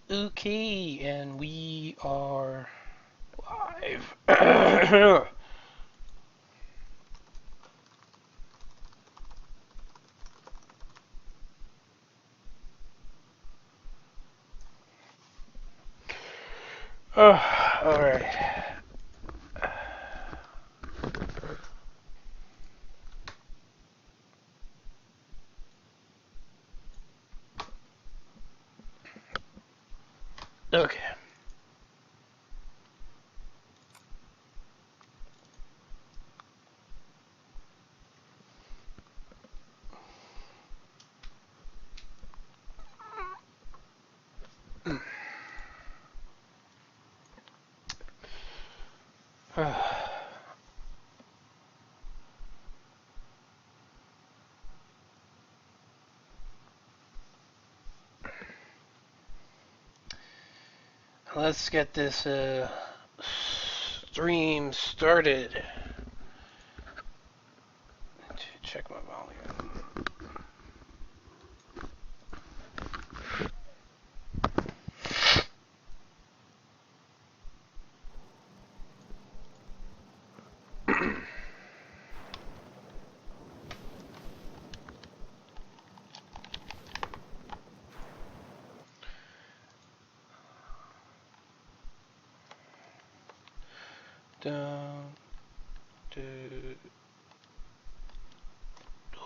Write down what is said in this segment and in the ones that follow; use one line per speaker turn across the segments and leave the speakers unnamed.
Okay, and we are live. All right. Okay. Let's get this stream started. Check my volume. Down.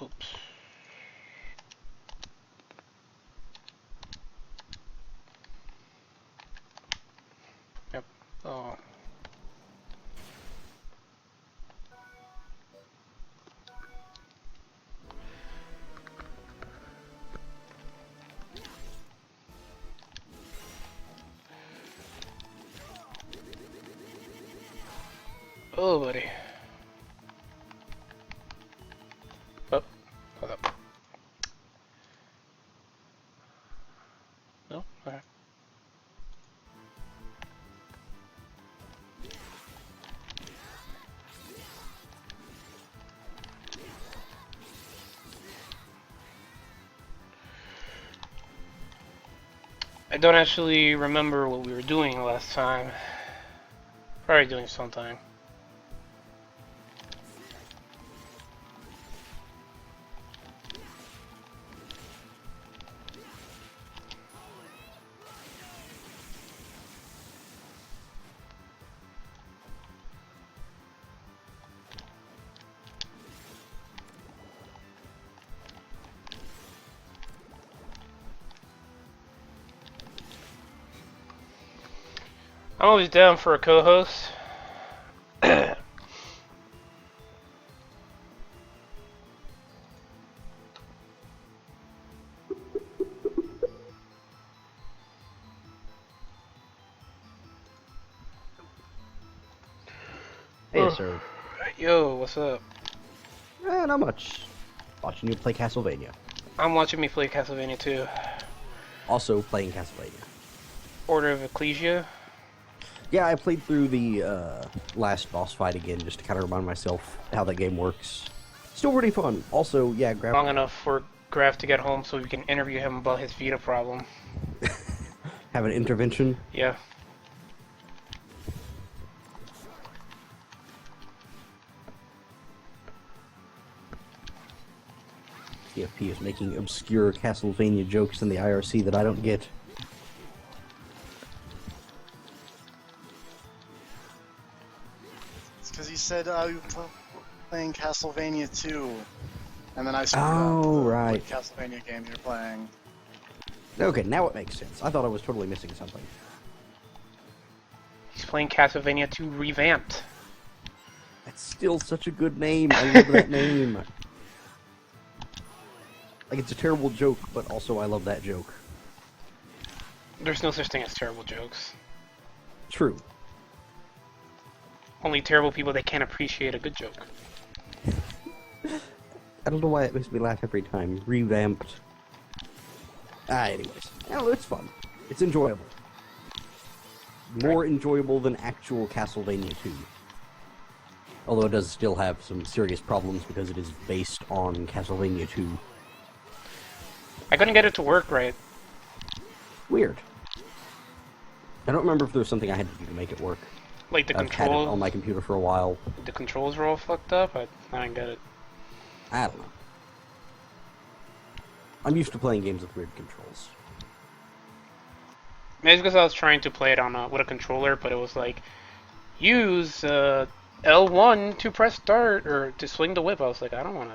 Oops. Yep. Oh. Oh, buddy. Oh, hold up. No? Alright. I don't actually remember what we were doing last time. Probably doing something. I'm always down for a co-host.
Hey, sir.
Yo, what's up?
Not much. Watching you play Castlevania.
I'm watching me play Castlevania 2.
Also playing Castlevania.
Order of Ecclesia.
Yeah, I played through the last boss fight again just to kind of remind myself how that game works. Still pretty fun. Also, yeah, grab...
Long enough for Graf to get home so we can interview him about his vita problem.
have an intervention.
Yeah.
TFP is making obscure Castlevania jokes in the IRC that I don't get.
It's because he said you were playing Castlevania 2, and then I screwed
Oh,
up
right.
what Castlevania game you're playing.
Okay, now it makes sense. I thought I was totally missing something.
He's playing Castlevania 2 revamped.
That's still such a good name. I love that name. Like, it's a terrible joke, but also I love that joke.
There's no such thing as terrible jokes.
True.
Only terrible people that can't appreciate a good joke.
I don't know why it makes me laugh every time. Revamped. Anyways. Yeah, it's fun. It's enjoyable. More enjoyable than actual Castlevania 2. Although it does still have some serious problems because it is based on Castlevania 2.
I couldn't get it to work right.
Weird. I don't remember if there was something I had to do to make it work.
Like the
I've had it on
controls.
my computer for a while.
The controls were all fucked up. I didn't get it.
I don't know. I'm used to playing games with weird controls.
Maybe because I was trying to play it on with a controller, but it was like use L1 to press start or to swing the whip. I was like, I don't want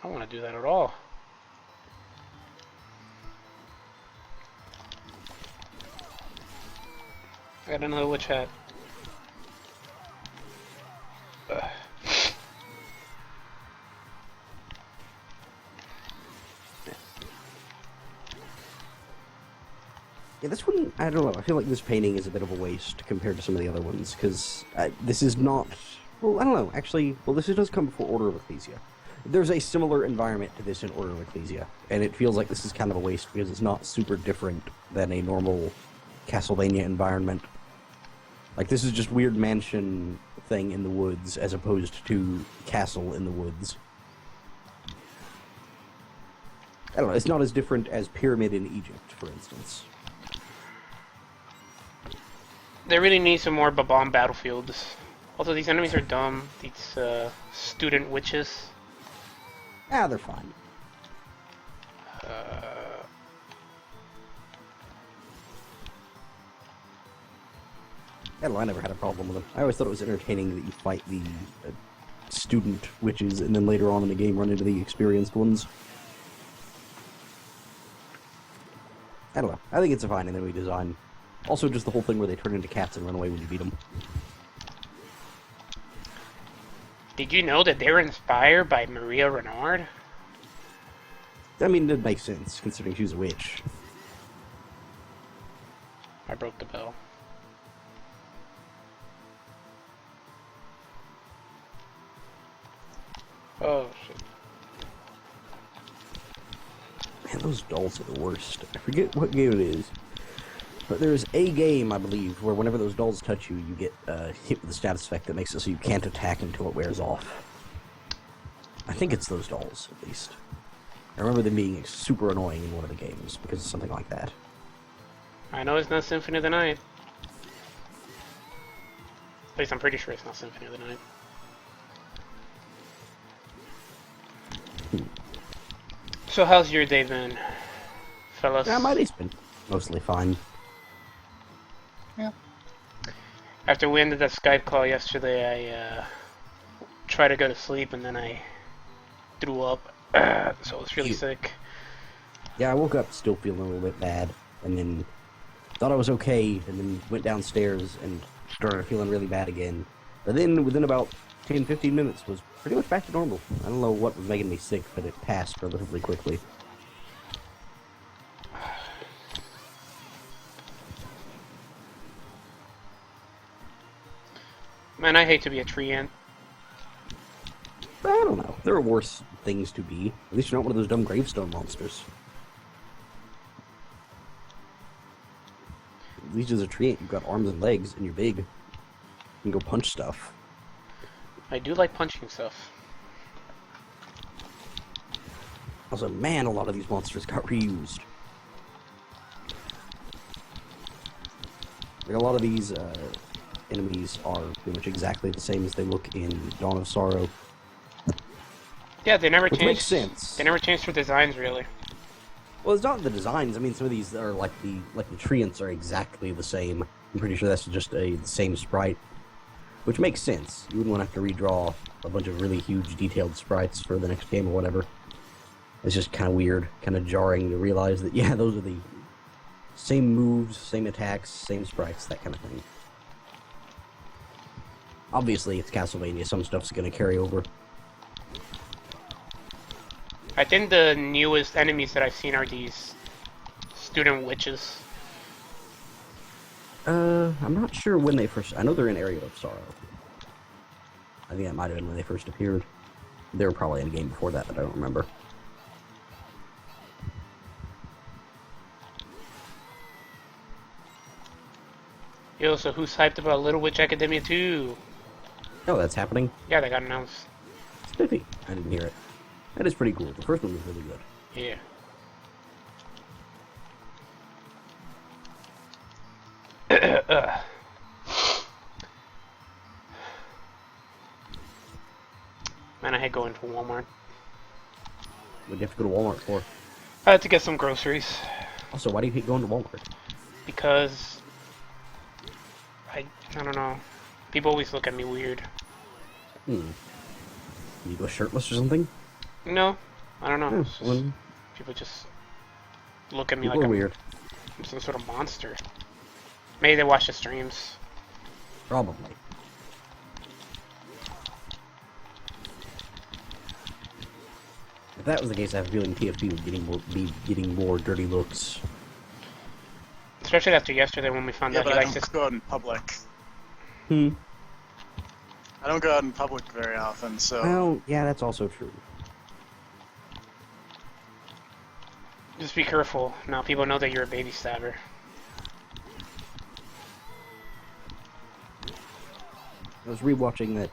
to do that at all. I got another witch hat. Ugh.
Yeah, this one, I don't know, I feel like this painting is a bit of a waste compared to some of the other ones, because this is not... Well, I don't know, actually, well, this does come before Order of Ecclesia. There's a similar environment to this in Order of Ecclesia, and it feels like this is kind of a waste because it's not super different than a normal Castlevania environment. Like, this is just weird mansion thing in the woods, as opposed to castle in the woods. I don't know, it's not as different as Pyramid in Egypt, for instance.
They really need some more bomb battlefields. Also, these enemies are dumb. These student witches.
Ah, they're fine. I don't know, I never had a problem with them. I always thought it was entertaining that you fight the student witches, and then later on in the game run into the experienced ones. I don't know. I think it's a fine enemy design. Also, just the whole thing where they turn into cats and run away when you beat them.
Did you know that they were inspired by Maria Renard?
I mean, it makes sense, considering she's a witch.
I broke the bell. Oh, shit.
Man, those dolls are the worst. I forget what game it is. But there's a game, I believe, where whenever those dolls touch you, you get hit with a status effect that makes it so you can't attack until it wears off. I think it's those dolls, at least. I remember them being super annoying in one of the games because of something like that.
I know it's not Symphony of the Night. At least I'm pretty sure it's not Symphony of the Night. So how's your day been, fellas?
Yeah, my day's been mostly fine.
Yeah.
After we ended that Skype call yesterday, I tried to go to sleep and then I threw up, so I was really sick.
Yeah, I woke up still feeling a little bit bad, and then thought I was okay, and then went downstairs and started feeling really bad again. But then, within about 10-15 minutes, was pretty much back to normal. I don't know what was making me sick, but it passed relatively quickly.
Man, I hate to be a tree ant.
But I don't know. There are worse things to be. At least you're not one of those dumb gravestone monsters. At least as a tree ant, you've got arms and legs, and you're big. You can go punch stuff.
I do like punching stuff.
Also, man, a lot of these monsters got reused. Like, a lot of these enemies are pretty much exactly the same as they look in Dawn of Sorrow.
Yeah, they never
Which
changed.
makes sense.
They never changed their designs, really.
Well, it's not the designs. I mean, some of these are like the treants are exactly the same. I'm pretty sure that's just the same sprite, which makes sense. You wouldn't want to have to redraw a bunch of really huge, detailed sprites for the next game or whatever. It's just kind of weird, kind of jarring to realize that, yeah, those are the same moves, same attacks, same sprites, that kind of thing. Obviously, it's Castlevania. Some stuff's going to carry over.
I think the newest enemies that I've seen are these student witches.
I'm not sure when they first... I know they're in Area of Sorrow. I think that might have been when they first appeared. They were probably in a game before that, but I don't remember.
Yo, so who's hyped about Little Witch Academia 2?
Oh, that's happening?
Yeah, they got announced.
Spiffy. I didn't hear it. That is pretty cool. The first one was really good.
Yeah. Ugh. Man, I hate going to Walmart.
What do you have to go to Walmart for?
I had to get some groceries.
Also, why do you hate going to Walmart?
Because I don't know. People always look at me weird.
You go shirtless or something?
No, I don't know. It's just-
Well,
people just look at me
people
like
are
I'm
weird.
some sort of monster. Maybe they watch the streams.
Probably. If that was the case, I have a feeling TFP would be getting more dirty looks.
Especially after yesterday when we found
Yeah,
out he
but I
likes
don't
to.
go out in public.
Hmm.
I don't go out in public very often, so...
Well, yeah, that's also true.
Just be careful. Now people know that you're a baby stabber.
I was rewatching that,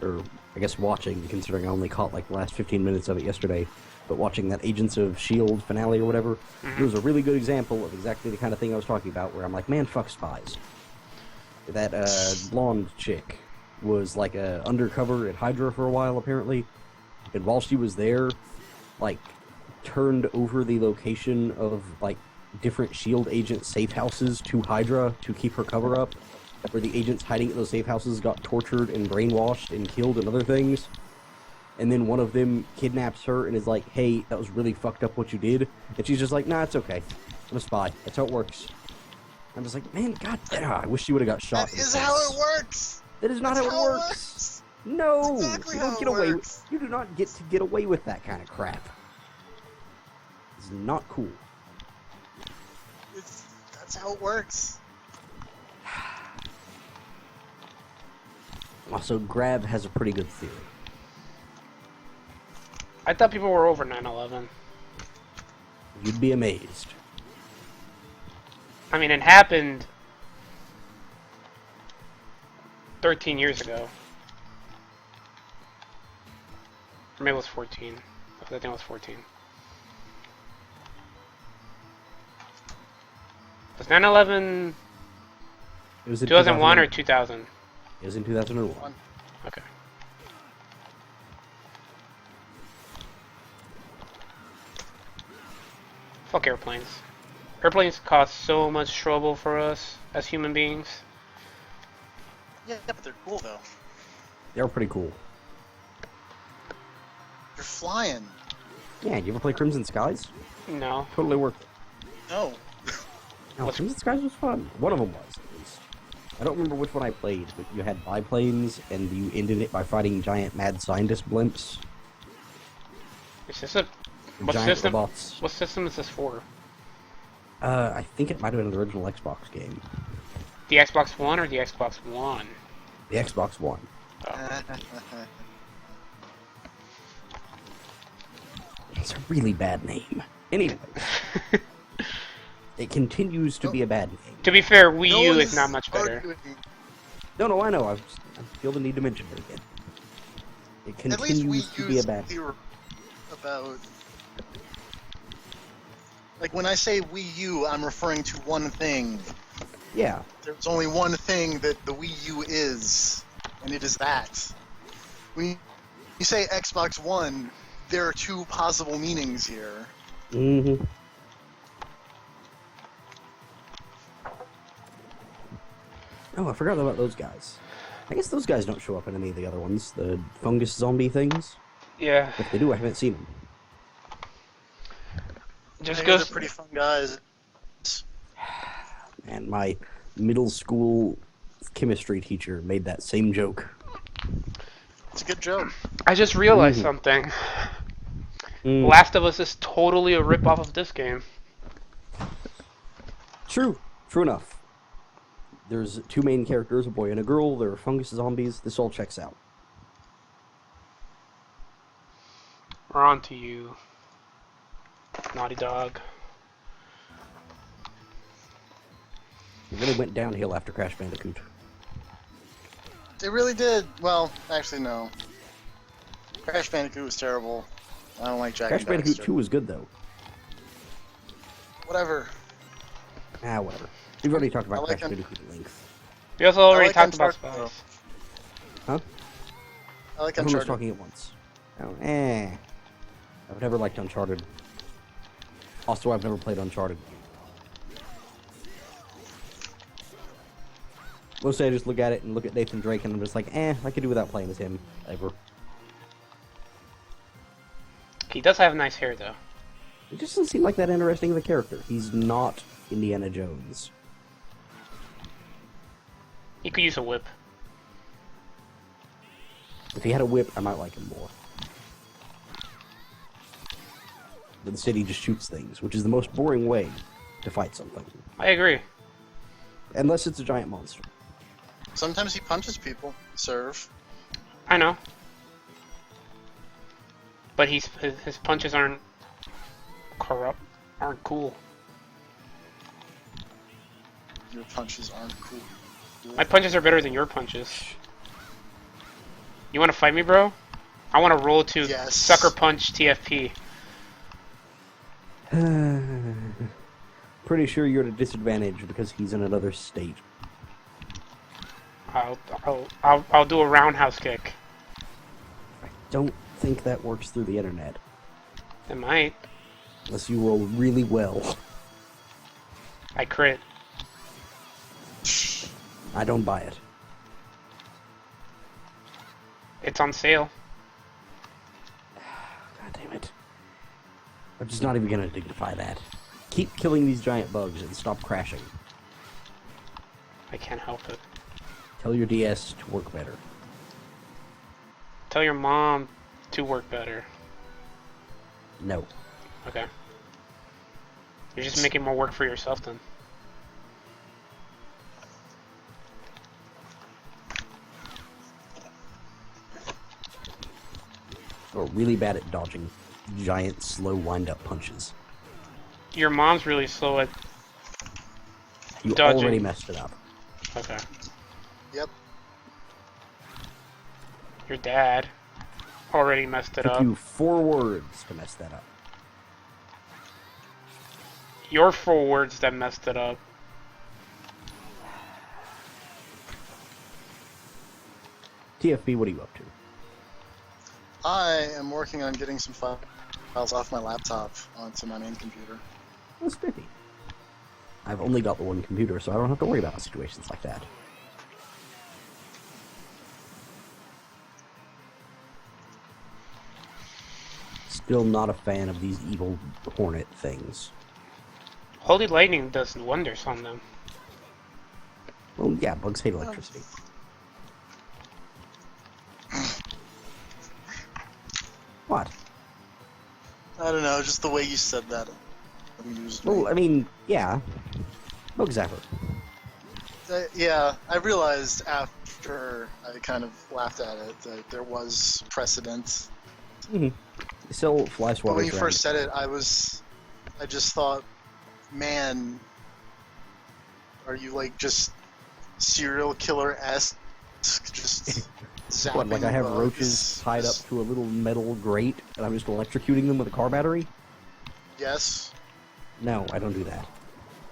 or I guess watching, considering I only caught like the last 15 minutes of it yesterday, but watching that Agents of S.H.I.E.L.D. finale or whatever, it was a really good example of exactly the kind of thing I was talking about, where I'm like, man, fuck spies. That, blonde chick was like undercover at Hydra for a while, apparently, and while she was there, like, turned over the location of, like, different S.H.I.E.L.D. agent safe houses to Hydra to keep her cover up, where the agents hiding at those safe houses got tortured and brainwashed and killed and other things. And then one of them kidnaps her and is like, hey, that was really fucked up what you did. And she's just like, nah, it's okay. I'm a spy. That's how it works. I'm just like, man, god damn, I wish you would have got shot.
That is how it works!
That is not
That's
how it works! No!
That's exactly
You
how
don't
it
get away
works.
with, you do not get to get away with that kind of crap. It's not cool.
That's how it works.
Also, Grab has a pretty good theory.
I thought people were over 9/11.
You'd be amazed.
I mean, it happened 13 years ago. Or maybe it was 14. I think it was 14. Was 9/11
It was in
2001 or 2000?
It was in 2001.
Okay. Fuck airplanes. Airplanes cause so much trouble for us as human beings.
Yeah, but they're cool, though.
They were pretty cool.
You're flying.
Yeah, you ever play Crimson Skies?
No.
Totally worth it.
No.
No, Crimson Skies was fun. One of them was, at least. I don't remember which one I played, but you had biplanes, and you ended it by fighting giant mad scientist blimps.
Is this a...
and
What
giant
system?
robots.
What system is this for?
I think it might have been an original Xbox game.
The Xbox One or the Xbox One?
The Xbox One. It's a really bad name. Anyway. It continues to be a bad name.
To be fair, Wii
No
U
one
is not much better.
arguing.
No, I know. I feel the need to mention it again. It
At least
continues
Wii
to
U
be a
is
bad.
clear about... Like, when I say Wii U, I'm referring to one thing.
Yeah.
There's only one thing that the Wii U is, and it is that. When you say Xbox One, there are two possible meanings here.
Mm-hmm. Oh, I forgot about those guys. I guess those guys don't show up in any of the other ones. The fungus zombie things.
Yeah.
If they do, I haven't seen them.
Just
I hear
goes...
they're pretty fun guys.
And my middle school chemistry teacher made that same joke.
It's a good joke.
I just realized something. Last of Us is totally a rip-off of this game.
True enough. There's two main characters, a boy and a girl. There are fungus zombies. This all checks out.
We're on to you, Naughty Dog.
It really went downhill after Crash Bandicoot.
It really did. Well, actually, no. Crash Bandicoot was terrible. I don't like Jack
Crash
and
Bandicoot
Daxter.
2 was good, though.
Whatever.
Whatever. We've already talked about
I like
Crash Bandicoot at length.
We also already
like
talked about
Uncharted,
Spies.
Huh?
I like
Everyone was
Uncharted.
talking at once. Oh, I've never liked Uncharted. Also, I've never played Uncharted. Mostly I just look at it and look at Nathan Drake and I'm just like, I could do without playing as him. Ever.
He does have nice hair, though.
It just doesn't seem like that interesting of a character. He's not Indiana Jones.
He could use a whip.
If he had a whip, I might like him more. But instead he just shoots things, which is the most boring way to fight something.
I agree.
Unless it's a giant monster.
Sometimes he punches people. Serve.
I know. But his punches aren't corrupt, aren't cool.
Your punches aren't cool.
My punches are better than your punches. You want to fight me, bro? I want to roll to
Yes.
sucker punch TFP.
Pretty sure you're at a disadvantage because he's in another state.
I'll do a roundhouse kick.
I don't think that works through the internet.
It might.
Unless you roll really well.
I crit.
I don't buy it.
It's on sale.
God damn it. I'm just not even gonna dignify that. Keep killing these giant bugs and stop crashing.
I can't help it.
Tell your DS to work better.
Tell your mom to work better.
No.
Okay. You're just making more work for yourself then.
Or really bad at dodging giant, slow, wind-up punches.
Your mom's really slow at...
You
Dodging.
already messed it up.
Okay.
Yep.
Your dad already messed it
Took
up.
you 4 words to mess that up.
Your 4 words that messed it up.
TFB, what are you up to?
I am working on getting some files off my laptop onto my main computer.
That's 50. I've only got the one computer, so I don't have to worry about situations like that. Still not a fan of these evil hornet things.
Holy lightning does wonders on them.
Well, yeah, bugs hate electricity. What?
I don't know, just the way you said that amused me.
Well, I mean, yeah. Bugs ever.
Yeah, I realized after I kind of laughed at it that there was precedent.
Mm-hmm. Still fly swatters
But when you
around.
first said it, I just thought, man, are you like just serial killer-esque, just zapping
What, like I have
bugs?
roaches tied up to a little metal grate, and I'm just electrocuting them with a car battery?
Yes.
No, I don't do that.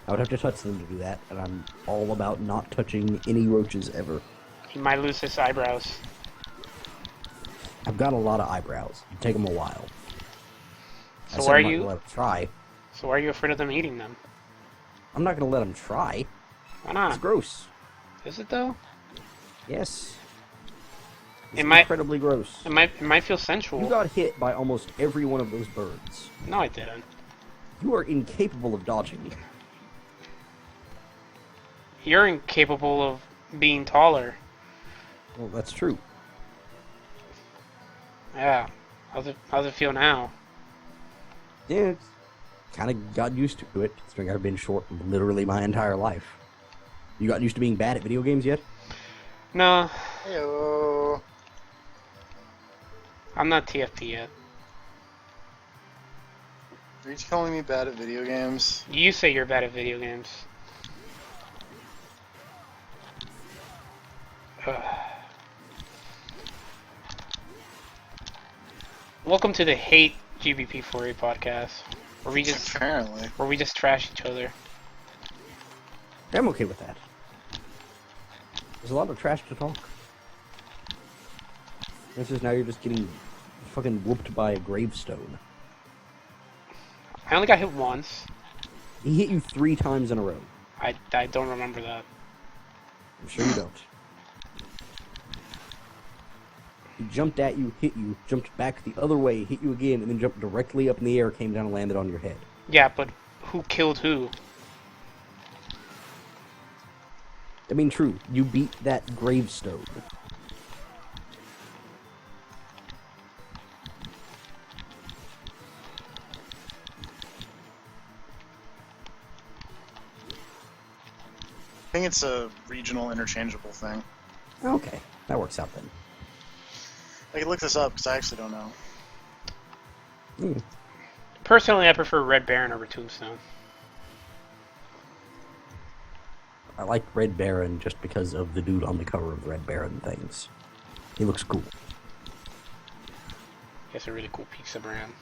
I would have to touch them to do that, and I'm all about not touching any roaches ever.
He might lose his eyebrows.
I've got a lot of eyebrows. It'd take them a while. I
So
said
why are
I'm not
you?
gonna let them try.
So why are you afraid of them eating them?
I'm not gonna let them try.
Why
It's
not?
gross.
Is it though?
Yes. It's
It might-
incredibly gross.
It might feel
You
sensual.
got hit by almost every one of those birds.
No, I didn't.
You are incapable of dodging.
You're incapable of being taller.
Well, that's true.
Yeah. How's it feel now?
Yeah, kind of got used to it, considering I've been short literally my entire life. You got used to being bad at video games yet?
No,
Heyo.
I'm not TFP yet.
Are you calling me bad at video games?
You say you're bad at video games. Welcome to the Hate GBP4A podcast, where we just
Apparently.
trash each other.
I'm okay with that. There's a lot of trash to talk. It's just now you're just getting fucking whooped by a gravestone.
I only got hit once.
He hit you 3 times in a row.
I don't remember that.
I'm sure you don't. He jumped at you, hit you, jumped back the other way, hit you again, and then jumped directly up in the air, came down and landed on your head.
Yeah, but who killed who?
I mean, true. You beat that gravestone.
I think it's a regional interchangeable thing.
Okay, that works out then.
I can look this up because I actually don't know.
Personally, I prefer Red Baron over Tombstone.
I like Red Baron just because of the dude on the cover of the Red Baron things. He looks cool.
He has a really cool pizza brand.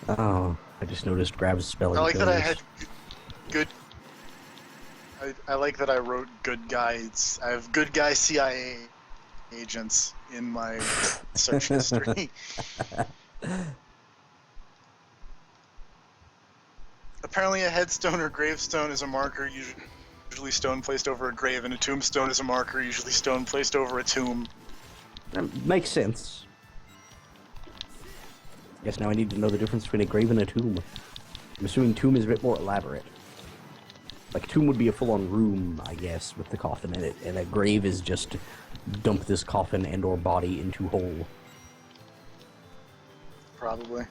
Oh, I just noticed Grab's spelling.
I like that I had
failures.
good. I like that I wrote good guys. I have good guy CIA agents in my search history. Apparently, a headstone or gravestone is a marker, usually stone placed over a grave, and a tombstone is a marker, usually stone placed over a tomb.
That makes sense. Guess now I need to know the difference between a grave and a tomb. I'm assuming tomb is a bit more elaborate. Like, tomb would be a full-on room, I guess, with the coffin in it, and a grave is just dump this coffin and or body into hole.
Probably.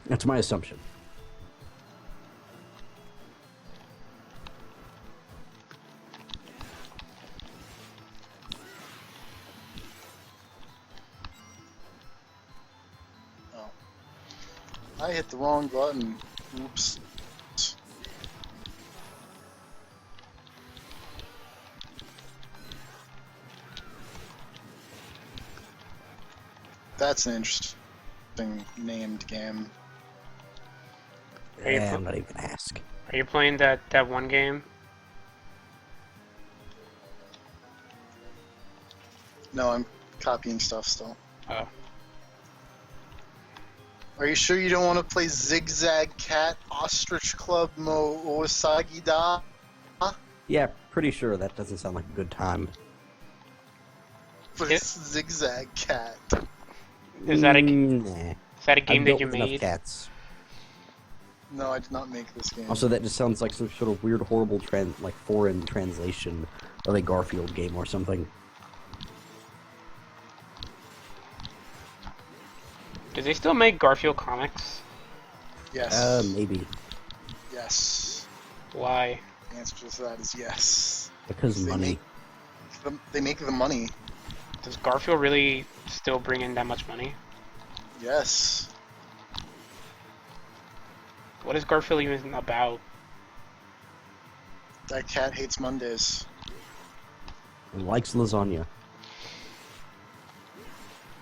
That's my assumption.
Oh. I hit the wrong button. Oops. That's an interesting named game.
I'm not even gonna ask.
Are you playing that one game?
No, I'm copying stuff still.
Oh.
Are you sure you don't want to play Zigzag Cat Ostrich Club Mo Osagi Da?
Yeah, pretty sure that doesn't sound like a good time.
But it's Zigzag Cat.
Is that a
Nah.
is that a game
I've
that
built
you
with enough
made?
cats.
No, I did not make this game.
Also, that just sounds like some sort of weird, horrible, foreign translation of a Garfield game or something.
Do they still make Garfield comics?
Yes.
Maybe.
Yes.
Why?
The answer to that is yes.
Because
They
money.
They make the money.
Does Garfield really still bring in that much money?
Yes.
What is Garfield even about?
That cat hates Mondays.
And likes lasagna.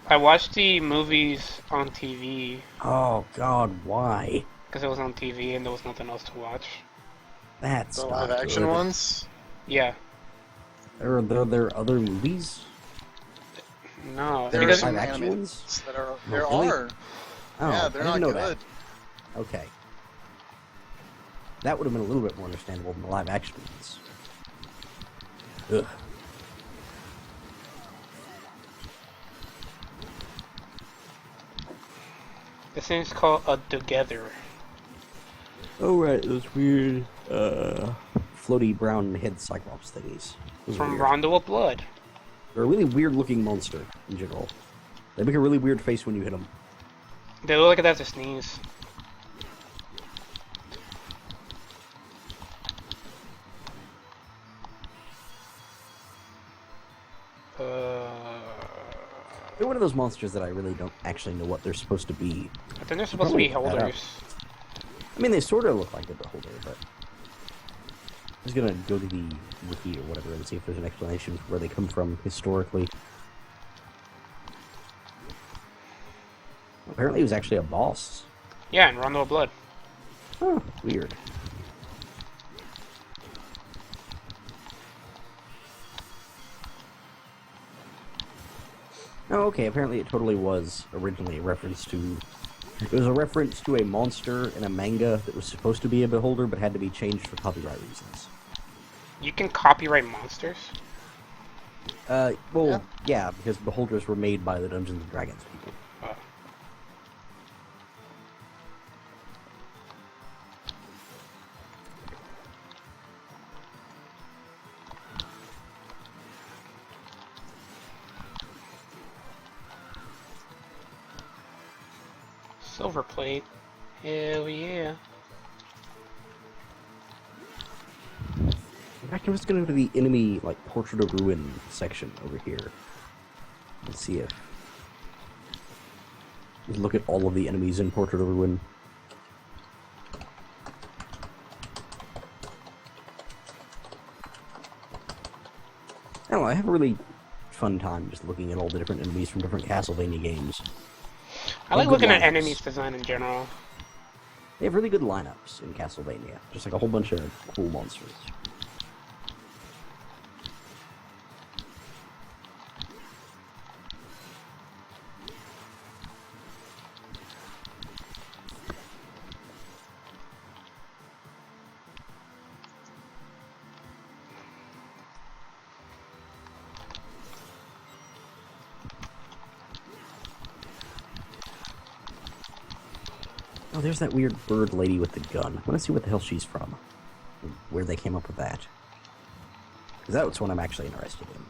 I watched the movies on TV
Oh, God, why?
because it was on TV and there was nothing else to watch.
That's
The
not
live action
good.
ones?
Yeah.
Are there other movies?
No.
There
There
are
Because
live
some
action
animated
ones?
ones that are.
No,
There
really?
are.
Oh,
Yeah,
I
they're
didn't
not
know
good.
that. Okay. That would have been a little bit more understandable than the live action ones. Ugh.
this thing's called a Together.
Oh, right, those weird, floaty brown head cyclops thingies. Those are
From
weird.
Rondo of Blood.
They're a really weird looking monster in general. They make a really weird face when you hit them.
They look like they have to sneeze.
They're one of those monsters that I really don't actually know what they're supposed to be.
I think they're supposed to be
Probably look that up.
holders.
I mean, they sort of look like they're the holder, but I'm just gonna go to the wiki or whatever and see if there's an explanation for where they come from historically. Apparently, he was actually a boss.
Yeah, in Rondo of Blood.
Huh, weird. Oh, okay. Apparently, it totally was originally a reference to. It was a reference to a monster in a manga that was supposed to be a beholder, but had to be changed for copyright reasons.
You can copyright monsters?
Well, yeah, because beholders were made by the Dungeons and Dragons people.
Oh. Silver plate. Hell yeah.
In fact, I'm just gonna go to the enemy, like, Portrait of Ruin section over here. Let's see if... Let's look at all of the enemies in Portrait of Ruin. I don't know, I have a really fun time just looking at all the different enemies from different Castlevania games.
I like
good
looking at
lineups.
enemies design in general.
They have really good lineups in Castlevania. Just like a whole bunch of cool monsters. Oh, there's that weird bird lady with the gun. I want to see what the hell she's from. And where they came up with that. Because that's what I'm actually interested in.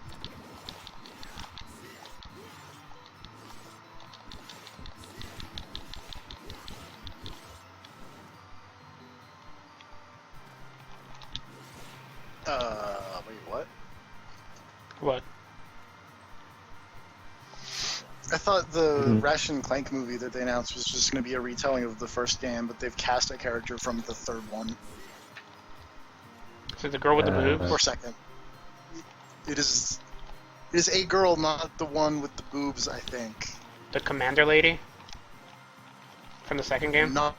Wait, what?
What?
I thought the Ratchet and Clank movie that they announced was just going to be a retelling of the first game, but they've cast a character from the third one.
Is it the girl with the boobs?
Or second. It is a girl, not the one with the boobs, I think.
The commander lady? From the second game?
Not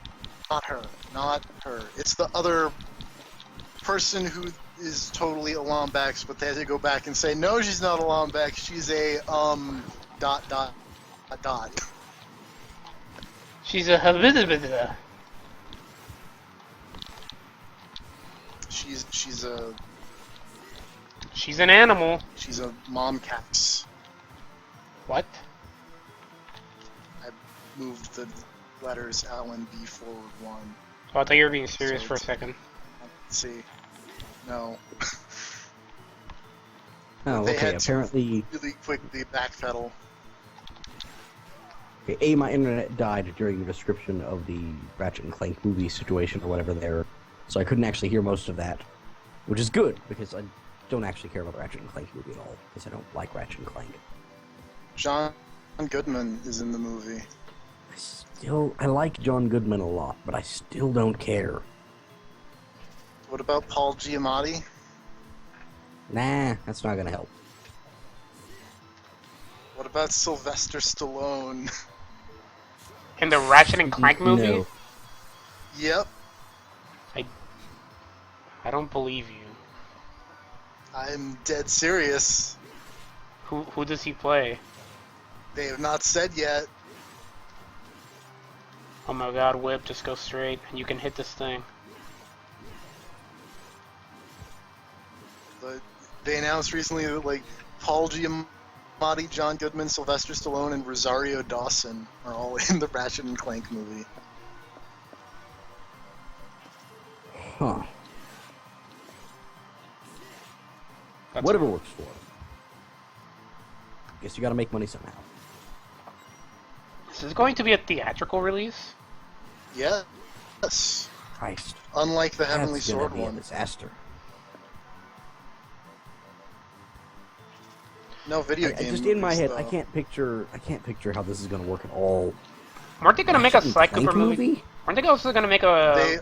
her. Not her. It's the other person who is totally a Lombax, but they had to go back and say, no, she's not a Lombax, she's a, ...
She's a habitability. She's an animal.
She's a mom cat.
What?
I moved the letters L and B forward one.
Oh, I thought you were being serious
So
for a second.
Let's see. No.
Oh,
They
okay,
had to
apparently...
really quickly backpedal.
Okay, my internet died during the description of the Ratchet and Clank movie situation or whatever there, so I couldn't actually hear most of that, which is good, because I don't actually care about the Ratchet and Clank movie at all, because I don't like Ratchet and Clank.
John Goodman is in the movie.
I like John Goodman a lot, but I still don't care.
What about Paul Giamatti?
Nah, that's not gonna help.
What about Sylvester Stallone?
In the Ratchet and Clank movie?
No.
Yep.
I don't believe you.
I'm dead serious.
Who does he play?
They have not said yet.
Oh my god, whip, just go straight, and you can hit this thing.
But they announced recently that, like, Paul Giamatti, John Goodman, Sylvester Stallone, and Rosario Dawson are all in the Ratchet and Clank movie.
Huh.
That's
Whatever works for him. Guess you gotta make money somehow.
This is going to be a theatrical release?
Yes.
Christ.
Unlike the Heavenly
That's gonna
Sword
be a
one.
disaster.
No video game.
Just in my
movies,
head,
though.
I can't picture how this is gonna work at all.
Weren't they gonna make a
Ratchet and
Sly
Clank
Cooper movie? Weren't they also gonna make a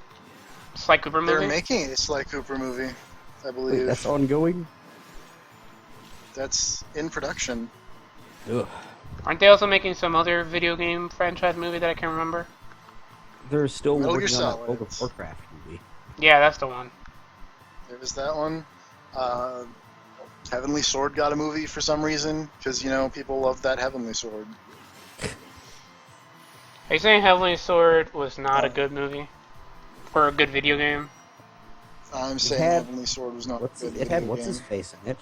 Sly Cooper movie?
They're making a Sly Cooper movie, I
Wait,
believe.
that's ongoing?
That's in production.
Ugh.
Aren't they also making some other video game franchise movie that I can't remember?
They're still
Metal Gear
working on that
Solid.
World of Warcraft movie.
Yeah, that's the one.
There was that one. Heavenly Sword got a movie for some reason, because, you know, people love that Heavenly Sword.
Are you saying Heavenly Sword was not a good movie? Or a good video game?
I'm saying Heavenly Sword was not a good video
It had
game.
what's-his-face in it?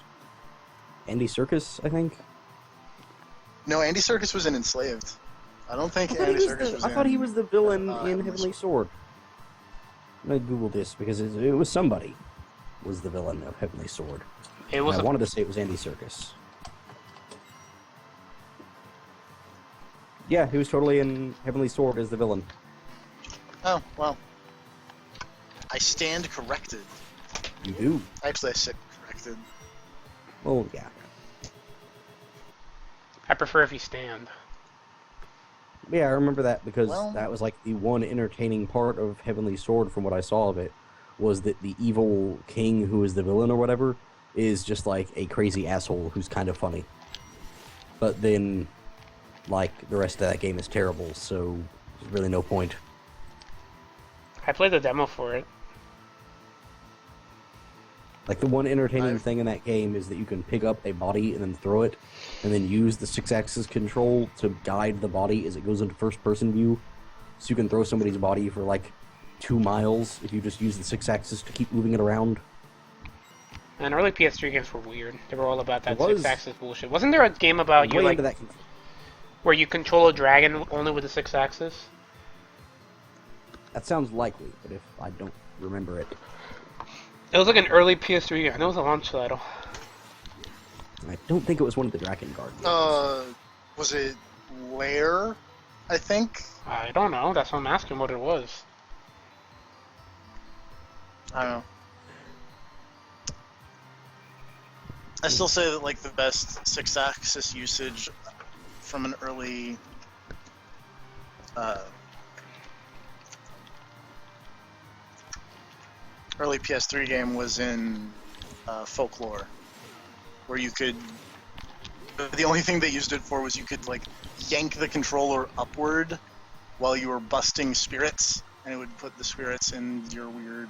Andy Serkis, I think?
No, Andy Serkis was in Enslaved. I don't think Andy Serkis was in...
I thought he was the villain in
Heavenly
Heavenly Sword. I'm gonna Google this, because it was somebody was the villain of Heavenly Sword.
It was
I wanted to say it was Andy Serkis. Yeah, he was totally in Heavenly Sword as the villain.
Oh, well. I stand corrected.
You do?
Actually, I said corrected.
Well, yeah.
I prefer if you stand.
Yeah, I remember that because
Well-
that was like the one entertaining part of Heavenly Sword from what I saw of it, was that the evil king who is the villain or whatever is just like a crazy asshole who's kind of funny. But then, like, the rest of that game is terrible, so there's really no point.
I played the demo for it.
Like, the one entertaining thing in that game is that you can pick up a body and then throw it, and then use the 6-axis control to guide the body as it goes into first-person view. So you can throw somebody's body for, like, 2 miles if you just use the 6-axis to keep moving it around.
And early PS3 games were weird. They were all about that
It was.
6-axis bullshit. Wasn't there a game about you,
Way
like,
into that.
where you control a dragon only with the 6-axis?
That sounds likely, but if I don't remember it.
It was like an early PS3 game. It was a launch title.
I don't think it was one of the Dragon Guard games.
Was it Lair? I think?
I don't know. That's why I'm asking what it was.
I don't know. I still say that, like, the best 6-axis usage from an early PS3 game was in Folklore, where you could... The only thing they used it for was you could, like, yank the controller upward while you were busting spirits, and it would put the spirits in your weird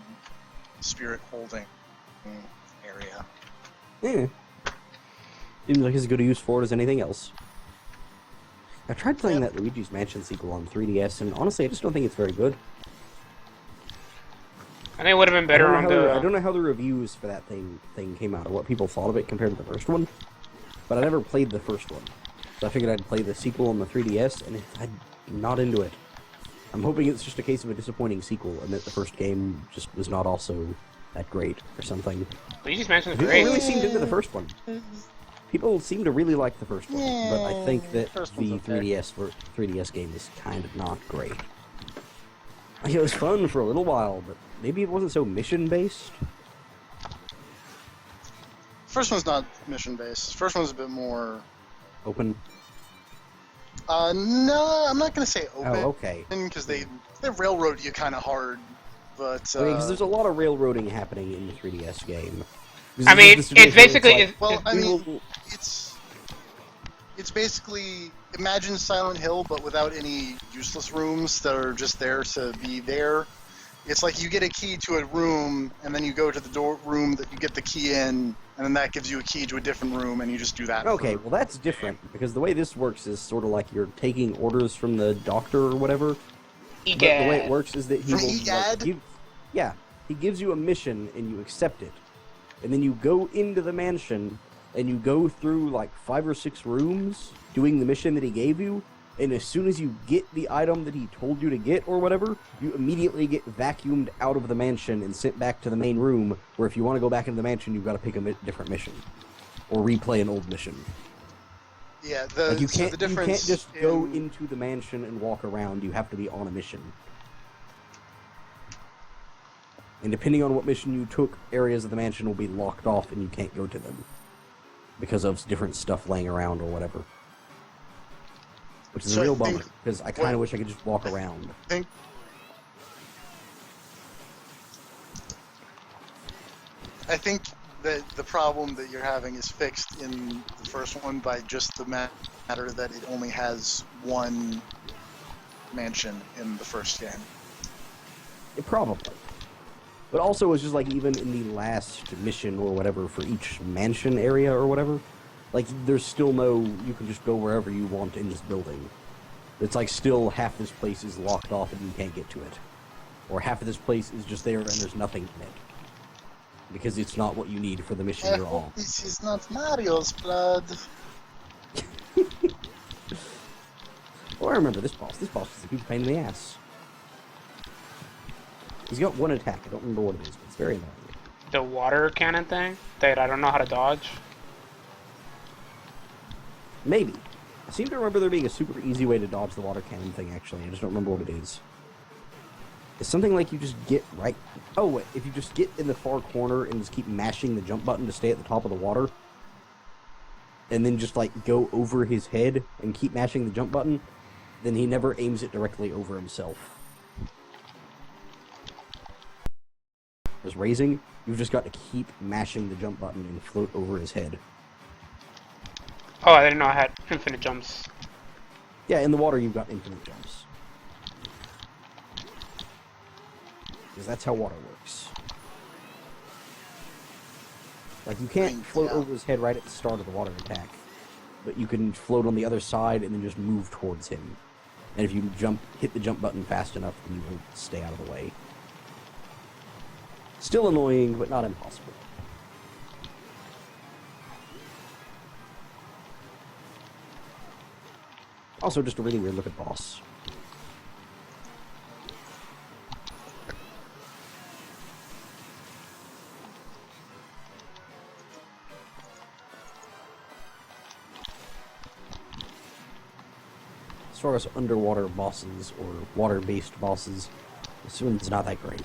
spirit holding area.
Yeah. Seems like as good a use for it as anything else. I tried playing that Luigi's Mansion sequel on 3DS, and honestly, I just don't think it's very good.
I think it would have been better on
I
the...
don't know how the reviews for that thing came out, or what people thought of it compared to the first one. But I never played the first one, so I figured I'd play the sequel on the 3DS, and I'm not into it. I'm hoping it's just a case of a disappointing sequel, and that the first game just was not also that great, or something.
Luigi's Mansion is
People
great.
really seemed into the first one. People seem to really like the first one, but I think that
First
the
one's okay.
3DS game is kind of not great. Like, it was fun for a little while, but maybe it wasn't so mission-based.
First one's not mission-based. First one's a bit more...
Open.
No, I'm not gonna say open.
Oh, okay.
Because they railroad you kind of hard, but...
Because there's a lot of railroading happening in the 3DS game.
I mean, it's basically...
Well, I mean, it's basically... Imagine Silent Hill, but without any useless rooms that are just there to be there. It's like you get a key to a room, and then you go to the room that you get the key in, and then that gives you a key to a different room, and you just do that.
Okay, well that's different, because the way this works is sort of like you're taking orders from the doctor or whatever.
Egad.
But the way it works is that he
From
will
Egad?
he gives you a mission and you accept it. And then you go into the mansion and you go through like 5 or 6 rooms doing the mission that he gave you, and as soon as you get the item that he told you to get or whatever, you immediately get vacuumed out of the mansion and sent back to the main room, where if you want to go back into the mansion, you've got to pick a different mission. Or replay an old mission.
Yeah,
Like you
so
can't,
the difference
you can't just go into the mansion and walk around. You have to be on a mission. And depending on what mission you took, areas of the mansion will be locked off and you can't go to them. Because of different stuff laying around or whatever. Which is
So
a real
I
bummer,
think-
because I kind of wish I could just walk around.
I think the problem that you're having is fixed in the first one by just the matter that it only has one mansion in the first game.
Probably. But also, it's just like even in the last mission or whatever for each mansion area or whatever, like there's still no, you can just go wherever you want in this building. It's like still half this place is locked off and you can't get to it. Or half of this place is just there and there's nothing in it. Because it's not what you need for the mission you're on.
This is not Mario's blood.
Oh, I remember this boss. This boss is a huge pain in the ass. He's got one attack. I don't remember what it is, but it's very annoying.
The water cannon thing that I don't know how to dodge.
Maybe. I seem to remember there being a super easy way to dodge the water cannon thing, actually. I just don't remember what it is. It's something like you just get right... Oh, wait. If you just get in the far corner and just keep mashing the jump button to stay at the top of the water, and then just, like, go over his head and keep mashing the jump button, then he never aims it directly over himself. As raising, you've just got to keep mashing the jump button and float over his head.
Oh, I didn't know I had infinite jumps.
Yeah, in the water you've got infinite jumps. Because that's how water works. Like, you can't float over his head right at the start of the water attack. But you can float on the other side and then just move towards him. And if you hit the jump button fast enough, then you will stay out of the way. Still annoying, but not impossible. Also, just a really weird looking boss. As far as underwater bosses or water-based bosses, this one's not that great.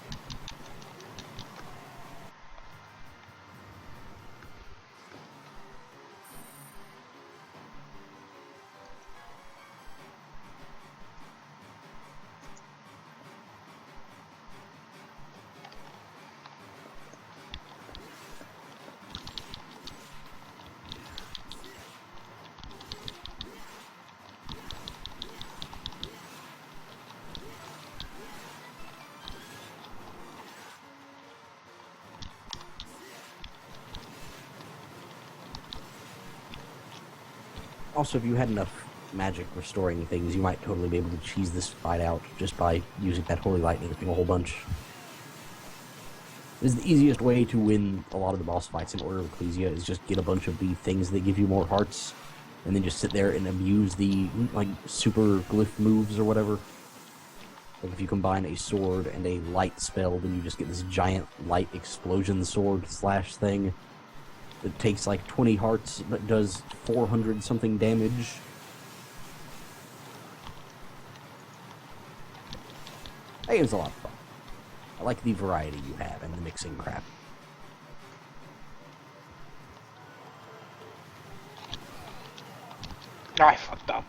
Also, if you had enough magic restoring things, you might totally be able to cheese this fight out just by using that Holy Lightning thing a whole bunch. It's the easiest way to win a lot of the boss fights in Order of Ecclesia is just get a bunch of the things that give you more hearts, and then just sit there and abuse the, like, super glyph moves or whatever. Like, if you combine a sword and a light spell, then you just get this giant light explosion sword slash thing. It takes like 20 hearts, but does 400 something damage. That game's a lot of fun. I like the variety you have and the mixing crap.
Oh, I fucked up.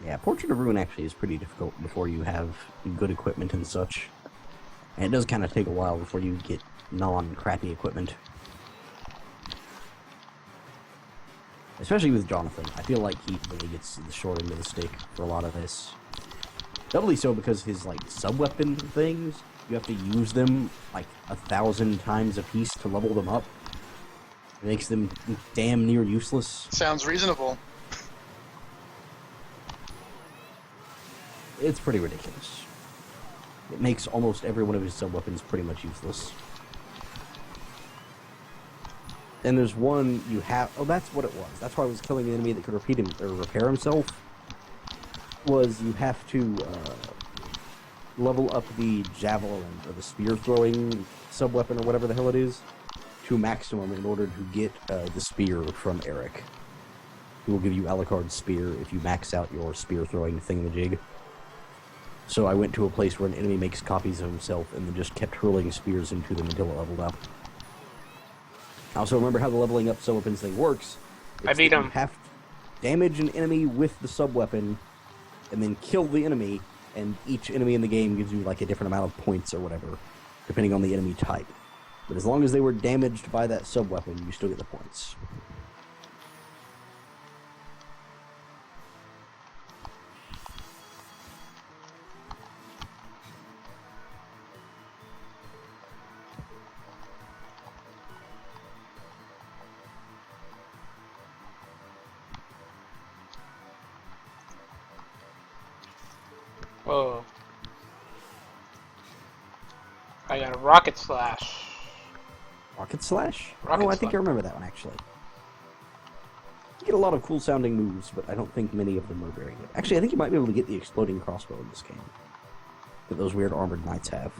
Yeah, Portrait of Ruin actually is pretty difficult before you have good equipment and such. And it does kind of take a while before you get non-crappy equipment. Especially with Jonathan. I feel like he really gets the short end of the stick for a lot of this. Doubly so because his, like, sub-weapon things, you have to use them, like, 1,000 times a piece to level them up. It makes them damn near useless.
Sounds reasonable.
It's pretty ridiculous. It makes almost every one of his sub-weapons pretty much useless. And there's one you have... Oh, that's what it was. That's why I was killing an enemy that could repair himself. Was you have to level up the javelin, or the spear-throwing sub-weapon, or whatever the hell it is, to maximum in order to get the spear from Eric. He will give you Alucard's spear if you max out your spear-throwing thingamajig. So I went to a place where an enemy makes copies of himself and then just kept hurling spears into them until it leveled up. I also remember how the leveling up sub-weapons thing works.
I beat him.
damage an enemy with the sub-weapon, and then kill the enemy, and each enemy in the game gives you like a different amount of points or whatever, depending on the enemy type. But as long as they were damaged by that sub-weapon, you still get the points.
Whoa. I got a rocket slash.
Rocket Slash?
Rocket
I think
Slash.
I remember that one, actually. You get a lot of cool-sounding moves, but I don't think many of them are very good. Actually, I think you might be able to get the exploding crossbow in this game. That those weird armored knights have.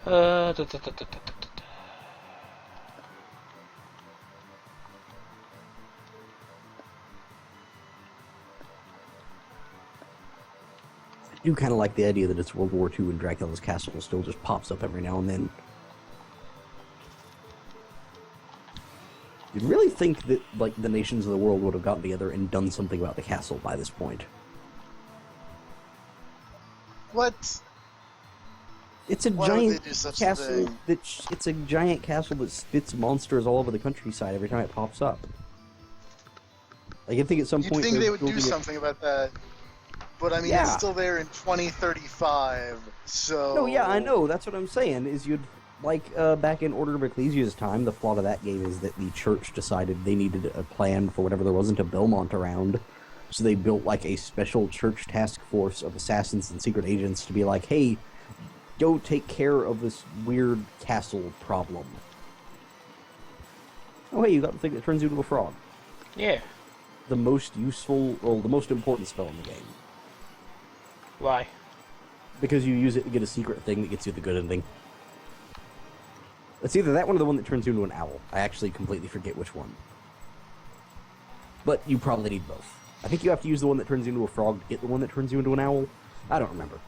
Da, da, da, da, da, da, da.
I do kind of like the idea that it's World War II and Dracula's castle still just pops up every now and then. You'd really think that, like, the nations of the world would have gotten together and done something about the castle by this point.
What?
It's a
Why would
giant
they do such a
castle
thing?
it's a giant castle that spits monsters all over the countryside every time it pops up. Like, I think at some
You'd
point
think
they're
they would do
building it-
something about that. But I mean,
Yeah.
it's still there in 2035, so...
No, yeah, I know. That's what I'm saying. Is you'd like back in Order of Ecclesia's time, the plot of that game is that the church decided they needed a plan for whatever there wasn't a Belmont around, so they built like a special church task force of assassins and secret agents to be like, hey, go take care of this weird castle problem. Oh, hey, you got the thing that turns you into a frog.
Yeah.
The most useful, or the most important spell in the game.
Why?
Because you use it to get a secret thing that gets you the good ending. It's either that one or the one that turns you into an owl. I actually completely forget which one. But you probably need both. I think you have to use the one that turns you into a frog to get the one that turns you into an owl. I don't remember.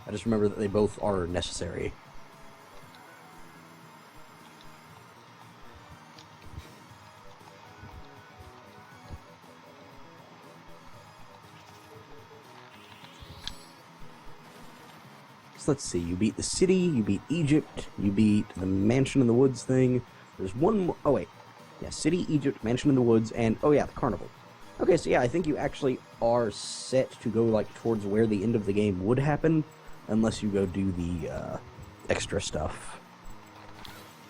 I just remember that they both are necessary. So let's see, you beat the city, you beat Egypt, you beat the Mansion in the Woods thing. There's one more, oh wait. Yeah, city, Egypt, Mansion in the Woods, and, oh yeah, the carnival. Okay, so yeah, I think you actually are set to go, like, towards where the end of the game would happen, unless you go do the, extra stuff.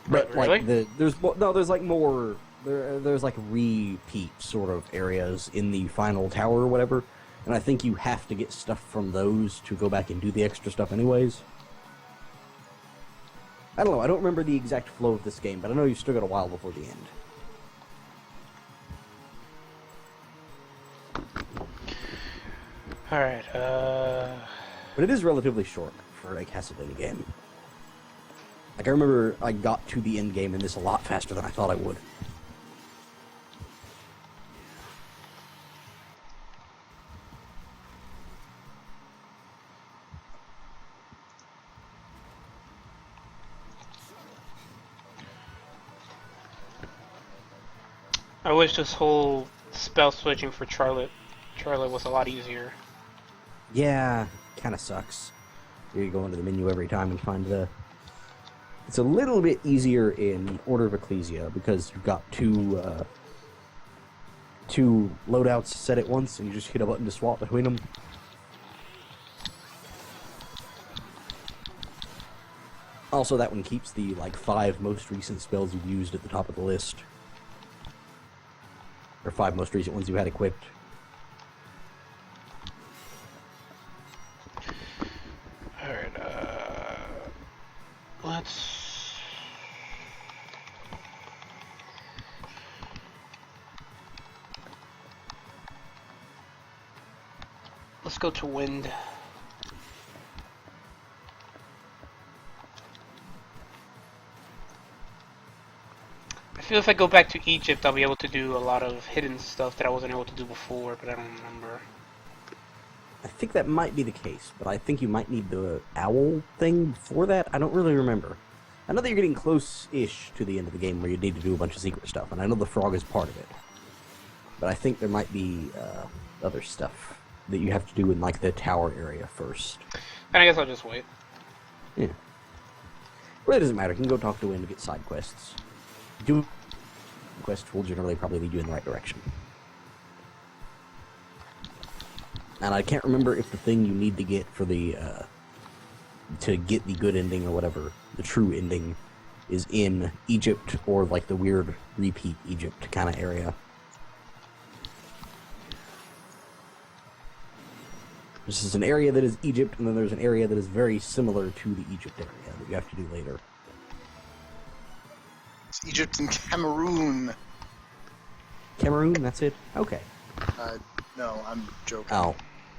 But,
Really?
like, there's, like, more, there's, like, repeat sort of areas in the final tower or whatever, and I think you have to get stuff from those to go back and do the extra stuff anyways. I don't know, I don't remember the exact flow of this game, but I know you've still got a while before the end.
Alright,
But it is relatively short for a Castlevania game. Like, I remember I got to the end game in this a lot faster than I thought I would.
I wish this whole spell switching for Charlotte was a lot easier.
Yeah, kinda sucks. You go into the menu every time and find the... It's a little bit easier in Order of Ecclesia, because you've got two loadouts set at once, and you just hit a button to swap between them. Also, that one keeps the, like, 5 most recent spells you've used at the top of the list. Or 5 most recent ones you had equipped.
Alright, let's... Let's go to wind. I feel if I go back to Egypt, I'll be able to do a lot of hidden stuff that I wasn't able to do before, but I don't remember.
I think that might be the case, but I think you might need the owl thing for that. I don't really remember. I know that you're getting close-ish to the end of the game where you need to do a bunch of secret stuff, and I know the frog is part of it. But I think there might be other stuff that you have to do in, like, the tower area first.
And I guess I'll just wait.
Yeah. Really doesn't matter. You can go talk to Wynn to get side quests. Do quests will generally probably lead you in the right direction. And I can't remember if the thing you need to get for the to get the good ending or whatever, the true ending, is in Egypt or like the weird repeat Egypt kind of area. This is an area that is Egypt, and then there's an area that is very similar to the Egypt area that you have to do later.
It's Egypt and Cameroon.
Cameroon, that's it? Okay.
No, I'm joking.
Ow.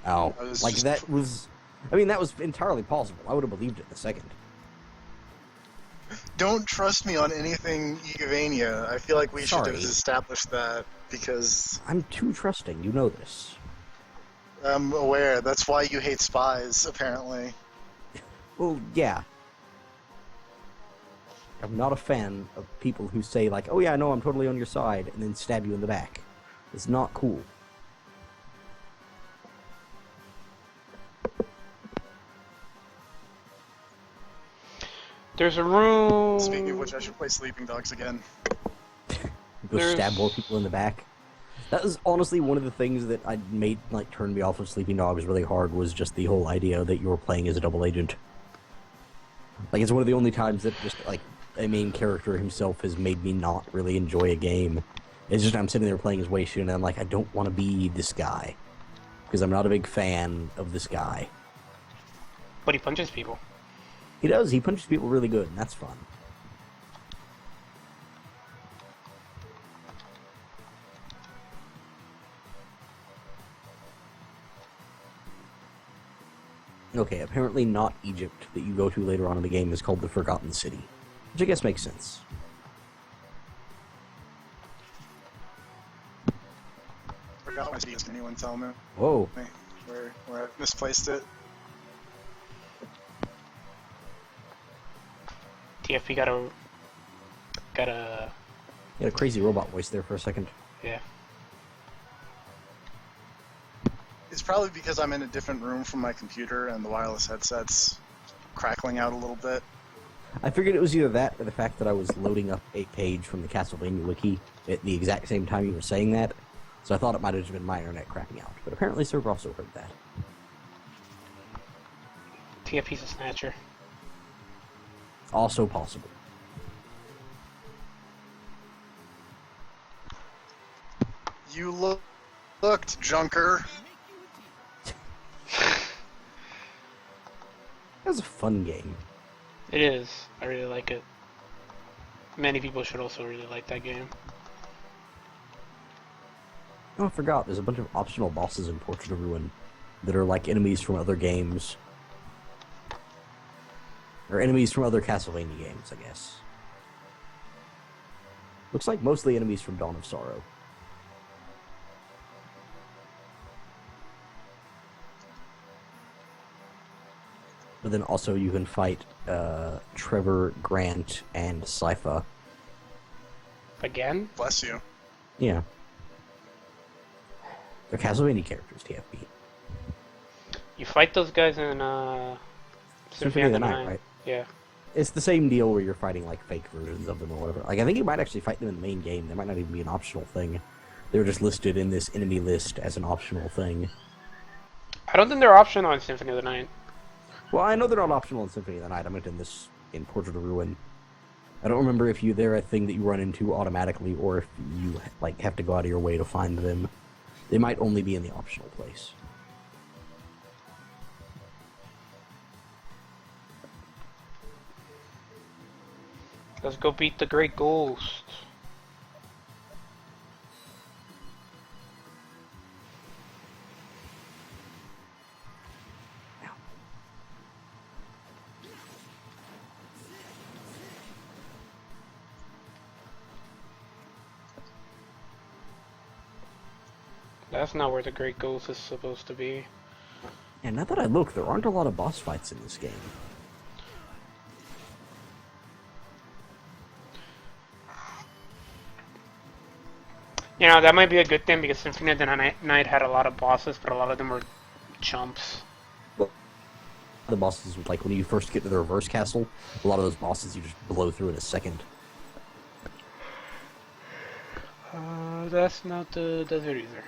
Ow.
I was
Like,
just-
that was... I mean, that was entirely possible. I would have believed it in a second.
Don't trust me on anything Igavania. I feel like we should have
Sorry.
established that, because
I'm too trusting, you know this.
I'm aware. That's why you hate spies, apparently.
Well, yeah. I'm not a fan of people who say, like, oh yeah, no, I'm totally on your side, and then stab you in the back. It's not cool.
There's a room.
Speaking of which, I should play Sleeping Dogs again.
Go
There's-
stab more people in the back. That was honestly one of the things that I made, like, turn me off of Sleeping Dogs really hard, was just the whole idea that you were playing as a double agent. Like, it's one of the only times that just, like, a main character himself has made me not really enjoy a game. It's just I'm sitting there playing as Wei Shun, and I'm like, I don't want to be this guy. Because I'm not a big fan of this guy.
But he punches people.
He does, he punches people really good, and that's fun. Okay, apparently not Egypt that you go to later on in the game is called the Forgotten City. Which I guess makes sense.
Forgot my speed. Can anyone tell me
Whoa.
where I misplaced it?
TFP got a
You had a crazy robot voice there for a second.
yeah.
It's probably because I'm in a different room from my computer and the wireless headset's crackling out a little bit.
I figured it was either that or the fact that I was loading up a page from the Castlevania wiki at the exact same time you were saying that, so I thought it might have just been my internet crapping out. But apparently server also heard that.
TFP's a snatcher.
Also possible.
You looked, Junker.
That was a fun game.
It is. I really like it. Many people should also really like that game.
Oh, I forgot. There's a bunch of optional bosses in Portrait of Ruin that are like enemies from other games. Or enemies from other Castlevania games, I guess. Looks like mostly enemies from Dawn of Sorrow. But then also you can fight Trevor, Grant, and Sypha.
Again?
Bless you.
Yeah. They're Castlevania characters, TFB.
You fight those guys in
Symphony of the Night, right?
Yeah.
It's the same deal where you're fighting like fake versions of them or whatever. Like I think you might actually fight them in the main game. They might not even be an optional thing. They were just listed in this enemy list as an optional thing.
I don't think they're optional in Symphony of the Night.
Well, I know they're not optional in Symphony of the Night. I meant in this in Portrait of Ruin. I don't remember if they're a thing that you run into automatically or if you like have to go out of your way to find them. They might only be in the optional place.
Let's go beat the Great Ghost. That's not where the Great Ghost is supposed to be.
And now that I look, there aren't a lot of boss fights in this game.
You know, that might be a good thing because Symphony of the Night had a lot of bosses, but a lot of them were chumps.
Well, the bosses, like when you first get to the reverse castle, a lot of those bosses you just blow through in a second.
That's not the desert either.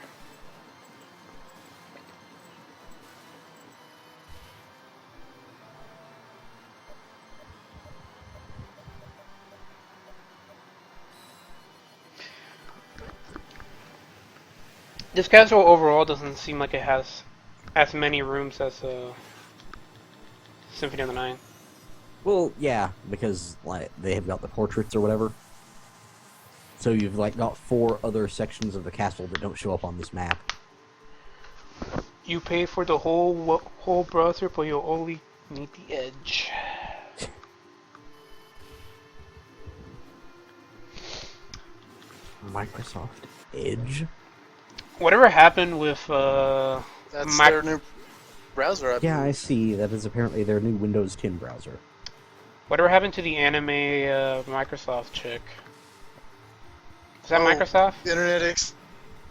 This castle overall doesn't seem like it has as many rooms as Symphony of the Night.
Well, yeah, because like they have got the portraits or whatever. So you've like got 4 other sections of the castle that don't show up on this map.
You pay for the whole browser, but you only need the edge.
Microsoft Edge?
Whatever happened with
That's their new browser.
Yeah, I see. That is apparently their new Windows 10 browser.
whatever happened to the anime Microsoft chick? Is that Microsoft?
The Internet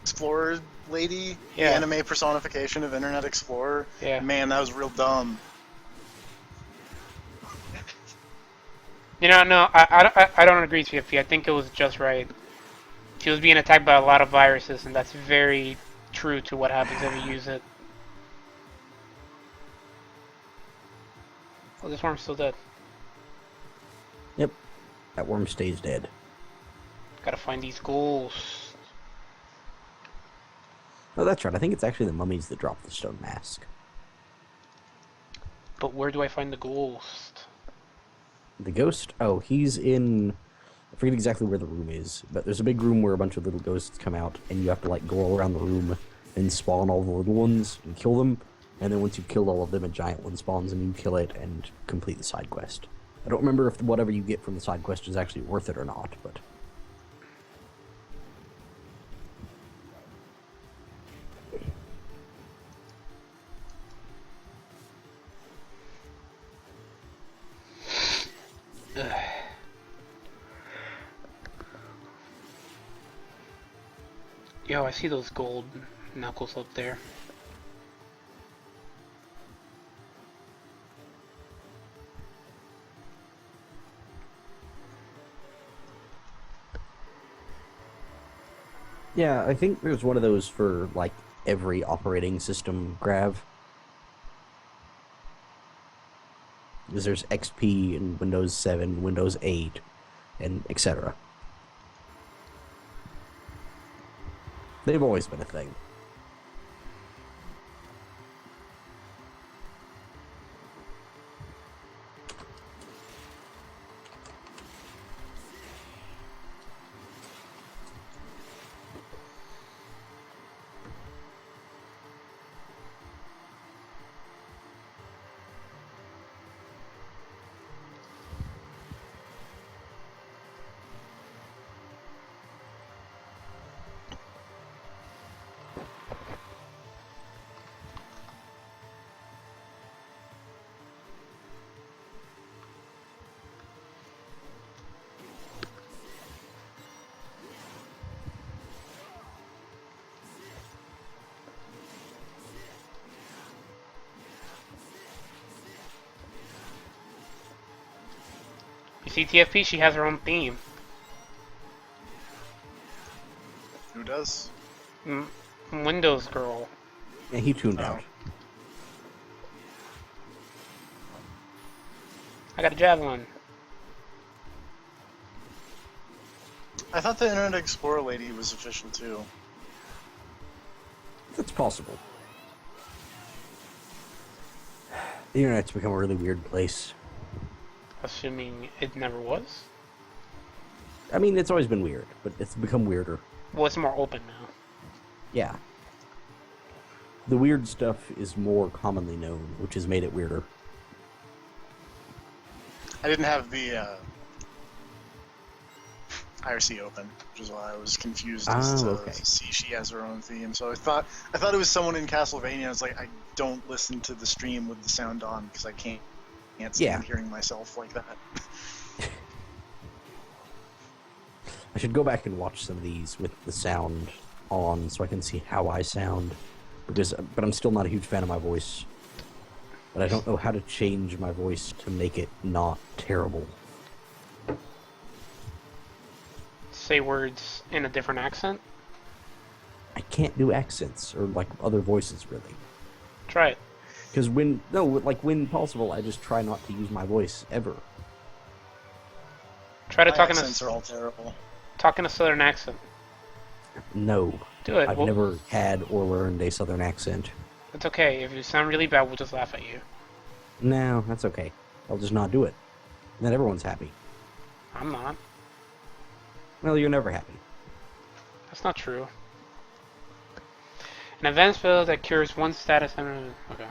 Explorer lady?
Yeah.
The anime personification of Internet Explorer?
Yeah.
Man, that was real dumb.
You know, no, I don't agree with you. I think it was just right. She was being attacked by a lot of viruses, and that's very true to what happens if you use it. Oh, this worm's still dead.
Yep. That worm stays dead.
Gotta find these ghouls.
Oh, that's right. I think it's actually the mummies that drop the stone mask.
But where do I find the ghost?
The ghost? Oh, he's in... I forget exactly where the room is, but there's a big room where a bunch of little ghosts come out, and you have to, like, go all around the room and spawn all the little ones and kill them, and then once you've killed all of them, a giant one spawns and you kill it and complete the side quest. I don't remember if whatever you get from the side quest is actually worth it or not, but...
Yo, I see those gold knuckles up there.
Yeah, I think there's one of those for, like, every operating system grav. Because there's XP and Windows 7, Windows 8, and etc. They've always been a thing.
You see TFP? She has her own theme.
Who does?
Windows Girl.
Yeah, he tuned
Oh.
out.
I got a javelin.
I thought the Internet Explorer lady was official too.
That's possible. The internet's become a really weird place.
Assuming it never was.
I mean, it's always been weird, but it's become weirder.
Well, it's more open now.
Yeah. The weird stuff is more commonly known, which has made it weirder.
I didn't have the IRC open, which is why I was confused as to
okay.
see she has her own theme. So I thought it was someone in Castlevania. I was like, I don't listen to the stream with the sound on because I can't stand hearing myself like that.
I should go back and watch some of these with the sound on so I can see how I sound. But I'm still not a huge fan of my voice. But I don't know how to change my voice to make it not terrible.
Say words in a different accent.
I can't do accents or like other voices really.
Try it.
Because when possible, I just try not to use my voice ever.
Try to
My
talk in
accents are all terrible.
a southern accent.
No.
Do it.
I've never had or learned a southern accent.
It's okay. If you sound really bad, we'll just laugh at you.
No, that's okay. I'll just not do it. And then everyone's happy.
I'm not.
Well, you're never happy.
That's not true. An advanced spell that cures one status. Okay.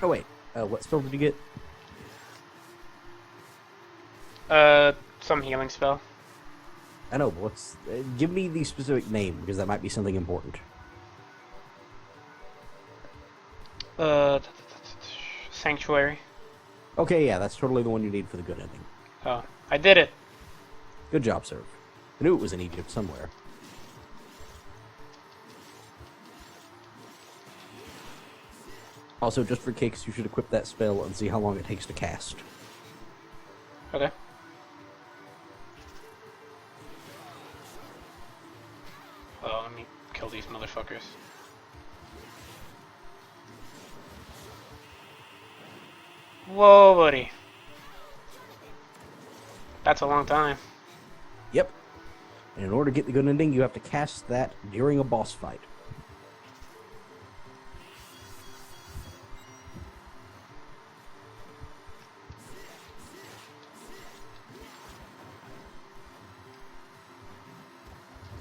Oh wait, what spell did you get?
Some healing spell.
I know, but what's... give me the specific name, because that might be something important.
Sanctuary.
Okay, yeah, that's totally the one you need for the good ending.
Oh, I did it.
Good job, sir. I knew it was in Egypt somewhere. Also, just for kicks, you should equip that spell and see how long it takes to cast.
Okay. Oh, let me kill these motherfuckers. Whoa, buddy. That's a long time.
Yep. And in order to get the good ending, you have to cast that during a boss fight.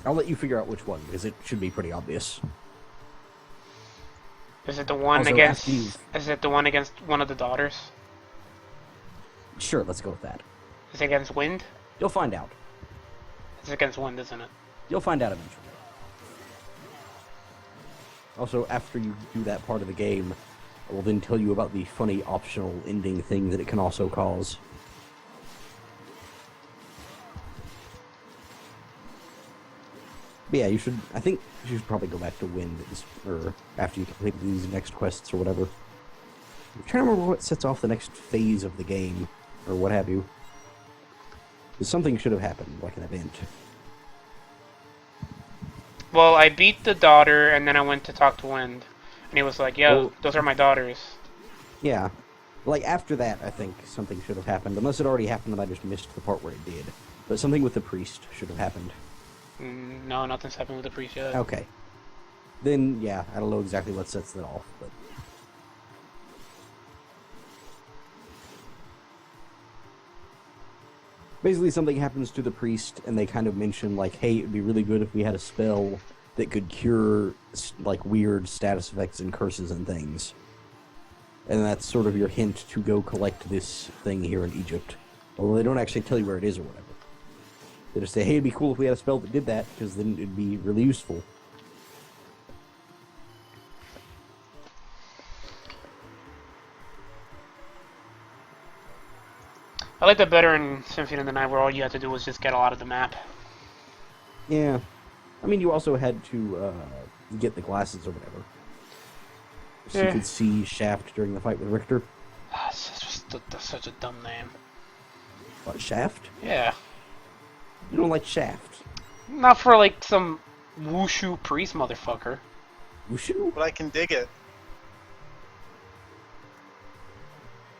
I'll let you figure out which one, because it should be pretty obvious.
Is it the one
Also,
against?
after you've-
Is it the one against one of the daughters?
Sure, let's go with that.
Is it against Wind?
You'll find out.
It's against Wind, isn't it?
You'll find out eventually. Also, after you do that part of the game, I will then tell you about the funny optional ending thing that it can also cause. But yeah, I think you should probably go back to Wind, or after you complete these next quests or whatever. I'm trying to remember what sets off the next phase of the game, or what have you. Because something should have happened, like an event.
Well, I beat the daughter, and then I went to talk to Wind, and he was like, "Yeah,
Well-
those are my daughters."
Yeah. Like, after that, I think something should have happened. Unless it already happened and I just missed the part where it did. But something with the priest should have happened.
No, nothing's happened with the priest yet.
Okay. Then, yeah, I don't know exactly what sets that off, but... basically, something happens to the priest, and they kind of mention, like, hey, it'd be really good if we had a spell that could cure, like, weird status effects and curses and things. And that's sort of your hint to go collect this thing here in Egypt. Although they don't actually tell you where it is or whatever. They just say, hey, it'd be cool if we had a spell that did that, because then it'd be really useful.
I like that better in Symphony of the Night, where all you had to do was just get a lot of the map.
Yeah. I mean, you also had to get the glasses or whatever. So you could see Shaft during the fight with Richter.
That's such a dumb name.
What, Shaft?
Yeah.
You don't like Shaft?
Not for, like, some wushu priest motherfucker.
Wushu?
But I can dig it.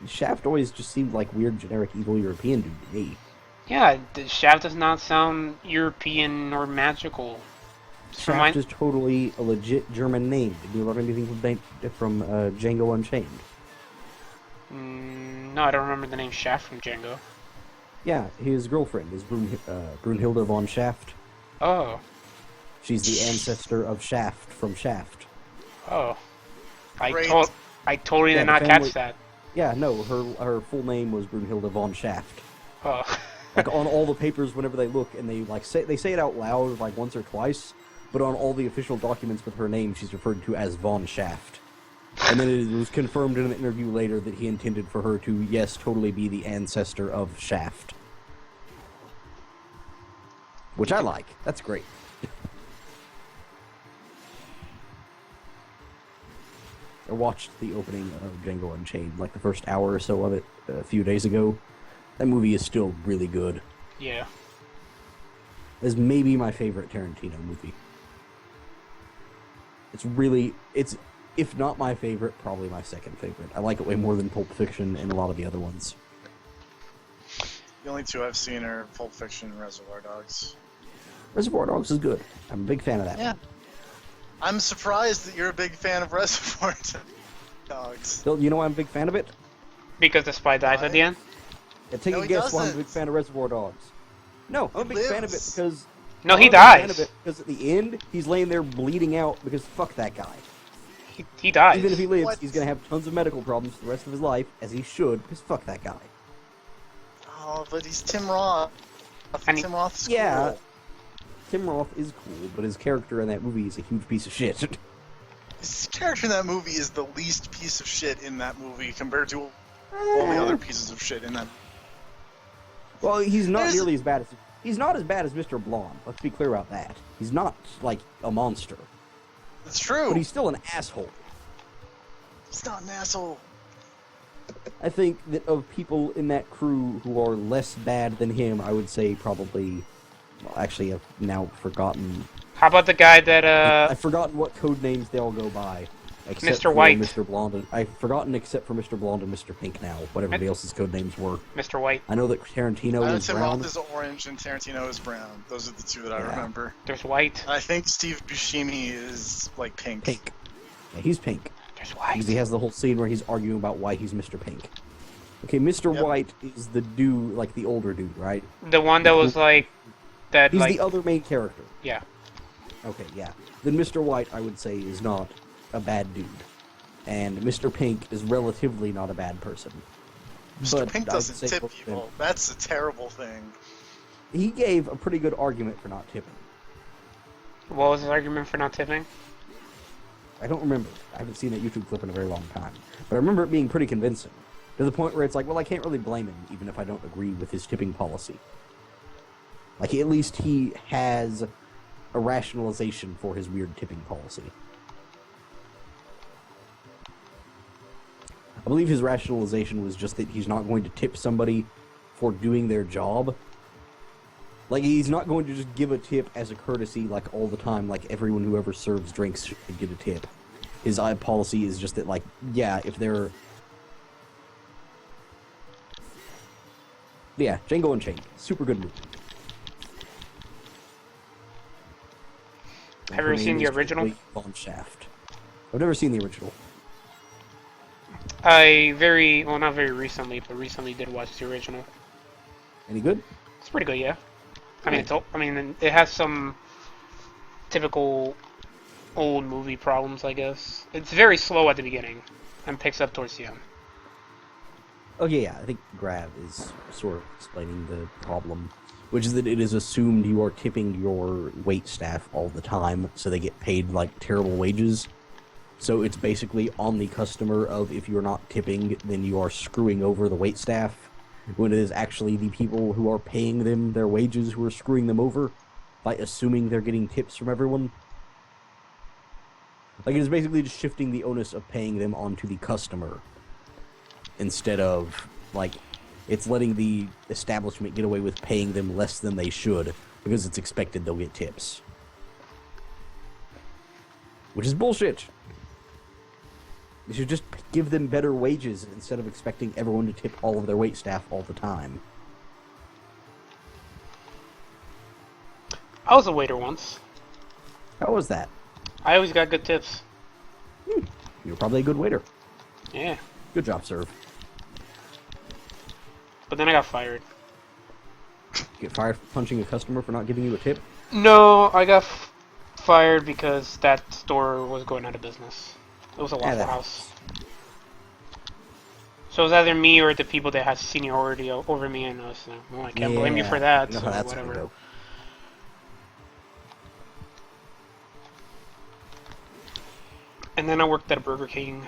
Shaft always just seemed like weird, generic, evil European dude to me.
Yeah, Shaft does not sound European or magical.
Shaft is totally a legit German name. Did you learn anything from Django Unchained?
No, I don't remember the name Shaft from Django.
Yeah, his girlfriend is Brunhilde von Shaft.
Oh.
She's the ancestor of Shaft from Shaft.
Oh. I
Great.
totally
Yeah,
did not
the family-
catch that.
Yeah, no, her full name was Brunhilde von Shaft.
Oh.
Like on all the papers, whenever they look and they say it out loud like once or twice, but on all the official documents with her name, she's referred to as von Shaft. And then it was confirmed in an interview later that he intended for her to, yes, totally be the ancestor of Shaft. Which I like. That's great. I watched the opening of Django Unchained, like the first hour or so of it, a few days ago. That movie is still really good.
Yeah.
It's maybe my favorite Tarantino movie. It's if not my favorite, probably my second favorite. I like it way more than Pulp Fiction and a lot of the other ones.
The only two I've seen are Pulp Fiction and Reservoir Dogs.
Reservoir Dogs is good. I'm a big fan of that.
Yeah. I'm surprised that you're a big fan of Reservoir Dogs.
Bill, you know why I'm a big fan of it?
Because the spy dies at the end?
Yeah, take
No,
a
he
guess why I'm a
doesn't.
big fan of Reservoir Dogs. No, I'm a big fan of it
lives.
because...
No, he
I'm a big fan
dies.
of it because at the end, he's laying there bleeding out because fuck that guy.
He dies.
Even if he lives,
What?
he's going to have tons of medical problems for the rest of his life, as he should, because fuck that guy.
Oh, but he's Tim Roth.
And
Tim Roth's
Yeah.
cool.
Tim Roth is cool, but his character in that movie is a huge piece of shit.
His character in that movie is the least piece of shit in that movie compared to all the other pieces of shit in that.
Well, he's not
There's-
nearly as bad as... He's not as bad as Mr. Blonde, let's be clear about that. He's not, like, a monster.
It's true.
But he's still an asshole.
He's not an asshole.
I think that of people in that crew who are less bad than him, I would say probably... Well, actually, I've now forgotten...
How about the guy that,
I've forgotten what code names they all go by. Except
Mr.
for
White.
Mr. Blonde. I've forgotten except for Mr. Blonde and Mr. Pink now, what everybody else's code names were.
Mr. White?
I know that Tarantino
I know
was
Tim
brown.
Roth is orange and Tarantino is brown. Those are the two that I
Yeah.
remember.
There's White.
I think Steve Buscemi is like pink.
Pink. Yeah, he's pink.
There's White.
Because he has the whole scene where he's arguing about why he's Mr. Pink. Okay, Mr.
Yep.
White is the dude, like the older dude, right?
The one that was like... That,
He's
like...
the other main character.
Yeah.
Okay, yeah. Then Mr. White, I would say, is not a bad dude. And Mr. Pink is relatively not a bad person.
Mr.
But
Pink
I'd
doesn't
say
tip
both of them-
people. That's a terrible thing.
He gave a pretty good argument for not tipping.
What was his argument for not tipping?
I don't remember. I haven't seen that YouTube clip in a very long time. But I remember it being pretty convincing. To the point where it's like, well, I can't really blame him, even if I don't agree with his tipping policy. Like, at least he has a rationalization for his weird tipping policy. I believe his rationalization was just that he's not going to tip somebody for doing their job. Like, he's not going to just give a tip as a courtesy, like, all the time, like everyone who ever serves drinks should get a tip. His policy is just that, like, yeah, if they're... Yeah, Django Unchained. Super good movie.
Have you ever seen the original?
Von Shaft. I've never seen the original.
Well, not very recently, but recently did watch the original.
Any good?
It's pretty good, yeah. I mean,
Right.
it has some typical old movie problems, I guess. It's very slow at the beginning, and picks up towards the end.
Okay, yeah, I think Grav is sort of explaining the problem, which is that it is assumed you are tipping your wait staff all the time, so they get paid, like, terrible wages. So it's basically on the customer of if you're not tipping, then you are screwing over the wait staff, when it is actually the people who are paying them their wages who are screwing them over by assuming they're getting tips from everyone. Like, it is basically just shifting the onus of paying them onto the customer instead of, like, it's letting the establishment get away with paying them less than they should because it's expected they'll get tips. Which is bullshit. You should just give them better wages instead of expecting everyone to tip all of their wait staff all the time.
I was a waiter once.
How was that?
I always got good tips.
You're probably a good waiter.
Yeah.
Good job, sir.
But then I got fired.
Get fired for punching a customer for not giving you a tip?
No, I got fired because that store was going out of business. It was a Waffle
that-
House. So it was either me or the people that had seniority over me, and I was like, well, I can't blame you for that,
No,
so
that's
whatever.
good,
And then I worked at a Burger King.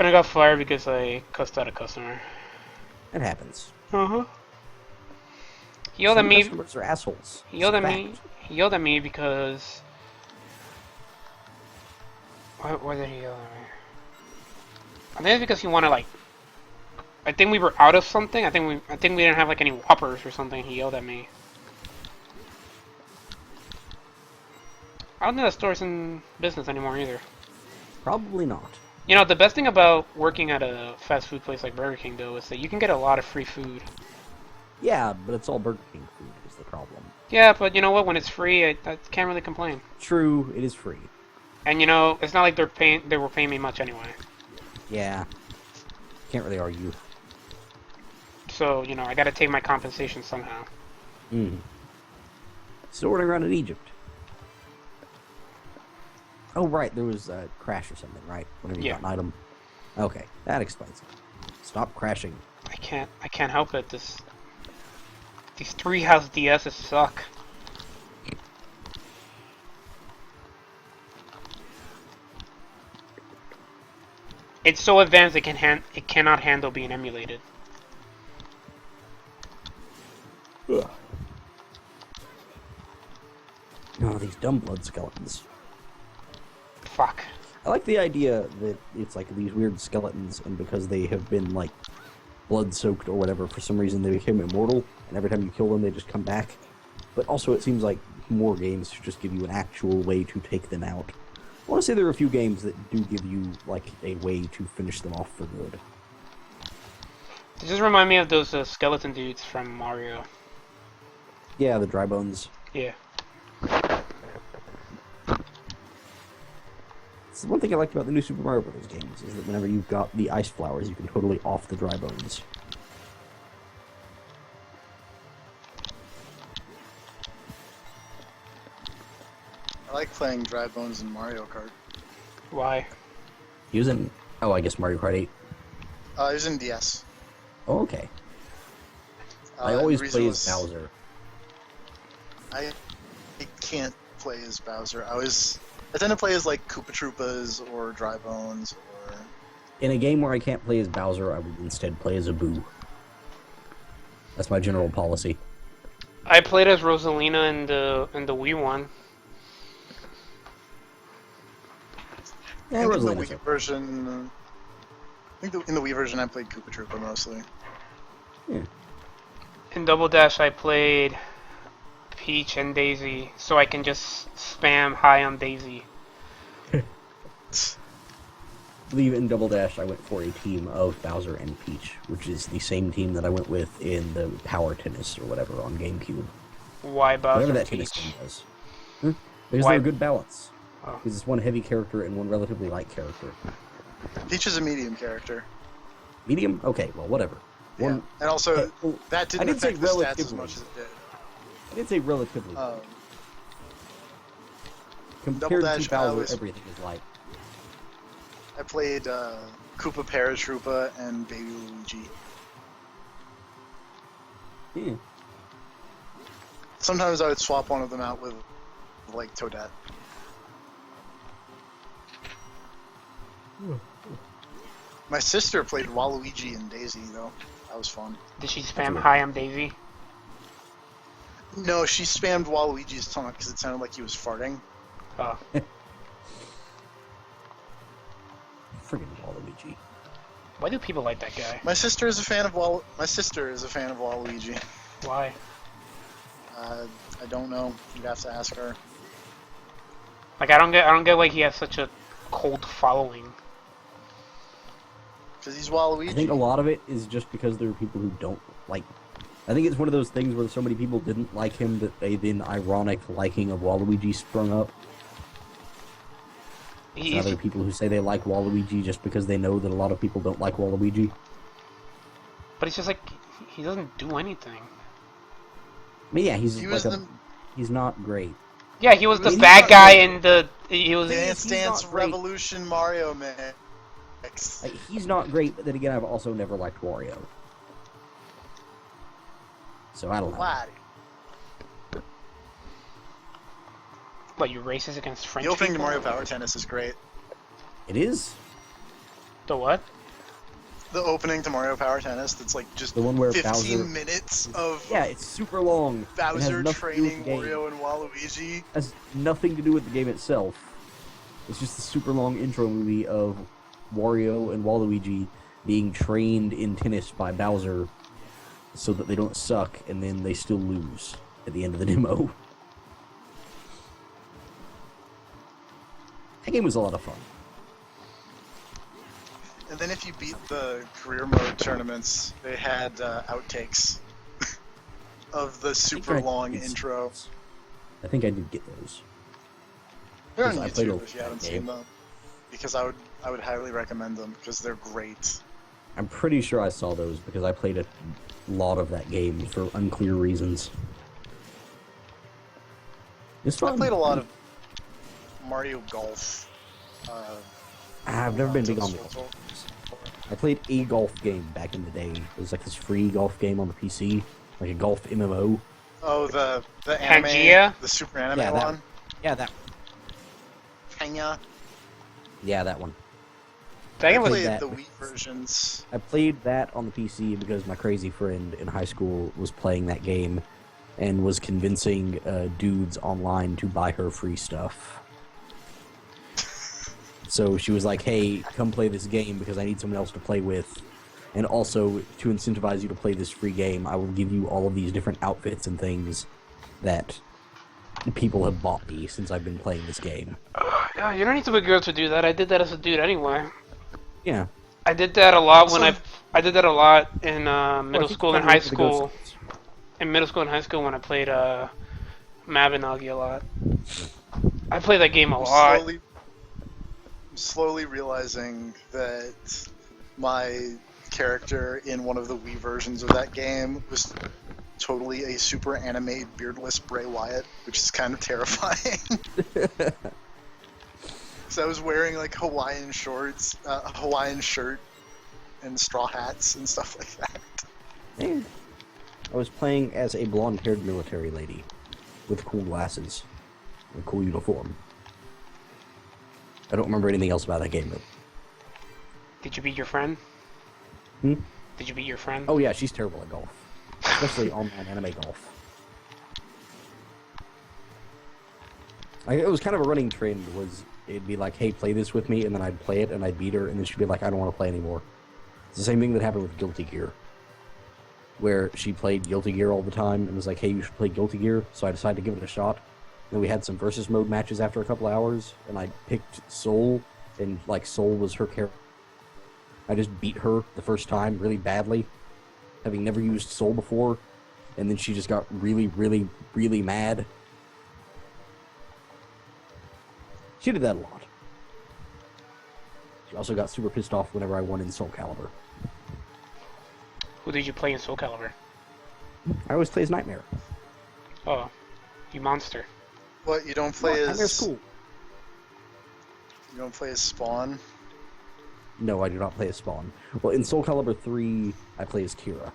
I got fired because I cussed out a customer.
It happens.
Uh-huh. He yelled at
Some
me.
customers are assholes.
He yelled
It's
at
a
me.
fact.
He yelled at me because. Why did he yell at me? I think it's because he wanted like. I think we were out of something. I think we didn't have like any Whoppers or something. He yelled at me. I don't think that store's in business anymore either.
Probably not.
You know, the best thing about working at a fast food place like Burger King, though, is that you can get a lot of free food.
Yeah, but it's all Burger King food is the problem.
Yeah, but you know what? When it's free, I can't really complain.
True, it is free.
And you know, it's not like they were paying me much anyway.
Yeah. Can't really argue.
So, you know, I gotta take my compensation somehow.
Still running around in Egypt. Oh, right, there was a crash or something, right? Whenever you got an item. Okay, that explains it. Stop crashing.
I can't help it. These Treehouse DSs suck. It's so advanced it cannot handle being emulated.
Ugh. Oh, these dumb blood skeletons.
Fuck.
I like the idea that it's like these weird skeletons, and because they have been like blood-soaked or whatever, for some reason they became immortal, and every time you kill them they just come back. But also it seems like more games should just give you an actual way to take them out. I want to say there are a few games that do give you like a way to finish them off for good.
It just remind me of those skeleton dudes from Mario.
Yeah, the dry bones.
Yeah.
It's one thing I liked about the new Super Mario Bros. Games, is that whenever you've got the ice flowers, you can totally off the dry bones.
I like playing dry bones in Mario Kart.
Why?
Using... Oh, I guess Mario Kart 8.
It was in DS.
Oh, okay. I always
the reason
play
was
as Bowser.
I can't play as Bowser. I tend to play as like Koopa Troopas or Dry Bones or.
In a game where I can't play as Bowser, I would instead play as a Boo. That's my general policy.
I played as Rosalina in the Wii one.
Yeah,
in the
Rosalina's
Wii version. I think in the Wii version I played Koopa Troopa mostly.
Yeah.
In Double Dash, I played Peach and Daisy, so I can just spam high on Daisy.
I believe in Double Dash I went for a team of Bowser and Peach, which is the same team that I went with in the Power Tennis or whatever on GameCube.
Why Bowser
Whatever that
and
tennis
Peach?
team does. Because
Why-
they're a good balance.
Oh.
Because it's one heavy character and one relatively light character.
Peach is a medium character.
Medium? Okay, well, whatever.
Yeah.
One,
And also,
Okay, well,
that
I
didn't
did say
affect the stats as
relatively.
much as it did.
I did say relatively. Compared
Double Dash,
to Bowser,
was-
everything is light.
I played Koopa Paratroopa and Baby Luigi.
Yeah.
Sometimes I would swap one of them out with, like, Toadette. My sister played Waluigi and Daisy, though. That was fun.
Did she spam high on Daisy?
No, she spammed Waluigi's taunt because it sounded like he was farting.
Oh.
Friggin' Waluigi.
Why do people like that guy?
My sister is a fan of Waluigi.
Why?
I don't know. You'd have to ask her.
Like, I don't get why he has such a cult following.
Because he's Waluigi.
I think a lot of it is just because there are people who don't like... I think it's one of those things where so many people didn't like him that a then ironic liking of Waluigi sprung up.
He's,
Other people who say they like Waluigi just because they know that a lot of people don't like Waluigi.
but it's just like, he doesn't do anything.
I mean, yeah, he's
He
like
was the
he's not great.
Yeah, he was the
He's
bad
not
guy
great.
in the... He was...
Dance
he's
Dance
not great.
Revolution Mario mix.
Like, he's not great, but then again, I've also never liked Wario. So I don't know.
Why?
What, you racist against French
The opening to
people?
Mario Power Tennis is great.
It is?
The what?
The opening to Mario Power Tennis, that's like just
The one where
15
Bowser...
minutes of
Yeah, it's super long. It has
Bowser
nothing to do with
training
the game.
Wario and Waluigi.
Has nothing to do with the game itself. It's just a super long intro movie of Wario and Waluigi being trained in tennis by Bowser so that they don't suck, and then they still lose at the end of the demo. That game was a lot of fun.
And then if you beat the career mode tournaments, they had outtakes of the super long intro.
I think I did get those.
They're on
Because I played
YouTube
a
if you haven't
game.
seen them. Because I would highly recommend them because they're great.
I'm pretty sure I saw those because I played a lot of that game for unclear reasons. It's fun.
I played a lot of Mario Golf.
I've never been big on the
Switch.
golf. I played a golf game back in the day. It was like this free golf game on the PC, like a golf MMO.
Oh, the anime,
Pangea?
the super anime
Yeah, that
one.
Yeah, that.
Pangea.
Yeah, that one.
That game
I
was
played
that
the Wii versions.
I played that on the PC because my crazy friend in high school was playing that game and was convincing dudes online to buy her free stuff. So she was like, hey, come play this game because I need someone else to play with. And also, to incentivize you to play this free game, I will give you all of these different outfits and things that people have bought me since I've been playing this game.
Yeah, you don't need to be a girl to do that. I did that as a dude anyway.
Yeah.
I did that a lot when
So-
I did that a lot in
Well, I
middle
think
school
you
and
kinda
high
went to the ghost
school.
sites.
In middle school and high school when I played Mabinogi a lot. I played that game a lot.
I'm slowly realizing that my character in one of the Wii versions of that game was totally a super anime beardless Bray Wyatt, which is kind of terrifying. So I was wearing like Hawaiian shorts, a Hawaiian shirt, and straw hats and stuff like that.
And I was playing as a blonde-haired military lady with cool glasses and a cool uniform. I don't remember anything else about that game, though.
Did you beat your friend?
Hmm?
Did you beat your friend?
Oh yeah, she's terrible at golf. Especially online anime golf. It was kind of a running trend, was it'd be like, hey, play this with me, and then I'd play it, and I'd beat her, and then she'd be like, I don't want to play anymore. It's the same thing that happened with Guilty Gear. Where she played Guilty Gear all the time, and was like, hey, you should play Guilty Gear, so I decided to give it a shot. Then we had some versus mode matches after a couple hours, and I picked Soul, and like Soul was her character. I just beat her the first time really badly, having never used Soul before, and then she just got really, really, really mad. She did that a lot. She also got super pissed off whenever I won in Soul Calibur.
Who did you play in Soul Calibur?
I always play as Nightmare.
Oh, you monster.
What, you don't play
Nightmare's
as
cool.
you don't play as Spawn?
No, I do not play as Spawn. Well, in Soul Calibur 3, I play as Kira.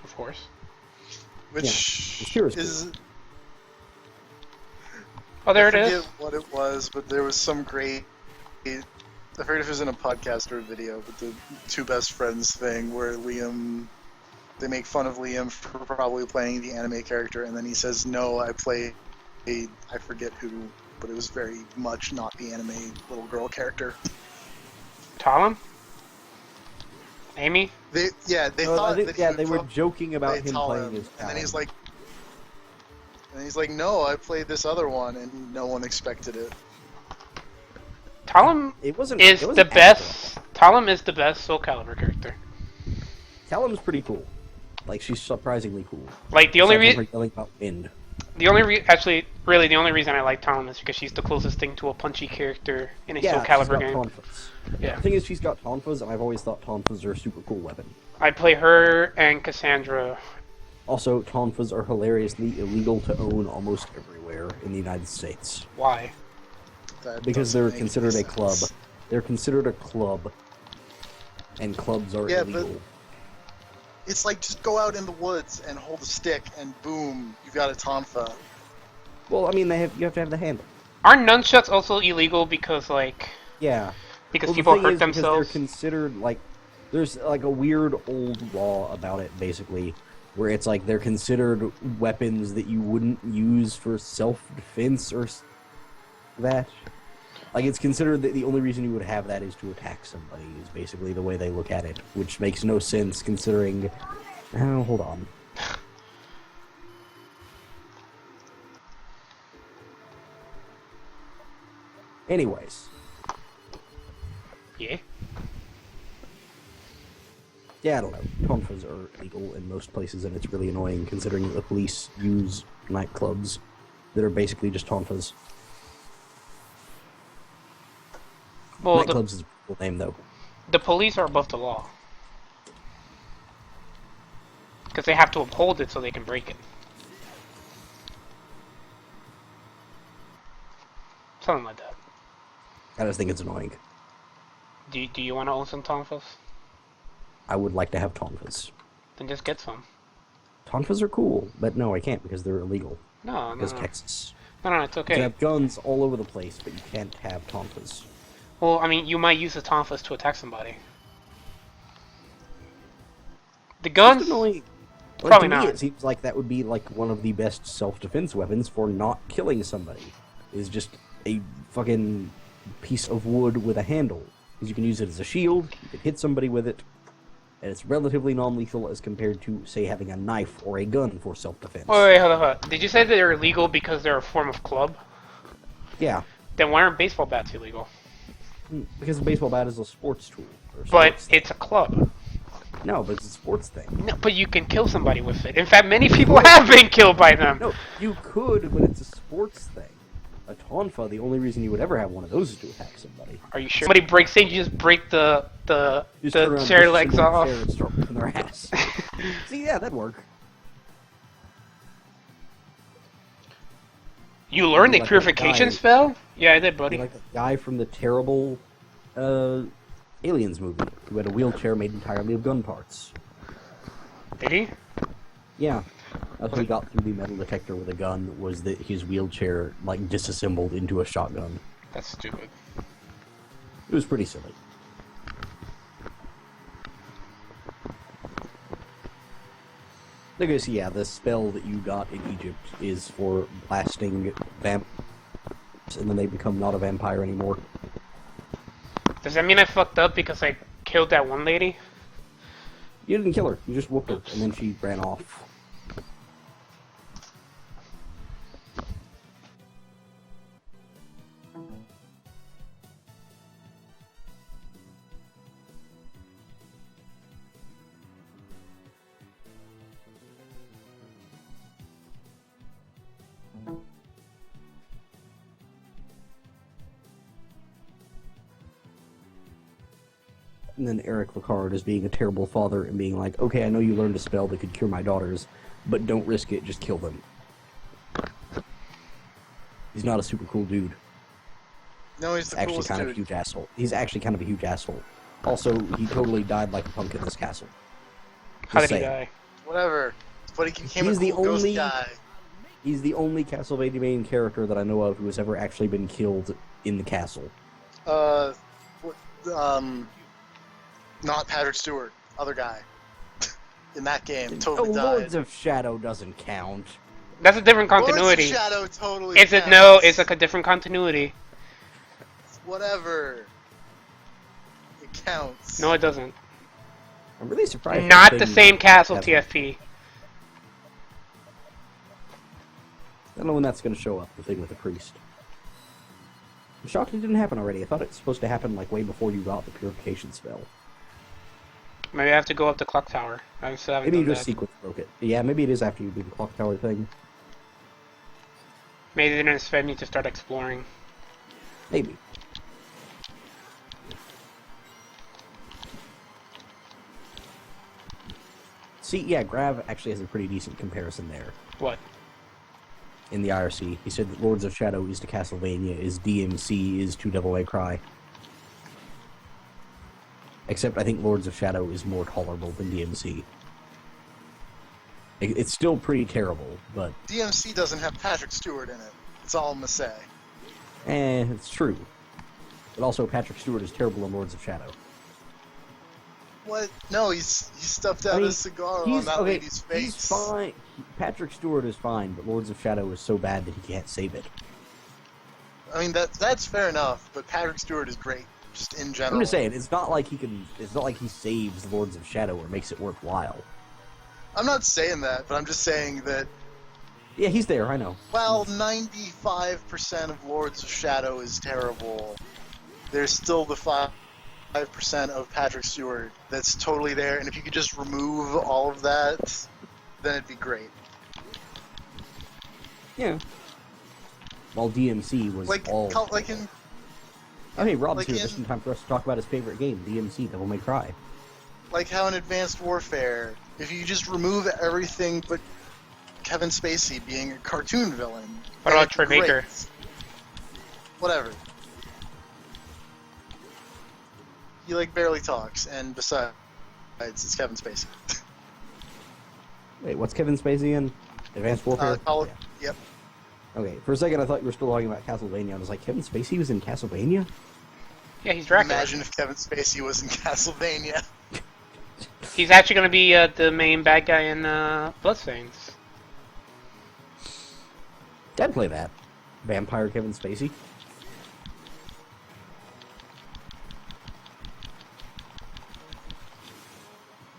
Of course.
Which
Kira's
is
Oh, there
I
it
forget
is.
what it was, but there was some great. I forget if it was in a podcast or a video, but the two best friends thing where they make fun of Liam for probably playing the anime character, and then he says, "No, I play I forget who, but it was very much not the anime little girl character."
Talon? Amy?
They
I
thought
think,
that he
yeah,
would
they were
play
joking about him
Talon,
playing as
and then he's
Talon.
like, "No, I played this other one," and no one expected it.
Talon
It wasn't.
is
it
the
wasn't
best. Talon is the best Soul Calibur character.
Talon's pretty cool. Like, she's surprisingly cool.
Like the only
Aside from
reason,
her yelling about wind.
actually, really, the only reason I like Talon is because she's the closest thing to a punchy character in a Soul
Yeah, she's
Calibur
got
game.
tonfas.
Yeah.
The thing is, she's got tonfas, and I've always thought tonfas are a super cool weapon.
I play her and Cassandra.
Also, tonfas are hilariously illegal to own almost everywhere in the United States.
Why?
That
Because
doesn't
they're
make
considered
any
a club.
sense.
They're considered a club. And clubs are
Yeah, but-
illegal.
It's like just go out in the woods and hold a stick, and boom, you've got a tonfa.
Well, I mean, you have to have the handle.
Aren't nunchucks also illegal because
Yeah.
because
Well, the
people
thing
hurt
is, because
themselves?
they're considered, like, There's like a weird old law about it, basically, where it's like they're considered weapons that you wouldn't use for self-defense or that. Like, it's considered that the only reason you would have that is to attack somebody, is basically the way they look at it, which makes no sense considering... Oh, hold on. Anyways.
Yeah.
Yeah, I don't know. Tonfas are legal in most places, and it's really annoying considering that the police use nightclubs that are basically just tonfas.
Well,
Nightclubs is a cool name, though.
the police are above the law. Because they have to uphold it so they can break it. Something like that.
I just think it's annoying.
Do you want to own some tonfas?
I would like to have tonfas.
Then just get some.
Tonfas are cool, but no, I can't because they're illegal.
No,
Because
no.
Texas.
No, it's
You can
okay.
have guns all over the place, but you can't have tonfas.
Well, I mean, you might use the tonfas to attack somebody. The guns...
Just annoying. Like,
Probably
to me,
not.
it seems like that would be like one of the best self-defense weapons for not killing somebody. Is just a fucking piece of wood with a handle. Because you can use it as a shield, you can hit somebody with it, and it's relatively non-lethal as compared to, say, having a knife or a gun for self-defense.
Wait, hold on. Did you say that they're illegal because they're a form of club?
Yeah,
Then why aren't baseball bats illegal?
because a baseball bat is a sports tool. Or
But
sports thing.
it's a club.
No, but it's a sports thing.
No, but you can kill somebody with it. In fact, many people have been killed by them.
No, you could, but it's a sports thing. A tonfa, the only reason you would ever have one of those is to attack somebody.
Are you sure? Somebody breaks in, you just break the
You just turn around,
chair
push
legs
them on
off.
the chair and start whipping their ass. See, yeah, that'd work.
You learned the
Like that
purification
guy-
spell? Yeah, I did, buddy.
Like the guy from the terrible Aliens movie who had a wheelchair made entirely of gun parts.
Did he?
Yeah. That's how he got through the metal detector with a gun, was that his wheelchair, like, disassembled into a shotgun.
That's stupid.
It was pretty silly. Because, yeah, the spell that you got in Egypt is for blasting vampires, and then they become not a vampire anymore.
Does that mean I fucked up because I killed that one lady?
You didn't kill her, you just whooped her, and then she ran off. And then Eric Ricard is being a terrible father and being like, okay, I know you learned a spell that could cure my daughters, but don't risk it, just kill them. He's not a super cool dude.
No, he's the
Actually
coolest
kind of a
dude.
huge asshole. He's actually kind of a huge asshole. Also, he totally died like a punk in this castle.
How
Just
did he
saying.
die?
Whatever. But he became
He's
a
the
cool ghost
only-
guy.
He's the only Castlevania main character that I know of who has ever actually been killed in the castle.
Not Patrick Stewart, other guy. In that game,
Oh,
totally died.
Lords of Shadow doesn't count.
That's a different
Lords of
continuity.
Shadow totally
Is it
counts.
no? It's like a different continuity.
Whatever. It counts.
No, it doesn't.
I'm really surprised.
Not
that
the
thing
same castle,
hasn't-
TFP.
I don't know when that's going to show up, the thing with the priest. I'm shocked it didn't happen already. I thought it was supposed to happen like way before you got the purification spell.
Maybe I have to go up the clock tower. I still haven't
Maybe you
done
just
that.
sequence broke it. Yeah, maybe it is after you do the clock tower thing.
Maybe they didn't expect me to start exploring.
Maybe. See, yeah, Grav actually has a pretty decent comparison there.
What?
In the IRC, he said that Lords of Shadow is to Castlevania, is DMC is to Devil May Cry. Except I think Lords of Shadow is more tolerable than DMC. It's still pretty terrible, but
DMC doesn't have Patrick Stewart in it. It's all Massey.
it's true. But also Patrick Stewart is terrible in Lords of Shadow.
What? No, he stuffed out
I mean,
a cigar on that lady's face.
He's fine. Patrick Stewart is fine, but Lords of Shadow is so bad that he can't save it.
I mean, that's fair enough, but Patrick Stewart is great, just in general.
I'm just saying, it's not like he saves Lords of Shadow or makes it worthwhile.
I'm not saying that, but I'm just saying that
Yeah, he's there, I know.
while 95% of Lords of Shadow is terrible, there's still the 5% of Patrick Stewart that's totally there, and if you could just remove all of that, then it'd be great.
Yeah. While DMC was all... Okay, Rob's here just in time for us to talk about his favorite game, DMC, Devil May Cry.
Like how in Advanced Warfare, if you just remove everything but Kevin Spacey being a cartoon villain...
What about Troy Baker?
Whatever. He, like, barely talks, and besides, it's Kevin Spacey.
Wait, what's Kevin Spacey in? Advanced Warfare?
Yep.
Okay, for a second I thought you were still talking about Castlevania. I was like, Kevin Spacey was in Castlevania?
Yeah, he's Dracula.
Imagine if Kevin Spacey was in Castlevania.
He's actually going to be the main bad guy in Bloodstains.
I'd play that. Vampire Kevin Spacey.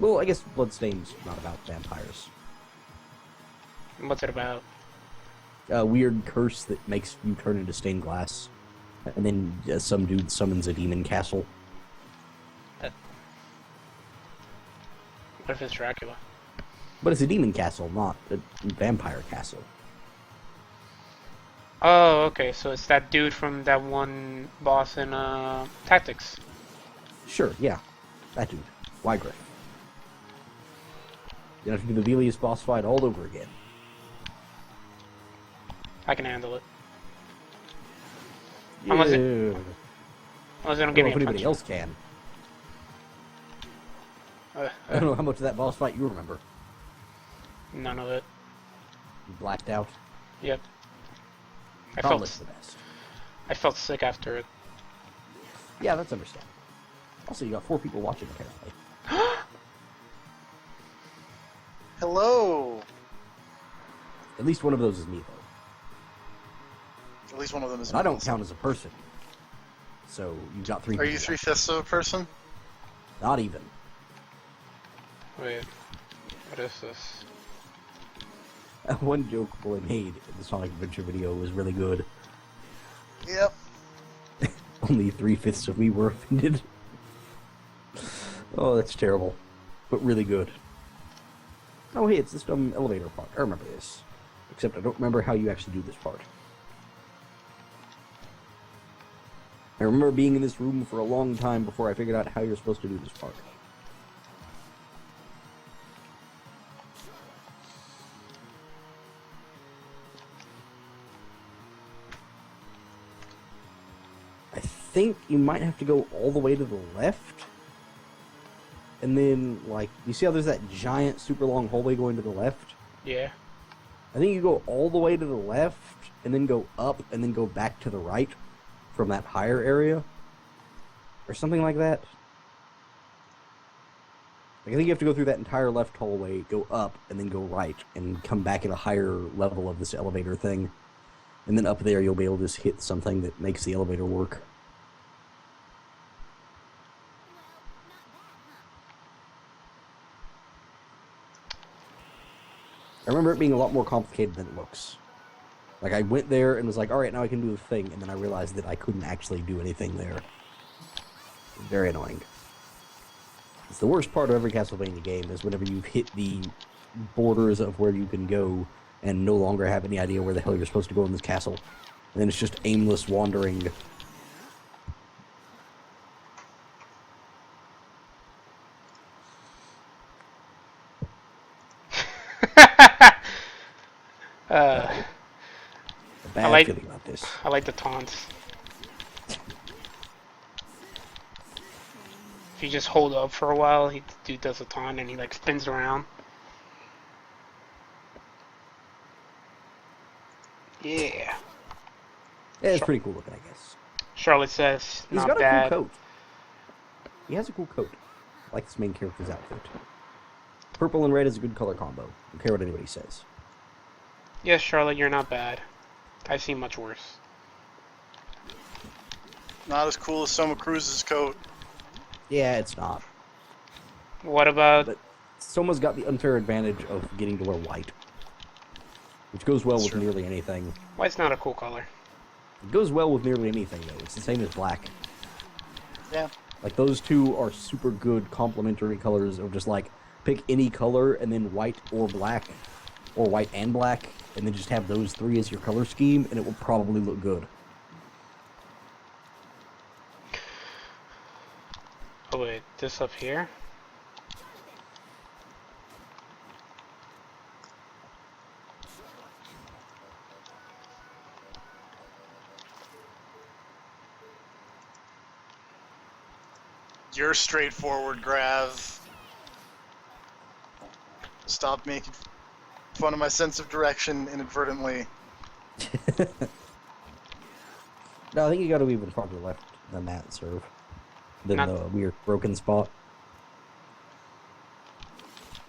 Well, I guess Bloodstain's not about vampires.
What's it about?
A weird curse that makes you turn into stained glass. And then some dude summons a demon castle.
What if it's Dracula?
But it's a demon castle, not a vampire castle.
Oh, okay, so it's that dude from that one boss in Tactics.
Sure, yeah. That dude. Wygriff. You have to do the Velius boss fight all over again.
I can handle it.
Yeah.
Unless they don't give me
if
a
anybody
punch.
else can. I don't know how much of that boss fight you remember.
None of it.
You blacked out.
Yep. I
Gauntlet's the best.
felt sick after it.
Yeah, that's understandable. Also, you got 4 people watching, apparently.
Hello!
At least one of those is me, though.
At least one of them is
And I don't count as a person. So, you got 3
Are
people.
you 3/5 of a person?
Not even.
Wait, what is this?
One joke Boy made in the Sonic Adventure video was really good.
Yep.
Only 3/5 of me were offended. Oh, that's terrible. But really good. Oh, hey, it's this dumb elevator part. I remember this. Except I don't remember how you actually do this part. I remember being in this room for a long time before I figured out how you're supposed to do this part. I think you might have to go all the way to the left. And then, like, you see how there's that giant, super long hallway going to the left?
Yeah.
I think you go all the way to the left, and then go up, and then go back to the right from that higher area. Or something like that. Like, I think you have to go through that entire left hallway, go up, and then go right, and come back at a higher level of this elevator thing. And then up there, you'll be able to just hit something that makes the elevator work. I remember it being a lot more complicated than it looks. Like, I went there and was like, alright, now I can do the thing, and then I realized that I couldn't actually do anything there. Very annoying. It's the worst part of every Castlevania game, is whenever you've hit the borders of where you can go, and no longer have any idea where the hell you're supposed to go in this castle. And then it's just aimless wandering. A bad feeling about this.
I like the taunts. If you just hold up for a while, the dude does a taunt and he like spins around. Yeah.
Yeah, it's pretty cool looking, I guess.
Charlotte says,
He's
not
got a
bad.
cool coat. He has a cool coat. I like this main character's outfit. Purple and red is a good color combo. Don't care what anybody says.
Yes, Charlotte, you're not bad. I've seen much worse.
Not as cool as Soma Cruz's coat.
Yeah, it's not.
What about...
But Soma's got the unfair advantage of getting to wear white, which goes well with nearly anything.
White's not a cool color.
It goes well with nearly anything, though. It's the same as black.
Yeah.
Like, those two are super good complementary colors of just, like, pick any color and then white or black, or white and black, and then just have those three as your color scheme, and it will probably look good.
Oh wait, this up here?
You're straightforward, Grav. Stop making fun of my sense of direction inadvertently.
No, I think you gotta be even farther left than that, Serve. Than
Not...
the weird broken spot.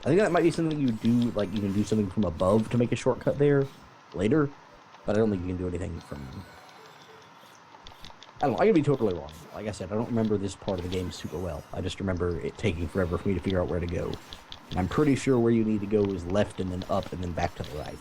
I think that might be something you do, like, you can do something from above to make a shortcut there later, but I don't think you can do anything from... I don't know, I could be totally wrong. Like I said, I don't remember this part of the game super well. I just remember it taking forever for me to figure out where to go. And I'm pretty sure where you need to go is left and then up and then back to the right.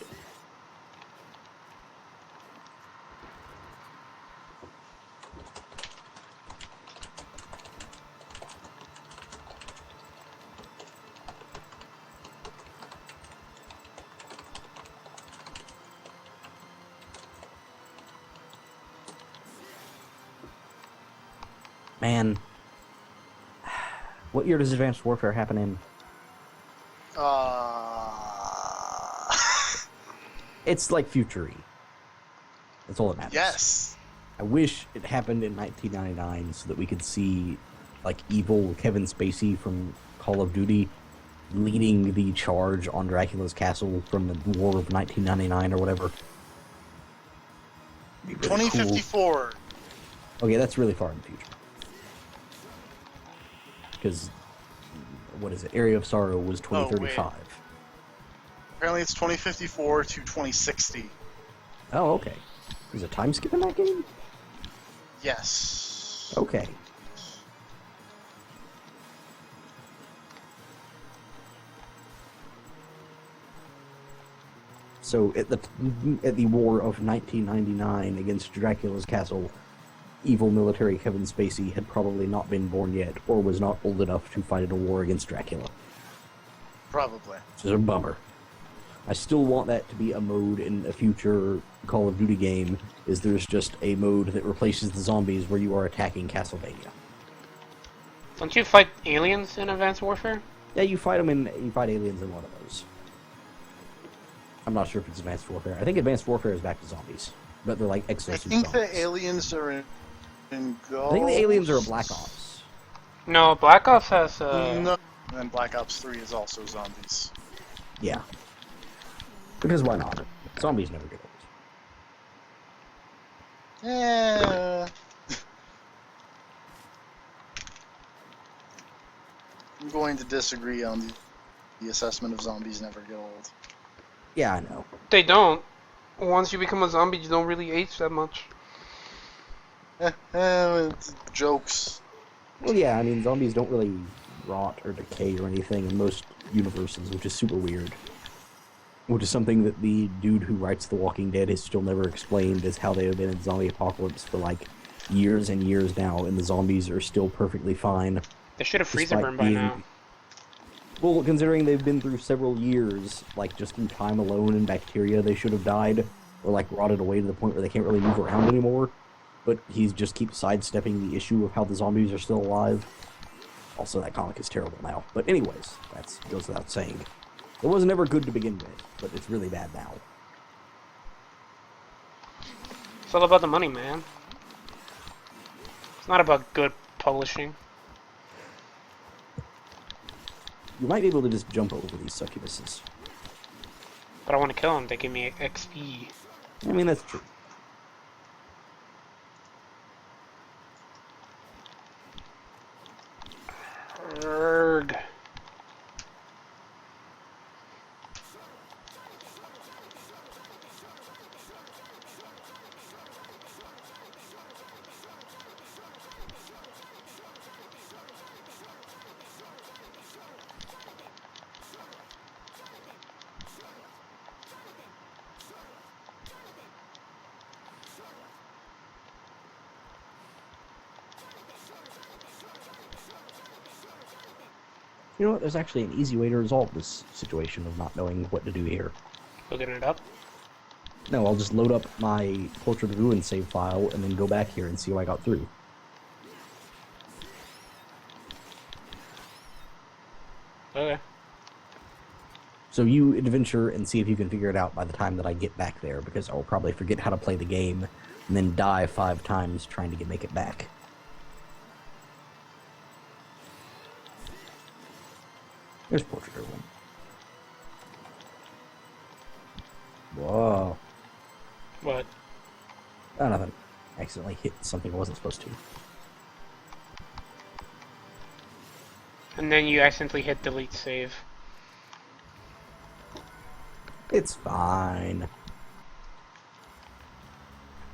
Man, what year does Advanced Warfare happen in? It's like future-y. That's all that matters.
Yes.
I wish it happened in 1999 so that we could see, like, evil Kevin Spacey from Call of Duty leading the charge on Dracula's castle from the War of 1999 or whatever. Really
2054.
Cool. Okay, that's really far in the future. Because, what is it? Area of Sorrow was 2035.
Apparently it's 2054 to 2060.
Oh, okay. There's a time skip in that game?
Yes.
Okay. So, at the War of 1999 against Dracula's castle, evil military Kevin Spacey had probably not been born yet, or was not old enough to fight in a war against Dracula.
Probably.
Which is a bummer. I still want that to be a mode in a future Call of Duty game, is there's just a mode that replaces the zombies where you are attacking Castlevania.
Don't you fight aliens in Advanced Warfare?
Yeah, you fight aliens in one of those. I'm not sure if it's Advanced Warfare. I think Advanced Warfare is back to zombies, but they're like exosuit
I think
zombies.
the aliens are in Ghost.
I think the aliens are Black Ops.
No, Black Ops has...
No. And then Black Ops 3 is also zombies.
Yeah. Because why not? Zombies never get old.
Yeah. I'm going to disagree on the assessment of zombies never get old.
Yeah, I know.
They don't. Once you become a zombie, you don't really age that much.
It's jokes.
Well, yeah, I mean, zombies don't really rot or decay or anything in most universes, which is super weird. Which is something that the dude who writes The Walking Dead has still never explained, is how they have been in zombie apocalypse for, like, years and years now, and the zombies are still perfectly fine.
They should have freezer burned by now.
Well, considering they've been through several years, like, just through time alone and bacteria, they should have died, or, like, rotted away to the point where they can't really move around anymore. But he just keeps sidestepping the issue of how the zombies are still alive. Also, that comic is terrible now. But anyways, that goes without saying. It was never good to begin with, but it's really bad now.
It's all about the money, man. It's not about good publishing.
You might be able to just jump over these succubuses.
But I want to kill them. They give me XP.
I mean, that's true. You know what? There's actually an easy way to resolve this situation of not knowing what to do here.
Looking it up.
No, I'll just load up my Portrait of Ruin save file and then go back here and see how I got through.
Okay.
So you adventure and see if you can figure it out by the time that I get back there, because I'll probably forget how to play the game and then die 5 times trying to make it back. There's Portrait of Ruin. Whoa.
What?
Oh, nothing. Accidentally hit something I wasn't supposed to.
And then you accidentally hit delete save.
It's fine.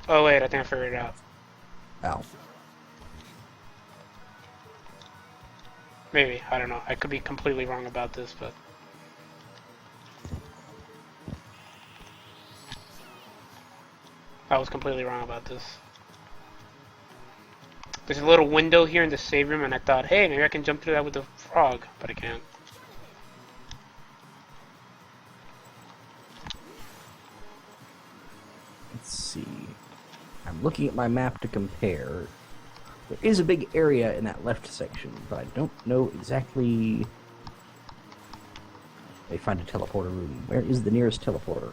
Oh wait, I think I figured it out.
Ow.
Maybe, I don't know. I could be completely wrong about this, but... I was completely wrong about this. There's a little window here in the save room, and I thought, hey, maybe I can jump through that with the frog, but I can't.
Let's see. I'm looking at my map to compare. There is a big area in that left section, but I don't know exactly... They find a teleporter room. Where is the nearest teleporter?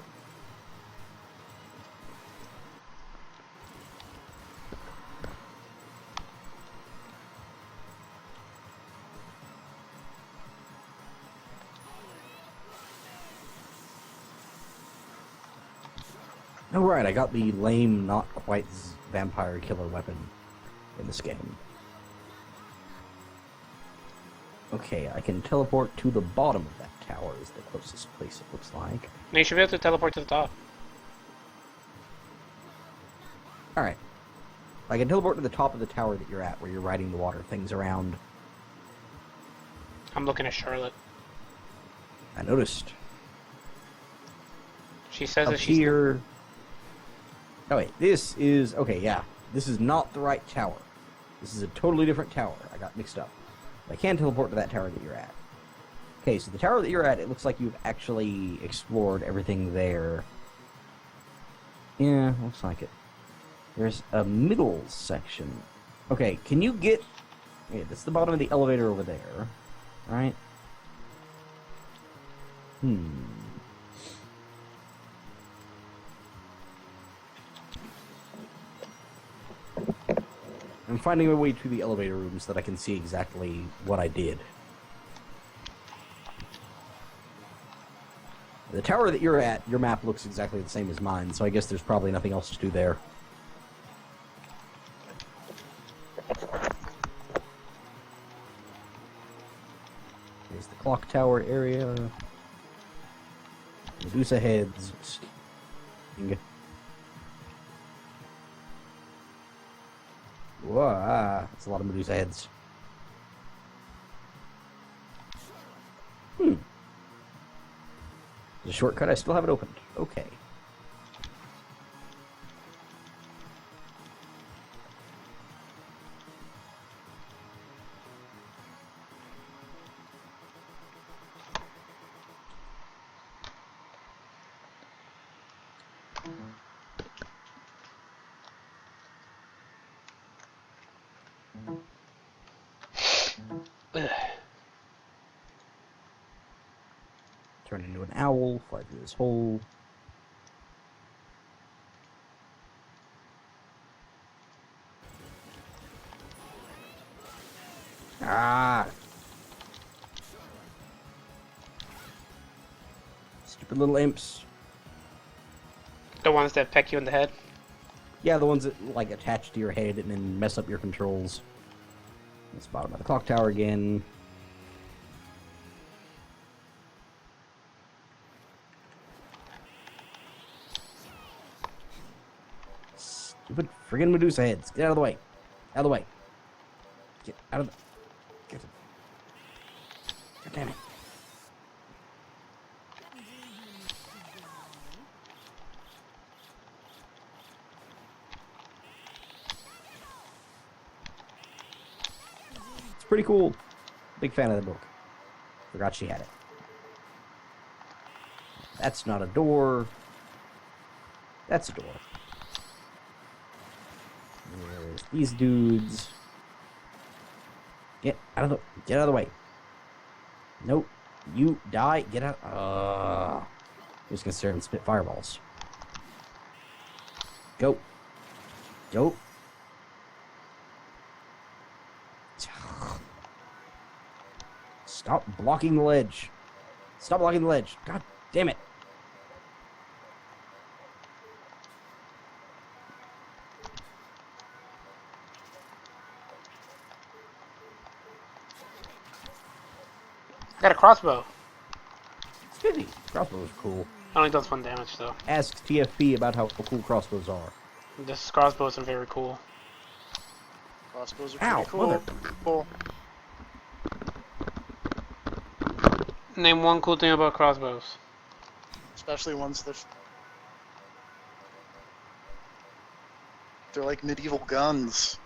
Oh right, I got the lame, not quite vampire killer weapon in this game. Okay, I can teleport to the bottom of that tower is the closest place it looks like.
Now you should be able to teleport to the top.
Alright. I can teleport to the top of the tower that you're at, where you're riding the water things around.
I'm looking at Charlotte.
I noticed.
She says
Up
that she's...
here... Oh wait, this is... Okay, yeah. This is not the right tower. This is a totally different tower. I got mixed up. I can teleport to that tower that you're at. Okay, so the tower that you're at, it looks like you've actually explored everything there. Yeah, looks like it. There's a middle section. Okay, can you get... Yeah, that's the bottom of the elevator over there. Right? I'm finding my way to the elevator room so that I can see exactly what I did. The tower that you're at, your map looks exactly the same as mine, so I guess there's probably nothing else to do there. There's the clock tower area. Medusa heads. Whoa, that's a lot of Medusa heads. There's a shortcut, I still have it opened. Okay. Turn into an owl, fly through this hole. Ah! Stupid little imps.
The ones that peck you in the head.
Yeah, the ones that, like, attach to your head and then mess up your controls. That's the bottom of the clock tower again. Stupid friggin' Medusa heads. Get out of the way. Out of the way. Get out of the... Get... God damn it. It's pretty cool. Big fan of the book. Forgot she had it. That's not a door. That's a door. There's these dudes. Get out of the way. Nope. You die. Get out. I'm just gonna sit here and spit fireballs. Go. Go. Stop blocking the ledge. Stop blocking the ledge. God damn it.
I got a crossbow.
It's busy. Crossbows are cool.
Only does 1 damage though.
Ask TFP about how cool crossbows are.
This crossbows are very cool.
Crossbows are
Ow,
pretty cool.
mother.
Cool.
Name one cool thing about crossbows.
Especially ones that... They're like medieval guns.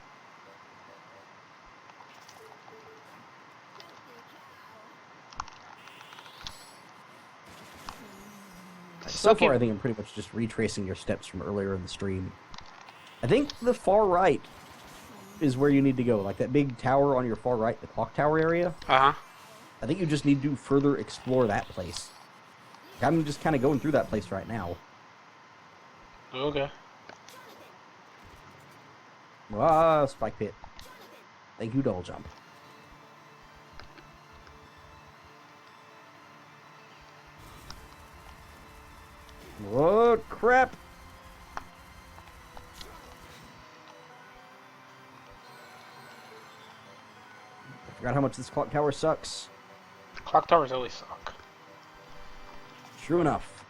So far, I think I'm pretty much just retracing your steps from earlier in the stream. I think the far right is where you need to go. Like that big tower on your far right, the clock tower area.
Uh-huh.
I think you just need to further explore that place. I'm just kind of going through that place right now.
Okay.
Ah, spike pit. Thank you, double jump. What crap? I forgot how much this clock tower sucks.
Clock towers always suck.
True enough.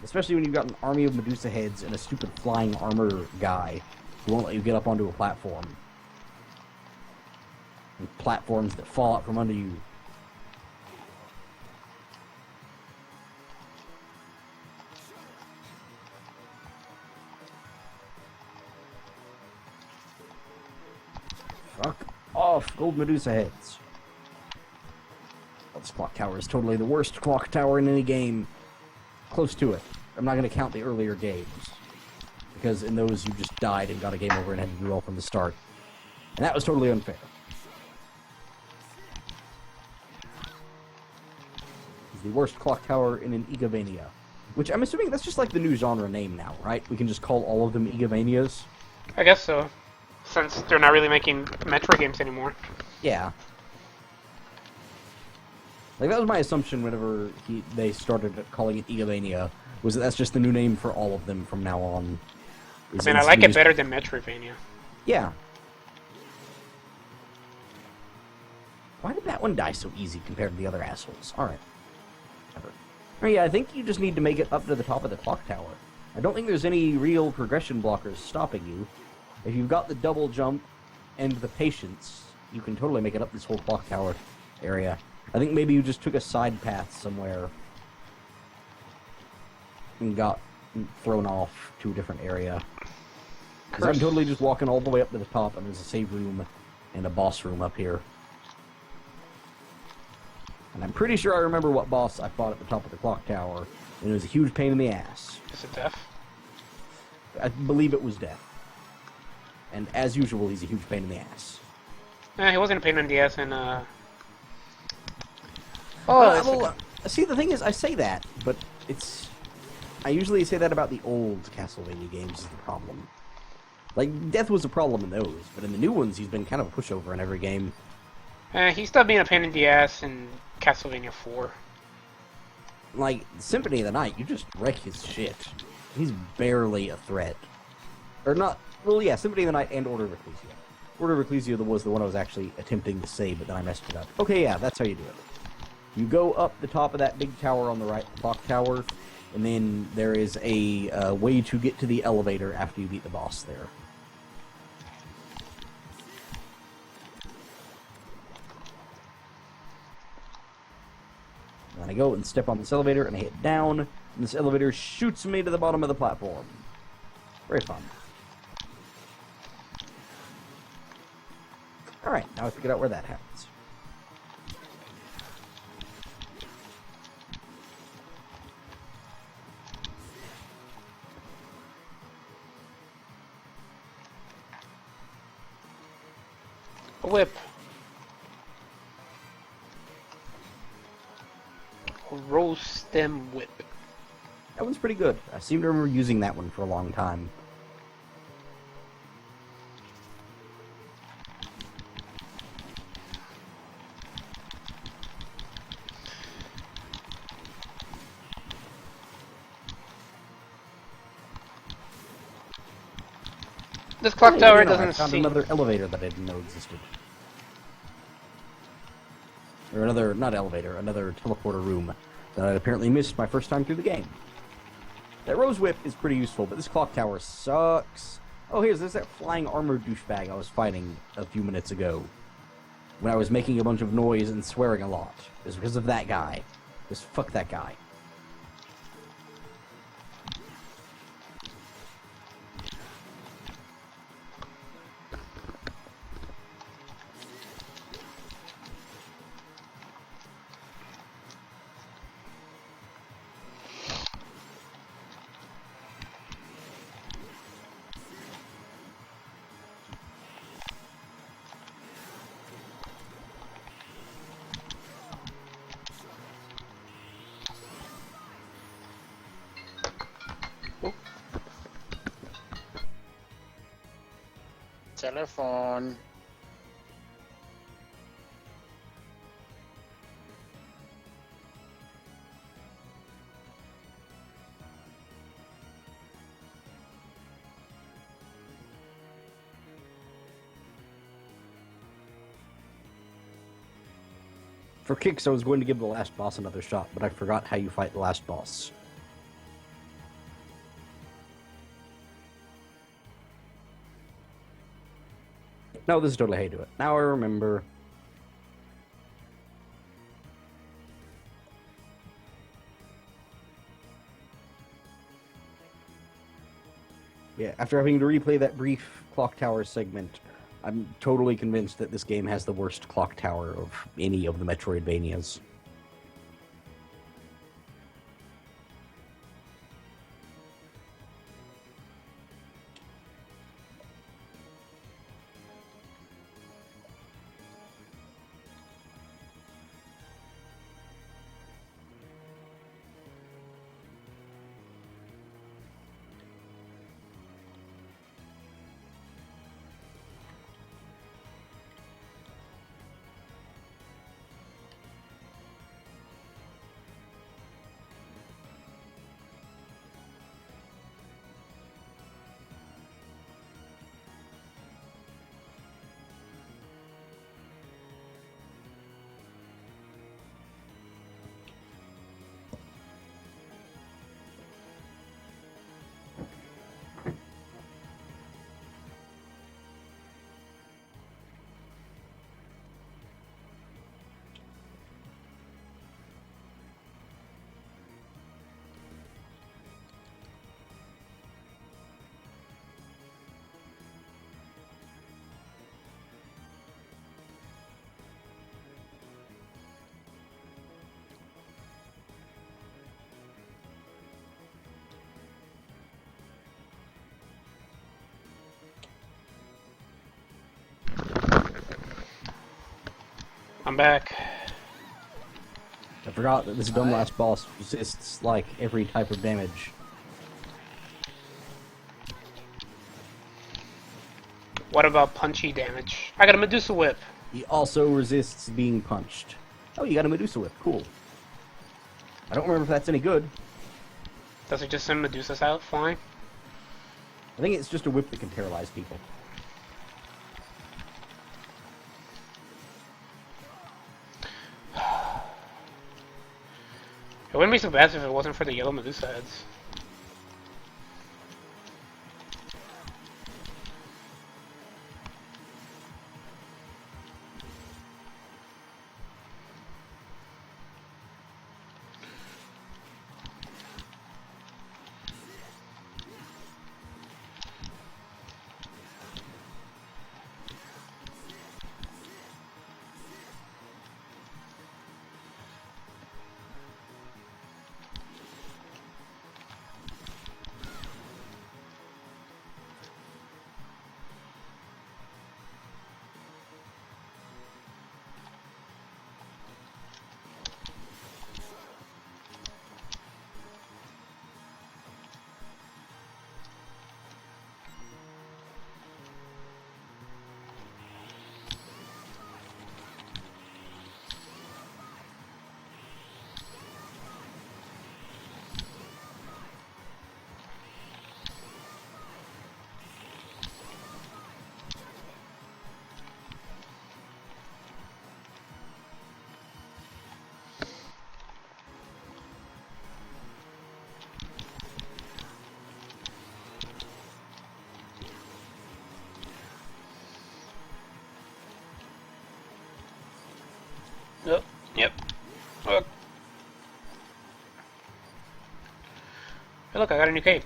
Especially when you've got an army of Medusa heads and a stupid flying armor guy who won't let you get up onto a platform. And platforms that fall out from under you. Fuck off, gold Medusa heads. Well, this clock tower is totally the worst clock tower in any game. Close to it. I'm not going to count the earlier games. Because in those you just died and got a game over and had to do all from the start. And that was totally unfair. It's the worst clock tower in an Igavania. Which I'm assuming that's just like the new genre name now, right? We can just call all of them Igavanias.
I guess so. Since they're not really making Metro games anymore.
Yeah. Like, that was my assumption whenever they started calling it Igavania, was that that's just the new name for all of them from now on.
I mean, I like it better than Metroidvania.
Yeah. Why did that one die so easy compared to the other assholes? Alright. Oh yeah, I think you just need to make it up to the top of the clock tower. I don't think there's any real progression blockers stopping you. If you've got the double jump and the patience, you can totally make it up this whole clock tower area. I think maybe you just took a side path somewhere and got thrown off to a different area. Because I'm totally just walking all the way up to the top, and there's a save room and a boss room up here. And I'm pretty sure I remember what boss I fought at the top of the clock tower, and it was a huge pain in the ass.
Is it Death?
I believe it was Death. And as usual, he's a huge pain in the ass.
He wasn't a pain in the ass in,
see, the thing is, I say that, but it's... I usually say that about the old Castlevania games is the problem. Like, Death was a problem in those, but in the new ones, he's been kind of a pushover in every game.
He stopped being a pain in the ass in Castlevania 4.
Like, Symphony of the Night, you just wreck his shit. He's barely a threat. Or not... Well, yeah, Symphony of the Night and Order of Ecclesia. Order of Ecclesia was the one I was actually attempting to say, but then I messed it up. Okay, yeah, that's how you do it. You go up the top of that big tower on the right, the clock tower, and then there is a way to get to the elevator after you beat the boss there. And I go and step on this elevator, and I hit down, and this elevator shoots me to the bottom of the platform. Very fun. Alright, now I figured out where that happens.
A whip. A rose stem whip.
That one's pretty good. I seem to remember using that one for a long time.
This clock
Hey,
tower
I
doesn't
found
seem...
another elevator that I didn't know existed. Or another, not elevator, another teleporter room that I apparently missed my first time through the game. That rose whip is pretty useful, but this clock tower sucks. Oh, there's that flying armored douchebag I was fighting a few minutes ago. When I was making a bunch of noise and swearing a lot. It's because of that guy. Just fuck that guy.
Telephone.
For kicks, I was going to give the last boss another shot, but I forgot how you fight the last boss. No, this is totally how you do it. Now I remember. Yeah, after having to replay that brief clock tower segment, I'm totally convinced that this game has the worst clock tower of any of the Metroidvanias.
I'm back.
I forgot that this dumb last boss resists, like, every type of damage.
What about punchy damage? I got a Medusa whip.
He also resists being punched. Oh, you got a Medusa whip. Cool. I don't remember if that's any good.
Does it just send Medusas out flying?
I think it's just a whip that can paralyze people.
It wouldn't be so bad if it wasn't for the yellow Medusa heads. Hey, look, I got a new cape.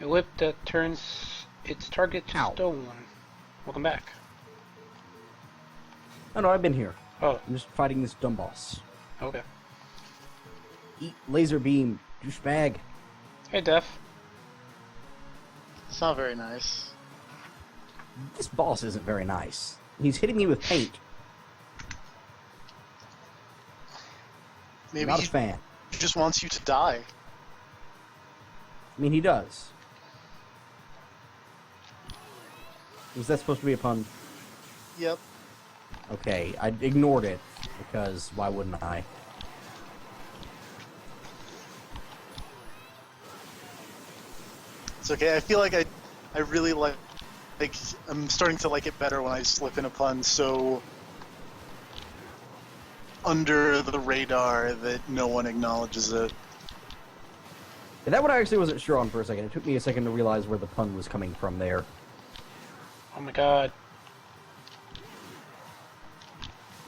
A whip that turns its target to
Ow.
stone. Welcome back.
Oh no, I've been here.
Oh,
I'm just fighting this dumb boss.
okay.
Eat laser beam, douchebag.
Hey, Def.
It's not very nice.
This boss isn't very nice. He's hitting me with paint.
Maybe
Not a
he
fan.
just wants you to die.
I mean, he does. Was that supposed to be a pun?
Yep.
Okay, I ignored it, because why wouldn't I?
It's okay. I feel like I really like I'm starting to like it better when I slip in a pun so under the radar that no one acknowledges it.
Yeah, that one I actually wasn't sure on for a second. It took me a second to realize where the pun was coming from there.
Oh my god.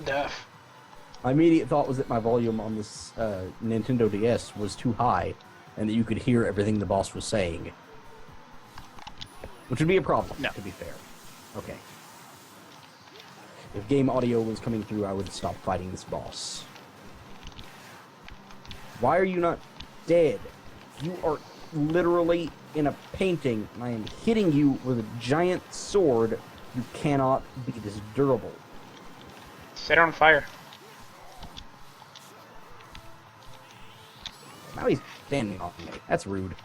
Def.
My immediate thought was that my volume on this Nintendo DS was too high, and that you could hear everything the boss was saying. Which would be a problem,
No.
to be fair. Okay. If game audio was coming through, I would stop fighting this boss. Why are you not dead? You are literally in a painting, and I am hitting you with a giant sword. You cannot be this durable.
Set it on fire.
Now he's standing on me. That's rude.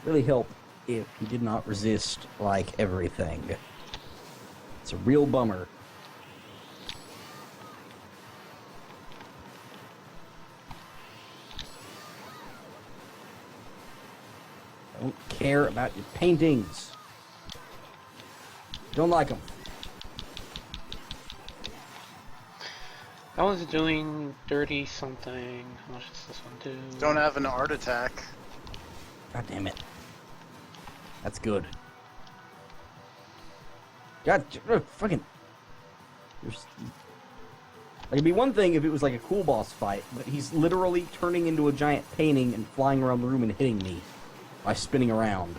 Really help if he did not resist like everything. It's a real bummer. I don't care about your paintings. Don't like them.
That one's doing 30 something. How much does this one do?
Don't have an art attack.
God damn it. That's good. God, fucking. Like, it'd be one thing if it was like a cool boss fight, but he's literally turning into a giant painting and flying around the room and hitting me by spinning around.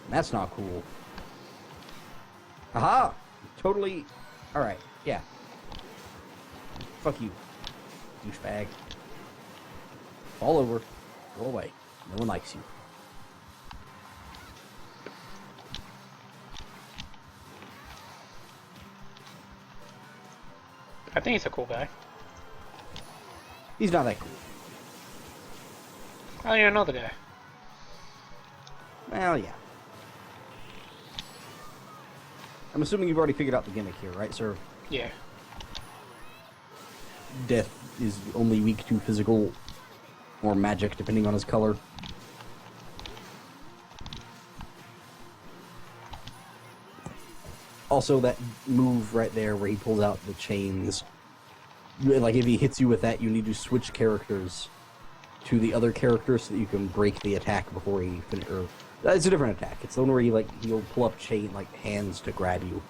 And that's not cool. Aha! Totally. Alright, yeah. Fuck you, douchebag. Fall over. Go away. No one likes you.
I think he's a cool guy.
He's not that cool.
I don't even know the guy.
Well, yeah. I'm assuming you've already figured out the gimmick here, right, sir?
Yeah.
Death is only weak to physical or magic, depending on his color. Also, that move right there where he pulls out the chains. Like, if he hits you with that, you need to switch characters to the other character so that you can break the attack before he finishes. It's a different attack. It's the one where he'll pull up chain hands to grab you.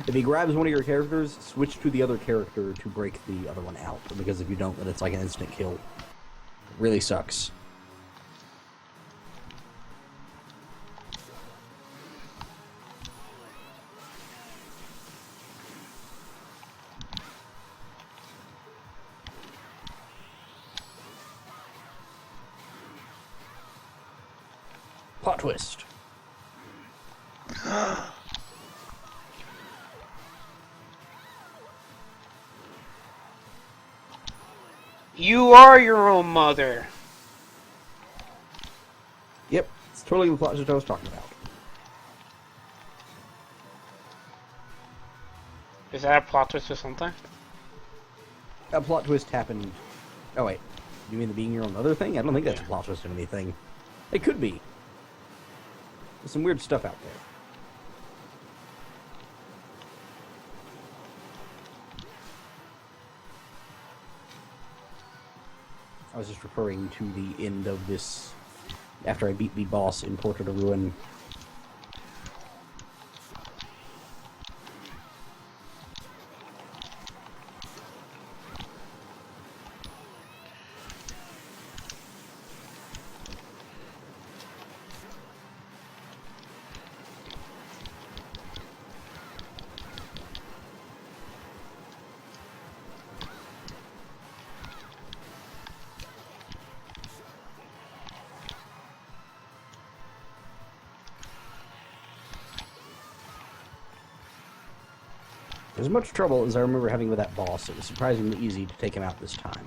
If he grabs one of your characters, switch to the other character to break the other one out. Because if you don't, then it's like an instant kill. It really sucks. Plot twist.
You are your own mother.
Yep, it's totally the plot twist I was talking about.
Is that a plot twist or something?
A plot twist happened. Oh wait, you mean the being your own mother thing? I don't think that's a plot twist in anything. It could be. There's some weird stuff out there. I was just referring to the end of this after I beat the boss in Portrait of Ruin. As much trouble as I remember having with that boss, it was surprisingly easy to take him out this time.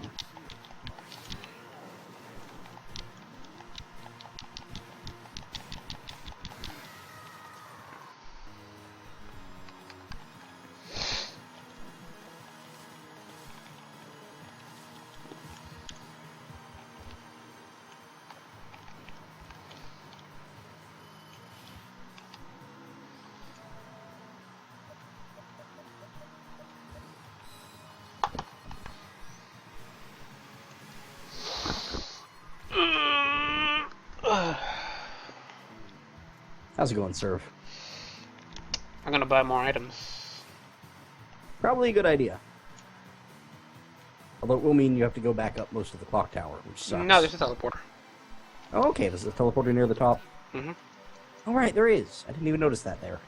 How's it going, Serve?
I'm gonna buy more items.
Probably a good idea. Although it will mean you have to go back up most of the clock tower, which sucks.
No, there's a teleporter.
Oh, okay, there's a teleporter near the top.
Mm-hmm.
Oh, right, there is. I didn't even notice that there.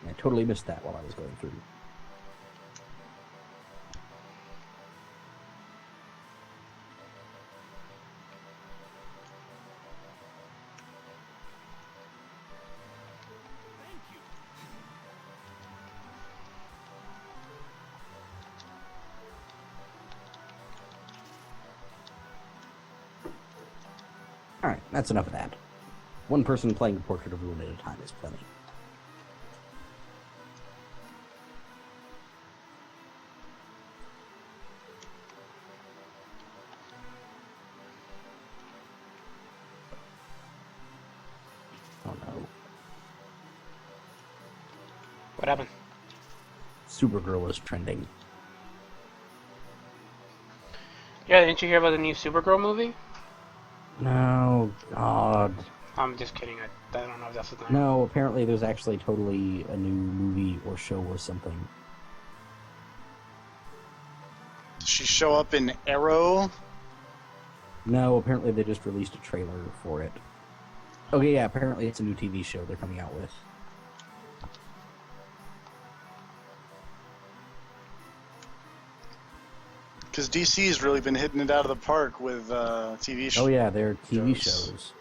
I totally missed that while I was going through. Alright, that's enough of that. One person playing Portrait of Ruin at a time is plenty. Oh no.
What happened?
Supergirl is trending.
Yeah, didn't you hear about the new Supergirl movie?
No, God.
I'm just kidding. I don't know if that's the thing.
No, apparently there's actually totally a new movie or show or something.
Does she show up in Arrow?
No, apparently they just released a trailer for it. Okay, yeah, apparently it's a new TV show they're coming out with.
Because DC's really been hitting it out of the park with TV shows.
Oh yeah, they're TV shows.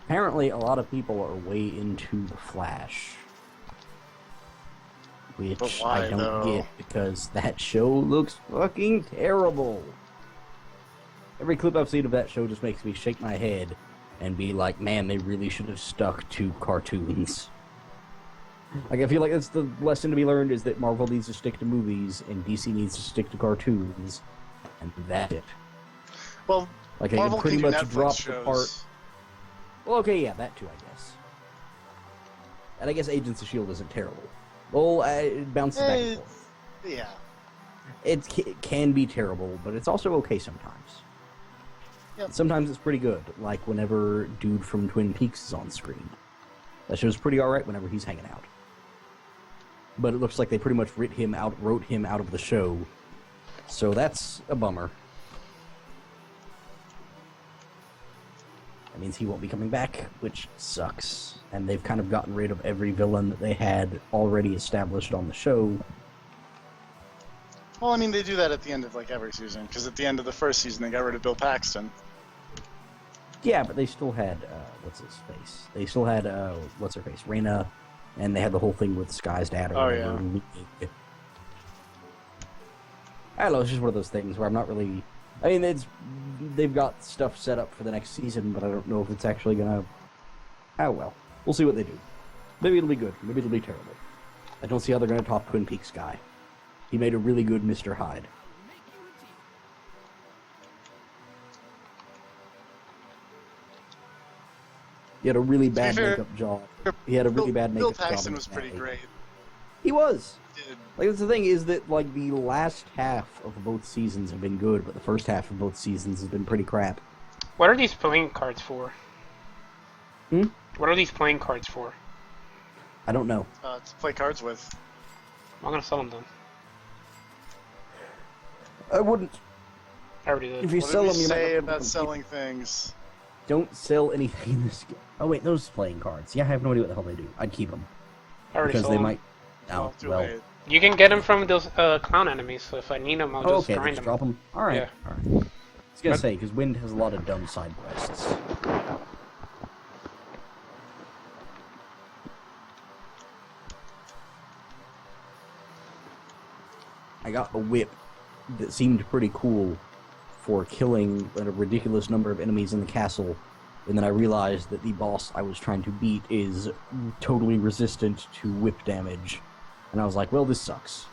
Apparently a lot of people are way into The Flash. Which
why,
I don't
though?
get, because that show looks fucking terrible. Every clip I've seen of that show just makes me shake my head and be like, man, they really should have stuck to cartoons. Like, I feel like that's the lesson to be learned, is that Marvel needs to stick to movies and DC needs to stick to cartoons. And that's it.
Well,
like, I
Marvel
can pretty
can do
much
Netflix
drop
shows.
the part. Well, okay, yeah, that too, I guess. And I guess Agents of S.H.I.E.L.D. isn't terrible. Well, it bounces back and forth.
Yeah.
It can be terrible, but it's also okay sometimes.
Yep.
Sometimes it's pretty good, like whenever dude from Twin Peaks is on screen. That show's pretty alright whenever he's hanging out. But it looks like they pretty much wrote him out of the show, so that's a bummer. That means he won't be coming back, which sucks. And they've kind of gotten rid of every villain that they had already established on the show.
Well, I mean, they do that at the end of like every season, because at the end of the first season, they got rid of Bill Paxton.
Yeah, but they still had, what's his face? They still had, what's her face? Reyna, and they had the whole thing with Sky's dad or whatever.
Yeah.
I don't know, it's just one of those things where I'm not really... I mean, they've got stuff set up for the next season, but I don't know if it's actually gonna... Oh, well. We'll see what they do. Maybe it'll be good. Maybe it'll be terrible. I don't see how they're gonna top Twin Peaks guy. He made a really good Mr. Hyde. He had a really bad makeup job. He had a really bad makeup job.
Bill Paxton was pretty great.
He was.
He did.
Like, that's the thing, is that, like, the last half of both seasons have been good, but the first half of both seasons has been pretty crap.
What are these playing cards for?
Hmm?
What are these playing cards for?
I don't know.
To play cards with.
I'm gonna sell them then.
I wouldn't.
I already did.
If you
What
sell
did
them,
we
you might
say
not
about selling things?
Don't sell anything in this game. Oh, wait, those playing cards. Yeah, I have no idea what the hell they do. I'd keep them.
I already
Because
sold
they
them.
might... Oh,
Too
well.
late.
You can get them from those clown enemies, so if I need them, I'll
Oh,
just
okay,
grind
just
them.
drop them. Alright,
Yeah.
alright. I was gonna say, because Wind has a lot of dumb side quests. I got a whip that seemed pretty cool for killing a ridiculous number of enemies in the castle, and then I realized that the boss I was trying to beat is totally resistant to whip damage. And I was like, well, this sucks.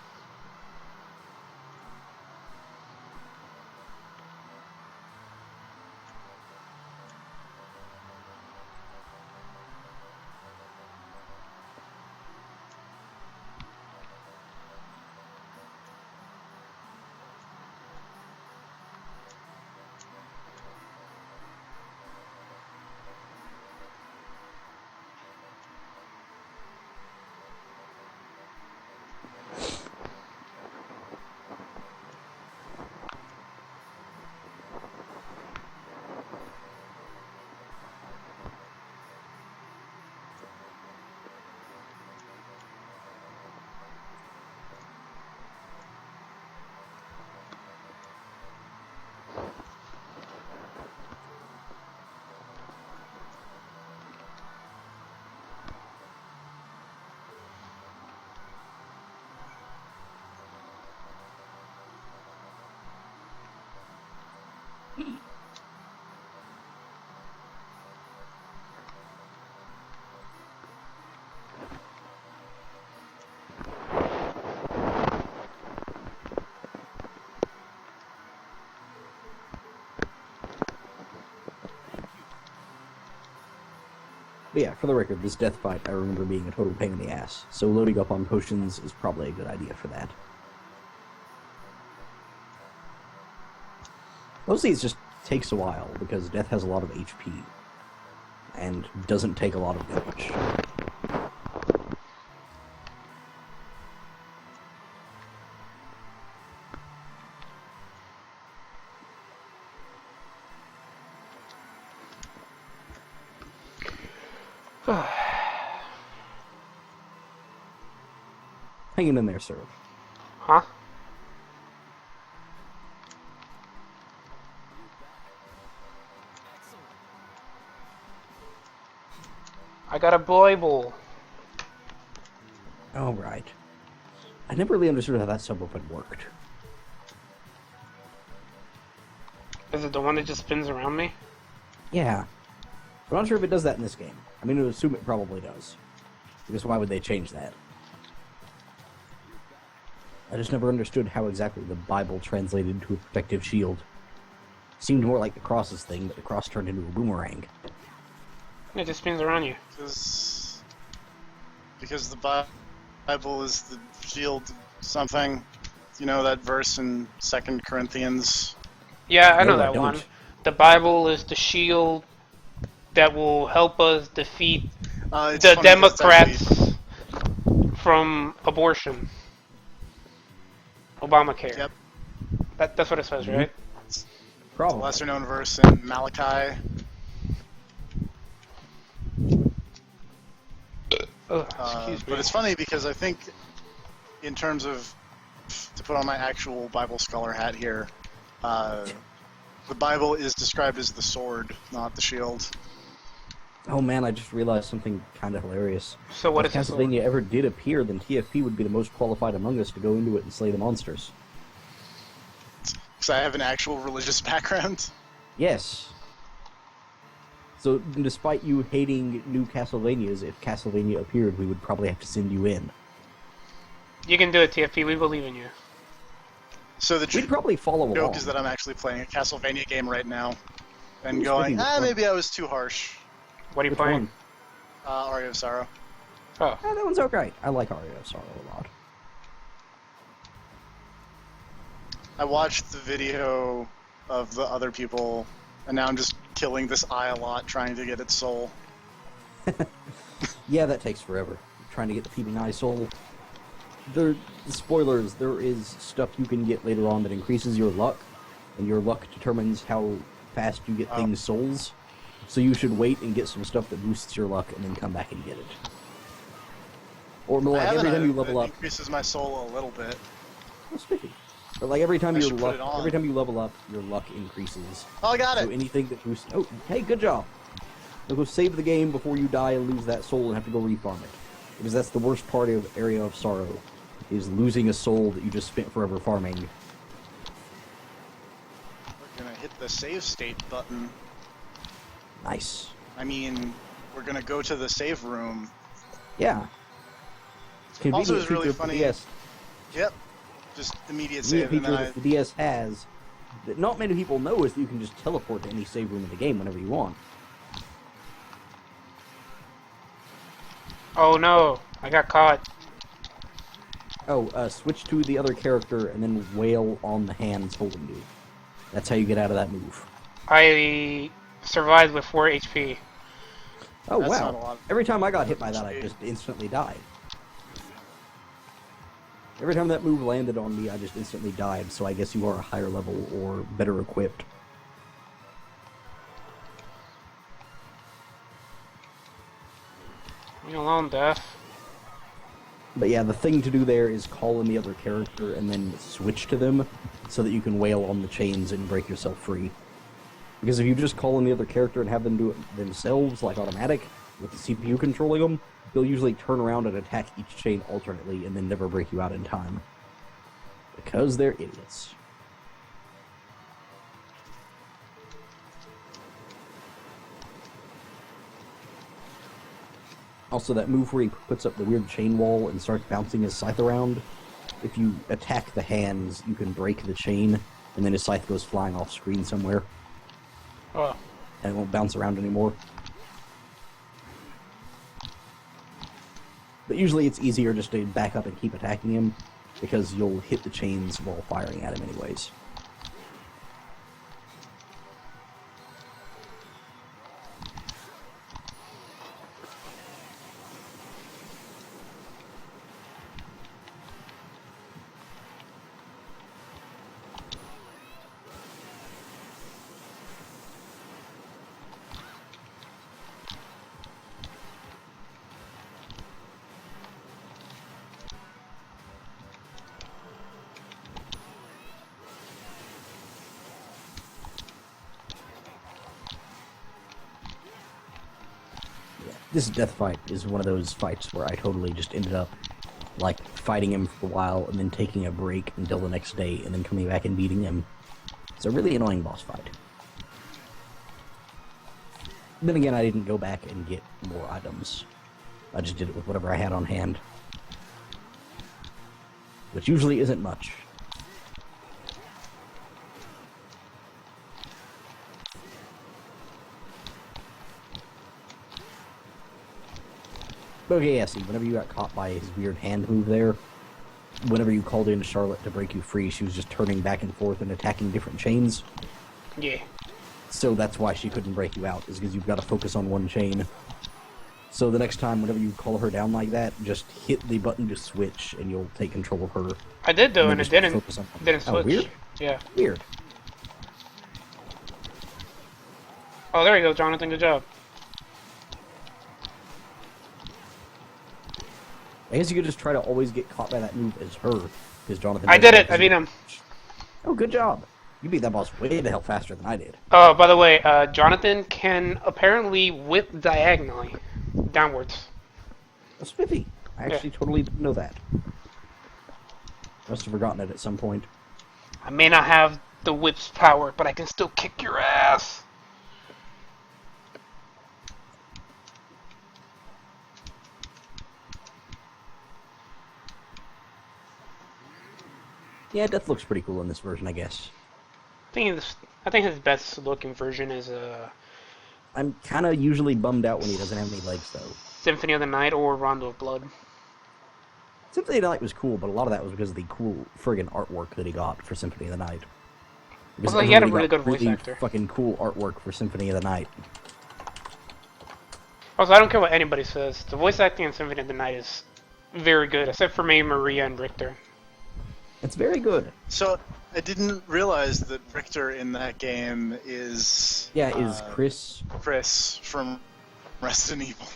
But yeah, for the record, this death fight I remember being a total pain in the ass, so loading up on potions is probably a good idea for that. Mostly it just takes a while, because death has a lot of HP, and doesn't take a lot of damage. Hanging in there, sir.
Huh? I got a Bible.
Oh, right. I never really understood how that sub-weapon worked.
Is it the one that just spins around me?
Yeah. I'm not sure if it does that in this game. I mean, I would assume it probably does. Because why would they change that? I just never understood how exactly the Bible translated into a protective shield. Seemed more like the cross's thing, but the cross turned into a boomerang.
It just spins around you.
Because the Bible is the shield something. You know that verse in 2 Corinthians?
Yeah, I
No,
know
I
that
don't.
one. The Bible is the shield that will help us defeat
It's
the
funny because it's actually...
Democrats from abortion. Obamacare.
Yep,
That's what it says,
Mhm.
right?
it's a
Probably.
lesser-known verse in Malachi.
Ugh, excuse me.
But it's funny because I think, in terms of, to put on my actual Bible scholar hat here, the Bible is described as the sword, not the shield.
Oh man, I just realized something kind of hilarious.
So what
If
is the sword?
Castlevania ever did appear, then TFP would be the most qualified among us to go into it and slay the monsters.
Because I have an actual religious background.
Yes. So, despite you hating new Castlevanias, if Castlevania appeared, we would probably have to send you in.
You can do it, TFP. We believe in you.
So the
We'd probably follow along.
joke is that I'm actually playing a Castlevania game right now, and
Ooh,
going,
speaking of fun.
maybe I was too harsh.
What are you
Which
playing?
one?
Aria of Sorrow.
Oh,
That one's okay. I like Aria of Sorrow a lot.
I watched the video of the other people, and now I'm just killing this eye a lot, trying to get its soul.
Yeah, that takes forever. Trying to get the Peeping Eye Soul. Spoilers, there is stuff you can get later on that increases your luck, and your luck determines how fast you get things souls. So you should wait and get some stuff that boosts your luck and then come back and get it. Or more
I
like
have
every
an
time you
item
level
that
up.
increases my soul a little bit.
Well, spiffy. But like every time
I
your
should put
luck,
it on.
every time you level up, your luck increases.
Oh, I got
So
it!
anything that boosts. Oh, hey, good job. Now go save the game before you die and lose that soul and have to go refarm it, because that's the worst part of Area of Sorrow, is losing a soul that you just spent forever farming.
We're gonna hit the save state button.
Nice.
I mean, we're gonna go to the save room.
Yeah. Convenient
Also, it's really
feature of the
funny.
DS.
Yep. Just immediate
Convenient
save, and
feature
then
that the DS has that not many people know is that you can just teleport to any save room in the game whenever you want.
oh no! I got caught.
Oh, switch to the other character and then wail on the hands holding you. That's how you get out of that move.
I survived with 4 HP.
Oh,
That's
wow.
not a lot.
Every time I got hit by that, I just instantly died. Every time that move landed on me, I just instantly died, so I guess you are a higher level or better equipped.
Leave me alone, Death.
But yeah, the thing to do there is call in the other character and then switch to them so that you can wail on the chains and break yourself free. Because if you just call in the other character and have them do it themselves, like automatic, with the CPU controlling them, they'll usually turn around and attack each chain alternately and then never break you out in time. Because they're idiots. Also, that move where he puts up the weird chain wall and starts bouncing his scythe around, if you attack the hands, you can break the chain, and then his scythe goes flying off screen somewhere,
Oh,
and it won't bounce around anymore. But usually it's easier just to back up and keep attacking him, because you'll hit the chains while firing at him anyways. This death fight is one of those fights where I totally just ended up, like, fighting him for a while and then taking a break until the next day and then coming back and beating him. It's a really annoying boss fight. Then again, I didn't go back and get more items. I just did it with whatever I had on hand. Which usually isn't much. Okay, yeah, see, whenever you got caught by his weird hand move there, whenever you called in Charlotte to break you free, she was just turning back and forth and attacking different chains.
Yeah.
So that's why she couldn't break you out, is because you've got to focus on one chain. So the next time, whenever you call her down like that, just hit the button to switch, and you'll take control of her.
I did though, and
then
it
just
didn't.
focus on-
Didn't switch.
Oh, weird?
Yeah.
Weird.
Oh, there you go, Jonathan. Good job.
I guess you could just try to always get caught by that move as her, because Jonathan...
I
doesn't
did it.
have
I beat him.
Oh, good job. You beat that boss way the hell faster than I did.
Oh, by the way, Jonathan can apparently whip diagonally, downwards.
Oh, spiffy. I actually totally didn't know that. Must have forgotten it at some point.
I may not have the whip's power, but I can still kick your ass.
Yeah, Death looks pretty cool in this version, I guess.
I think his best looking version is
I'm kind of usually bummed out when he doesn't have any legs, though.
Symphony of the Night or Rondo of Blood.
Symphony of the Night was cool, but a lot of that was because of the cool friggin' artwork that he got for Symphony of the Night. Because
Also, he had a
everybody
really
got
good voice actor.
Fucking cool artwork for Symphony of the Night.
Also, I don't care what anybody says. The voice acting in Symphony of the Night is very good, except for maybe Maria and Richter.
It's very good.
So I didn't realize that Richter in that game is
Is Chris.
Chris from Resident Evil.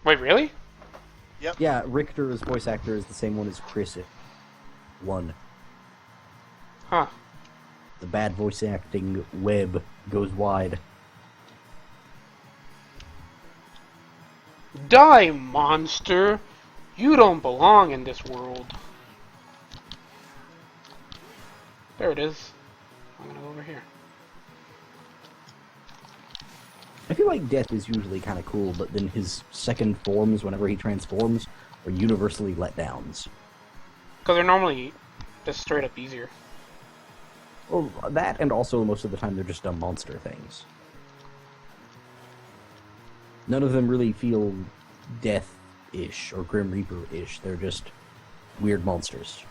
Wait, really?
Yep.
Yeah, Richter's voice actor is the same one as Chris. One.
Huh.
The bad voice acting web goes wide.
Die, monster! You don't belong in this world. There it is. I'm gonna go over here.
I feel like Death is usually kind of cool, but then his second forms, whenever he transforms, are universally letdowns.
Because they're normally just straight up easier.
Well, that, and also most of the time they're just dumb monster things. None of them really feel Death-ish or Grim Reaper-ish. They're just weird monsters.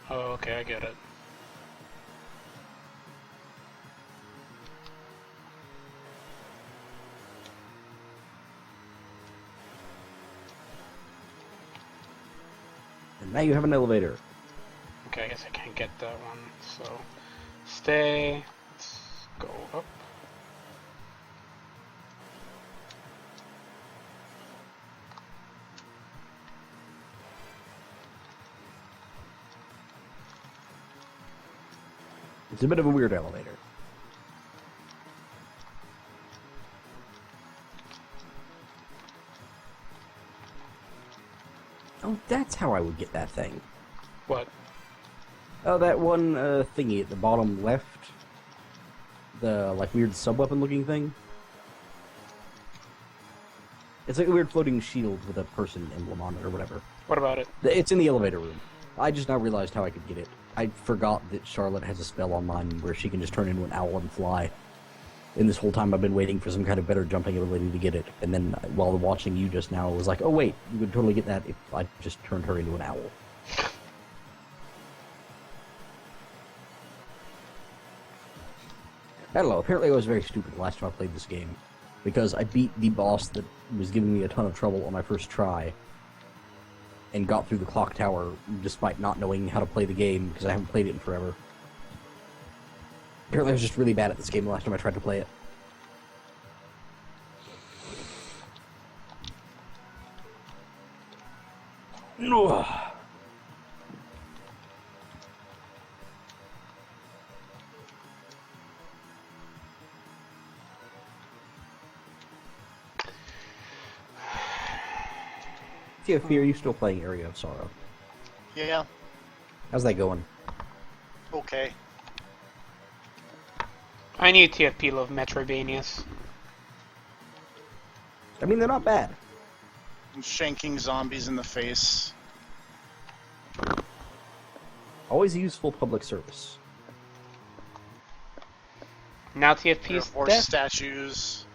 Oh, okay, I get it.
And now you have an elevator.
Okay, I guess I can't get that one, so... Stay... Let's go up.
It's a bit of a weird elevator. Oh, that's how I would get that thing.
What?
Oh, that one thingy at the bottom left. The, like, weird sub-weapon looking thing. It's like a weird floating shield with a person emblem on it or whatever.
What about it?
It's in the elevator room. I just now realized how I could get it. I forgot that Charlotte has a spell online where she can just turn into an owl and fly. And this whole time I've been waiting for some kind of better jumping ability to get it. And then while watching you just now, I was like, oh wait, you could totally get that if I just turned her into an owl. I don't know, apparently I was very stupid the last time I played this game. Because I beat the boss that was giving me a ton of trouble on my first try. And got through the clock tower despite not knowing how to play the game because I haven't played it in forever. Apparently I was just really bad at this game the last time I tried to play it. Ugh. If you have fear, you're still playing Area of Sorrow.
Yeah.
How's that going?
Okay.
I need TFP love Metroidvanias.
I mean, they're not bad.
I'm shanking zombies in the face.
Always a useful public service.
Now
There are
TFP's
horse
death.
statues.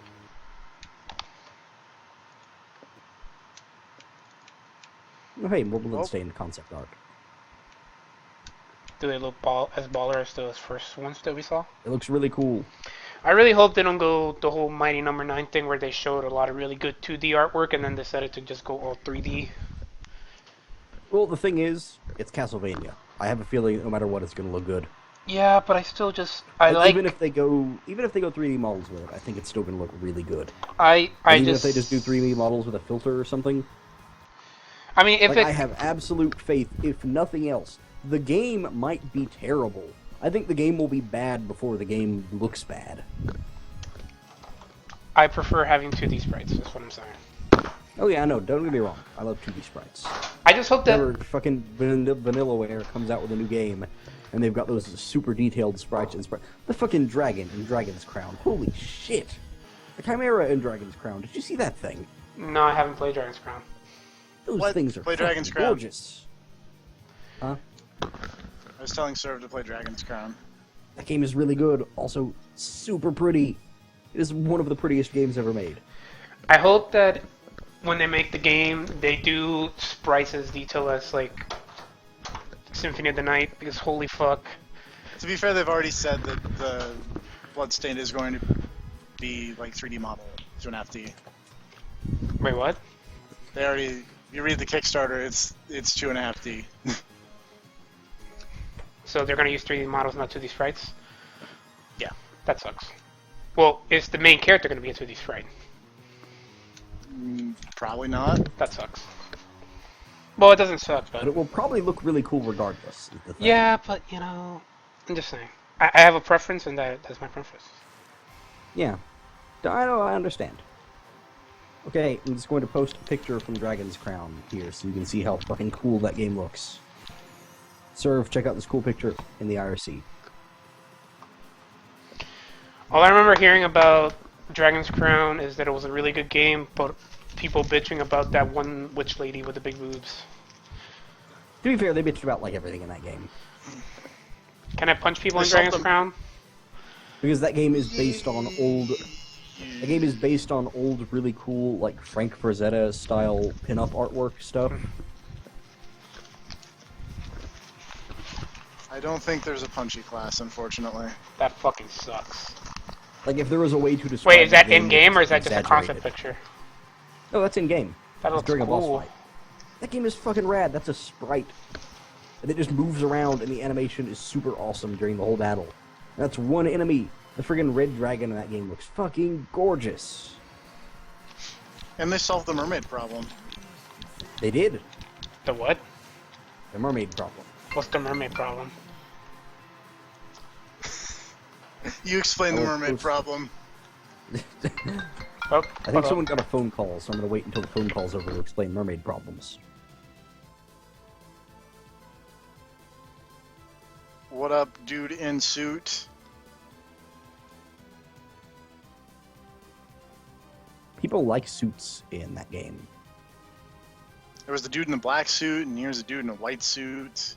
Oh, hey, more
Oh,
Bloodstained concept art.
Do they look as baller as those first ones that we saw?
It looks really cool.
I really hope they don't go the whole Mighty Number 9 thing where they showed a lot of really good 2D artwork and then decided to just go all 3D.
Well, the thing is, it's Castlevania. I have a feeling no matter what, it's going to look good.
Yeah, but I still just I
Like,
like
even if they go 3D models with it, I think it's still going to look really good.
I
And
I
even if
just
they just do 3D models with a filter or something,
I mean if
like
it
I have absolute faith. If nothing else, the game might be terrible. I think the game will be bad before the game looks bad.
I prefer having 2D sprites. That's what I'm saying.
Oh yeah, I know. Don't get me wrong. I love 2D sprites.
I just hope that
Whenever fucking Vanillaware comes out with a new game, and they've got those super detailed sprites and the fucking dragon in Dragon's Crown. Holy shit! The Chimera in Dragon's Crown. Did you see that thing?
no, I haven't played Dragon's Crown.
Those
What?
things are
Play
fucking
Dragon's Crown.
gorgeous. Huh?
I was telling Serv to play Dragon's Crown.
That game is really good. Also, super pretty. It is one of the prettiest games ever made.
I hope that when they make the game, they do sprites as detailed as like Symphony of the Night because holy fuck.
To be fair, they've already said that the Bloodstained is going to be like 3D model, 2.5D.
Wait, what?
They already. You read the Kickstarter, it's 2.5D.
So they're gonna use 3D models, not 2D sprites?
Yeah.
That sucks. Well, is the main character gonna be a 2D sprite?
Probably not.
That sucks. Well, it doesn't suck,
But
but
it will probably look really cool regardless. Is the thing.
yeah, but you know, I'm just saying. I have a preference, and that's my preference.
Yeah. I know, I understand. Okay, I'm just going to post a picture from Dragon's Crown here so you can see how fucking cool that game looks. Serve, check out this cool picture in the IRC.
All I remember hearing about Dragon's Crown is that it was a really good game, but people bitching about that one witch lady with the big boobs.
To be fair, they bitched about like everything in that game.
Can I punch people
They
in
sold
Dragon's
them-
Crown?
Because that game is based on old... The game is based on old, really cool, like, Frank Frazetta style pin-up artwork stuff.
I don't think there's a punchy class, unfortunately.
That fucking sucks.
Like, if there was a way to describe
Wait, is that
the game
in-game or is that
that's
just a concept
exaggerated.
picture?
No, that's in-game.
That
It's
looks
during a boss
cool.
fight. That game is fucking rad. That's a sprite. And it just moves around, and the animation is super awesome during the whole battle. And that's one enemy. The friggin' red dragon in that game looks fucking gorgeous.
And they solved the mermaid problem.
They did.
The what?
The mermaid problem.
What's the mermaid problem?
You explain the
Oh,
mermaid
oof.
problem.
Oh,
I think someone got a phone call, so I'm gonna wait until the phone call's over to explain mermaid problems.
What up, dude in suit?
People like suits in that game.
There was the dude in the black suit, and here's a dude in a white suit.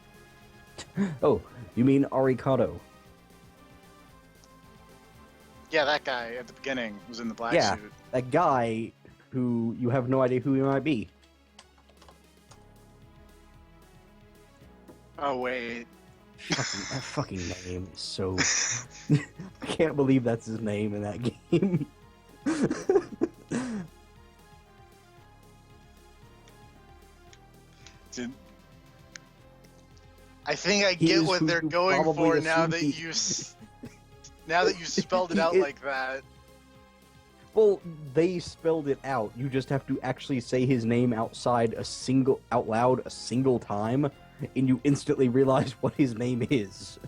Oh, you mean Arikado?
Yeah, that guy at the beginning was in the black
Yeah,
suit.
that guy who you have no idea who he might be.
Oh, wait.
That fucking name is so... I can't believe that's his name in that game.
Dude. I think I
He
get
is
what
who
they're
you
going
probably
for now
assume
that
he-
you now that you spelled it out
He-
like that.
Well, they spelled it out. You just have to actually say his name out loud a single time, and you instantly realize what his name is.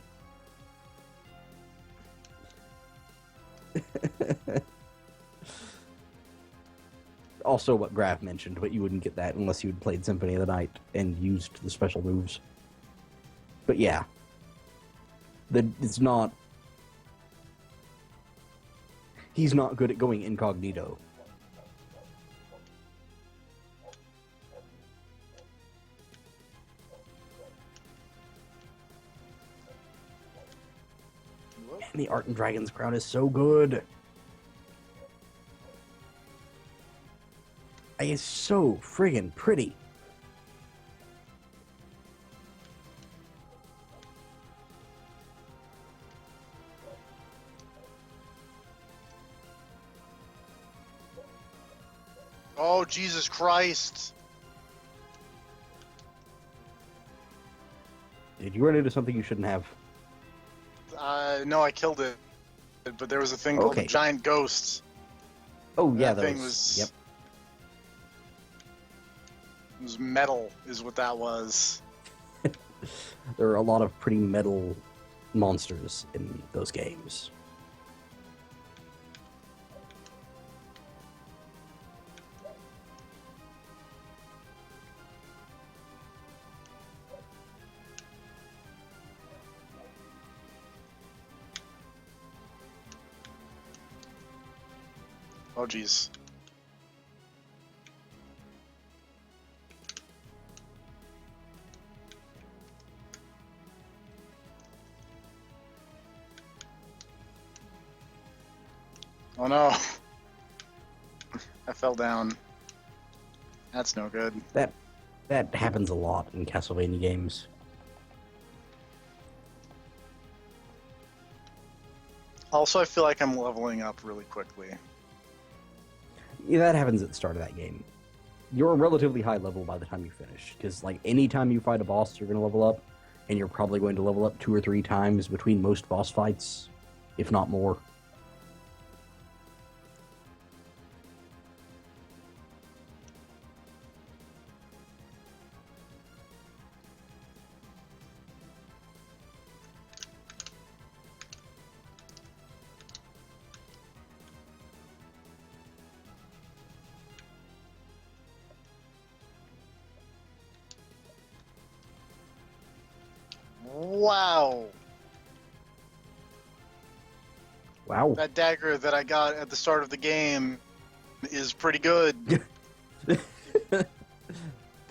Also what Graf mentioned, but you wouldn't get that unless you had played Symphony of the Night and used the special moves. But yeah. It's not... He's not good at going incognito. And the art in Dragon's Crown is so good. It's so friggin' pretty.
Oh, Jesus Christ!
Did you run into something you shouldn't have?
No, I killed it. But there was a thing called
Okay.
a giant ghost.
Oh, yeah,
That
those.
thing was...
Yep.
It was metal, is what that was.
There are a lot of pretty metal monsters in those games.
Oh, jeez. Oh no. I fell down. That's no good.
That happens a lot in Castlevania games.
Also, I feel like I'm leveling up really quickly.
Yeah, that happens at the start of that game. You're a relatively high level by the time you finish, because like anytime you fight a boss, you're going to level up, and you're probably going to level up 2 or 3 times between most boss fights, if not more.
Wow!
Wow.
That dagger that I got at the start of the game is pretty good.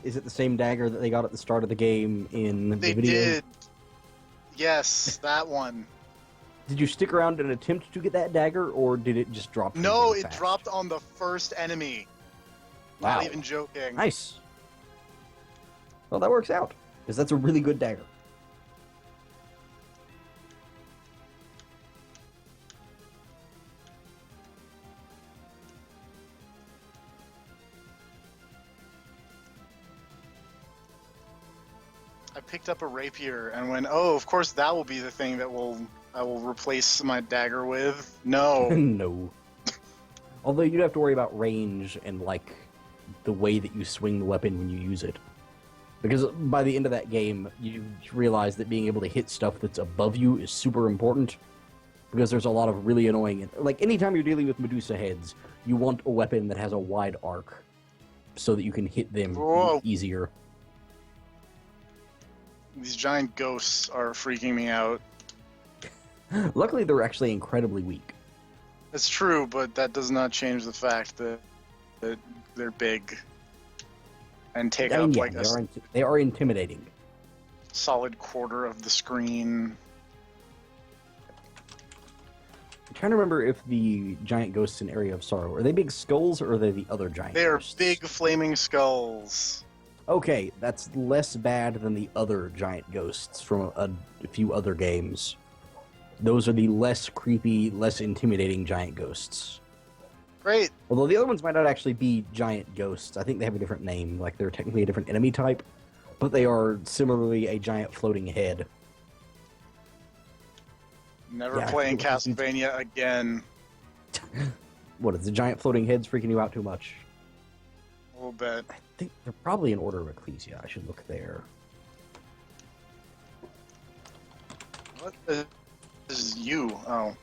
Is it the same dagger that they got at the start of the game in the
They
video?
did. Yes, that one.
Did you stick around and attempt to get that dagger, or did it just drop? to you
No,
really
it
fast?
dropped on the first enemy.
Wow.
Not even joking.
Nice. Well, that works out, because that's a really good dagger.
I picked up a rapier and went, oh, of course that will be the thing that I will replace my dagger with. No.
No. Although you'd have to worry about range and, like, the way that you swing the weapon when you use it. Because by the end of that game, you realize that being able to hit stuff that's above you is super important. Because there's a lot of really annoying... Like, anytime you're dealing with Medusa heads, you want a weapon that has a wide arc so that you can hit them
Whoa.
easier.
These giant ghosts are freaking me out.
Luckily, they're actually incredibly weak.
It's true, but that does not change the fact that they're big and take
I mean,
up
yeah,
like a
they are intimidating.
solid quarter of the screen.
I'm trying to remember if the giant ghosts in Area of Sorrow, are they big skulls or are they the other giant
They are
ghosts?
big flaming skulls.
Okay, that's less bad than the other giant ghosts from a few other games. Those are the less creepy, less intimidating giant ghosts.
Great.
Although the other ones might not actually be giant ghosts. I think they have a different name. Like, they're technically a different enemy type. But they are similarly a giant floating head.
Never
Yeah,
playing
I think-
Castlevania again.
What, is the giant floating heads freaking you out too much?
A little bit.
I think they're probably in Order of Ecclesia. I should look there.
What is you? Oh.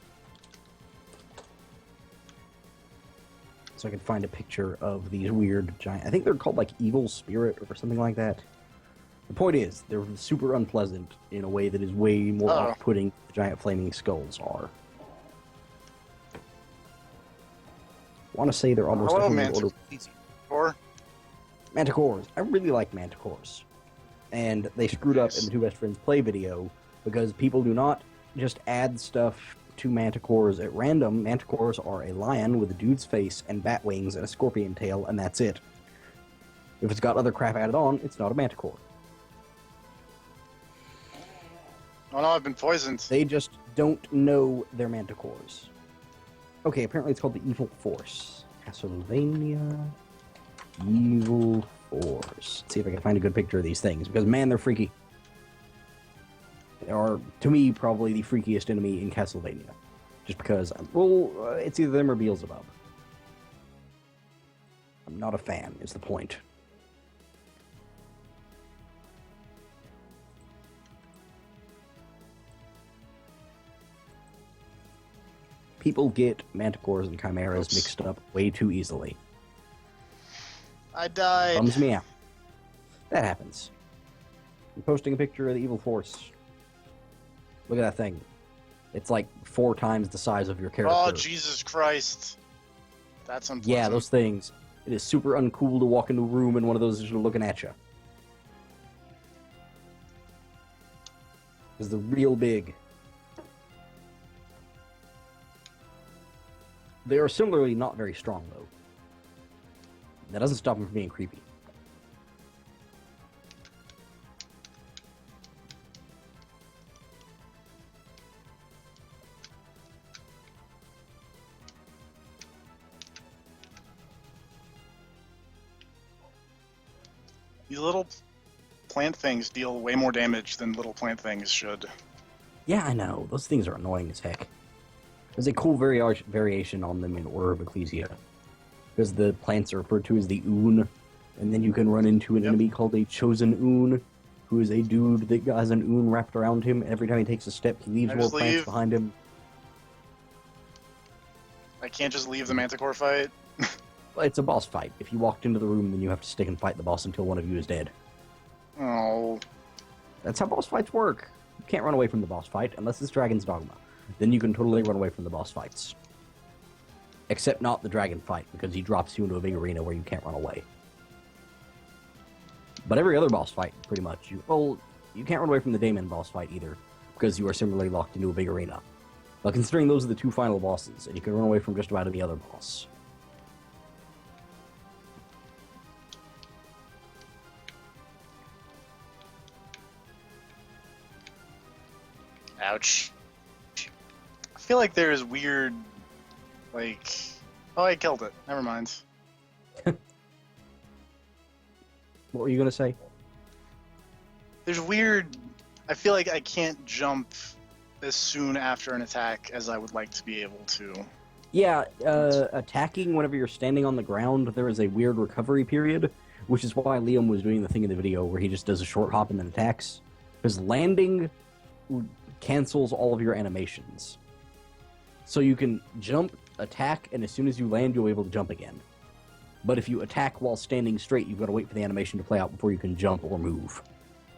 So I can find a picture of these weird giant... I think they're called, like, Evil Spirit or something like that. The point is, they're super unpleasant in a way that is way more
Uh-oh.
off-putting than the giant flaming skulls are. I want to say they're almost
Hello,
definitely in Order of
Manticore.
Ecclesia.
Or
Manticores. I really like Manticores. And they screwed up in the Two Best Friends Play video because people do not just add stuff two manticores at random. Manticores are a lion with a dude's face and bat wings and a scorpion tail, and that's it. If it's got other crap added on, it's not a manticore.
Oh no, I've been poisoned.
They just don't know they're manticores. Okay, apparently it's called the Evil Force. Castlevania Evil Force. Let's see if I can find a good picture of these things, because man, they're freaky. They are, to me, probably the freakiest enemy in Castlevania. Just because, well, it's either them or Beelzebub. I'm not a fan, is the point. People get manticores and chimeras mixed up way too easily.
I died.
Bums me out. That happens. I'm posting a picture of the Evil Force. Look at that thing. It's like 4 times the size of your character.
Oh, Jesus Christ. That's unpleasant.
Yeah, those things. It is super uncool to walk into a room and one of those is looking at you. Because they're real big. They are similarly not very strong, though. That doesn't stop them from being creepy.
These little plant things deal way more damage than little plant things should.
Yeah, I know. Those things are annoying as heck. There's a cool variation on them in Order of Ecclesia. Because the plants are referred to as the Oon, and then you can run into an enemy called a Chosen Oon, who is a dude that has an Oon wrapped around him. Every time he takes a step, he leaves more plants behind him.
I can't just leave the Manticore fight?
It's a boss fight. If you walked into the room, then you have to stick and fight the boss until one of you is dead.
Oh.
That's how boss fights work. You can't run away from the boss fight unless it's Dragon's Dogma. Then you can totally run away from the boss fights. Except not the dragon fight, because he drops you into a big arena where you can't run away. But every other boss fight, pretty much. You can't run away from the Daemon boss fight either, because you are similarly locked into a big arena. But considering those are the 2 final bosses, and you can run away from just about any other boss.
Ouch. I feel like there's weird, like... Oh, I killed it. Never mind.
What were you going to say?
There's weird... I feel like I can't jump as soon after an attack as I would like to be able to.
Yeah, attacking whenever you're standing on the ground, there is a weird recovery period, which is why Liam was doing the thing in the video where he just does a short hop and then attacks. Because landing cancels all of your animations. So you can jump, attack, and as soon as you land, you'll be able to jump again. But if you attack while standing straight, you've got to wait for the animation to play out before you can jump or move.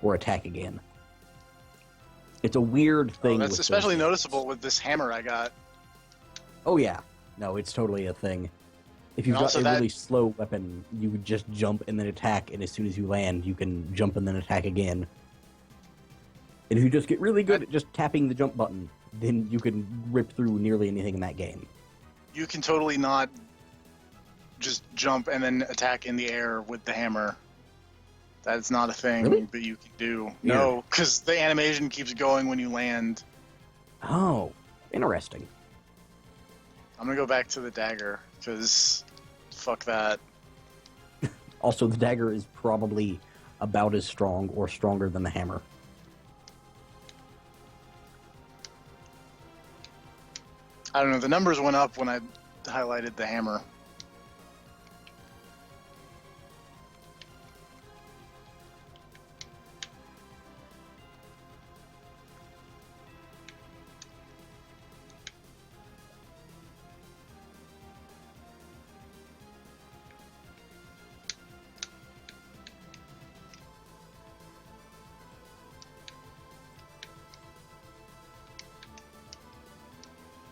Or attack again. It's a weird thing.
That's especially noticeable with this hammer I got.
Oh yeah. No, it's totally a thing. If you've got a really slow weapon, you would just jump and then attack, and as soon as you land, you can jump and then attack again. And if you just get really good at just tapping the jump button, then you can rip through nearly anything in that game.
You can totally not just jump and then attack in the air with the hammer. That's not a thing that you can do. Yeah. No, because the animation keeps going when you land.
Oh, interesting.
I'm gonna go back to the dagger, because fuck that.
Also, the dagger is probably about as strong or stronger than the hammer.
I don't know, the numbers went up when I highlighted the hammer.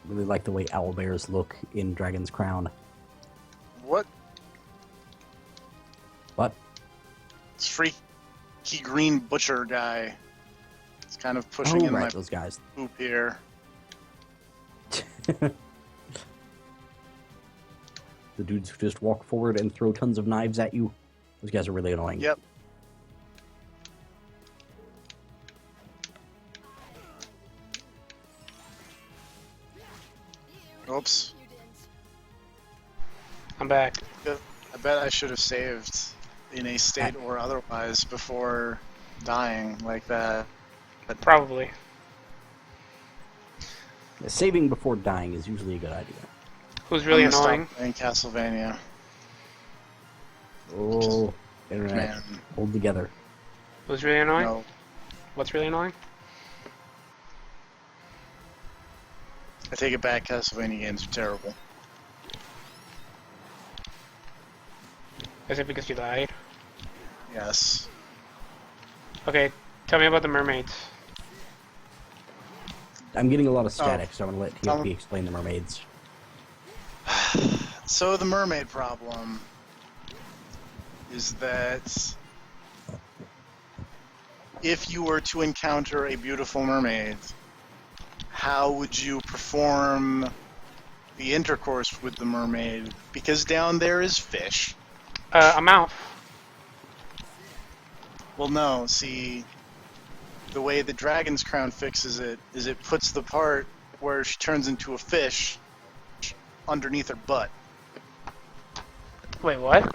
Really like the way owlbears look in Dragon's Crown.
What?
What?
It's freaky green butcher guy. It's kind of pushing in my
those guys.
poop here.
The dudes who just walk forward and throw tons of knives at you. Those guys are really annoying.
Yep. Oops.
I'm back.
I bet I should have saved in a state or otherwise before dying like that.
Probably.
Yeah, saving before dying is usually a good idea.
Who's really
I'm gonna
annoying?
stop playing Castlevania.
Oh, internet.
Man,
Hold together.
Who's really annoying?
no.
What's really annoying?
I take it back, Castlevania games are terrible.
Is it because you died?
Yes.
Okay, tell me about the mermaids.
I'm getting a lot of static, so I'm going to let
Tell
TFP
me.
explain the mermaids.
So the mermaid problem is that if you were to encounter a beautiful mermaid, how would you perform the intercourse with the mermaid? Because down there is fish.
A mouth.
Well, no, see, the way the Dragon's Crown fixes it is it puts the part where she turns into a fish underneath her butt.
Wait, what?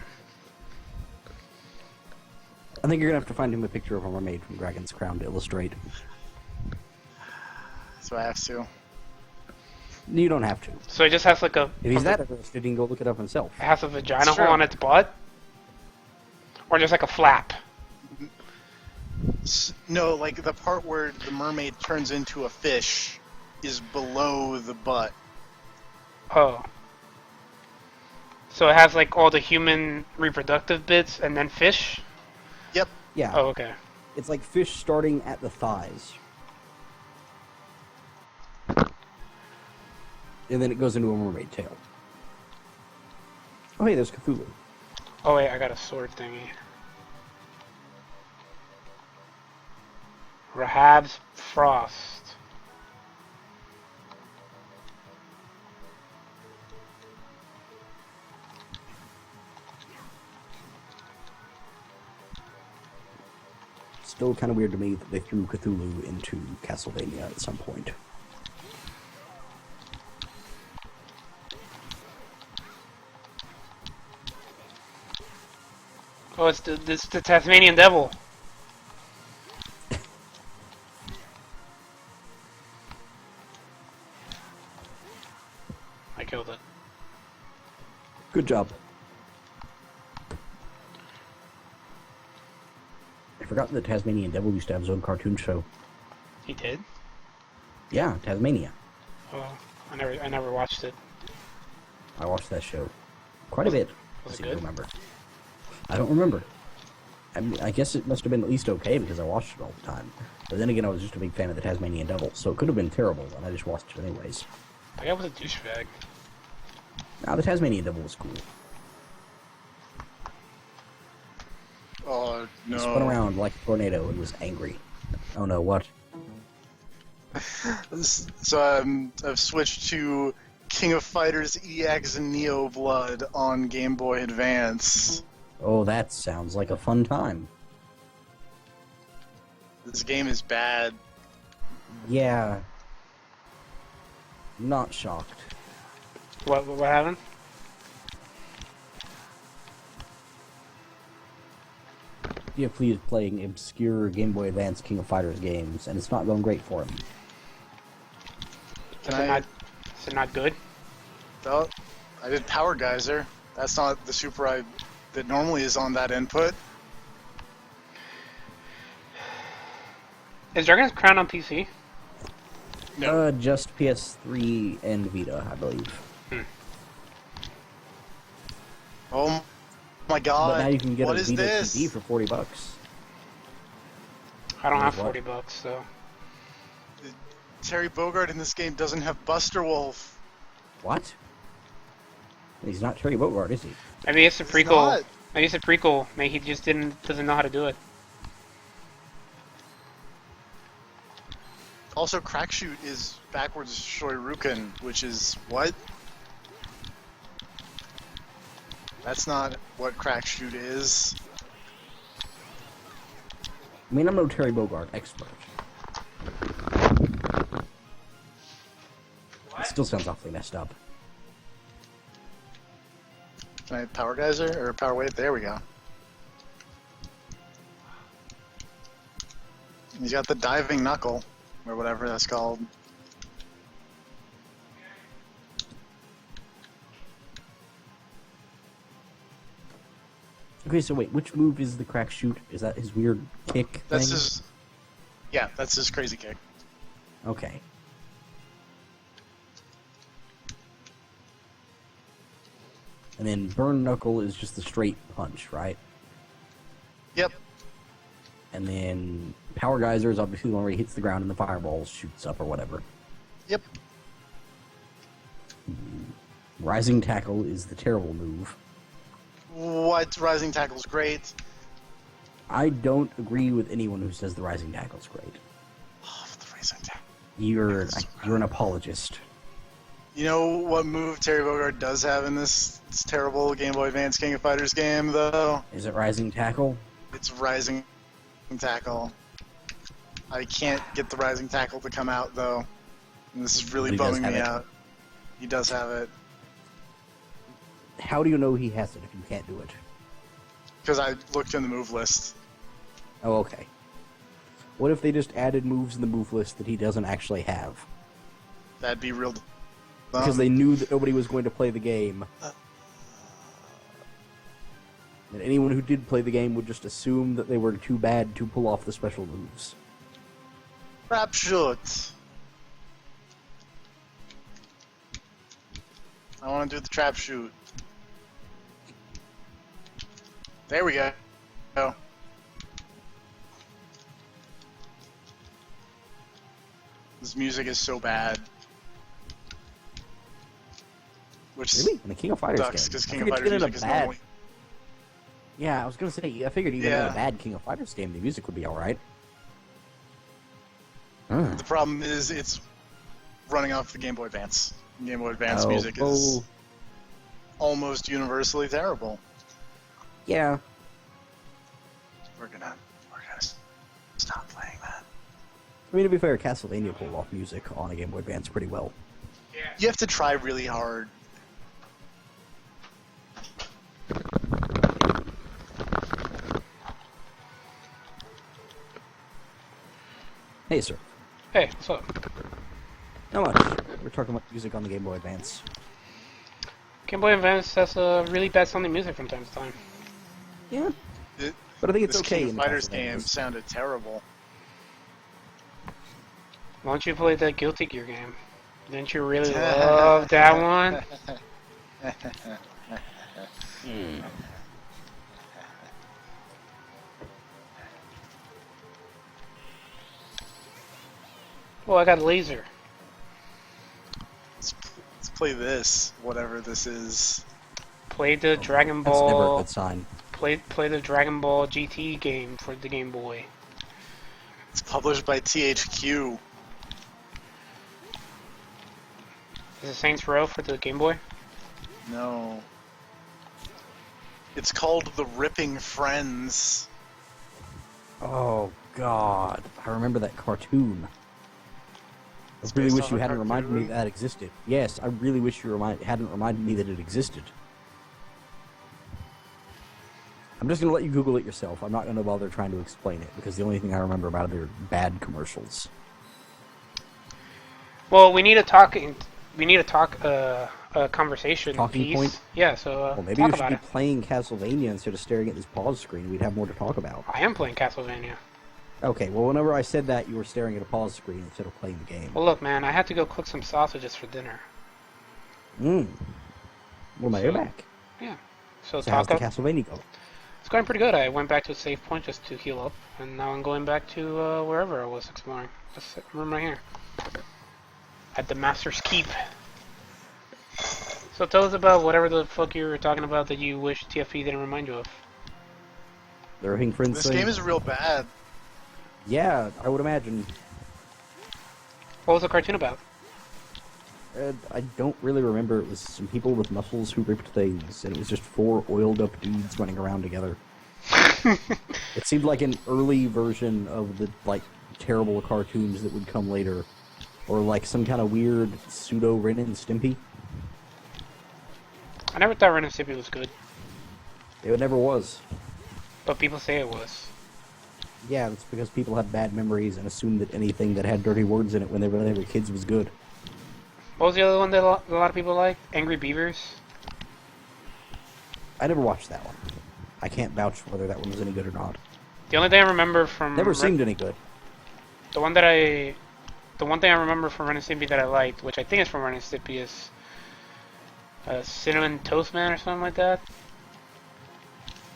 I think you're going to have to find him a picture of a mermaid from Dragon's Crown to illustrate.
So I have to.
You don't have to.
So it just has like a.
If he's that interested, he can go look it up himself.
It has a vagina
It's
hole
true.
on its butt? Or just like a flap?
No, like the part where the mermaid turns into a fish is below the butt.
Oh. So it has like all the human reproductive bits and then fish?
Yep.
Yeah,
Oh, okay.
it's like fish starting at the thighs. And then it goes into a mermaid tail. Oh, hey, there's Cthulhu.
Oh, wait, I got a sword thingy. Rahab's Frost.
Still kind of weird to me that they threw Cthulhu into Castlevania at some point.
Oh, it's the Tasmanian Devil. I killed it.
Good job. I forgot that the Tasmanian Devil used to have his own cartoon show.
He did?
Yeah, Tasmania.
Oh, I never watched it.
I watched that show quite a bit.
Was it
I
good?
remember. I don't remember. I mean, I guess it must have been at least okay because I watched it all the time. But then again, I was just a big fan of the Tasmanian Devil, so it could have been terrible, and I just watched it anyways.
That guy was a douchebag.
Now, the Tasmanian Devil was cool.
Oh
He spun
no.
around like a tornado and was angry. Oh no, what?
So I've switched to King of Fighters EX Neo Blood on Game Boy Advance.
Oh, that sounds like a fun time.
This game is bad.
Yeah. Not shocked.
What happened?
Yeah, please playing obscure Game Boy Advance King of Fighters games, and it's not going great for him.
Can
Is
I?
it not good?
Oh, I did Power Geyser. That's not the super that normally is on that input.
Is Dragon's Crown on PC?
No.
Just PS3 and Vita, I believe.
Oh my god.
But now you can get
What
a
is
Vita
this?
CD for $40.
I don't have
What?
$40, so.
Terry Bogard in this game doesn't have Buster Wolf.
What? He's not Terry Bogard, is he?
Maybe it's a
He's
prequel.
not.
Maybe it's a prequel. Maybe he just doesn't know how to do it.
Also, Crackshoot is backwards Shoryuken, which is what? That's not what Crackshoot is.
I mean, I'm no Terry Bogard expert. It still sounds awfully messed up.
Can I Power Geyser or Power Wave? There we go. He's got the diving knuckle, or whatever that's called.
Okay, so wait, which move is the crack shoot? Is that his weird kick
That's
thing?
his. Yeah, that's his crazy kick.
Okay. And then burn knuckle is just the straight punch, right?
Yep.
And then power geyser is obviously the one where he hits the ground and the fireball shoots up or whatever.
Yep.
Rising tackle is the terrible move.
What? Rising Tackle's great.
I don't agree with anyone who says the rising tackle's great.
Oh, the Rising Tackle.
You're an apologist.
You know what move Terry Bogard does have in this terrible Game Boy Advance King of Fighters game, though?
Is it rising tackle?
It's Rising Tackle. I can't get the Rising Tackle to come out, though. And this is really
He does
bumming
have
me
it.
out. He does have it.
How do you know he has it if you can't do it?
Because I looked in the move list.
Oh, okay. What if they just added moves in the move list that he doesn't actually have?
That'd be real.
Because they knew that nobody was going to play the game. And anyone who did play the game would just assume that they were too bad to pull off the special moves.
Trap shoot. I want to do the trap shoot. There we go. This music is so bad. Which
Really? In the King of Fighters
sucks
game?
because
I
King of
figured
Fighters
even in a
music is
bad...
normally.
Yeah, I was gonna say, I figured even in
Yeah.
a bad King of Fighters game, the music would be alright.
The problem is it's running off the Game Boy Advance. Game Boy Advance music is almost universally terrible.
Yeah.
We're gonna stop playing that.
I mean, to be fair, Castlevania pulled off music on a Game Boy Advance pretty well.
You have to try really hard.
Hey, sir.
Hey, what's up?
Not much. We're talking about music on the Game Boy Advance.
Game Boy Advance has really bad sounding music from time to time.
Yeah. But I think it's
This
okay
King
in
of
the
Fighters
Castlevania
game
list.
sounded terrible.
Why don't you play that Guilty Gear game? Didn't you really love that one? Oh, I got a laser.
Let's play this, whatever this is.
Play the Dragon
That's never a
Ball.
good sign.
Play the Dragon Ball GT game for the Game Boy.
It's published by THQ.
Is it Saints Row for the Game Boy?
No. It's called The Ripping Friends.
Oh, God. I remember that cartoon. I
It's
really
based
wish
on
you
a
hadn't reminded me
cartoon?
that existed. Yes, I really wish you hadn't reminded me that it existed. I'm just going to let you Google it yourself. I'm not going to bother trying to explain it, because the only thing I remember about it are bad commercials.
Well, we need a conversation
Talking
piece.
point?
Yeah, so
Well, maybe
talk
you should
about
be
it.
playing Castlevania instead of staring at this pause screen. We'd have more to talk about.
I am playing Castlevania.
Okay, well, whenever I said that, you were staring at a pause screen instead of playing the game.
Well, look, man, I had to go cook some sausages for dinner.
Well, now you're
So-
back.
Yeah. So
So how's
talk
the
up.
Castlevania go?
It's going pretty good. I went back to a save point just to heal up, and now I'm going back to wherever I was exploring. This room right here. At the Master's Keep. So tell us about whatever the fuck you were talking about that you wish TFP didn't remind you of.
The Ripping Friends
This
thing?
game is real bad.
Yeah, I would imagine.
What was the cartoon about?
I don't really remember. It was some people with muscles who ripped things, and it was just 4 oiled-up dudes running around together. It seemed like an early version of the, like, terrible cartoons that would come later. Or, like, some kind of weird pseudo-Ren and Stimpy.
I never thought Ren and Stimpy was good,
It never was.
but people say it was.
Yeah, it's because people have bad memories and assume that anything that had dirty words in it when they were kids was good.
What was the other one that a lot of people liked? Angry Beavers?
I never watched that one. I can't vouch for whether that one was any good or not.
The only thing I remember from...
Never seemed any good.
The one thing I remember from Ren and Stimpy that I liked, which I think is from Ren and Stimpy, is Cinnamon Toast Man or something like that.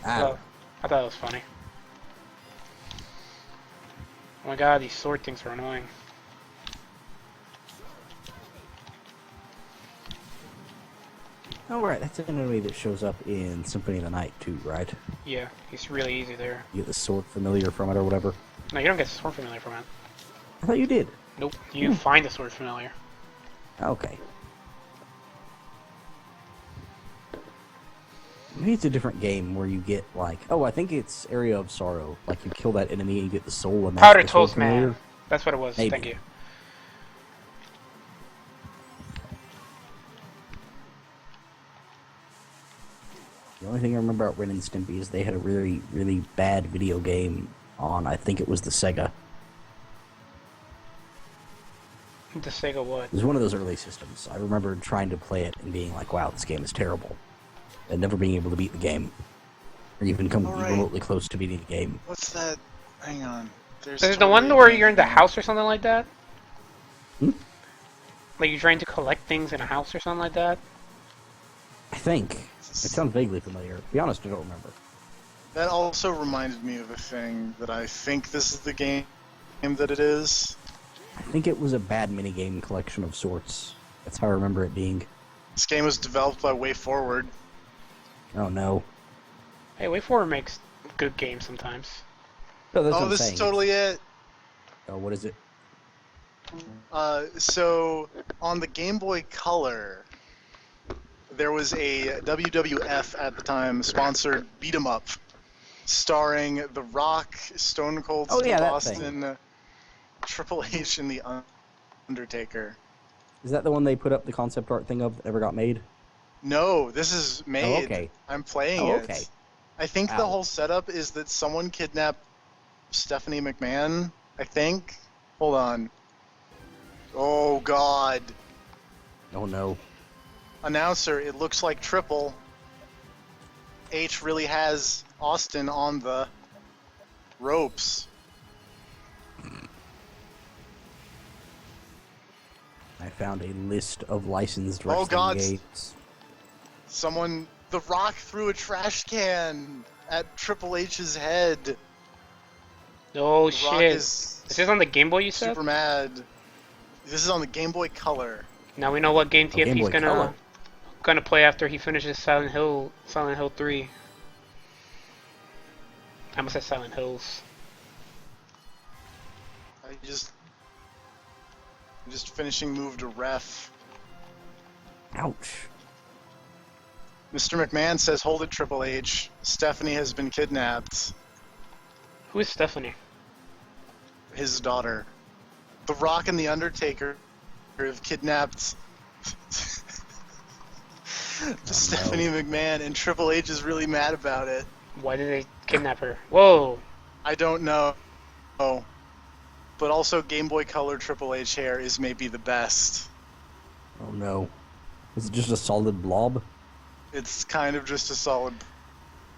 Ah,
I thought it was funny. Oh my god, these sword things are annoying.
oh right, that's an enemy that shows up in Symphony of the Night too, right?
Yeah, it's really easy there.
You get the sword familiar from it or whatever.
No, you don't get the sword familiar from it.
I thought you did.
Nope, you find the sword familiar.
Okay. Maybe it's a different game where you get like, oh, I think it's Area of Sorrow. Like you kill that enemy and you get the soul and that's
Powder
the sword
Toast Man.
familiar.
That's what it was.
Maybe.
Thank you.
The only thing I remember about Ren and Stimpy is they had a really, really bad video game on, I think it was the Sega.
The Sega what?
It was one of those early systems. I remember trying to play it and being like, wow, this game is terrible. And never being able to beat the game. Or even come
Alright.
remotely close to beating the game.
What's that? Hang on. There's
Is it the one where you're in the house or something like that?
Hmm?
Like you're trying to collect things in a house or something like that?
I think. It sounds vaguely familiar. To be honest, I don't remember.
That also reminded me of a thing that I think this is the game that it is.
I think it was a bad minigame collection of sorts. That's how I remember it being.
This game was developed by WayForward.
Oh no.
Hey, WayForward makes good games sometimes.
No, that's what
Oh,
I'm
this
saying.
is totally it.
Oh, what is it?
So on the Game Boy Color, there was a WWF at the time sponsored beat 'em up, starring The Rock, Stone Cold
Oh,
Steve
yeah, that
Austin, Triple H, and The Undertaker.
Is that the one they put up the concept art thing of that never got made?
No, this is made.
Oh, okay.
I'm playing
Oh,
it.
okay.
I think
Ow.
the whole setup is that someone kidnapped Stephanie McMahon, I think. Hold on. Oh, God.
Oh no.
Announcer, it looks like Triple H really has Austin on the ropes.
I found a list of licensed
Oh,
wrestling
God.
games.
Someone, The Rock threw a trash can at Triple H's head.
Oh
The Rock
shit.
is
Is this on the Game Boy you said?
super mad. This is on the Game Boy Color.
Now we know what game
Game
TFT's
Boy Color.
gonna play after he finishes Silent Hill 3. I almost said Silent Hills.
I'm just finishing move to ref.
Ouch.
Mr. McMahon says, "Hold it, Triple H. Stephanie has been kidnapped."
Who is Stephanie?
His daughter. The Rock and The Undertaker have kidnapped Stephanie McMahon, and Triple H is really mad about it.
Why did they kidnap her? Whoa!
I don't know. Oh. But also Game Boy Color Triple H hair is maybe the best.
Oh no. Is it just a solid blob?
It's kind of just a solid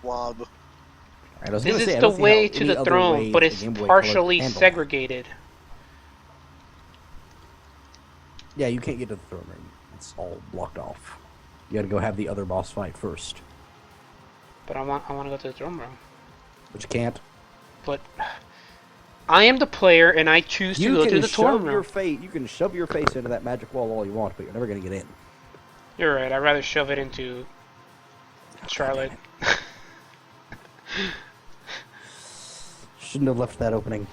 blob.
Alright, I was
This
gonna
is
say, I
the
don't see
way
how
to
any
the
other
throne,
way
but
the
it's
Game Boy Color
partially
can handle that.
segregated.
Yeah, you can't get to the throne room. It's all blocked off. You gotta go have the other boss fight first.
But I want to go to the throne room.
But you can't.
But I am the player, and I choose to go to the throne room.
You can shove your face into that magic wall all you want, but you're never gonna get in.
You're right. I'd rather shove it into Charlotte.
Shouldn't have left that opening.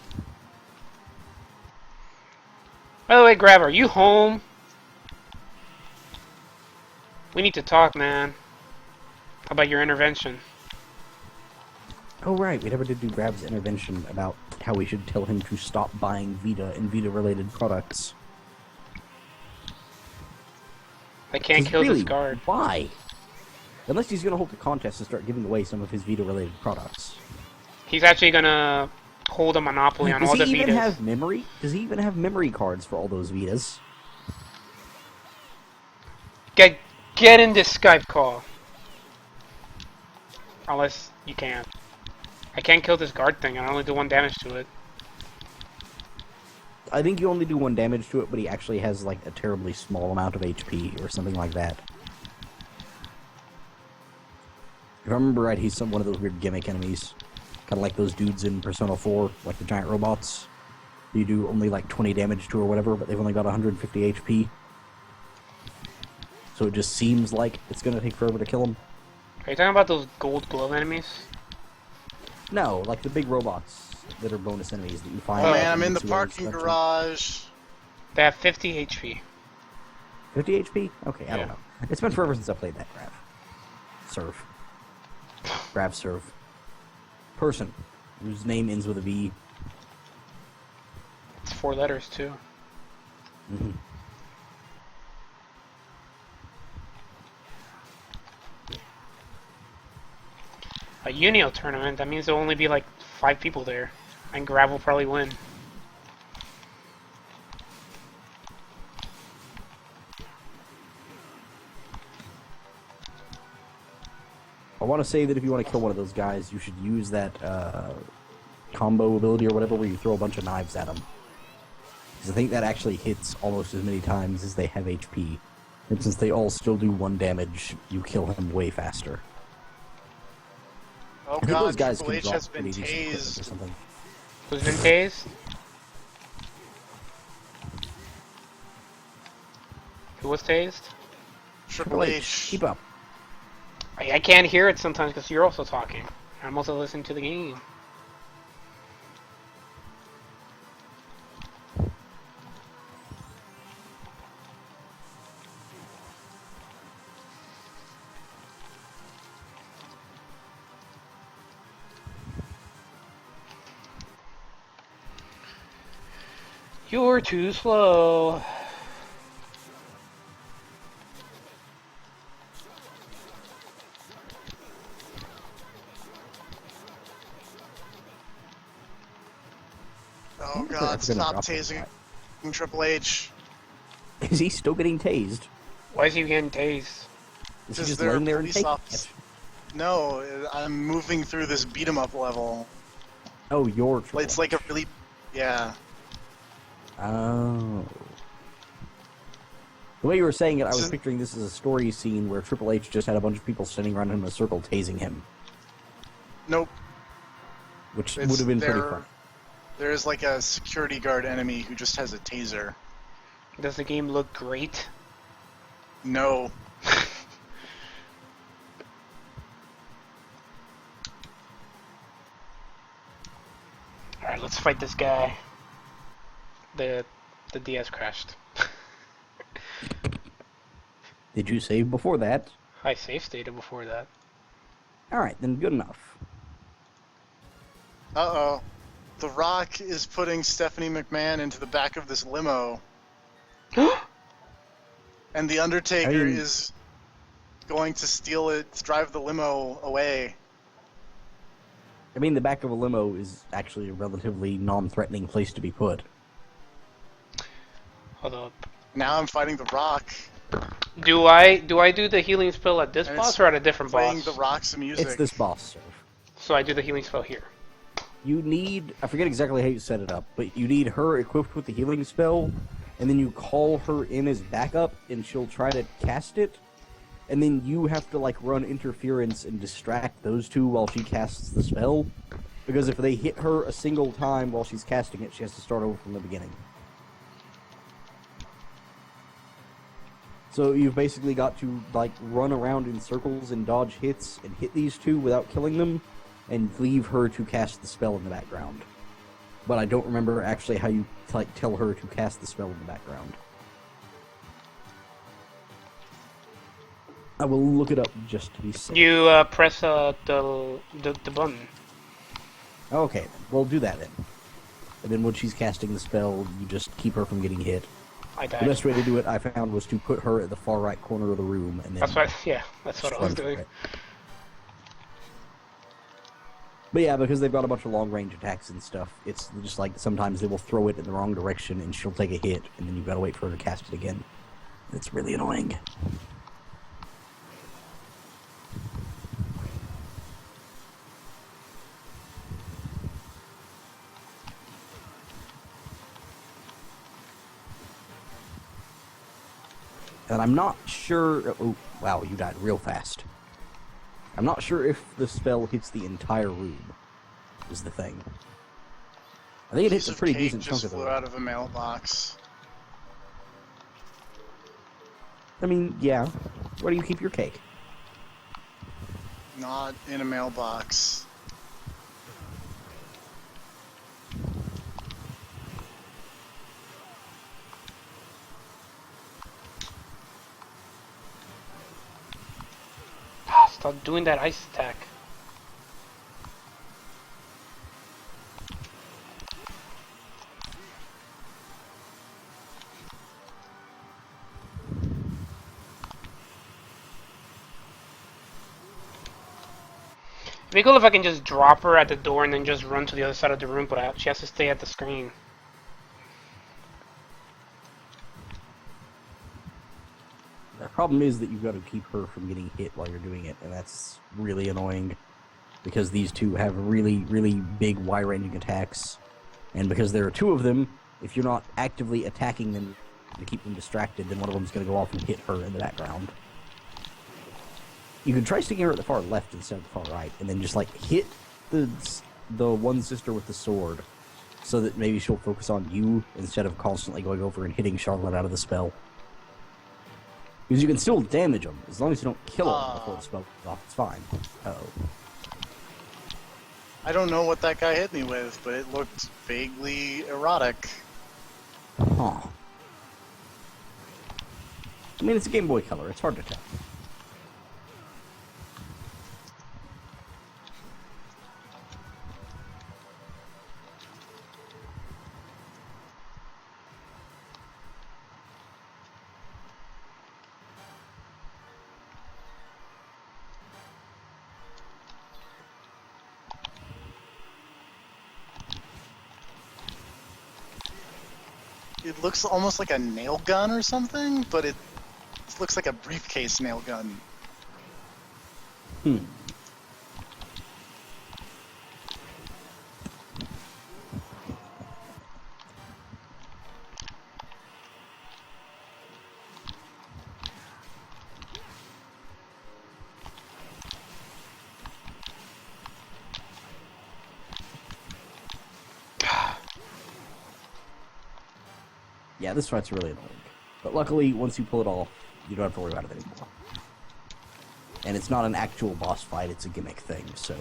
By the way, Grab, are you home? We need to talk, man. How about your intervention?
Oh, right, we never did do Grab's intervention about how we should tell him to stop buying Vita and Vita-related products.
I can't
'Cause
kill
really,
this guard.
why? Unless he's gonna hold the contest and start giving away some of his Vita-related products.
He's actually gonna hold a monopoly on
Does
all
he
the
even
Vitas.
have memory? Does he even have memory cards for all those Vitas?
Get in this Skype call. Unless you can't. I can't kill this guard thing. I only do 1 damage to it.
I think you only do 1 damage to it, but he actually has, like, a terribly small amount of HP or something like that. If I remember right, he's one of those weird gimmick enemies. Kind of like those dudes in Persona 4, like the giant robots. You do only, like, 20 damage to or whatever, but they've only got 150 HP. So it just seems like it's gonna take forever to kill him.
Are you talking about those gold glove enemies?
No, like the big robots that are bonus enemies that you find.
Oh
Oh,
man, I'm in the
Mitsuo's
parking
dungeon.
garage.
They have 50 HP.
50 HP? Okay, I don't
Yeah.
know. It's been forever since I played that Grav. Serve. Grav serve. Person, whose name ends with a V.
It's 4 letters, too.
Mm-hmm.
A Unio tournament, that means there'll only be like 5 people there. And Grab will probably win.
I want to say that if you want to kill one of those guys, you should use that combo ability or whatever where you throw a bunch of knives at them. Because I think that actually hits almost as many times as they have HP. And since they all still do 1 damage, you kill him way faster.
Oh
I think
god,
those guys
Triple
can
H
drop
has been
pretty decent equipment or
tased.
something.
Who's been tased? Who was tased?
Triple H.
Keep up.
I can't hear it sometimes because you're also talking. I'm also listening to the game. You're too slow.
Oh
I'm
god,
gonna
stop
drop that
tasing
guy.
Triple H.
Is he still getting tased?
Why is he getting tased?
Is he
Because
just
they're
laying there and
police
taking
officers.
it?
No, I'm moving through this beat 'em up level.
Oh, you're Triple
It's like a
H.
really, yeah.
Oh. The way you were saying it, I was
Just-
picturing this as a story scene where Triple H just had a bunch of people standing around him in a circle tasing him,
Nope.
which
It's
would have been pretty
there-
fun.
There's like a security guard enemy who just has a taser.
Does the game look great?
No.
Alright, let's fight this guy. The DS crashed.
Did you save before that?
I save stated before that.
Alright, then good enough.
Uh-oh. The Rock is putting Stephanie McMahon into the back of this limo. And The Undertaker
I mean-
is going to steal it, drive the limo away.
I mean, the back of a limo is actually a relatively non-threatening place to be put.
Hold up.
Now I'm fighting The Rock,
Do I do the healing spell at this
And
boss
it's
or at a different
playing
boss?
The Rock's music.
It's this boss, sir.
So I do the healing spell here.
You need, I forget exactly how you set it up, but you need her equipped with the healing spell, and then you call her in as backup, and she'll try to cast it, and then you have to, like, run interference and distract those two while she casts the spell, because if they hit her a single time while she's casting it, she has to start over from the beginning. So you've basically got to, like, run around in circles and dodge hits and hit these two without killing them, and leave her to cast the spell in the background. but I don't remember actually how you tell her to cast the spell in the background. I will look it up just to be safe.
You press the button.
Okay, we'll do that then. And then when she's casting the spell, you just keep her from getting hit.
I
The
died.
best way to do it, I found, was to put her at the far right corner of the room, and then...
That's what I was doing.
But yeah, because they've got a bunch of long-range attacks and stuff, it's just like sometimes they will throw it in the wrong direction, and she'll take a hit, and then you've got to wait for her to cast it again. It's really annoying. And I'm not sure... Oh, wow, you died real fast. I'm not sure if the spell hits the entire room, is the thing. I think it hits a pretty decent chunk of the room.
Flew out of a mailbox.
I mean, yeah. Where do you keep your cake?
Not in a mailbox.
Stop doing that ice attack. It'd be cool if I can just drop her at the door and then just run to the other side of the room, but she has to stay at the screen.
The problem is that you've got to keep her from getting hit while you're doing it, and that's really annoying. Because these two have really, really big wide-ranging attacks. And because there are two of them, if you're not actively attacking them to keep them distracted, then one of them's going to go off and hit her in the background. You can try sticking her at the far left instead of the far right, and then just, like, hit the one sister with the sword, so that maybe she'll focus on you instead of constantly going over and hitting Charlotte out of the spell. Because you can still damage them, as long as you don't kill them before the spell goes off, it's fine. Uh-oh.
I don't know what that guy hit me with, but it looked vaguely erotic.
Huh. I mean, it's a Game Boy Color, it's hard to tell.
It looks almost like a nail gun or something, but it looks like a briefcase nail gun.
Hmm. Yeah, this fight's really annoying. But luckily, once you pull it off, you don't have to worry about it anymore. And it's not an actual boss fight, it's a gimmick thing, so...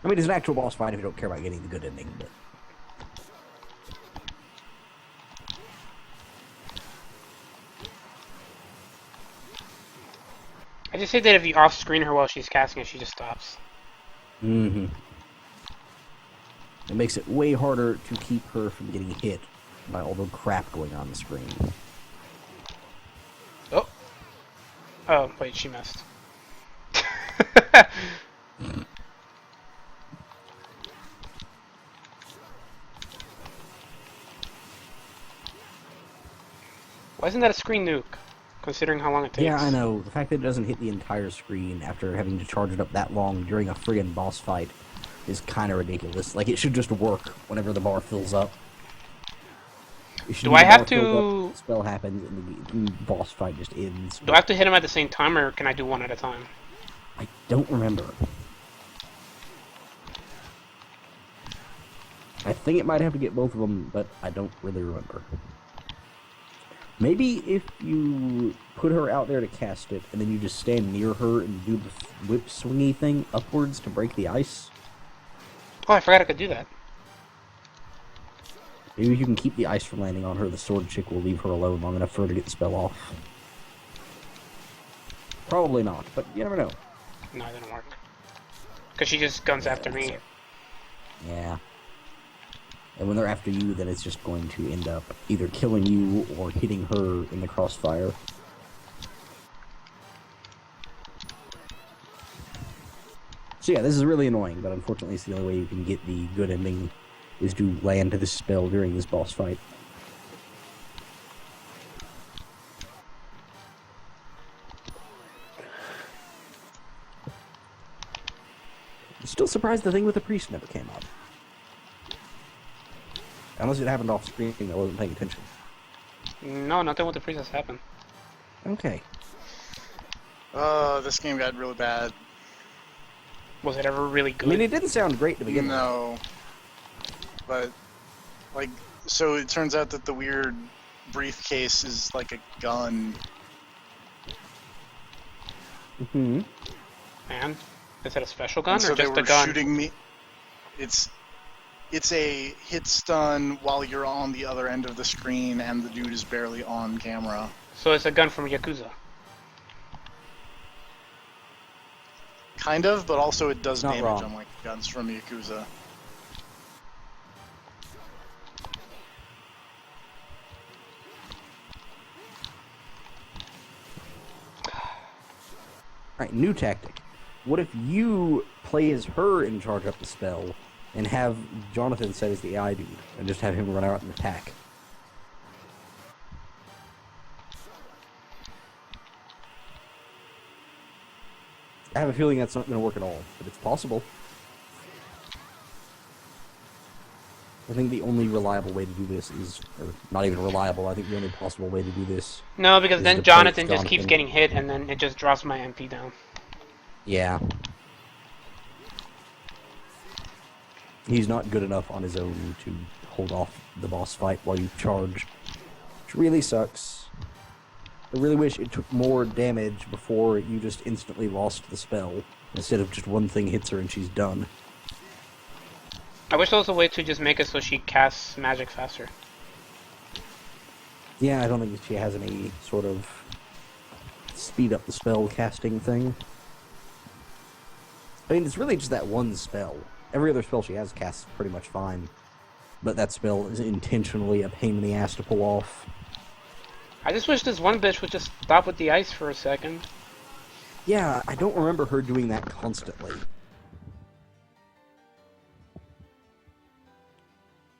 I mean, it's an actual boss fight if you don't care about getting the good ending, but...
I just say that if you off-screen her while she's casting it, she just stops.
Mm-hmm. It makes it way harder to keep her from getting hit by all the crap going on the screen.
Oh. Oh, wait, she missed. Why isn't that a screen nuke, considering how long it takes?
Yeah, I know. The fact that it doesn't hit the entire screen after having to charge it up that long during a friggin' boss fight is kind of ridiculous. Like, it should just work whenever the bar fills up.
Do I have to...
The spell happens and the boss fight just ends.
Do I have to hit him at the same time, or can I do one at a time?
I don't remember. I think it might have to get both of them, but I don't really remember. Maybe if you put her out there to cast it, and then you just stand near her and do the whip swingy thing upwards to break the ice.
Oh, I forgot I could do that.
Maybe if you can keep the ice from landing on her, the sword chick will leave her alone long enough for her to get the spell off. Probably not, but you never know.
No, it didn't work. Because she just guns after me.
Yeah. And when they're after you, then it's just going to end up either killing you or hitting her in the crossfire. So yeah, this is really annoying, but unfortunately it's the only way you can get the good ending is to land this spell during this boss fight. I'm still surprised the thing with the priest never came up. Unless it happened off screen, I wasn't paying attention.
No, nothing with the princess happened.
Okay.
This game got really bad.
Was it ever really good?
I mean, it didn't sound great to begin with.
No. But, like, so it turns out that the weird briefcase is like a gun.
Mm-hmm.
Man, is it a special gun
And so
or just
they
a
were
gun?
shooting me. It's a hit stun while you're on the other end of the screen and the dude is barely on camera.
So it's a gun from Yakuza.
Kind of, but also it does
Not
damage,
wrong.
unlike guns from Yakuza.
Alright, new tactic. What if you play as her and charge up the spell, and have Jonathan set as the AI dude, and just have him run out and attack? I have a feeling that's not going to work at all, but it's possible. I think the only reliable way to do this is, or not even reliable, I think the only possible way to do this...
No, because
is
then
to play
Jonathan
as
just keeps getting hit and then it just drops my MP down.
Yeah. He's not good enough on his own to hold off the boss fight while you charge, which really sucks. I really wish it took more damage before you just instantly lost the spell, instead of just one thing hits her and she's done.
I wish there was a way to just make it so she casts magic faster.
Yeah, I don't think she has any sort of speed up the spell casting thing. I mean, it's really just that one spell. Every other spell she has casts pretty much fine. But that spell is intentionally a pain in the ass to pull off.
I just wish this one bitch would just stop with the ice for a second.
Yeah, I don't remember her doing that constantly.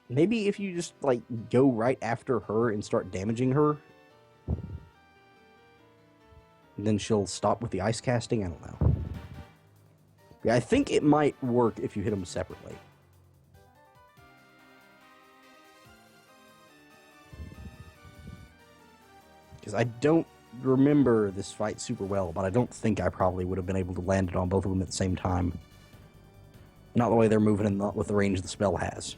Maybe if you just, like, go right after her and start damaging her, then she'll stop with the ice casting? I don't know. Yeah, I think it might work if you hit them separately. Because I don't remember this fight super well, but I don't think I probably would have been able to land it on both of them at the same time. Not the way they're moving and not with the range the spell has.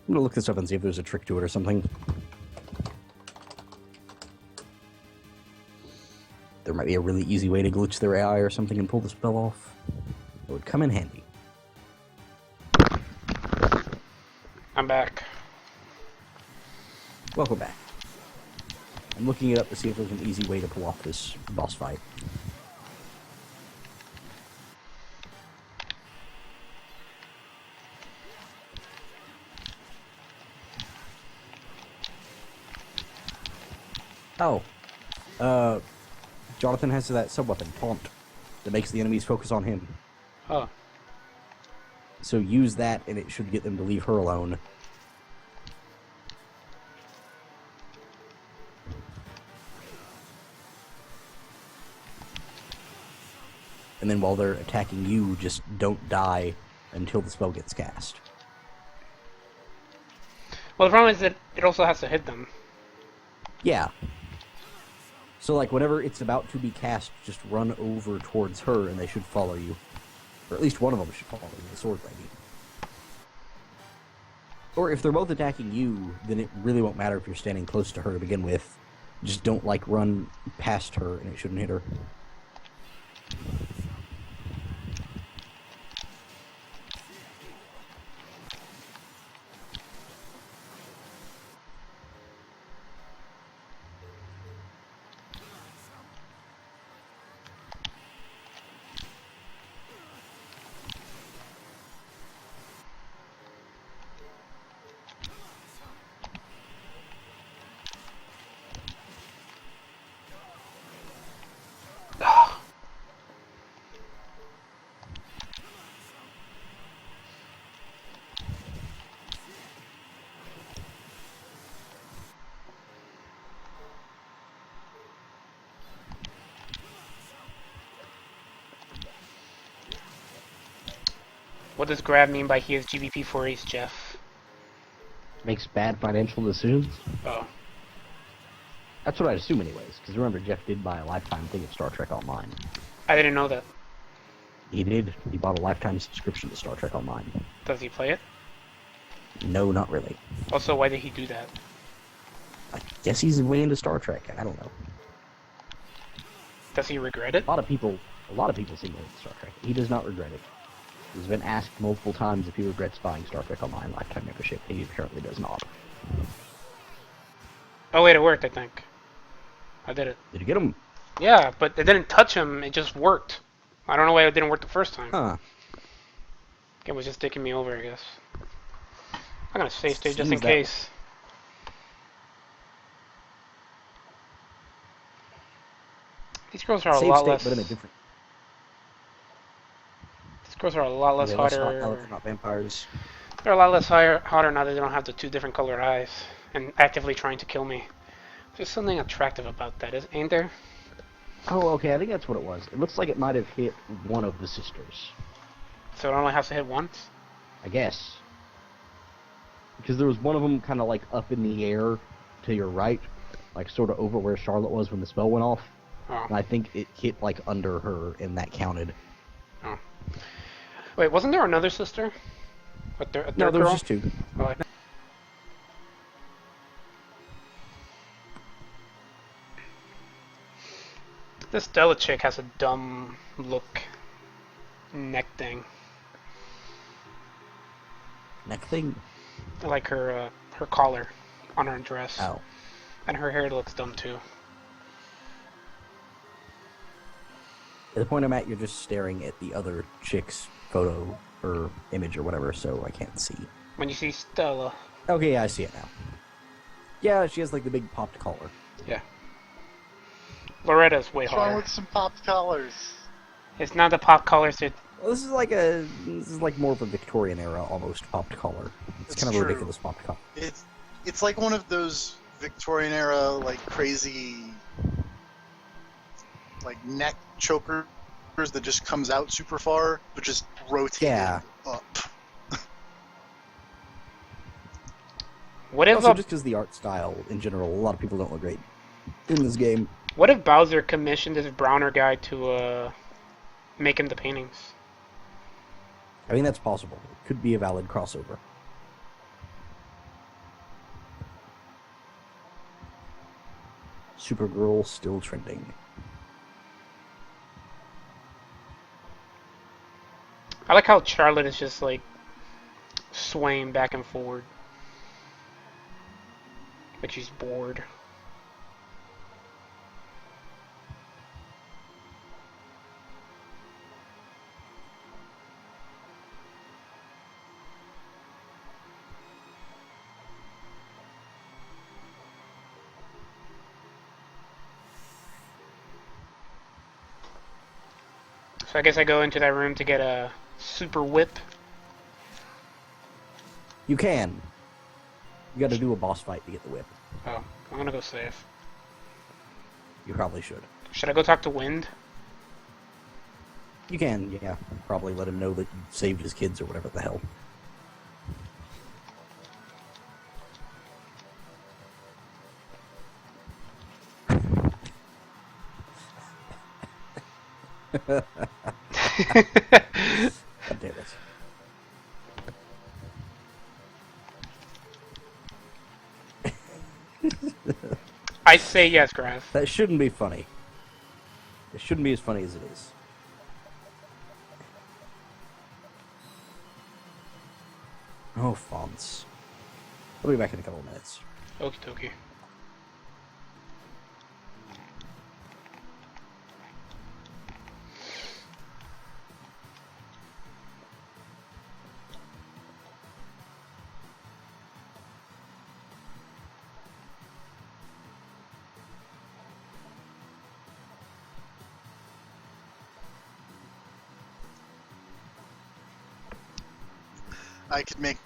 I'm gonna look this up and see if there's a trick to it or something. There might be a really easy way to glitch their AI or something and pull the spell off. It would come in handy.
I'm back.
Welcome back. I'm looking it up to see if there's an easy way to pull off this boss fight. Oh. Jonathan has that sub-weapon, Taunt, that makes the enemies focus on him.
Oh.
So use that and it should get them to leave her alone. And then while they're attacking you, just don't die until the spell gets cast.
Well, the problem is that it also has to hit them.
Yeah. So, like, whenever it's about to be cast, just run over towards her and they should follow you. Or at least one of them should follow you, the sword lady. Or if they're both attacking you, then it really won't matter if you're standing close to her to begin with. Just don't, like, run past her and it shouldn't hit her.
What does Grab mean by he is GBP for Ace Jeff?
Makes bad financial decisions.
Oh.
That's what I assume anyways, because remember, Jeff did buy a lifetime thing of Star Trek Online.
I didn't know that.
He did. He bought a lifetime subscription to Star Trek Online.
Does he play it?
No, not really.
Also, why did he do that?
I guess he's way into Star Trek. I don't know.
Does he regret it?
A lot of people seem to hate Star Trek. He does not regret it. He's been asked multiple times if he regrets buying Star Trek Online lifetime membership. He apparently does not.
Oh wait, it worked, I think. I did it.
Did you get him?
Yeah, but it didn't touch him, it just worked. I don't know why it didn't work the first time.
Huh.
It was just taking me over, I guess. I'm gonna save state just in
Seems that
case. These girls are a
Save
lot
state,
less.
but in a different.
These girls are a lot less
They're
hotter.
not vampires.
They're a lot less hotter now that they don't have the two different colored eyes and actively trying to kill me. There's something attractive about that, ain't there?
Oh, okay. I think that's what it was. It looks like it might have hit one of the sisters.
So it only has to hit once?
I guess. Because there was one of them kind of like up in the air to your right, like sort of over where Charlotte was when the spell went off.
Oh.
And I think it hit like under her, and that counted.
Oh. Wait, wasn't there another sister? A third
No, there was
girl?
just two.
Oh, this Stella chick has a dumb look neck thing.
Neck thing?
I like her collar on her dress.
Oh.
And her hair looks dumb too.
At the point I'm at, you're just staring at the other chick's photo or image or whatever, so I can't see.
When you see Stella.
Okay, yeah, I see it now. Yeah, she has like the big popped collar.
Yeah. Loretta's way
What's wrong
hotter.
with some popped collars?
It's not the pop collars.
Well, this is like more of a Victorian era almost popped collar. It's
It's
kind of a
true.
ridiculous popped collar.
It's like one of those Victorian era like crazy like neck chokers that just comes out super far, but just rotated
Yeah.
up.
What if
Also, just because the art style in general, a lot of people don't look great in this game.
what if Bowser commissioned this Browner guy to make him the paintings?
I mean, that's possible. It could be a valid crossover. Supergirl still trending.
I like how Charlotte is just like swaying back and forward. Like she's bored. So I guess I go into that room to get a super whip.
You can. You gotta do a boss fight to get the whip.
Oh, I'm gonna go save.
You probably should.
Should I go talk to Wind?
You can, yeah. Probably let him know that you saved his kids or whatever the hell. God damn it.
I say yes, Graf.
That shouldn't be funny. It shouldn't be as funny as it is. Oh, fonts. I'll be back in a couple of minutes.
Okie dokie.
I could make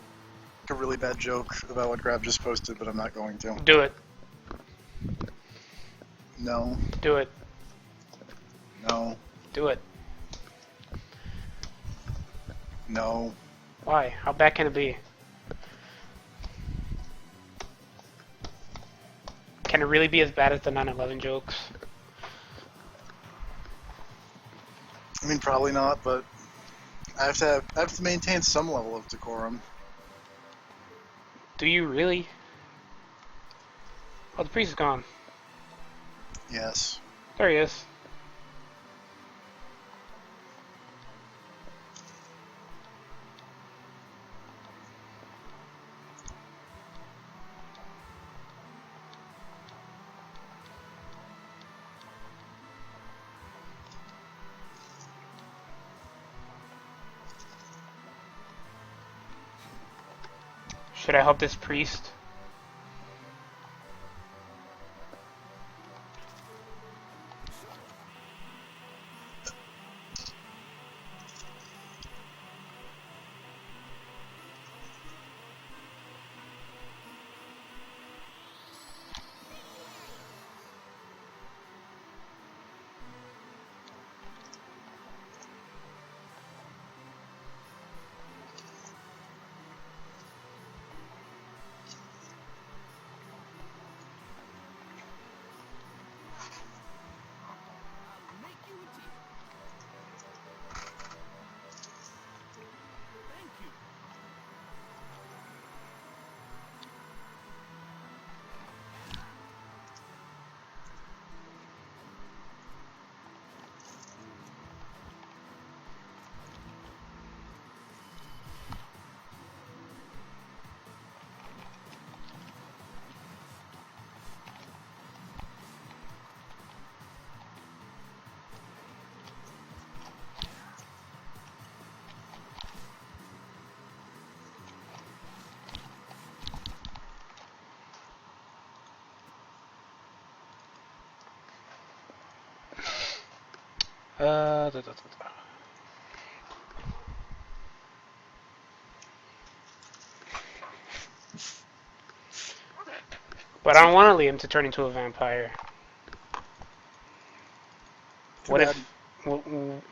a really bad joke about what Grab just posted, but I'm not going to.
Do it.
No,
Do it.
no,
Do it.
No.
Why? How bad can it be? Can it really be as bad as the 9/11 jokes?
I mean, probably not, but I have to maintain some level of decorum.
Do you really? Oh, the priest is gone.
Yes.
There he is. Should I help this priest? Da, da, da, da. But I don't want Liam to turn into a vampire.
Too
What
bad.
if...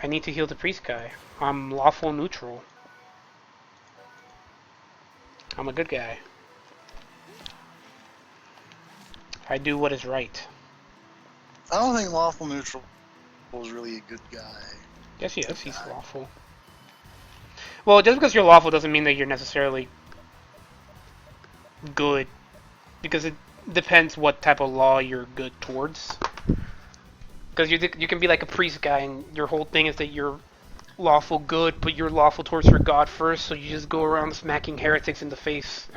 I need to heal the priest guy. I'm lawful neutral. I'm a good guy. I do what is right.
I don't think lawful neutral is really a good guy.
Yes, he is. He's lawful. Well, just because you're lawful doesn't mean that you're necessarily good. Because it depends what type of law you're good towards. Because you can be like a priest guy and your whole thing is that you're lawful good, but you're lawful towards your god first, so you just go around smacking heretics in the face.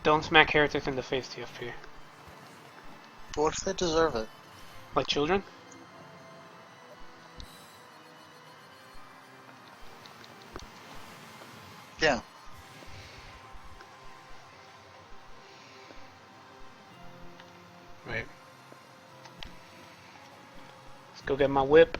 Don't smack heretics in the face, TFP.
But what if they deserve it?
Like children?
Yeah.
Right. Let's go get my whip.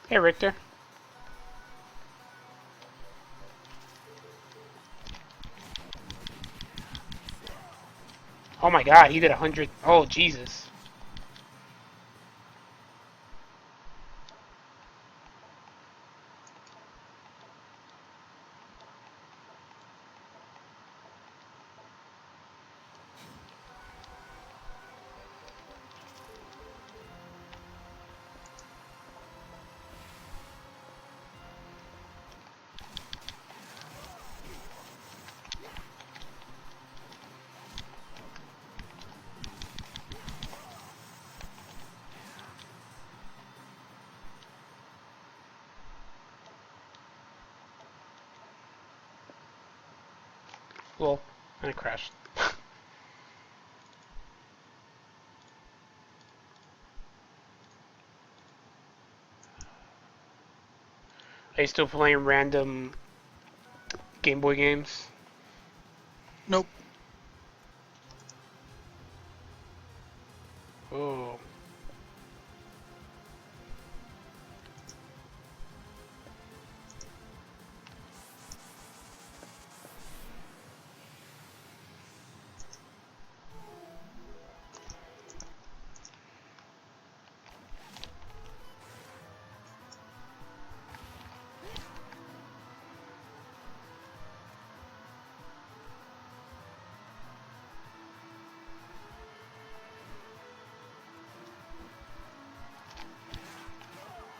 Hey, Richter. Oh my god, he did 100. Oh, Jesus. Well, and it crashed. Are you still playing random Game Boy games?
Nope.
Oh.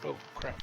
Oh, crap.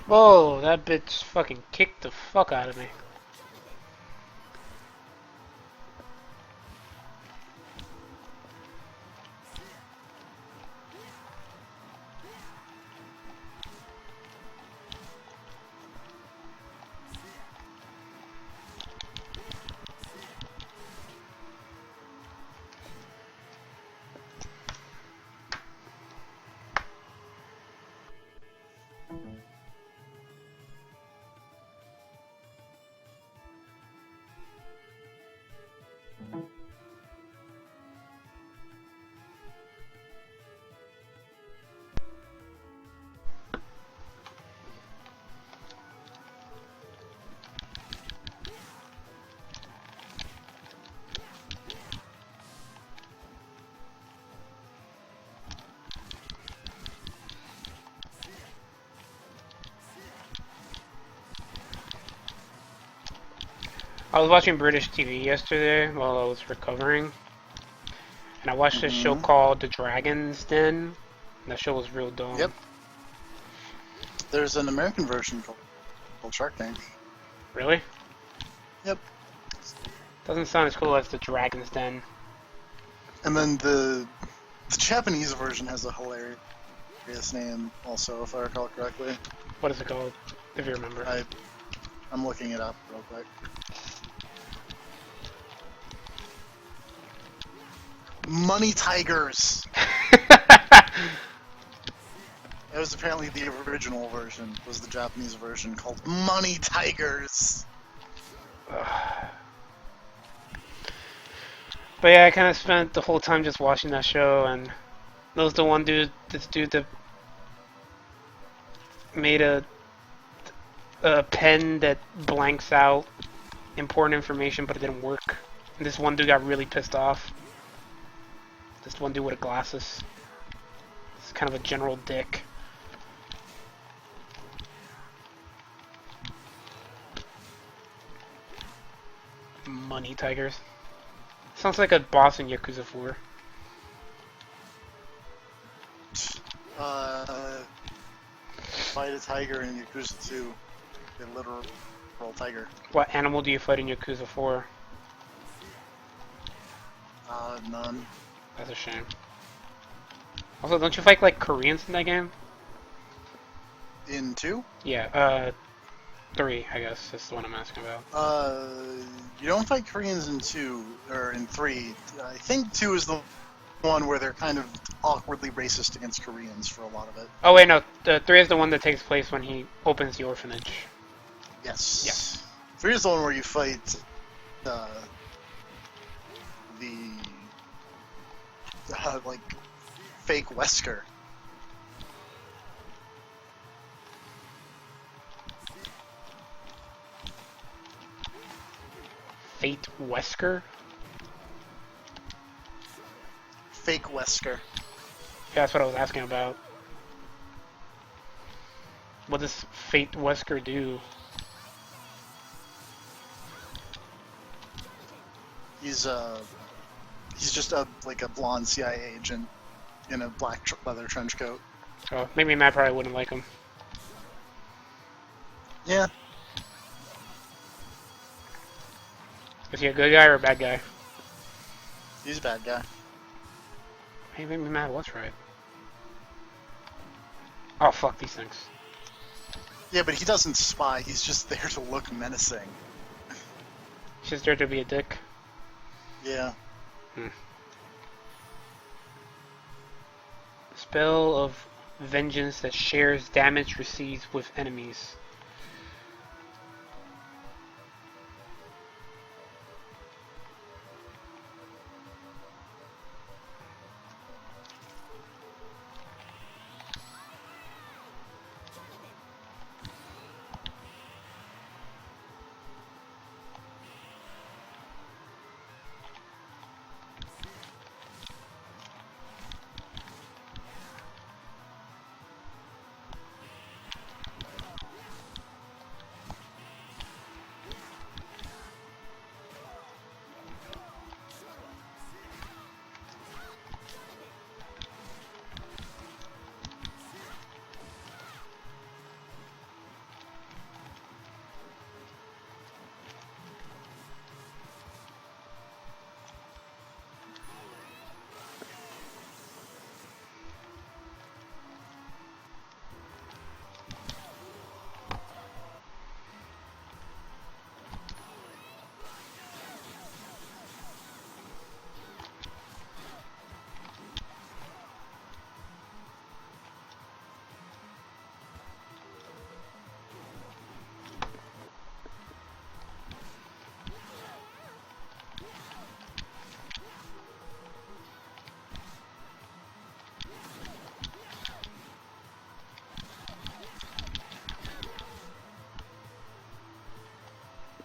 Whoa, that bitch fucking kicked the fuck out of me. I was watching British TV yesterday while I was recovering, and I watched this show called The Dragon's Den. That show was real dumb.
Yep. There's an American version called Shark Tank.
Really?
Yep.
Doesn't sound as cool as The Dragon's Den.
And then the Japanese version has a hilarious name also, if I recall correctly.
What is it called, if you remember?
I'm looking it up real quick. Money Tigers! It was apparently the original version, was the Japanese version called Money Tigers!
But yeah, I kind of spent the whole time just watching that show, and there was the one dude, this dude that made a pen that blanks out important information, but it didn't work. And this one dude got really pissed off. This one dude with glasses. It's kind of a general dick. Money Tigers. Sounds like a boss in Yakuza 4.
Fight a tiger in Yakuza 2. A literal tiger.
What animal do you fight in Yakuza 4?
None.
That's a shame. Also, don't you fight like Koreans in that game?
In 2?
Yeah, 3, I guess. That's the one I'm asking about.
You don't fight Koreans in 2, or in 3. I think 2 is the one where they're kind of awkwardly racist against Koreans for a lot of it.
Oh wait, no. The 3 is the one that takes place when he opens the orphanage.
Yes.
Yeah.
3 is the one where you fight like fake Wesker.
Fate Wesker?
Fake Wesker.
Yeah, that's what I was asking about. What does Fate Wesker do?
He's just a blonde CIA agent in a black leather trench coat.
Oh, maybe Matt probably wouldn't like him.
Yeah.
Is he a good guy or a bad guy?
He's a bad guy.
Hey, maybe Matt was right. Oh, fuck these things.
Yeah, but he doesn't spy. He's just there to look menacing.
He's just there to be a dick.
Yeah.
Spell of vengeance that shares damage received with enemies.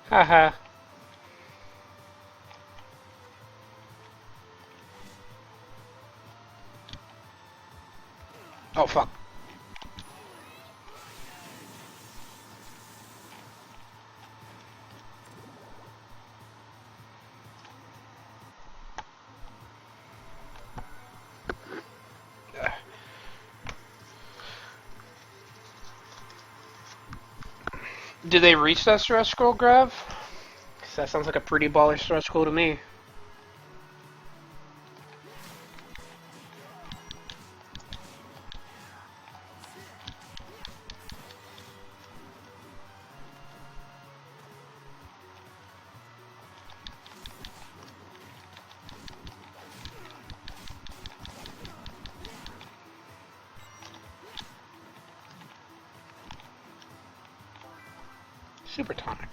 Haha. Oh, fuck. Did they reach that stretch goal, Grav? 'Cause that sounds like a pretty baller stretch goal to me. Super tonic.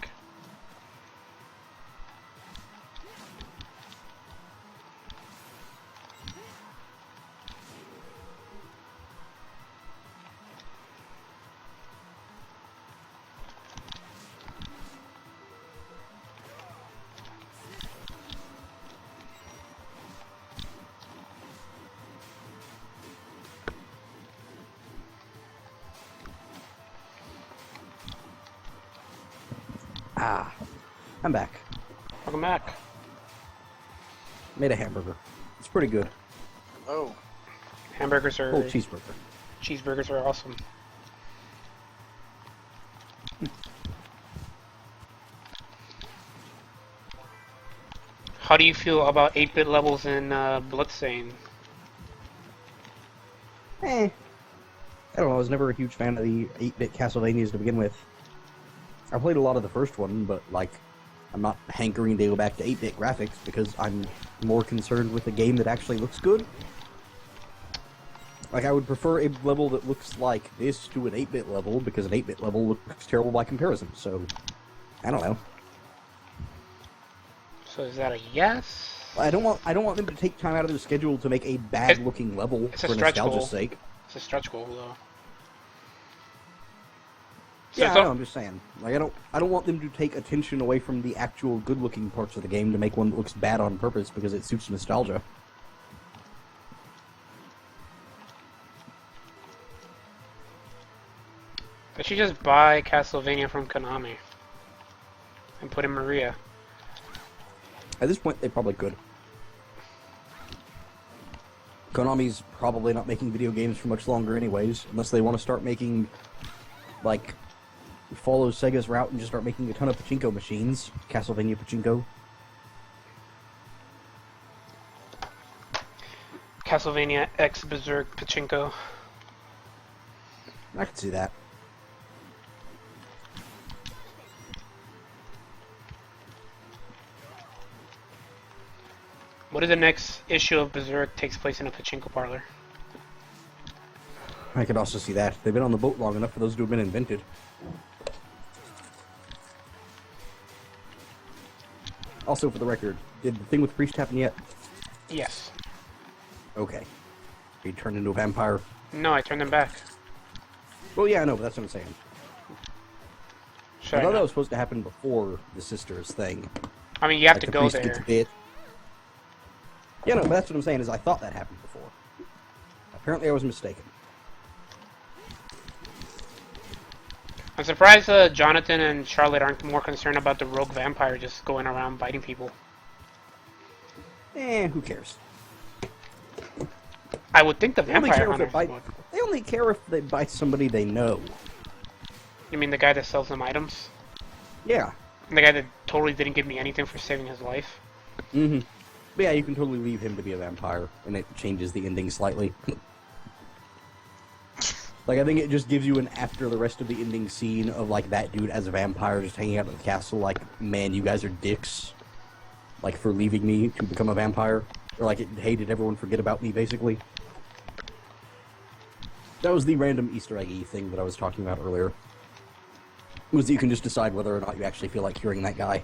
Ah, I'm back.
Welcome back.
Made a hamburger. It's pretty good.
Oh.
Hamburgers are
Full cheeseburger.
Cheeseburgers are awesome. How do you feel about 8-bit levels in Bloodstain?
I don't know, I was never a huge fan of the 8-bit Castlevanias to begin with. I played a lot of the first one, but, like, I'm not hankering to go back to 8-bit graphics because I'm more concerned with a game that actually looks good. Like, I would prefer a level that looks like this to an 8-bit level, because an 8-bit level looks terrible by comparison, so... I don't know.
So is that a yes?
I don't want them to take time out of their schedule to make a bad-looking level
it's a
for
stretch
nostalgia's
goal.
sake.
It's a stretch goal, though. So
Yeah, I know, I'm just saying. Like, I don't want them to take attention away from the actual good-looking parts of the game to make one that looks bad on purpose because it suits nostalgia.
They should just buy Castlevania from Konami and put in Maria.
At this point, they probably could. Konami's probably not making video games for much longer anyways, unless they want to start making, like, follow Sega's route and just start making a ton of pachinko machines. Castlevania pachinko.
Castlevania X Berserk Pachinko.
I could see that.
What if the next issue of Berserk takes place in a pachinko parlor?
I could also see that. They've been on the boat long enough for those to have been invented. Also, for the record, did the thing with Priest happen yet?
Yes.
Okay. He turned into a vampire?
No, I turned them back.
Well, yeah, I know, but that's what I'm saying.
Sure.
I thought that was supposed to happen before the sisters thing.
I mean, you have
Like
to
the
go
priest
there.
gets bit. Yeah, no, but that's what I'm saying, is I thought that happened before. Apparently I was mistaken.
I'm surprised Jonathan and Charlotte aren't more concerned about the rogue vampire just going around biting people.
Who cares?
I would think the
They only
vampire
care if
hunter
they bite.
would.
They only care if they bite somebody they know.
You mean the guy that sells them items?
Yeah.
The guy that totally didn't give me anything for saving his life?
Mm-hmm. But yeah, you can totally leave him to be a vampire, and it changes the ending slightly. Like, I think it just gives you an after the rest of the ending scene of, like, that dude as a vampire just hanging out at the castle, like, man, you guys are dicks. Like, for leaving me to become a vampire. Or, like, hey, did everyone forget about me, basically? That was the random Easter eggy thing that I was talking about earlier. Was that you can just decide whether or not you actually feel like curing that guy.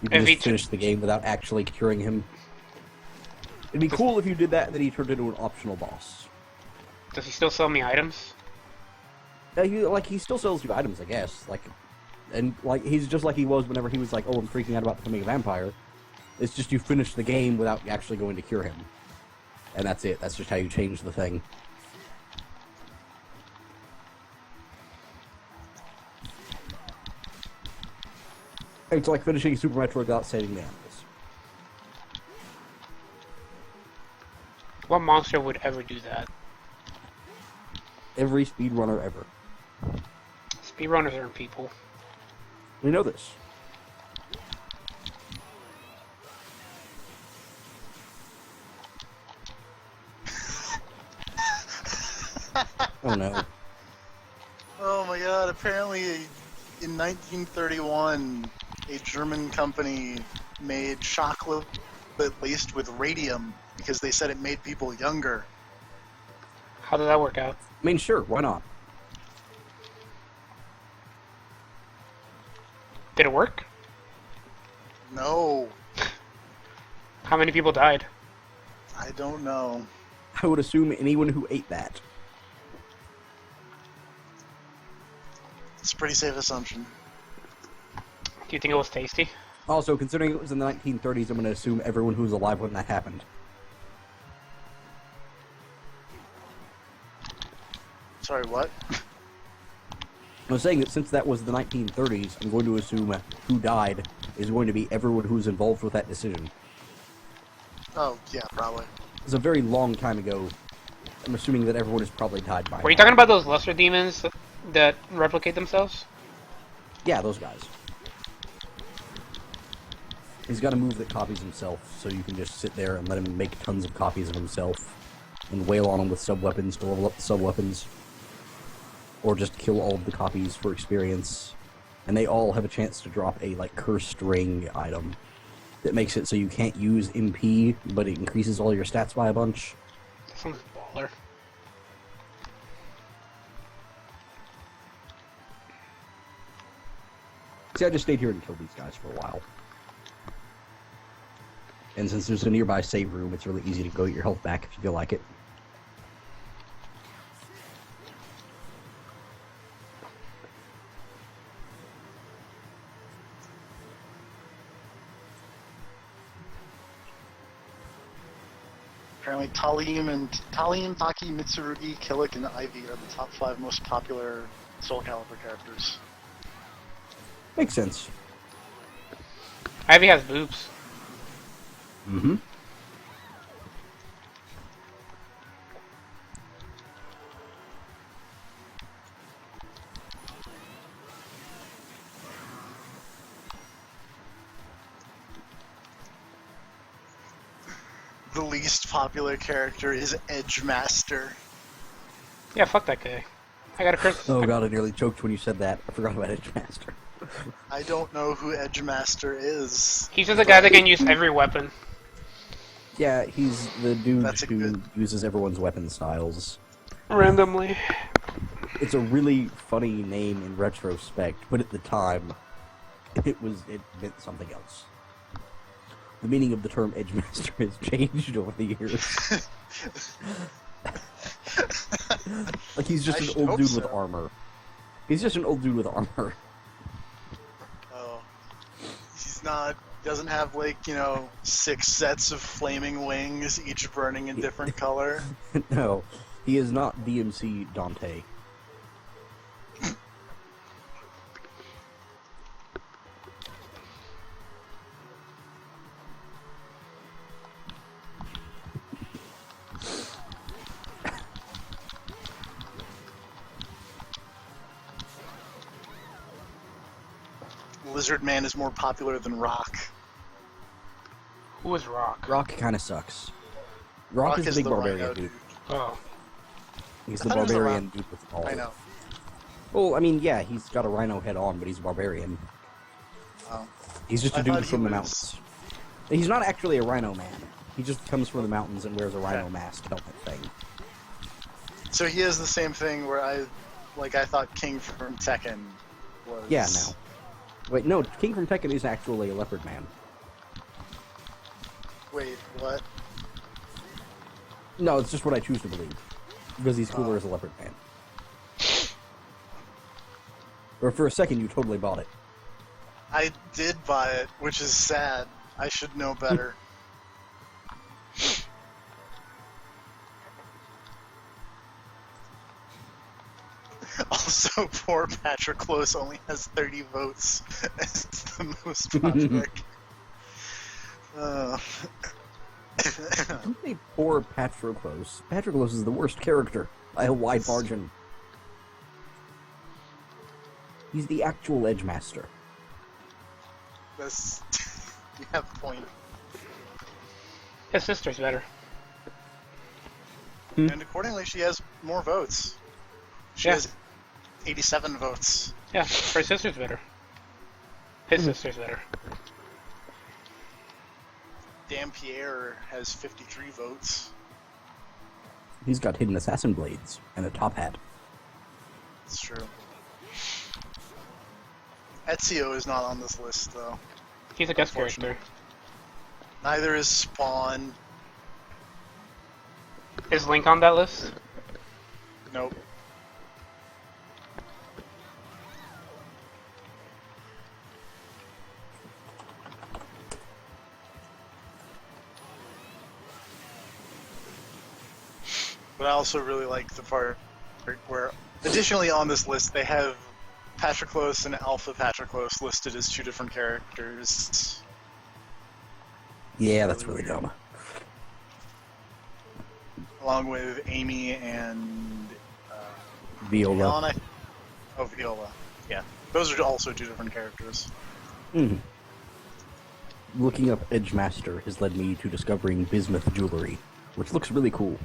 You can just finish the game without actually curing him. It'd be cool if you did that, and then he turned into an optional boss.
Does he still sell me items?
He still sells you items, I guess. He's just like he was whenever he was like, oh, I'm freaking out about becoming a vampire. It's just you finish the game without actually going to cure him. And that's it. That's just how you change the thing. It's like finishing Super Metroid without saving the animals.
What monster would ever do that?
Every speedrunner ever.
Speedrunners aren't people.
We know this. Oh no.
Oh my god, apparently in 1931, a German company made chocolate laced with radium because they said it made people younger.
How did that work out?
I mean, sure, why not?
Did it work?
No,
How many people died?
I don't know.
I would assume anyone who ate that.
It's a pretty safe assumption.
Do you think it was tasty?
Also, considering it was in the 1930s, I'm going to assume everyone who was alive when that happened.
Sorry, what?
I was saying that since that was the 1930s, I'm going to assume who died is going to be everyone who's involved with that decision.
Oh, yeah, probably.
It's a very long time ago. I'm assuming that everyone has probably died by
Were you
now.
talking about those lesser demons that replicate themselves?
Yeah, those guys. He's got a move that copies himself, so you can just sit there and let him make tons of copies of himself and wail on him with sub-weapons to level up the sub-weapons. Or just kill all of the copies for experience. And they all have a chance to drop a, like, cursed ring item that makes it so you can't use MP, but it increases all your stats by a bunch.
That sounds baller.
See, I just stayed here and killed these guys for a while. And since there's a nearby save room, it's really easy to go get your health back if you feel like it.
Apparently, Talim, Taki, Mitsurugi, Killick, and Ivy are the top 5 most popular Soul Calibur characters.
Makes sense.
Ivy has boobs.
Mm-hmm.
The least popular character is Edgemaster.
Yeah, fuck that guy. I got a curse.
Oh god, I nearly choked when you said that. I forgot about Edgemaster.
I don't know who Edgemaster is.
He's just a guy that can use every weapon.
Yeah, he's the dude
That's a
who
good-
uses everyone's weapon styles.
Randomly.
It's a really funny name in retrospect, but at the time, it meant something else. The meaning of the term Edgemaster has changed over the years. Like, he's just
I
an
should
old
hope
dude
so.
with armor. He's just an old dude with armor.
Oh. He's not... doesn't have, like, 6 sets of flaming wings, each burning a different color.
No, he is not DMC Dante.
Lizard Man is more popular than Rock.
Who is Rock?
Rock kind of sucks. Rock is the big barbarian
rhino
dude.
Oh.
He's
I
the
thought he was a
barbarian dude with all.
I know.
Well, I mean, yeah, he's got a rhino head on, but he's a barbarian.
Oh.
He's just a
I
dude
thought he
from the
was-
mountains. He's not actually a rhino man. He just comes from the mountains and wears a rhino
Okay.
mask helmet thing.
So he has the same thing where I thought King from Tekken was...
Yeah, no. Wait, no, King from Tekken is actually a leopard man.
Wait, what?
No, it's just what I choose to believe. Because he's cooler
Oh.
as a leopard man. Or for a second, you totally bought it.
I did buy it, which is sad. I should know better. Also, poor Patroclus only has 30 votes as the most popular.
Don't say poor Patroclus. Patroclus is the worst character by a wide margin. He's the actual Edgemaster.
That's... you have a point.
His sister's better.
And accordingly, she has more votes. She
Yeah.
has 87 votes.
Yeah, her sister's better. His sister's better.
Dampierre has 53 votes.
He's got hidden assassin blades and a top hat.
It's true. Ezio is not on this list, though.
He's a guest
Unfortunate.
character.
Neither is Spawn.
Is Link on that list?
Nope. But I also really like the part where, additionally on this list, they have Patroclus and Alpha Patroclus listed as 2 different characters.
Yeah, that's really dumb.
along with Amy and
Viola.
Ellen, Viola. Yeah, those are also two different characters.
Mhm. Looking up Edgemaster has led me to discovering bismuth jewelry, which looks really cool.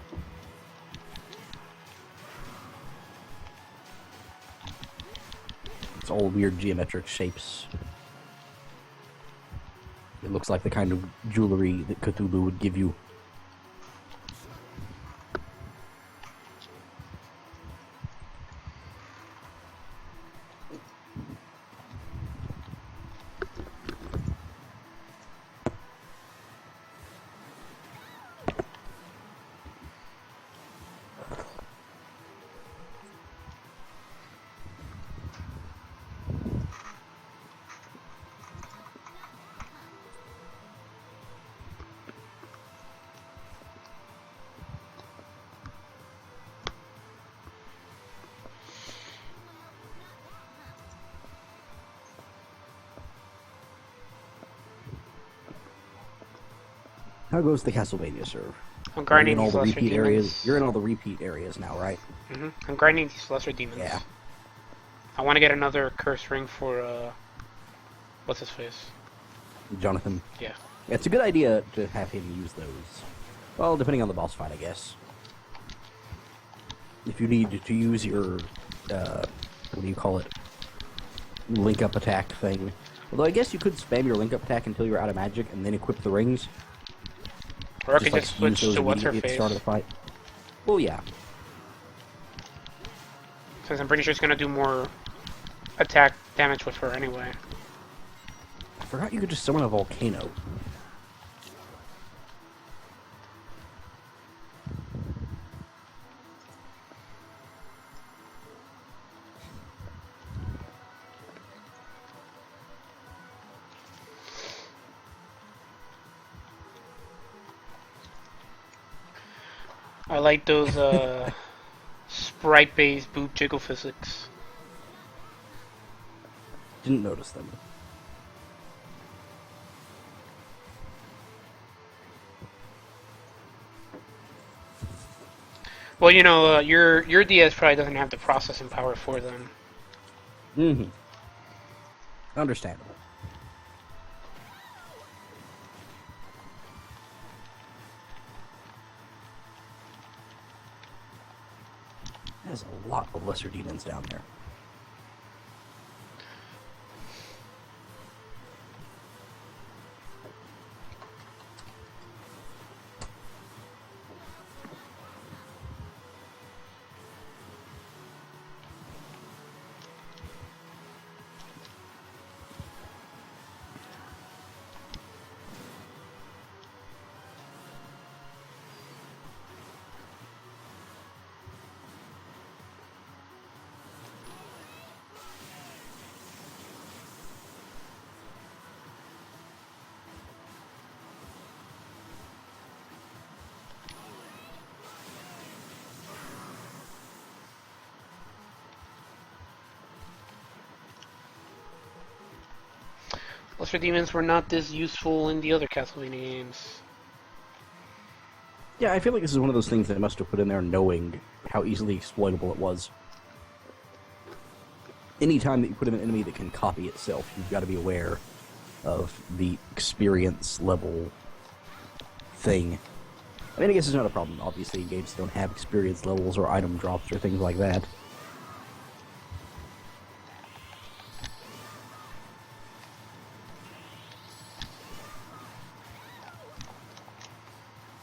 It's all weird geometric shapes. It looks like the kind of jewelry that Cthulhu would give you. How goes the Castlevania serve?
I'm
You're
grinding
in all
these
the
lesser
repeat
demons.
areas. You're in all the repeat areas now, right?
I'm grinding these lesser demons.
Yeah.
I want to get another curse ring for, what's his face?
Jonathan.
Yeah.
It's a good idea to have him use those. Well, depending on the boss fight, I guess. If you need to use your, what do you call it? Link-up attack thing. Although I guess you could spam your link-up attack until you're out of magic and then equip the rings.
Or I could just
use
switch
those
to what's her
immediately at the
face.
start of the fight. Well, yeah.
Since I'm pretty sure it's gonna do more attack damage with her anyway.
I forgot you could just summon a volcano.
I like those, sprite-based boob jiggle physics.
Didn't notice them.
Well, you know, your DS probably doesn't have the processing power for them.
Mm-hmm. Understandable. There's a lot of lesser demons down there.
Lesser demons were not this useful in the other Castlevania games.
Yeah, I feel like this is one of those things they must have put in there knowing how easily exploitable it was. Anytime that you put in an enemy that can copy itself, you've got to be aware of the experience level thing. I mean, I guess it's not a problem. Obviously, games don't have experience levels or item drops or things like that.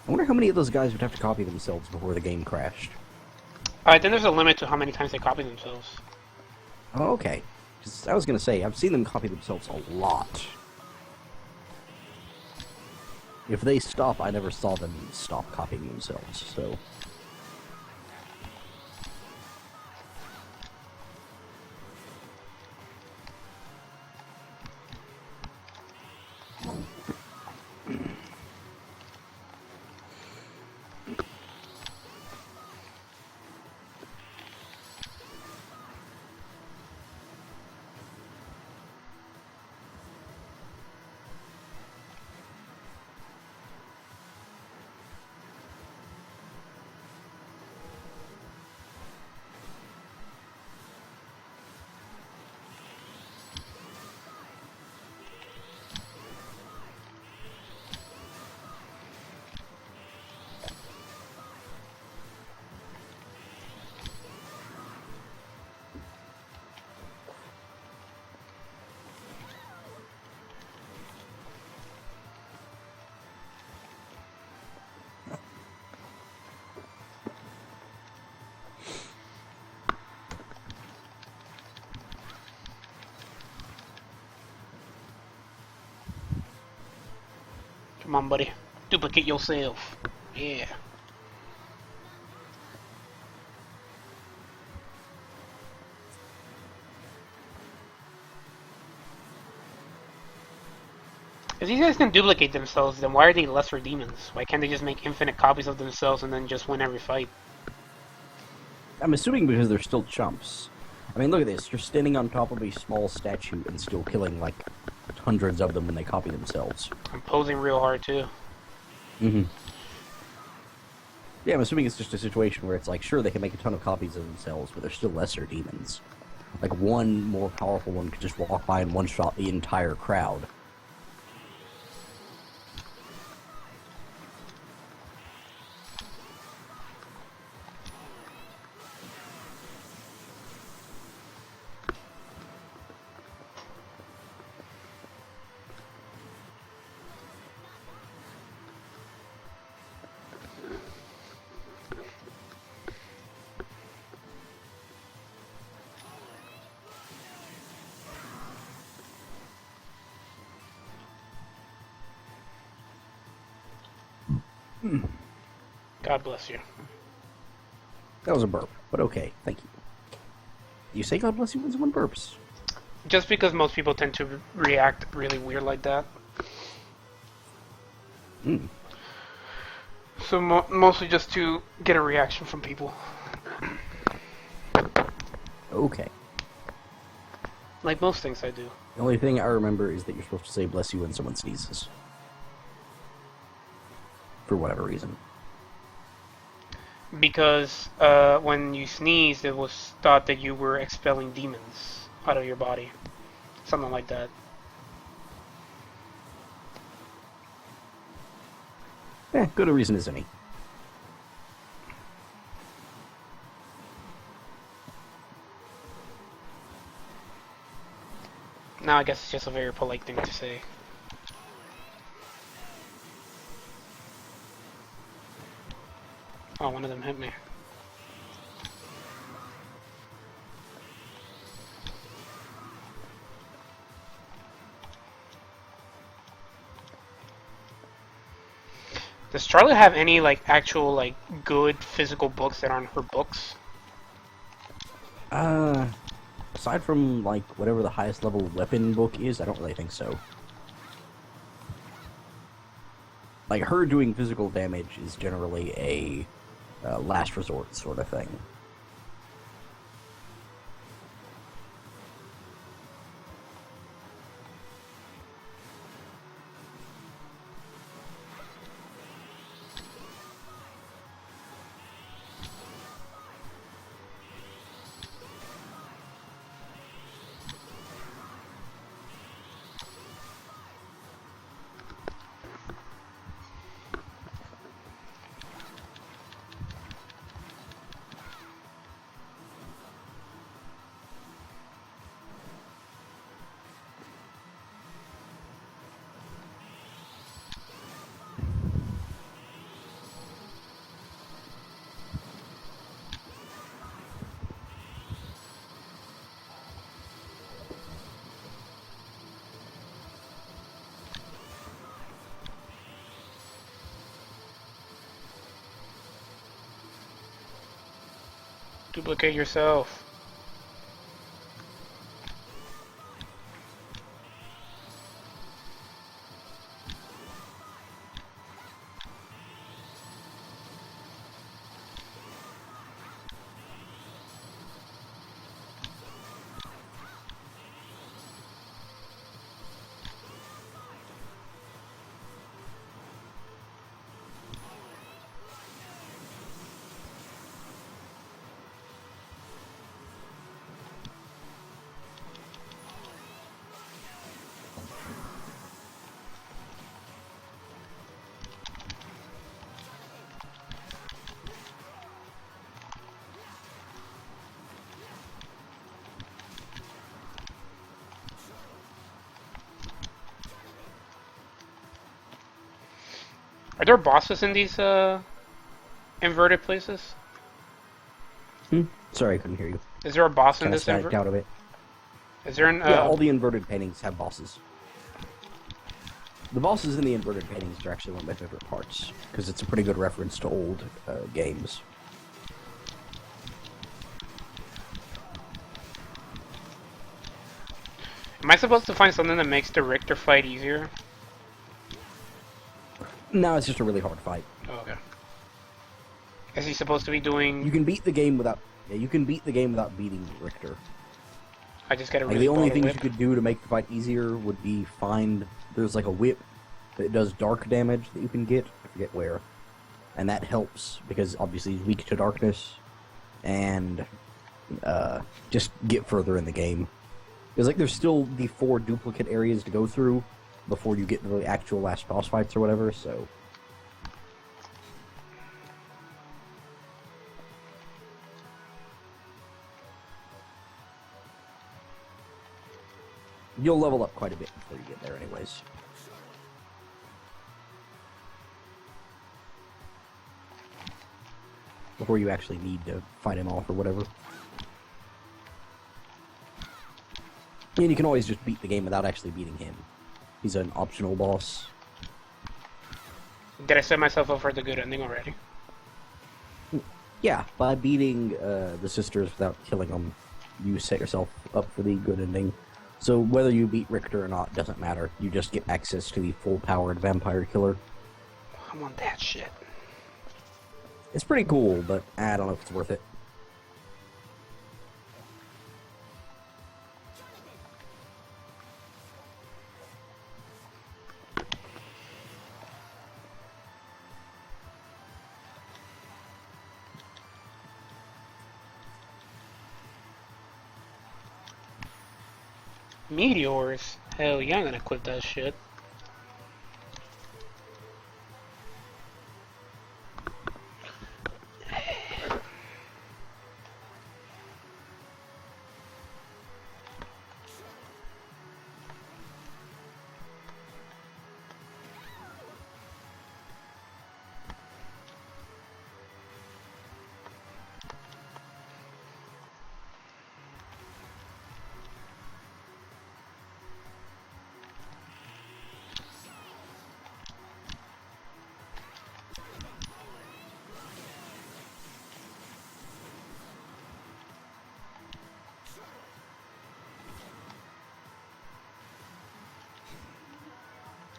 I wonder how many of those guys would have to copy themselves before the game crashed.
Alright, then there's a limit to how many times they copy themselves.
Oh, okay. 'Cause I was gonna say, I've seen them copy themselves a lot. If they stop, I never saw them stop copying themselves, so...
Come on, buddy. Duplicate yourself. Yeah. If these guys can duplicate themselves, then why are they lesser demons? Why can't they just make infinite copies of themselves and then just win every fight?
I'm assuming because they're still chumps. I mean, look at this. You're standing on top of a small statue and still killing, like, hundreds of them when they copy themselves.
I'm posing real hard, too.
Mm-hmm. Yeah, I'm assuming it's just a situation where it's like, sure, they can make a ton of copies of themselves, but they're still lesser demons. Like, one more powerful one could just walk by and one-shot the entire crowd.
God bless you.
That was a burp, but okay, thank you. You say God bless you when someone burps.
Just because most people tend to react really weird like that.
Mm.
So mostly just to get a reaction from people.
Okay.
Like most things I do.
The only thing I remember is that you're supposed to say bless you when someone sneezes. For whatever reason.
Because when you sneezed, it was thought that you were expelling demons out of your body. Something like that.
Good a reason as any.
Now I guess it's just a very polite thing to say. Oh, one of them hit me. Does Charlotte have any, like, actual, like, good physical books that aren't her books?
Aside from, like, whatever the highest level weapon book is, I don't really think so. Like, her doing physical damage is generally a last resort sort of thing.
Duplicate yourself. Are there bosses in these inverted places?
Sorry, I couldn't hear you.
Is there a boss in
Kind of
this
stacked out a bit.
Is there an
Yeah, all the inverted paintings have bosses. The bosses in the inverted paintings are actually one of my favorite parts, because it's a pretty good reference to old games.
Am I supposed to find something that makes the Richter fight easier?
No, it's just a really hard fight.
Oh, okay. Is he supposed to be doing...
You can beat the game without... Yeah, you can beat the game without beating Richter.
I just gotta
Like,
really
the only
ball
things
whip.
you could do to make the fight easier would be find... There's like a whip that does dark damage that you can get. I forget where. And that helps, because obviously he's weak to darkness. And just get further in the game. Because like, there's still the 4 duplicate areas to go through before you get to the actual last boss fights or whatever, so... You'll level up quite a bit before you get there anyways. Before you actually need to fight him off or whatever. And you can always just beat the game without actually beating him. He's an optional boss.
Did I set myself up for the good ending already?
Yeah, by beating the sisters without killing them, you set yourself up for the good ending. So whether you beat Richter or not doesn't matter. You just get access to the full-powered vampire killer.
I want that shit.
It's pretty cool, but I don't know if it's worth it.
Meteors? Hell yeah, I'm gonna quit that shit.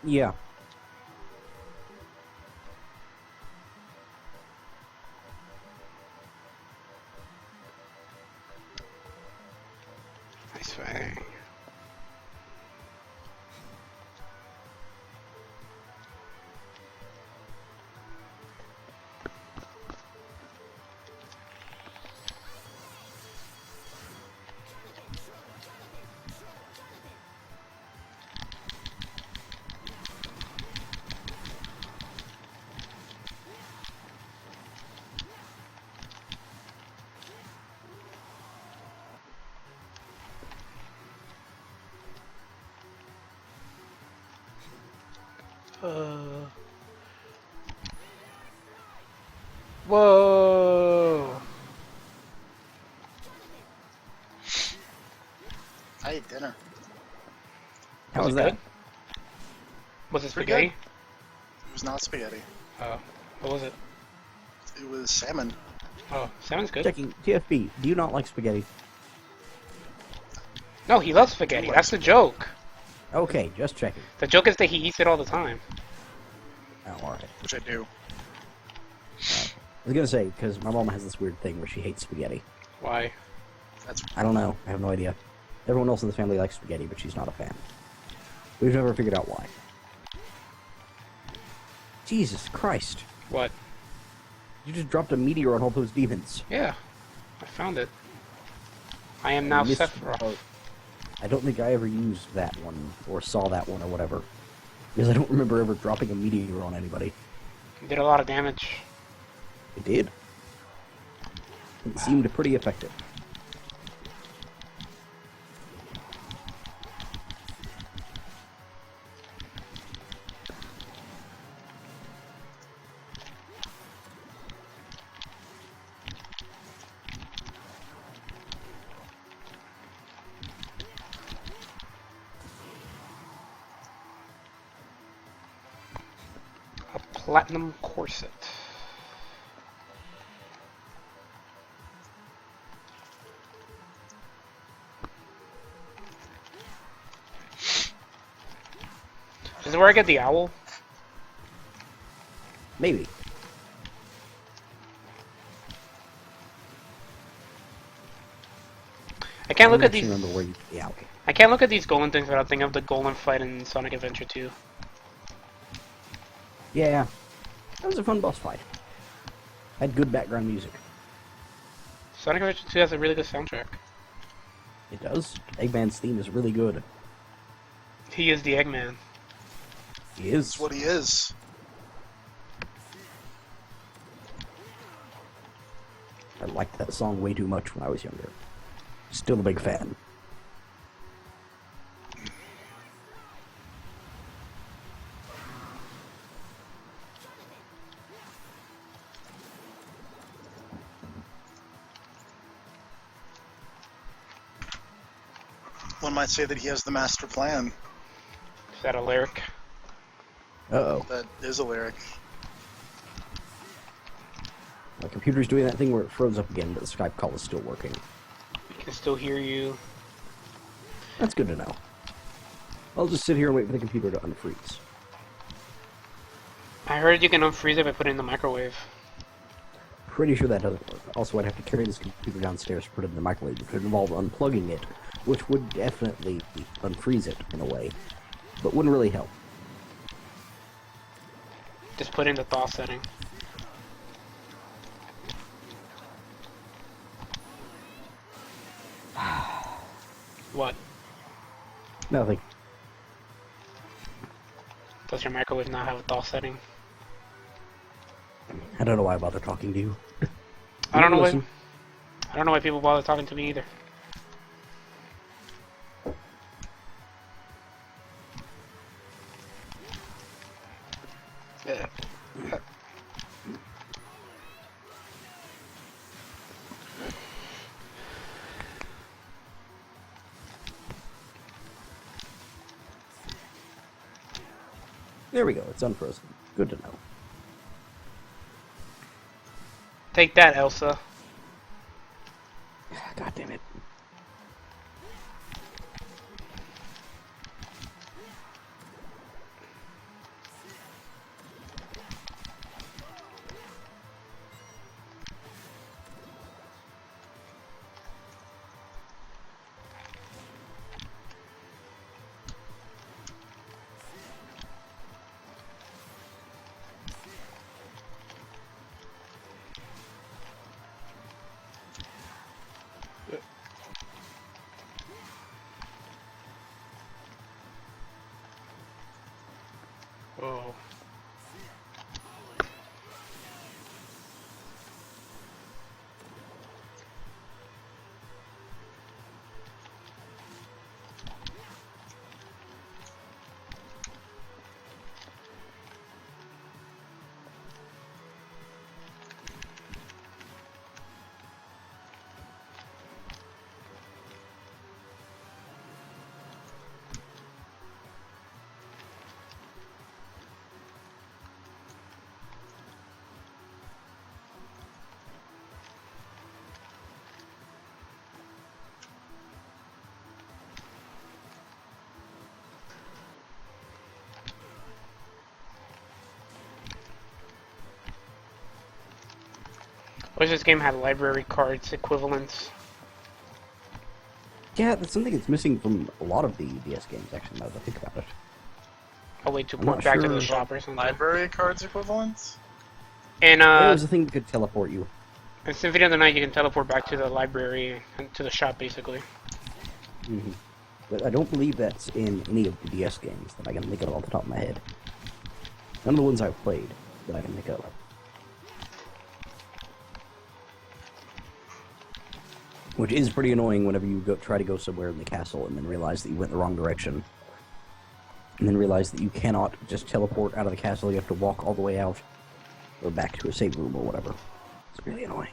Yeah.
Nice fight. Whoa!
I ate dinner.
How
Was
was
it
that?
good? Was it
Pretty
spaghetti?
It was not spaghetti.
Oh, what was it?
It was salmon.
Oh, salmon's good.
Checking. TFB, do you not like spaghetti?
No, he loves spaghetti. That's the joke.
Okay, just checking.
The joke is that he eats it all the time.
Oh, alright.
Which I do.
I was gonna say, because my mom has this weird thing where she hates spaghetti.
Why?
That's
I don't know. I have no idea. Everyone else in the family likes spaghetti, but she's not a fan. We've never figured out why. Jesus Christ.
What?
You just dropped a meteor on all those demons.
Yeah, I found it. I am now
Missed
Sephiroth.
part. I don't think I ever used that one, or saw that one, or whatever. Because I don't remember ever dropping a meteor on anybody.
Did a lot of damage.
It did. It seemed pretty effective.
Platinum Corset. Is this where I get the owl?
Maybe.
I can't look
don't
at these.
actually remember where you. Yeah. Okay.
I can't look at these golden things without thinking of the golden fight in Sonic Adventure 2.
Yeah. That was a fun boss fight. Had good background music.
Sonic Adventure 2 has a really good soundtrack.
It does. Eggman's theme is really good.
He is the Eggman.
He is.
That's what he is.
I liked that song way too much when I was younger. Still a big fan.
One might say that he has the master plan.
Is that a lyric?
Uh-oh.
That is a lyric.
My computer's doing that thing where it froze up again, but the Skype call is still working.
We can still hear you.
That's good to know. I'll just sit here and wait for the computer to unfreeze.
I heard you can unfreeze it by putting it in the microwave.
Pretty sure that doesn't work. Also, I'd have to carry this computer downstairs to put it in the microwave, which would involve unplugging it, which would definitely unfreeze it in a way, but wouldn't really help.
Just put in the thaw setting. What?
Nothing.
Does your microwave not have a thaw setting?
I don't know why I bother talking to you.
I don't know why.
Listen.
I don't know why people bother talking to me either. Yeah.
There we go, it's unfrozen. Good to know.
Take that, Elsa.
God damn it.
Whoa. Wish this game had library cards equivalents.
Yeah, that's something that's missing from a lot of the DS games, actually, now that I think about it.
A way to
I'm
port
not
back to
sure.
the shop or something.
Library cards equivalents?
And
There was a thing that could teleport you.
in Symphony of the Night, you can teleport back to the library and to the shop, basically.
Mm-hmm. But I don't believe that's in any of the DS games that I can think of off the top of my head. None of the ones I've played that I can think of. Which is pretty annoying whenever you try to go somewhere in the castle and then realize that you went the wrong direction. And then realize that you cannot just teleport out of the castle, you have to walk all the way out. Or back to a save room or whatever. It's really annoying.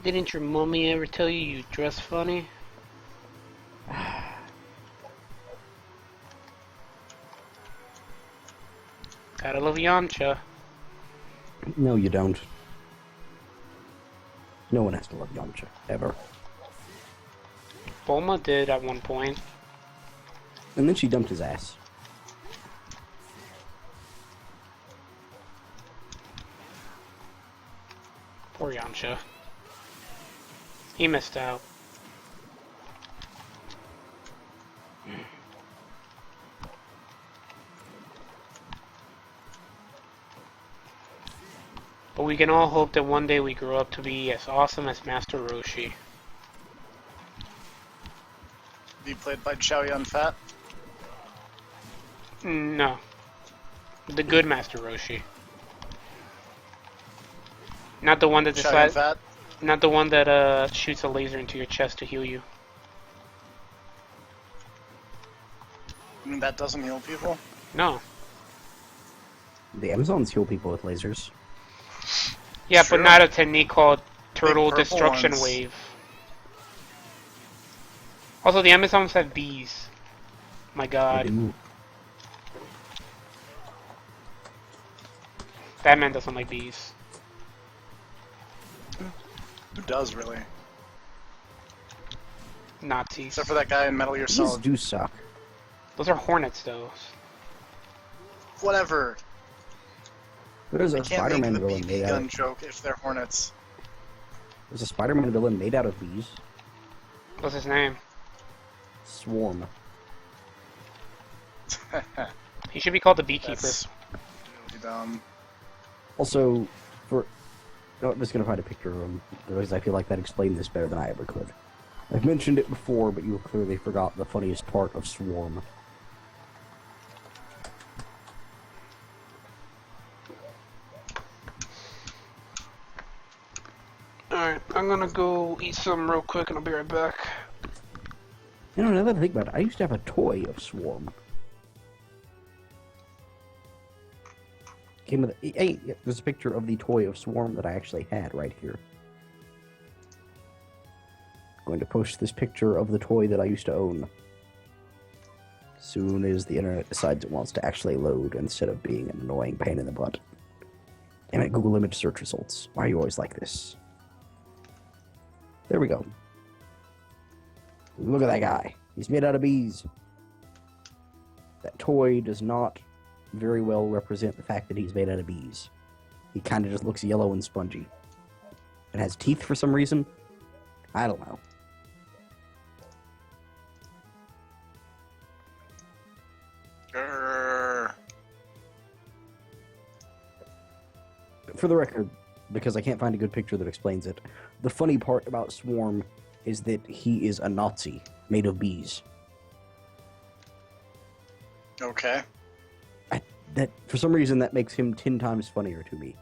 Didn't your mommy ever tell you you dress funny? Gotta love Yamcha.
No, you don't. No one has to love Yamcha, ever.
Bulma did at one point.
And then she dumped his ass.
Poor Yamcha. He missed out. But we can all hope that one day we grow up to be as awesome as Master Roshi.
Be played by Chow Yun Fat.
No. The good Master Roshi. Not the one that
Chow Yun
decides.
Fat.
Not the one that shoots a laser into your chest to heal you.
That doesn't heal people.
No.
The Amazons heal people with lasers.
Yeah,
True.
but not a technique called Turtle
purple
Destruction
ones.
Wave. Also, the Amazons have bees. My god.
Ooh.
Batman doesn't like bees.
Who does, really?
Nazis.
Except for that guy in Metal Gear
Bees
Solid.
do suck.
Those are hornets, though.
Whatever.
There's
I
a
can't make
Spider-Man
the
villain
BB
made out
gun
of...
joke if they're hornets.
There's a Spider-Man villain made out of bees.
What's his name?
Swarm.
He should be called the Beekeeper.
That's really dumb.
Also, for... Oh, I'm just gonna find a picture of him, because I feel like that explained this better than I ever could. I've mentioned it before, but you clearly forgot the funniest part of Swarm.
Alright, I'm gonna go eat some real quick and I'll be right back.
You know, now that I think about it, I used to have a toy of Swarm. Came with hey, there's a picture of the toy of Swarm that I actually had right here. Going to post this picture of the toy that I used to own. Soon as the internet decides it wants to actually load instead of being an annoying pain in the butt. Damn it, Google image search results. Why are you always like this? There we go. Look at that guy. He's made out of bees. That toy does not very well represent the fact that he's made out of bees. He kind of just looks yellow and spongy. It has teeth for some reason. I don't know.
Grrr.
For the record, because I can't find a good picture that explains it, the funny part about Swarm is that he is a Nazi made of bees.
Okay.
That for some reason that makes him 10 times funnier to me.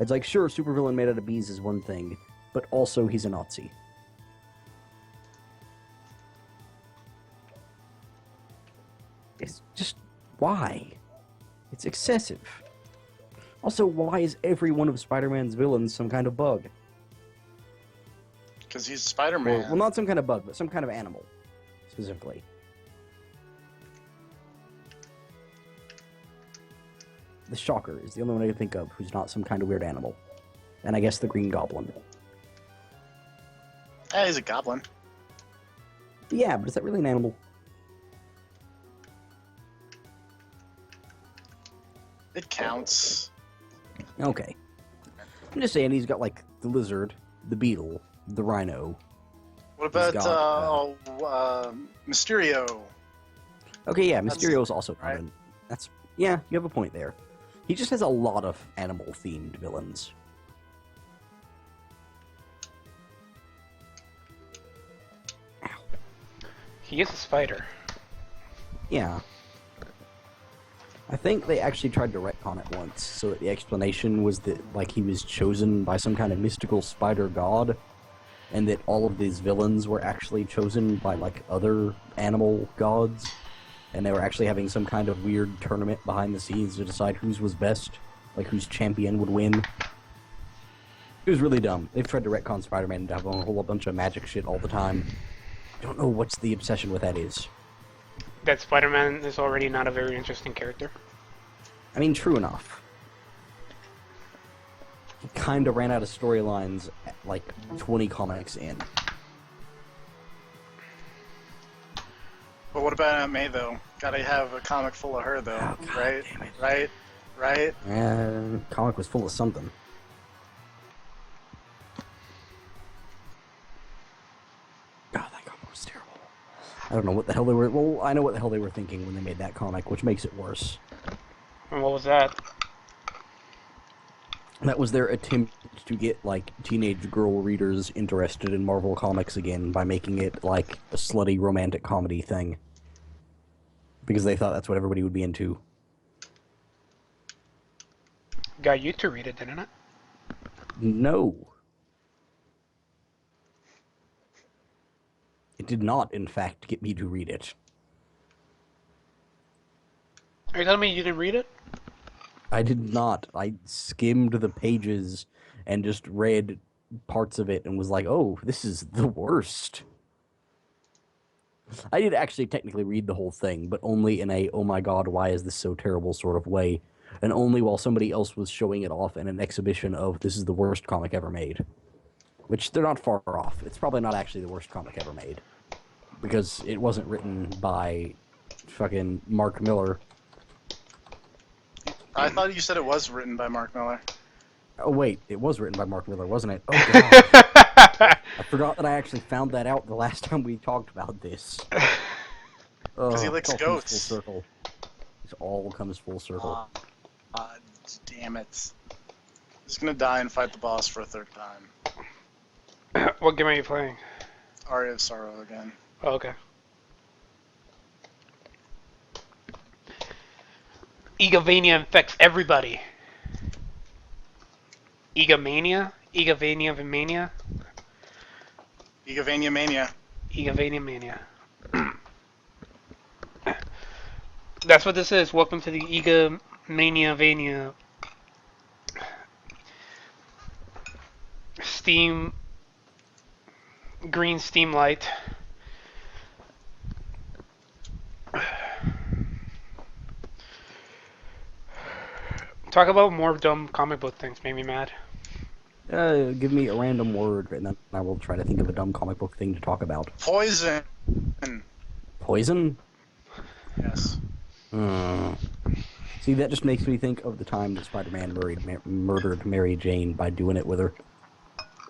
It's like, sure, supervillain made out of bees is one thing, but also he's a Nazi. It's just, why? It's excessive. Also, why is every one of Spider-Man's villains some kind of bug?
Because he's Spider-Man.
Well, not some kind of bug, but some kind of animal, specifically. The Shocker is the only one I can think of who's not some kind of weird animal. And I guess the Green Goblin.
He's a goblin.
Yeah, but is that really an animal?
It counts.
Okay. I'm just saying he's got, like, the lizard, the beetle, the rhino.
What about
got,
Mysterio?
Okay, yeah,
That's-
Mysterio's also
right.
canon. That's... Yeah, you have a point there. He just has a lot of animal-themed villains.
He is a spider.
Yeah. I think they actually tried to retcon it once, so that the explanation was that, like, he was chosen by some kind of mystical spider god, and that all of these villains were actually chosen by, like, other animal gods, and they were actually having some kind of weird tournament behind the scenes to decide whose was best, like, whose champion would win. It was really dumb. They've tried to retcon Spider-Man to have a whole bunch of magic shit all the time. I don't know what's the obsession with that is.
That Spider-Man is already not a very interesting character.
I mean, true enough. He kind of ran out of storylines at, like, 20 comics in.
But what about Aunt May, though? Gotta have a comic full of her, though.
Oh, God
right?
damn it.
Right?
Comic was full of something. God, that comic was terrible. I don't know what the hell they were... Well, I know what the hell they were thinking when they made that comic, which makes it worse.
And what was that?
That was their attempt to get, like, teenage girl readers interested in Marvel Comics again by making it, like, a slutty romantic comedy thing. Because they thought that's what everybody would be into.
Got you to read it, didn't it?
No. It did not, in fact, get me to read it.
Are you telling me you didn't read it?
I did not. I skimmed the pages and just read parts of it and was like, oh, this is the worst. I did actually technically read the whole thing, but only in a, oh my god, why is this so terrible sort of way. And only while somebody else was showing it off in an exhibition of, this is the worst comic ever made. Which, they're not far off. It's probably not actually the worst comic ever made. Because it wasn't written by fucking Mark Miller.
I thought you said it was written by Mark Miller.
Oh wait, it was written by Mark Miller, wasn't it? Oh god. I forgot that I actually found that out the last time we talked about this.
Because he licks
it all comes
goats.
full circle. It all comes full circle.
Damn it. He's gonna die and fight the boss for a third time.
What game are you playing?
Aria of Sorrow again.
Oh, okay. Igavania infects everybody. Igavania? Igavania-Mania?
Igavania-Mania.
Igavania-Mania. That's what this is. Welcome to the Igavania-Mania Steam green steam light. Talk about more dumb comic book things. Made me mad.
Give me a random word, and then I will try to think of a dumb comic book thing to talk about.
Poison.
Poison?
Yes.
See, that just makes me think of the time that Spider-Man murdered Mary Jane by doing it with her.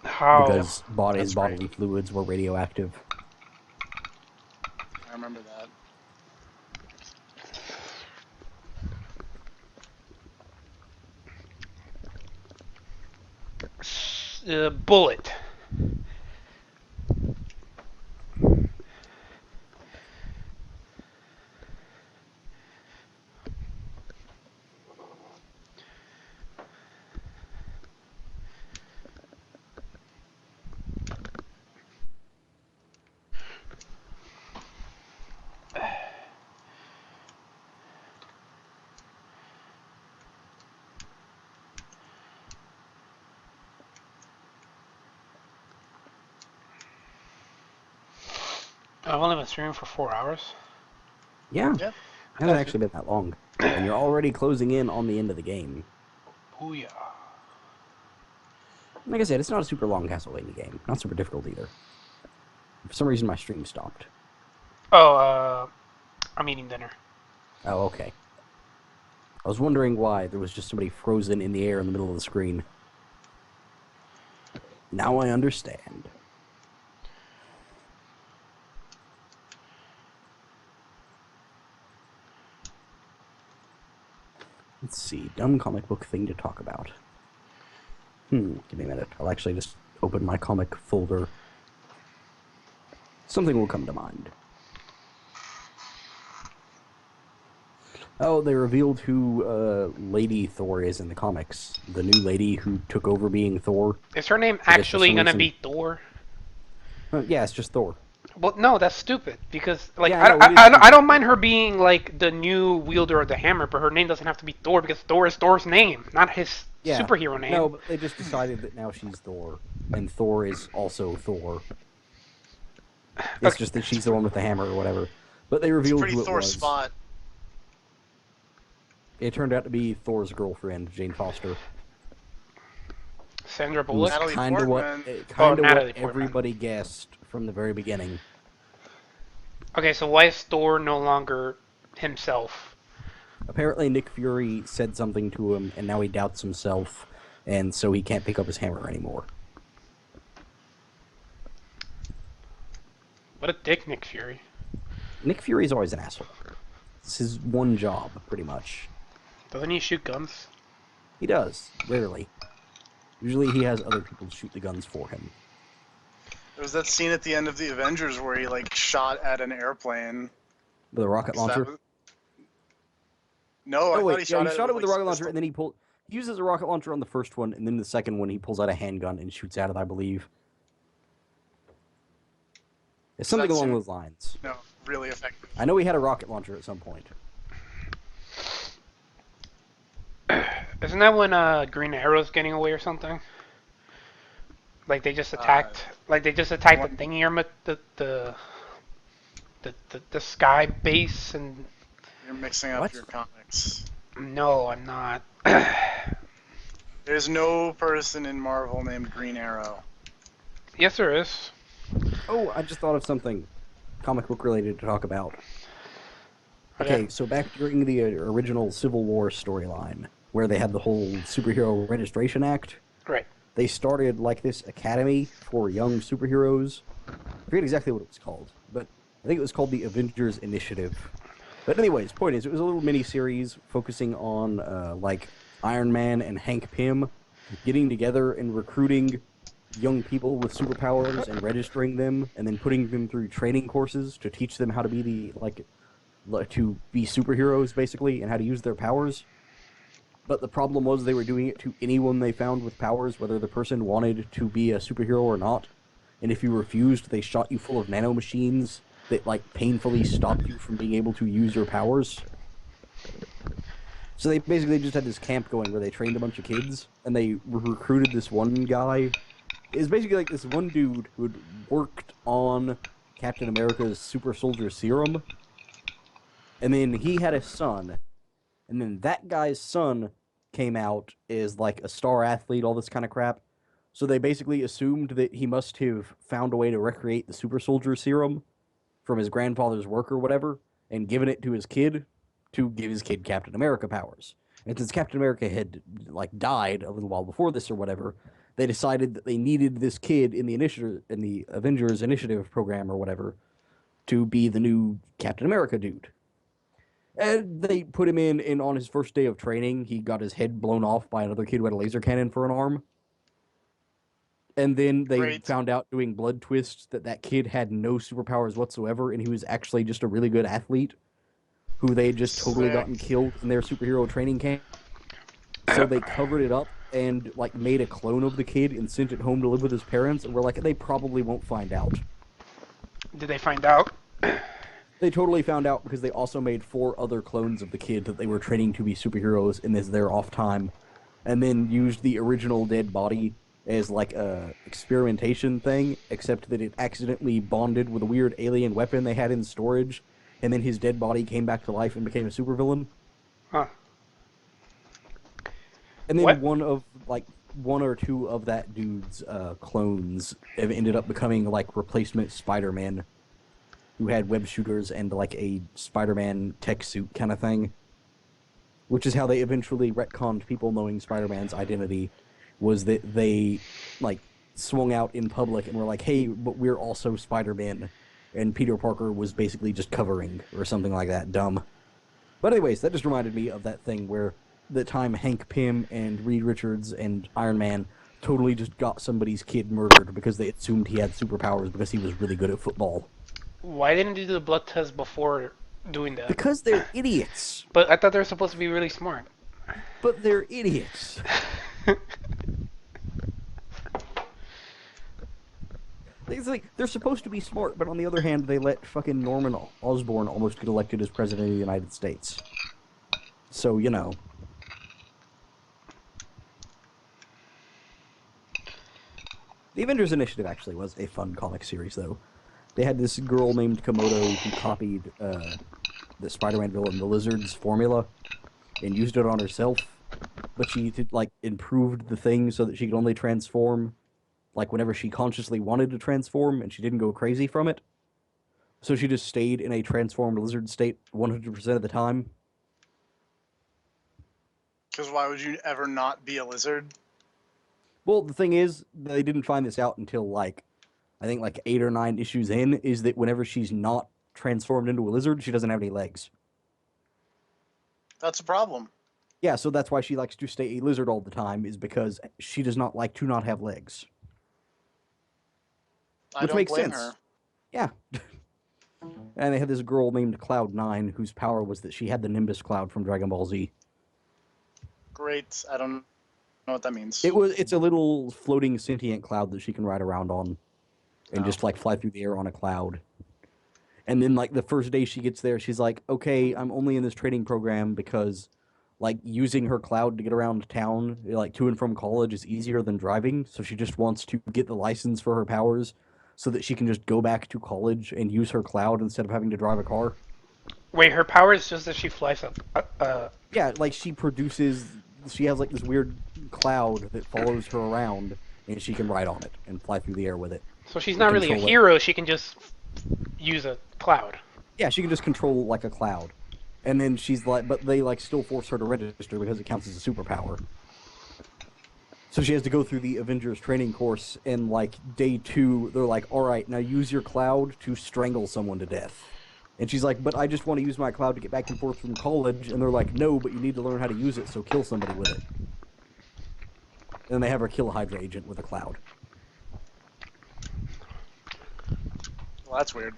How?
Because his
That's right.
bodily fluids were radioactive.
I remember that.
Bullet. I've only been streaming for 4 hours.
Yeah.
Yep.
It hasn't actually been that long. And you're already closing in on the end of the game.
Booyah.
Like I said, it's not a super long Castlevania game. Not super difficult either. For some reason, my stream stopped.
Oh, I'm eating dinner.
Oh, okay. I was wondering why there was just somebody frozen in the air in the middle of the screen. Now I understand. Let's see, dumb comic book thing to talk about. Give me a minute. I'll actually just open my comic folder. Something will come to mind. Oh, they revealed who Lady Thor is in the comics. The new lady who took over being Thor.
Is her name
I guess for
actually
some
gonna
reason-
be Thor?
Yeah, it's just Thor.
Well, no, that's stupid. Because, like,
Yeah, no, it is
I don't mind her being, like, the new wielder of the hammer, but her name doesn't have to be Thor, because Thor is Thor's name, not his
Yeah.
superhero name.
No, but they just decided that now she's Thor, and Thor is also Thor. It's
Okay.
just that she's the one with the hammer or whatever. But they
It's a
revealed
pretty
who it
Thor
was.
spot.
It turned out to be Thor's girlfriend, Jane Foster.
Sandra
Who's
Bullock.
Natalie
kind of what,
Portman.
Natalie
what
Portman.
everybody guessed from the very beginning.
Okay, so why is Thor no longer himself?
Apparently, Nick Fury said something to him, and now he doubts himself, and so he can't pick up his hammer anymore.
What a dick, Nick Fury.
Nick Fury's always an asshole. It's his one job, pretty much.
Doesn't he shoot guns?
He does, rarely. Usually he has other people shoot the guns for him.
There was that scene at the end of the Avengers where he like shot at an airplane.
With a rocket launcher?
No, I thought he shot
it with a rocket launcher,
pistol.
and then he uses a rocket launcher on the first one, and then the second one he pulls out a handgun and shoots at it, I believe. It's something
That's
along
it.
those lines.
No, really effective.
I know he had a rocket launcher at some point.
Isn't that when Green Arrow's getting away or something? Like they just attacked, the thingy, the sky base, and
You're mixing up
What?
your comics.
no, I'm not.
There's no person in Marvel named Green Arrow.
Yes, there is.
Oh, I just thought of something comic book related to talk about. Okay, so back during the original Civil War storyline, where they had the whole Superhero Registration Act,
Right.
they started like this academy for young superheroes. I forget exactly what it was called, but I think it was called the Avengers Initiative. But anyways, point is, it was a little mini-series focusing on like Iron Man and Hank Pym getting together and recruiting young people with superpowers and registering them, and then putting them through training courses to teach them how to be to be superheroes, basically, and how to use their powers. But the problem was they were doing it to anyone they found with powers, whether the person wanted to be a superhero or not. And if you refused, they shot you full of nanomachines that, painfully stopped you from being able to use your powers. So they basically just had this camp going where they trained a bunch of kids, and they recruited this one guy. It was basically this one dude who had worked on Captain America's super soldier serum, and then he had a son, and then that guy's son came out as a star athlete, all this kind of crap. So they basically assumed that he must have found a way to recreate the super soldier serum from his grandfather's work or whatever, and given it to his kid to give his kid Captain America powers. And since Captain America had died a little while before this or whatever, they decided that they needed this kid in the Avengers Initiative program or whatever to be the new Captain America dude. And they put him in, and on his first day of training, he got his head blown off by another kid who had a laser cannon for an arm. And then they found out doing blood twists that kid had no superpowers whatsoever, and he was actually just a really good athlete who they had just totally gotten killed in their superhero training camp. So they covered it up and made a clone of the kid and sent it home to live with his parents, and we're they probably won't find out.
Did they find out?
They totally found out because they also made 4 other clones of the kid that they were training to be superheroes in their off time, and then used the original dead body as a experimentation thing, except that it accidentally bonded with a weird alien weapon they had in storage, and then his dead body came back to life and became a supervillain.
Huh.
And then
What?
one or two of that dude's clones have ended up becoming replacement Spider-Man, who had web shooters and a Spider-Man tech suit kind of thing. Which is how they eventually retconned people knowing Spider-Man's identity, was that they swung out in public and were hey, but we're also Spider-Man, and Peter Parker was basically just covering or something like that, dumb. But anyways, that just reminded me of that thing where the time Hank Pym and Reed Richards and Iron Man totally just got somebody's kid murdered because they assumed he had superpowers because he was really good at football.
Why didn't you do the blood test before doing that?
Because they're idiots.
But I thought they were supposed to be really smart.
But they're idiots. It's they're supposed to be smart, but on the other hand, they let fucking Norman Osborn almost get elected as president of the United States. So, The Avengers Initiative actually was a fun comic series, though. They had this girl named Komodo who copied the Spider-Man villain, the Lizard's formula, and used it on herself. But she improved the thing so that she could only transform, whenever she consciously wanted to transform, and she didn't go crazy from it. So she just stayed in a transformed lizard state 100% of the time.
Because why would you ever not be a lizard?
Well, the thing is, they didn't find this out until, I think 8 or 9 issues in, is that whenever she's not transformed into a lizard, she doesn't have any legs.
That's a problem.
Yeah, so that's why she likes to stay a lizard all the time, is because she does not like to not have legs.
I
Which
don't
makes
blame
sense.
her.
Yeah. And they had this girl named Cloud9, whose power was that she had the Nimbus Cloud from Dragon Ball Z.
Great. I don't know what that means.
It's a little floating sentient cloud that she can ride around on. And
Oh.
just, fly through the air on a cloud. And then, the first day she gets there, she's like, okay, I'm only in this training program because, using her cloud to get around town, to and from college is easier than driving, so she just wants to get the license for her powers so that she can just go back to college and use her cloud instead of having to drive a car.
Wait, her power is just that she flies up.
Yeah, she has, this weird cloud that follows her around, and she can ride on it and fly through the air with it.
So she's not really a hero. She can just use a cloud.
Yeah, she can just control, a cloud. And then she's but they, still force her to register because it counts as a superpower. So she has to go through the Avengers training course, and, day 2, they're like, alright, now use your cloud to strangle someone to death. And she's like, but I just want to use my cloud to get back and forth from college. And they're like, no, but you need to learn how to use it, so kill somebody with it. And then they have her kill a Hydra agent with a cloud.
Well, that's weird.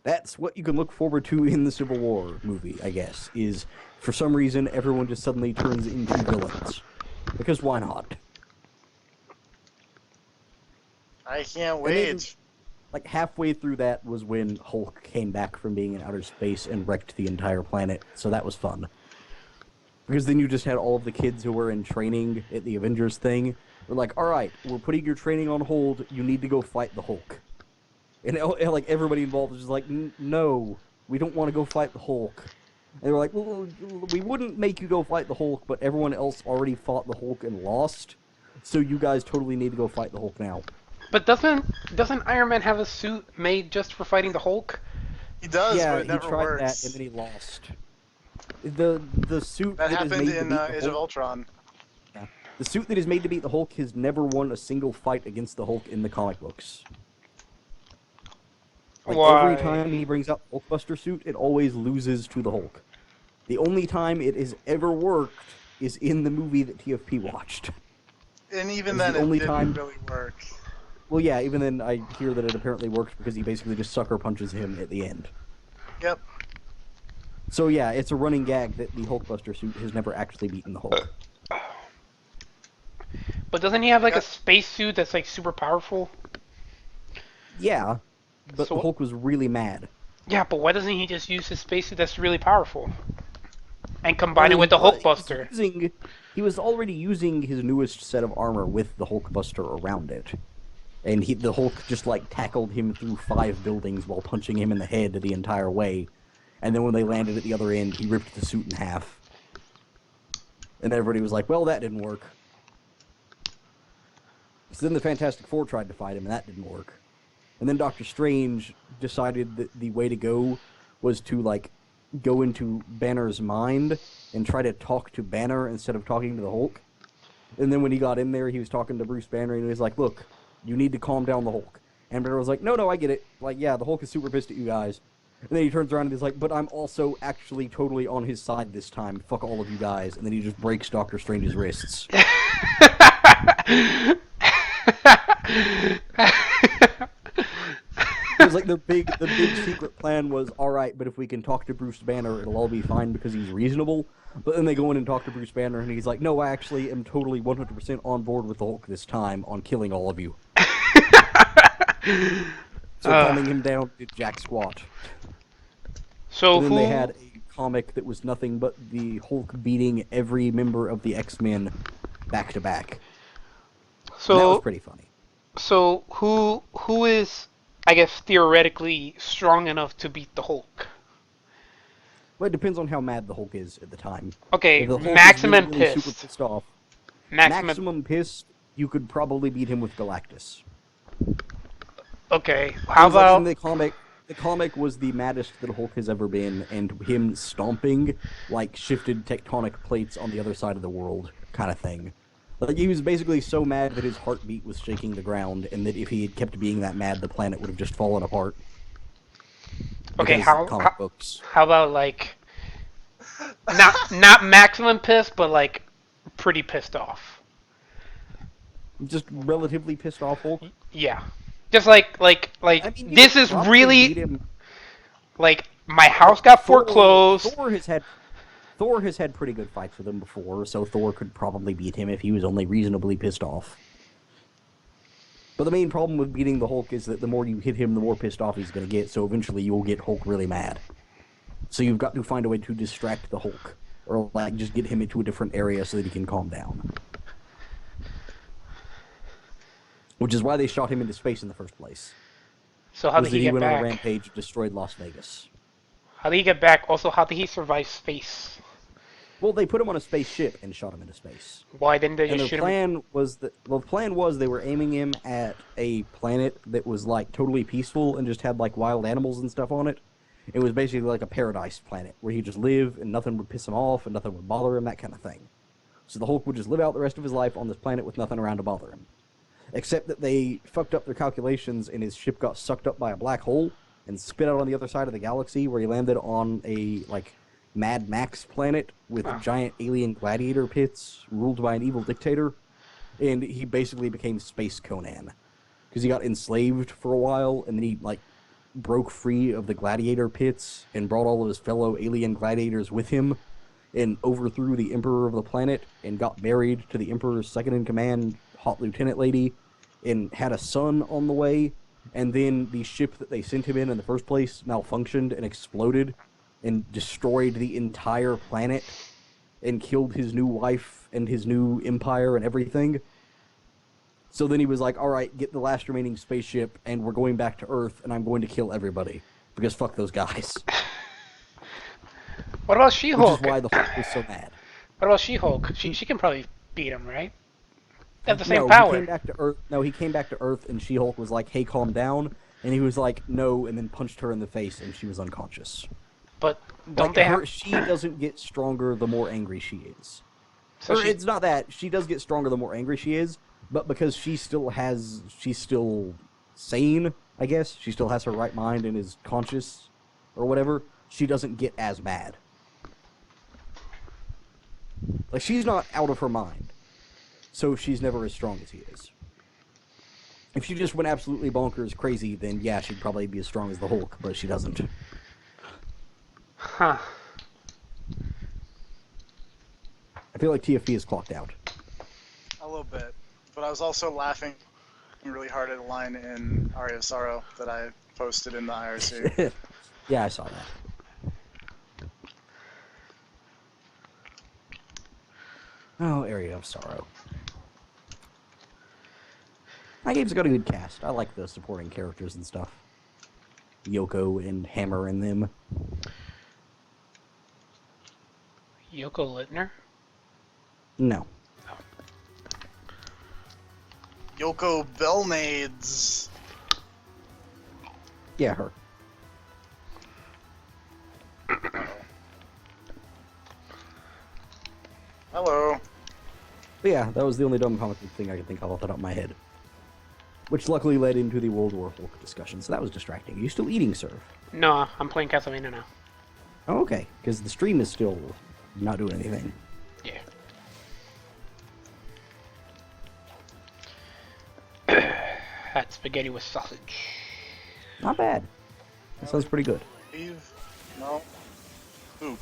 That's what you can look forward to in the Civil War movie, I guess, is for some reason everyone just suddenly turns into villains. Because why not?
I can't wait.
Then, halfway through that was when Hulk came back from being in outer space and wrecked the entire planet, so that was fun. Because then you just had all of the kids who were in training at the Avengers thing. They're like, alright, we're putting your training on hold, you need to go fight the Hulk. And everybody involved was just like, no, we don't want to go fight the Hulk. And they were like, well, we wouldn't make you go fight the Hulk, but everyone else already fought the Hulk and lost, so you guys totally need to go fight the Hulk now.
But doesn't Iron Man have a suit made just for fighting the Hulk?
He does,
Yeah,
but it never
he tried
works.
that and then he lost. The suit
That
is
happened
made to
in
beat the
Age of
Hulk.
Ultron.
Yeah. The suit that is made to beat the Hulk has never won a single fight against the Hulk in the comic books.
Why?
Every time he brings out the Hulkbuster suit, it always loses to the Hulk. The only time it has ever worked is in the movie that TFP watched.
And even
It's
then,
the
it
only
didn't
time-
really work.
Well, yeah, even then I hear that it apparently worked because he basically just sucker punches him at the end.
Yep.
So yeah, it's a running gag that the Hulkbuster suit has never actually beaten the Hulk.
But doesn't he have a space suit that's super powerful?
Yeah, but
So
the
what-
Hulk was really mad.
Yeah, but why doesn't he just use his space suit that's really powerful? And combine it with the Hulkbuster?
He was already using his newest set of armor with the Hulkbuster around it. And the Hulk just, tackled him through 5 buildings while punching him in the head the entire way. And then when they landed at the other end, he ripped the suit in half. And everybody was like, well, that didn't work. So then the Fantastic Four tried to fight him, and that didn't work. And then Doctor Strange decided that the way to go was to, go into Banner's mind and try to talk to Banner instead of talking to the Hulk. And then when he got in there, he was talking to Bruce Banner, and he was like, look, you need to calm down the Hulk. And Banner was like, no, I get it. Yeah, the Hulk is super pissed at you guys. And then he turns around and he's like, but I'm also actually totally on his side this time. Fuck all of you guys. And then he just breaks Doctor Strange's wrists. It was the big secret plan was, alright, but if we can talk to Bruce Banner, it'll all be fine because he's reasonable. But then they go in and talk to Bruce Banner, and he's like, no, I actually am totally 100% on board with the Hulk this time on killing all of you. So calming him down did jack squat.
So
And then they had a comic that was nothing but the Hulk beating every member of the X-Men back to back. And that was
So
pretty funny.
so who is, I guess, theoretically strong enough to beat the Hulk?
Well, it depends on how mad the Hulk is at the time.
Okay,
If the Hulk is really,
maximum
really super
pissed.
pissed off,
Maximum.
maximum pissed, you could probably beat him with Galactus.
Okay, how
Because, like, in
about
the comic was the maddest that Hulk has ever been, and him stomping, like, shifted tectonic plates on the other side of the world, kind of thing. Like, he was basically so mad that his heartbeat was shaking the ground, and that if he had kept being that mad, the planet would have just fallen apart.
okay
Because comic books.
how about like not maximum pissed, but like pretty pissed off?
Just relatively pissed off Hulk.
Yeah, just like
I mean, you
this
could
is
probably beat
really
him.
like my
Like,
house got foreclosed.
Thor has had pretty good fights with him before, so Thor could probably beat him if he was only reasonably pissed off. But the main problem with beating the Hulk is that the more you hit him, the more pissed off he's going to get, so eventually you'll get Hulk really mad. So you've got to find a way to distract the Hulk, or like just get him into a different area so that he can calm down. Which is why they shot him into space in the first place.
So how
Was
did
that
he
he
get
went on a
back?
rampage, destroyed Las Vegas.
How did he get back? Also, how did he survive space?
Well, they put him on a spaceship and shot him into space.
Why didn't they
And
just
their
shoot him?
plan was that the plan was they were aiming him at a planet that was like totally peaceful and just had like wild animals and stuff on it. It was basically like a paradise planet where he'd just live and nothing would piss him off and nothing would bother him, that kind of thing. So the Hulk would just live out the rest of his life on this planet with nothing around to bother him. Except that they fucked up their calculations and his ship got sucked up by a black hole and spit out on the other side of the galaxy where he landed on a like Mad Max planet with
Wow.
giant alien gladiator pits ruled by an evil dictator. And he basically became Space Conan. Because he got enslaved for a while and then he like broke free of the gladiator pits and brought all of his fellow alien gladiators with him and overthrew the emperor of the planet and got married to the emperor's second-in-command hot lieutenant lady and had a son on the way. And then the ship that they sent him in the first place malfunctioned and exploded and destroyed the entire planet and killed his new wife and his new empire and everything. So then he was like, alright, get the last remaining spaceship and we're going back to Earth and I'm going to kill everybody. Because fuck those guys.
What about
Which
She-Hulk?
is why the Hulk was so mad.
What about She-Hulk? She can probably beat him, right? They have the same
No,
power.
he came back to Earth. No, he came back to Earth, and She-Hulk was like, "Hey, calm down," and he was like, "No," and then punched her in the face, and she was unconscious.
But don't
Like,
they have?
she doesn't get stronger the more angry she is.
So
Or
she,
it's not that she does get stronger the more angry she is, but because she's still sane, I guess. She still has her right mind and is conscious, or whatever. She doesn't get as mad. Like, she's not out of her mind. So she's never as strong as he is. If she just went absolutely bonkers crazy, then yeah, she'd probably be as strong as the Hulk, but she doesn't.
huh?
I feel like TFP is clocked out.
A little bit. But I was also laughing really hard at a line in Aria of Sorrow that I posted in the IRC.
Yeah, I saw that. Oh, Area of Sorrow. That game's got a good cast. I like the supporting characters and stuff. Yoko and Hammer and them.
Yoko Littner?
No.
Yoko Bellmaids.
Yeah, her.
Hello.
But yeah, that was the only dumb comic book thing I could think of off the top of my head. Which luckily led into the World War Hulk discussion, so that was distracting. Are you still eating, sir?
No, I'm playing Castlevania now.
Oh, okay, because the stream is still not doing anything.
Yeah. Had spaghetti with sausage.
Not bad. That sounds pretty good.
Leave? No. Oop.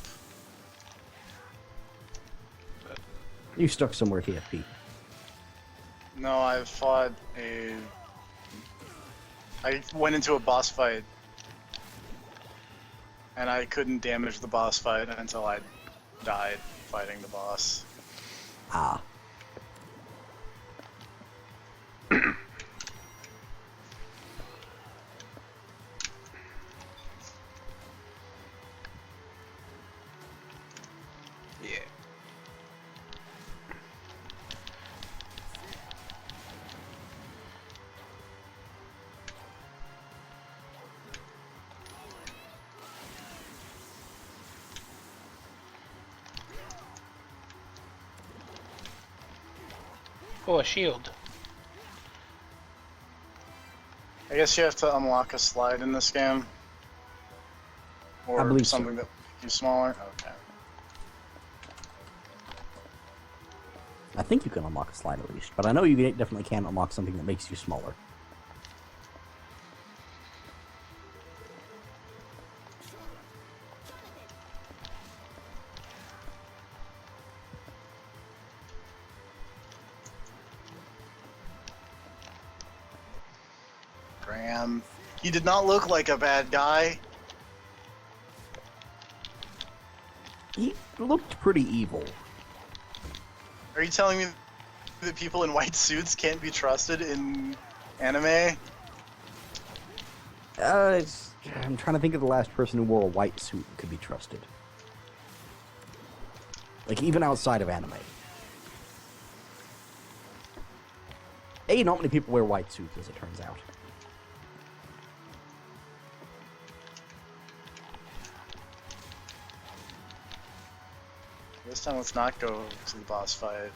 You stuck somewhere, TFP.
No, I fought a... I went into a boss fight. And I couldn't damage the boss fight until I died fighting the boss.
Ah.
Oh, a shield.
I guess you have to unlock a slide in this game.
I
Or
believe so.
something that makes you smaller. Okay.
I think you can unlock a slide at least, but I know you definitely can unlock something that makes you smaller.
Graham. He did not look like a bad guy.
He looked pretty evil.
Are you telling me that people in white suits can't be trusted in anime?
I'm trying to think of the last person who wore a white suit and could be trusted. Like, even outside of anime. Not many people wear white suits, as it turns out.
This time let's not go to the boss fight.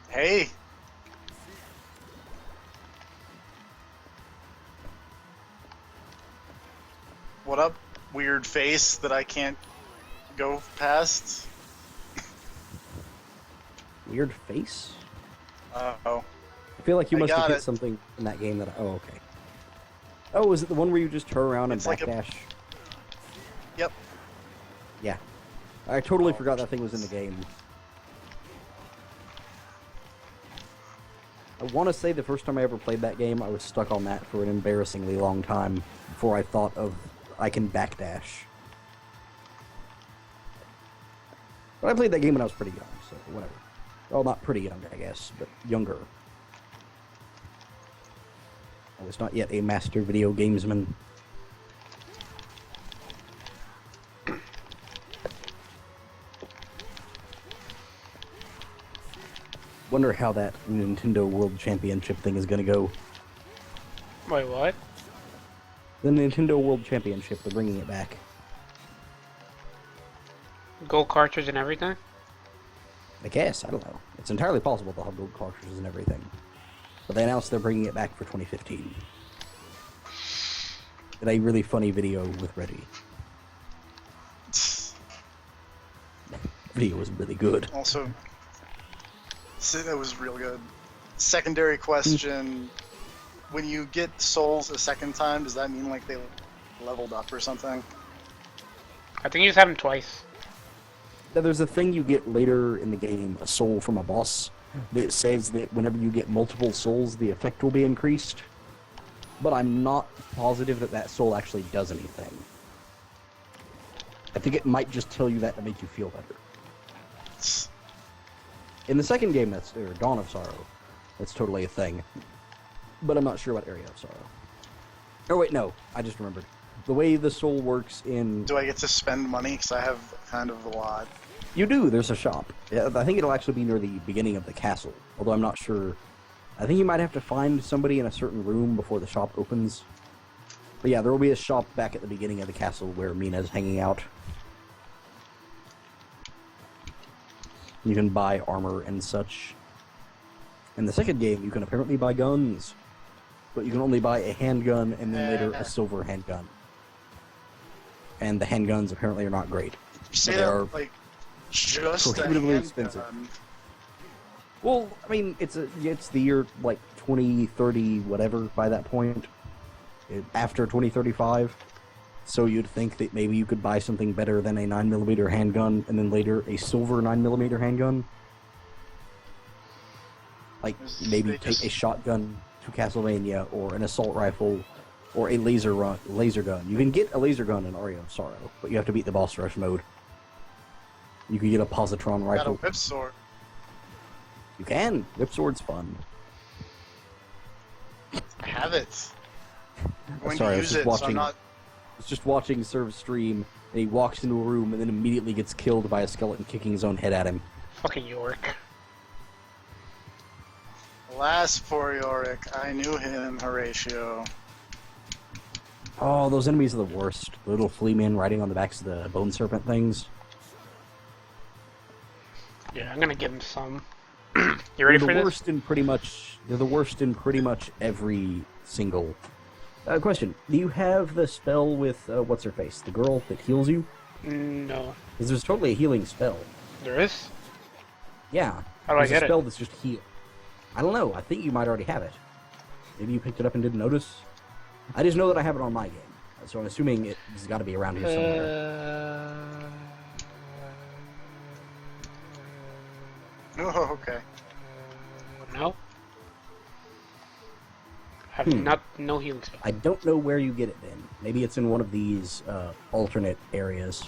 Hey! What up, weird face that I can't go past?
Weird face?
Uh-oh.
I feel like you
I
must have
got
hit
it.
something in that game that oh, okay. Oh, is it the one where you just turn around and
It's like a-
backdash?
Yep.
Yeah. I totally
Oh,
forgot that thing was in the game. I want to say the first time I ever played that game, I was stuck on that for an embarrassingly long time before I thought of I can backdash. But I played that game when I was pretty young, so whatever. Well, not pretty young, I guess, but younger. I was not yet a master video gamesman. Wonder how that Nintendo World Championship thing is gonna go.
Wait, what?
The Nintendo World Championship, they're bringing it back.
Gold cartridge and everything?
I guess, I don't know. It's entirely possible they'll have gold cartridges and everything. But they announced they're bringing it back for 2015. Did a really funny video with Reggie. Video was really good.
Also, that was real good. Secondary question: when you get souls a second time, does that mean like they leveled up or something?
I think you just have them twice.
Now, there's a thing you get later in the game, a soul from a boss, that says that whenever you get multiple souls, the effect will be increased. But I'm not positive that that soul actually does anything. I think it might just tell you that to make you feel better. In the second game, or Dawn of Sorrow, that's totally a thing. But I'm not sure about Area of Sorrow. Oh wait, no, I just remembered. The way the soul works in...
Do I get to spend money? Because I have kind of a lot.
You do, there's a shop. Yeah, I think it'll actually be near the beginning of the castle, although I'm not sure. I think you might have to find somebody in a certain room before the shop opens. But yeah, there will be a shop back at the beginning of the castle where Mina's hanging out. You can buy armor and such. In the second game, you can apparently buy guns. But you can only buy a handgun and then later a silver handgun. And the handguns apparently are not great.
You say
But they
that
are
like just a
prohibitively
handgun.
expensive. Well, I mean, it's the year, like, 2030, whatever, by that point. After 2035. So you'd think that maybe you could buy something better than a 9mm handgun, and then later a silver 9mm handgun. Like, maybe take a shotgun to Castlevania, or an assault rifle, or a laser gun. You can get a laser gun in Area of Sorrow, but you have to beat the boss rush mode. You can get a positron
Got a
rifle.
whip sword.
You can. Whip sword's fun.
I have it. I'm going
Sorry, I
to
was
use
just
it, so
watching.
I'm not.
I was just watching Serve stream, and he walks into a room and then immediately gets killed by a skeleton kicking his own head at him.
Fucking York.
Last poor Yorick. I knew him, Horatio.
Oh, those enemies are the worst. The little flea men riding on the backs of the bone serpent things.
Yeah, I'm gonna give him some. You ready for
They're the
this?
worst in pretty much. They're the worst in pretty much every single. Question: do you have the spell with what's her face, the girl that heals you?
No.
Because there's totally a healing spell.
There is?
Yeah.
How do I
There's
get
a spell
it?
that's just heal. I don't know. I think you might already have it. Maybe you picked it up and didn't notice. I just know that I have it on my game, so I'm assuming it's got to be around here somewhere.
Oh, okay.
No. Have no healing spell.
I don't know where you get it then. Maybe it's in one of these alternate areas.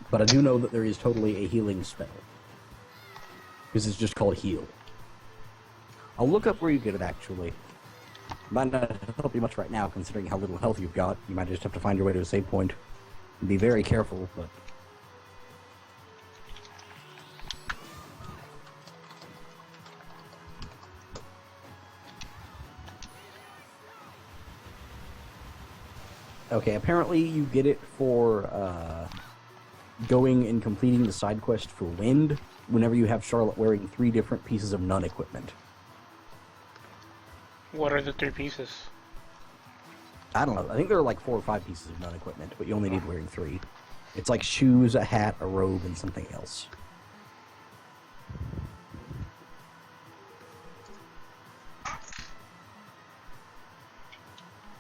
But I do know that there is totally a healing spell. Because it's just called heal. I'll look up where you get it, actually. Might not help you much right now, considering how little health you've got. You might just have to find your way to a save point. And be very careful, but... Okay, apparently you get it for going and completing the side quest for Wind whenever you have Charlotte wearing 3 different pieces of nun equipment.
What are the 3 pieces?
I don't know. I think there are like 4 or 5 pieces of nun equipment, but you only need wearing 3. It's like shoes, a hat, a robe, and something else.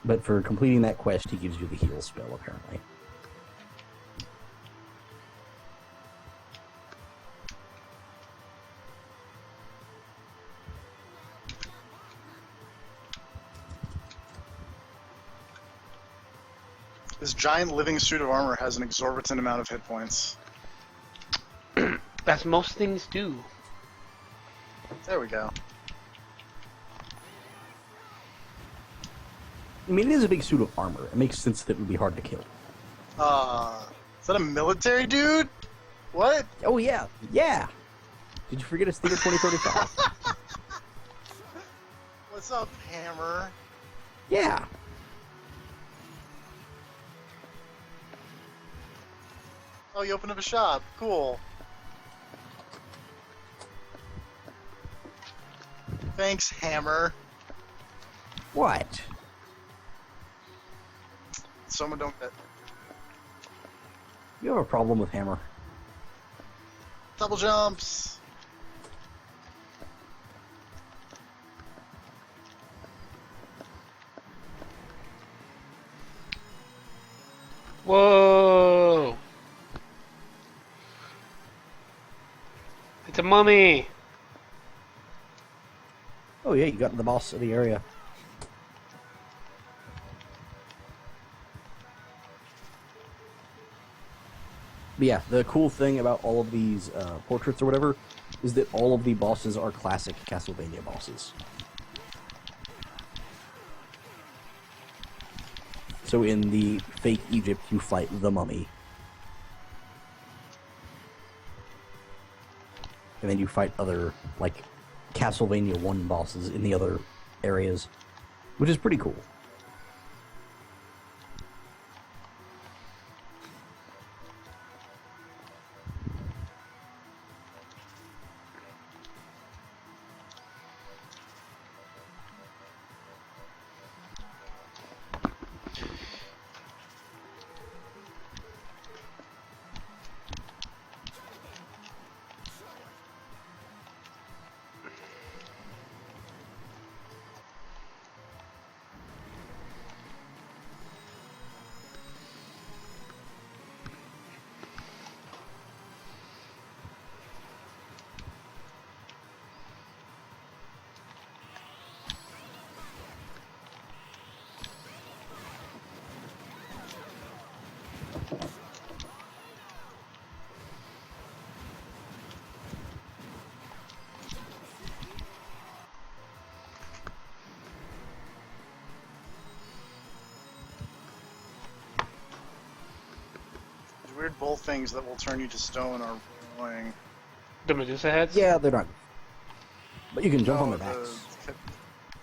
But for completing that quest, he gives you the heal spell, apparently.
This giant living suit of armor has an exorbitant amount of hit points.
As most things do.
There we go.
I mean, it is a big suit of armor. It makes sense that it would be hard to kill.
Is that a military dude? What?
Oh, yeah. Yeah! Did you forget it's Theater 2035?
What's up, Hammer?
Yeah!
Oh, you opened up a shop. Cool. Thanks, Hammer.
What?
Someone don't get
You have a problem with Hammer.
double jumps.
Whoa! It's a mummy!
Oh, yeah, you got the boss of the area. But yeah, the cool thing about all of these portraits or whatever is that all of the bosses are classic Castlevania bosses. So in the fake Egypt, you fight the mummy. And then you fight other, like, Castlevania 1 bosses in the other areas, which is pretty cool.
These weird bull things that will turn you to stone are annoying.
The Medusa heads?
Yeah, they're not. But you can jump on
No,
their backs.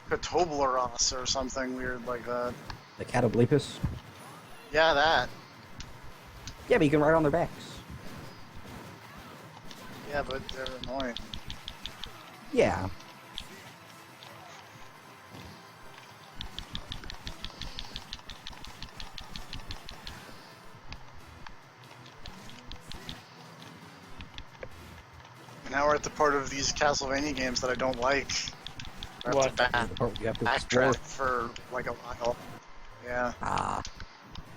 the Catobleros or something weird like that.
The Catoblepus.
Yeah, that.
Yeah, but you can ride on their backs.
Yeah, but they're annoying.
Yeah.
And now we're at the part of these Castlevania games that I don't like. I have
What?
to
The part where you have to explore.
backtrack for like a while. Yeah.
Ah.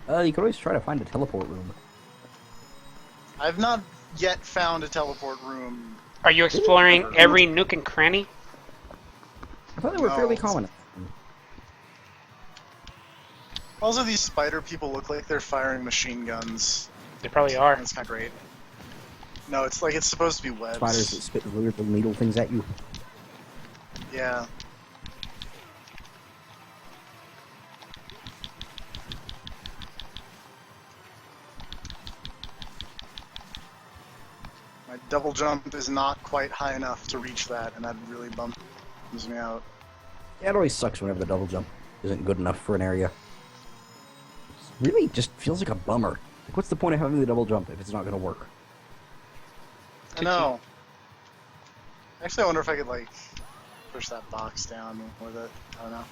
You could always try to find a teleport room.
I've not yet found a teleport room.
Are you exploring every nook and cranny?
I thought they were fairly
No.
common.
Also, these spider people look like they're firing machine guns.
They probably are.
That's kind of great. No, it's like it's supposed to be webs.
Spiders that spit weird little needle things at you.
Yeah. My double jump is not quite high enough to reach that, and that really bums me out.
Yeah, it always sucks whenever the double jump isn't good enough for an area. It really just feels like a bummer. Like, what's the point of having the double jump if it's not going to work?
I know. Actually, I wonder if I could, like, push that box down with it. I don't know.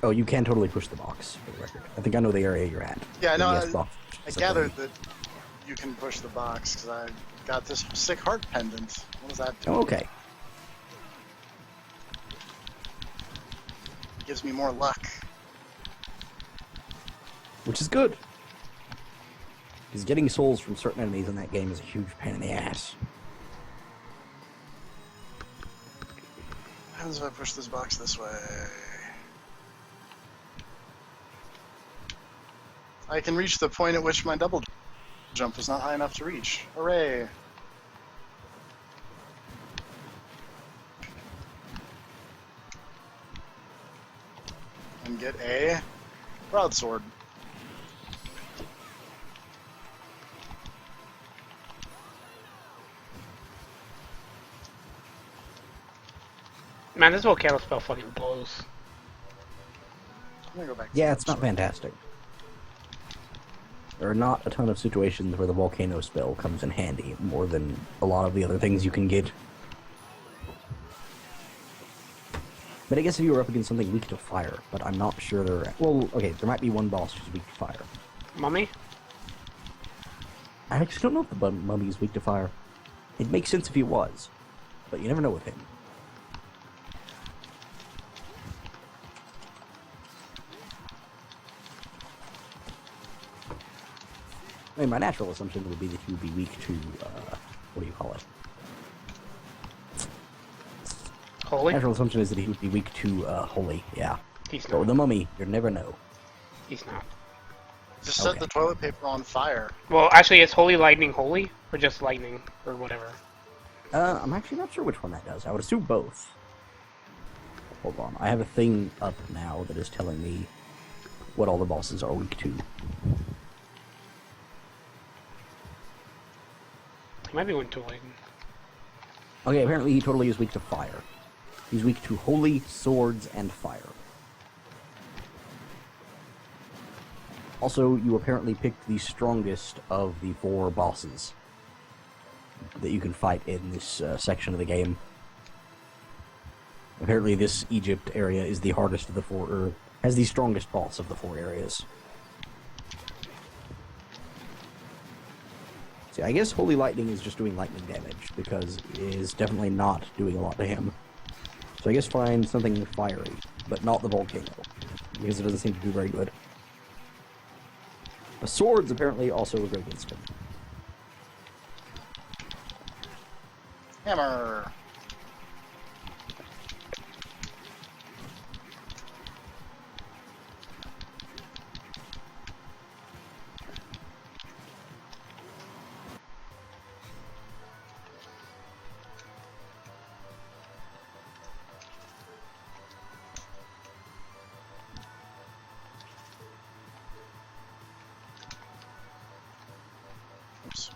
Oh, you can totally push the box, for the record. I think I know the area you're at.
Yeah, I know.
Yes, box.
I gathered that you can push the box, because I got this sick heart pendant. What does that do?
Oh, okay.
It gives me more luck.
Which is good. Because getting souls from certain enemies in that game is a huge pain in the ass.
How does I push this box this way? I can reach the point at which my double jump was not high enough to reach. Hooray! And get a broadsword.
Man, this volcano spell fucking blows.
I'm gonna go back.
Yeah, it's not fantastic. There are not a ton of situations where the volcano spell comes in handy, more than a lot of the other things you can get. But I guess if you were up against something weak to fire, but I'm not sure there... Well, okay, there might be one boss who's weak to fire.
Mummy?
I actually don't know if the mummy is weak to fire. It makes sense if he was, but you never know with him. I mean, my natural assumption would be that he would be weak to, what do you call it?
Holy?
Natural assumption is that he would be weak to, holy, yeah.
He's
But
not.
with the mummy, you never know.
He's not.
Just set
Okay.
the toilet paper on fire.
Well, actually, is holy lightning holy? Or just lightning? Or whatever?
I'm actually not sure which one that does. I would assume both. Hold on, I have a thing up now that is telling me what all the bosses are weak to.
He might be weak to lightning.
Okay, apparently he totally is weak to fire. He's weak to holy, swords, and fire. Also, you apparently picked the strongest of the 4 bosses that you can fight in this section of the game. Apparently this Egypt area is the hardest of the 4, or has the strongest boss of the 4 areas. See, I guess Holy Lightning is just doing lightning damage, because it is definitely not doing a lot to him. So I guess find something fiery, but not the volcano, because it doesn't seem to do very good. The swords apparently also are good against him.
Hammer. Oops.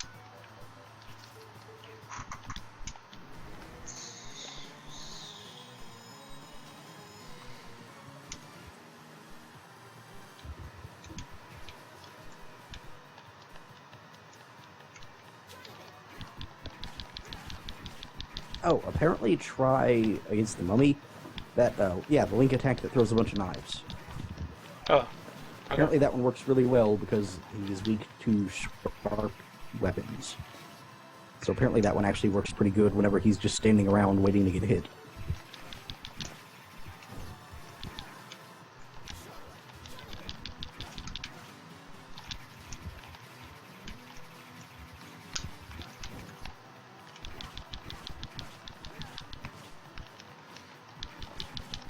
Oh, apparently try against the mummy. That, yeah, the link attack that throws a bunch of knives.
Oh.
Apparently
Okay.
that one works really well because he is weak to sharp weapons. So apparently that one actually works pretty good whenever he's just standing around waiting to get hit.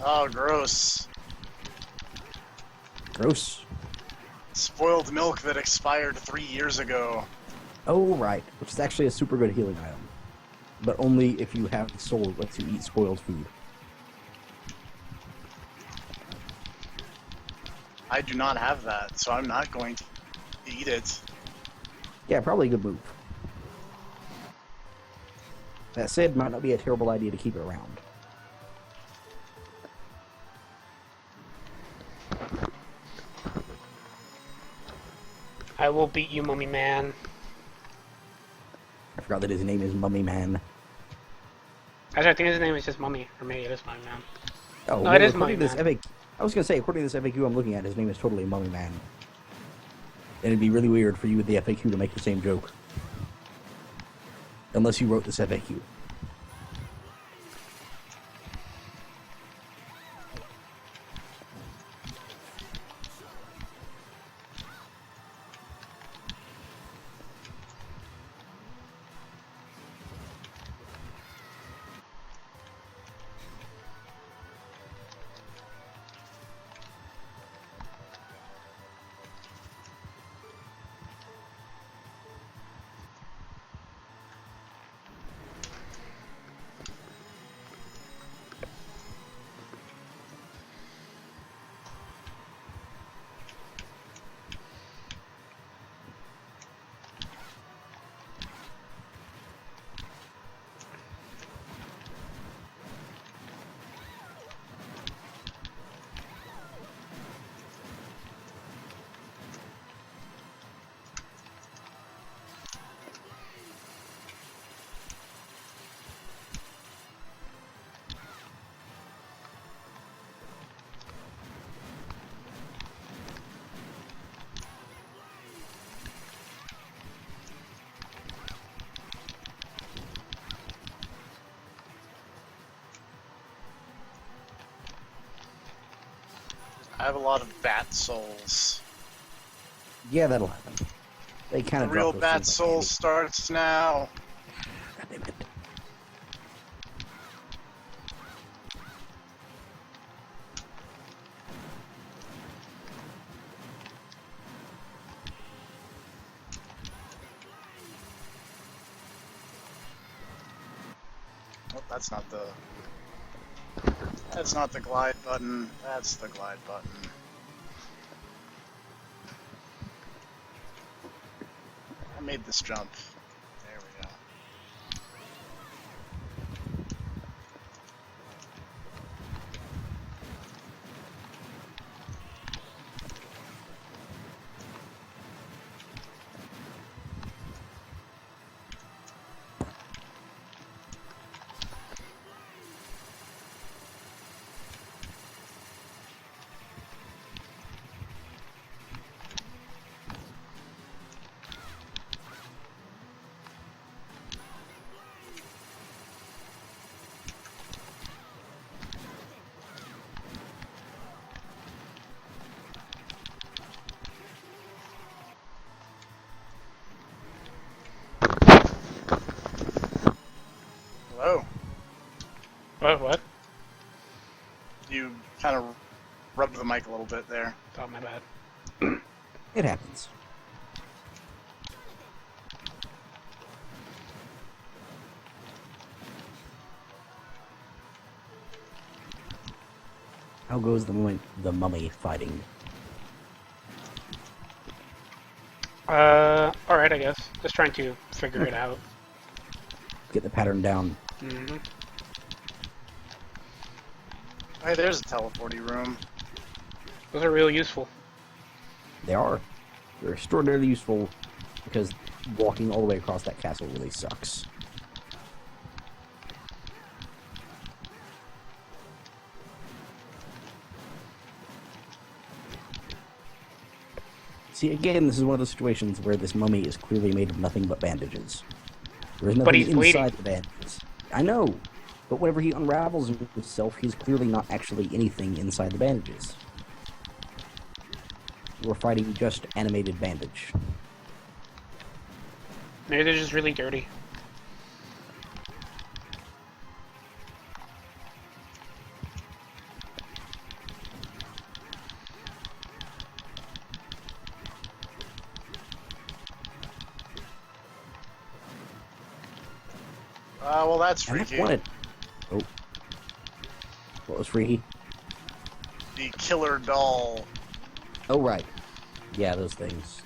Oh, gross.
Gross.
Spoiled milk that expired 3 years ago.
Oh, right. Which is actually a super good healing item. But only if you have the soul that lets you eat spoiled food.
I do not have that, so I'm not going to eat it.
Yeah, probably a good move. That said, might not be a terrible idea to keep it around.
I will beat you, Mummy Man.
I forgot that his name is Mummy Man.
Actually, I think his name is just Mummy. Or maybe it is Mummy Man.
Oh,
No,
well,
it is
according to
Mummy
this
Man.
FAQ, I was gonna say, according to this FAQ I'm looking at, his name is totally Mummy Man. And it'd be really weird for you with the FAQ to make the same joke. Unless you wrote this FAQ.
I have a lot of bat souls.
Yeah, that'll happen. They kind
The
of
real bat soul starts now.
God damn it.
Oh, that's not the... That's not the glide button. That's the glide button. I made this jump. There we go. Hello.
What?
You kind of rubbed the mic a little bit there.
Oh, my bad.
It happens. How goes the mummy fighting?
Alright, I guess. Just trying to figure it out.
Get the pattern down.
Mm-hmm.
Hey, there's a teleporty room.
Those are real useful.
They are. They're extraordinarily useful because walking all the way across that castle really sucks. See, again, this is one of those situations where this mummy is clearly made of nothing but bandages. There's
But
nothing
he's bleeding.
inside the bandages. I know, but whenever he unravels himself, he's clearly not actually anything inside the bandages. We're fighting just animated bandage.
Maybe they're just really dirty.
Well, that's
And
freaky.
I wanted... Oh. What was freaky?
The killer doll.
Oh, right. Yeah, those things.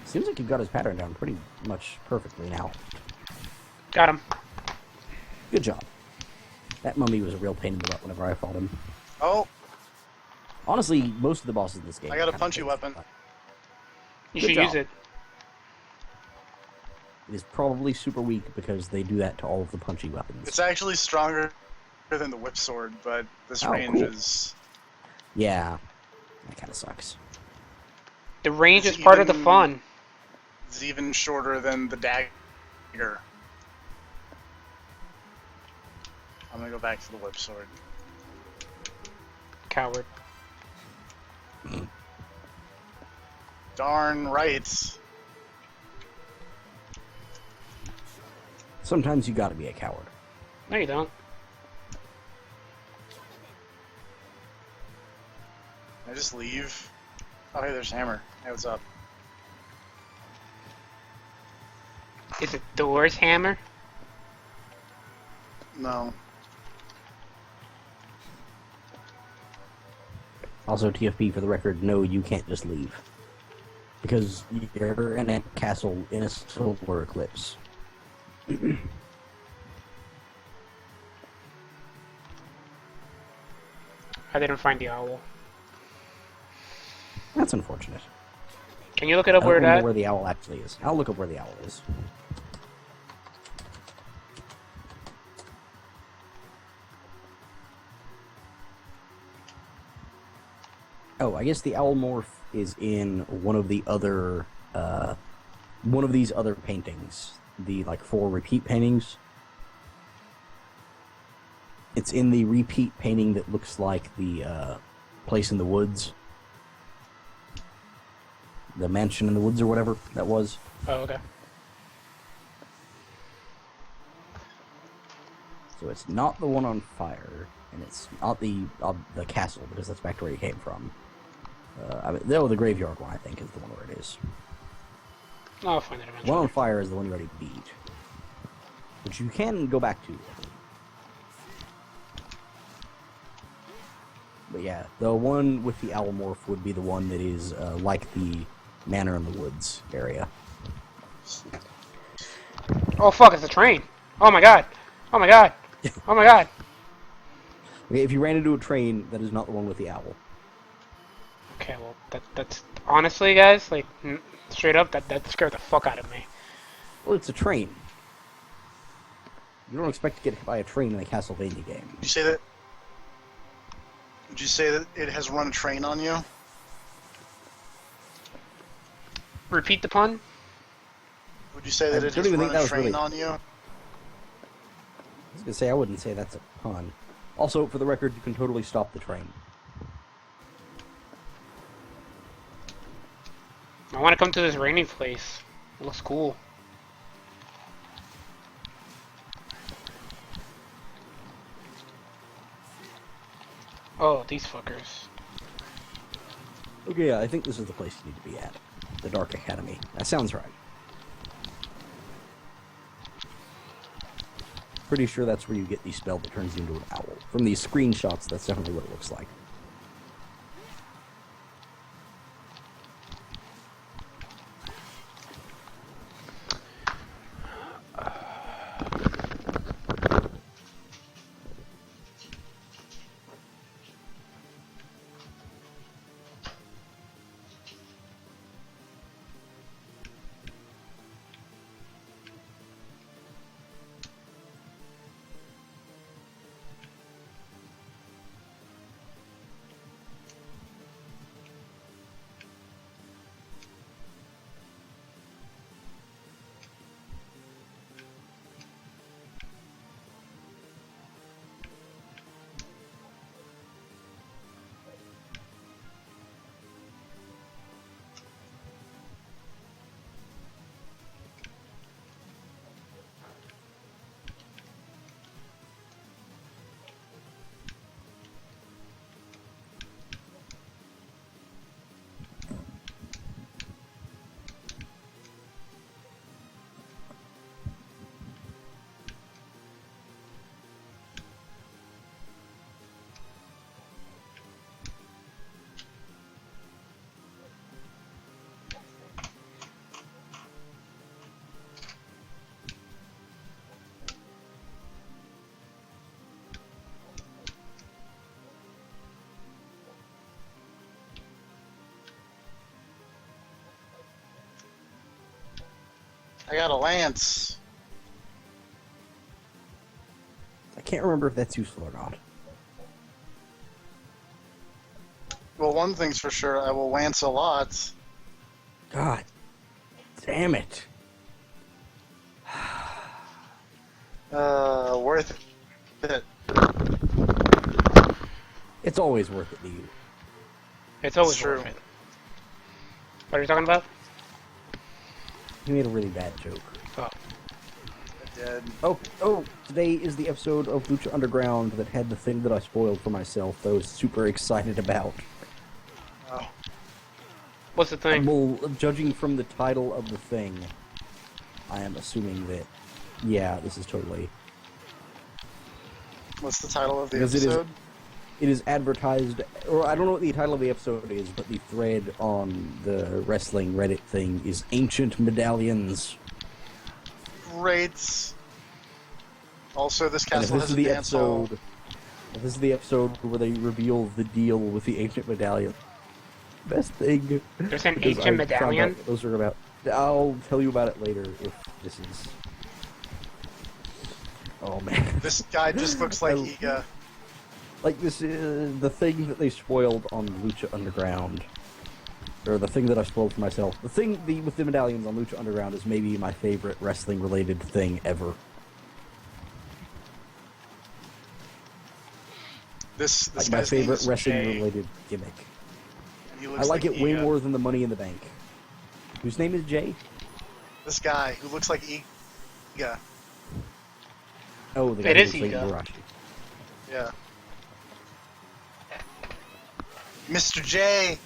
Seems like you've got his pattern down pretty much perfectly now.
Got him.
Good job. That mummy was a real pain in the butt whenever I fought him.
Oh,
Honestly, most of the bosses in this game...
I got a
kinda
punchy
pain.
weapon.
You
Good
should
job.
use it.
It is probably super weak because they do that to all of the punchy weapons.
It's actually stronger than the whip sword, but this
Oh,
range
cool.
is...
Yeah. That kind of sucks.
The range
It's
is part of the
even-
fun.
It's even shorter than the dagger. I'm gonna go back to the whip sword.
Coward.
Darn right.
Sometimes you gotta be a coward.
No, you don't.
Can I just leave? Oh, hey, there's Hammer. Hey, what's up?
Is it Thor's hammer?
No.
Also, TFP, for the record, no, you can't just leave. Because you're in a castle in a solar eclipse.
I didn't find the owl.
That's unfortunate.
Can you look it up
I
where
don't
it
know
at?
where the owl actually is. I'll look up where the owl is. Oh, I guess the owl morph is in one of the other, one of these other paintings. The, like, 4 repeat paintings. It's in the repeat painting that looks like the, place in the woods. The mansion in the woods or whatever that was.
Oh, okay.
So it's not the one on fire, and it's not the castle, because that's back to where you came from. The graveyard one, I think, is the one where it is.
I'll find it
The one
eventually.
on fire is the one you already beat. Which you can go back to. But yeah, the one with the owl morph would be the one that is like the Manor in the Woods area.
Oh fuck! It's a train. Oh my god. Oh my god. Oh my god.
Okay, if you ran into a train, that is not the one with the owl.
Okay, well that's honestly, guys, like straight up, that scared the fuck out of me.
Well, it's a train. You don't expect to get hit by a train in a Castlevania game.
Would you say that? Would you say that it has run a train on you?
Repeat the pun.
Would you say that
I
it
don't
has
even
run
think that
a
was
train
really-
on you?
I was gonna say, I wouldn't say that's a pun. Also, for the record, you can totally stop the train.
I want to come to this rainy place. It looks cool. Oh, these fuckers.
Okay, yeah, I think this is the place you need to be at. The Dark Academy. That sounds right. Pretty sure that's where you get the spell that turns you into an owl. From these screenshots, that's definitely what it looks like.
I got a lance.
I can't remember if that's useful or not.
Well, one thing's for sure, I will lance a lot.
God damn it.
Worth it.
It's always worth it to you.
It's always
It's true.
worth it. What are you talking about?
You made a really bad joke.
Oh.
I did.
Oh, today is the episode of Lucha Underground that had the thing that I spoiled for myself that I was super excited about.
Oh.
What's the thing?
Well, judging from the title of the thing, I am assuming that, yeah, this is totally...
What's the title of the
Because
episode?
It is advertised, or I don't know what the title of the episode is, but the thread on the wrestling Reddit thing is Ancient Medallions.
Great. Also, this
And if
castle
this
has
is
a
the
dance hall.
episode, if this is the episode where they reveal the deal with the Ancient Medallion, best thing.
There's an
because
ancient
I found out
medallion?
what those are about. I'll tell you about it later if this is. Oh man.
This guy just looks like Iga.
Like this is the thing that they spoiled on Lucha Underground, or the thing that I spoiled for myself. The thing with the medallions on Lucha Underground is maybe my favorite wrestling-related thing ever.
This
Like my
guy's name
favorite
is
wrestling-related gimmick.
Jay, and he
I
looks
like it way
Iga.
more than the Money in the Bank. Whose name is Jay?
This guy who looks like Iga.
Oh, the guy
It
who
is
looks like
Iga.
Igarashi.
Yeah. Mr. J.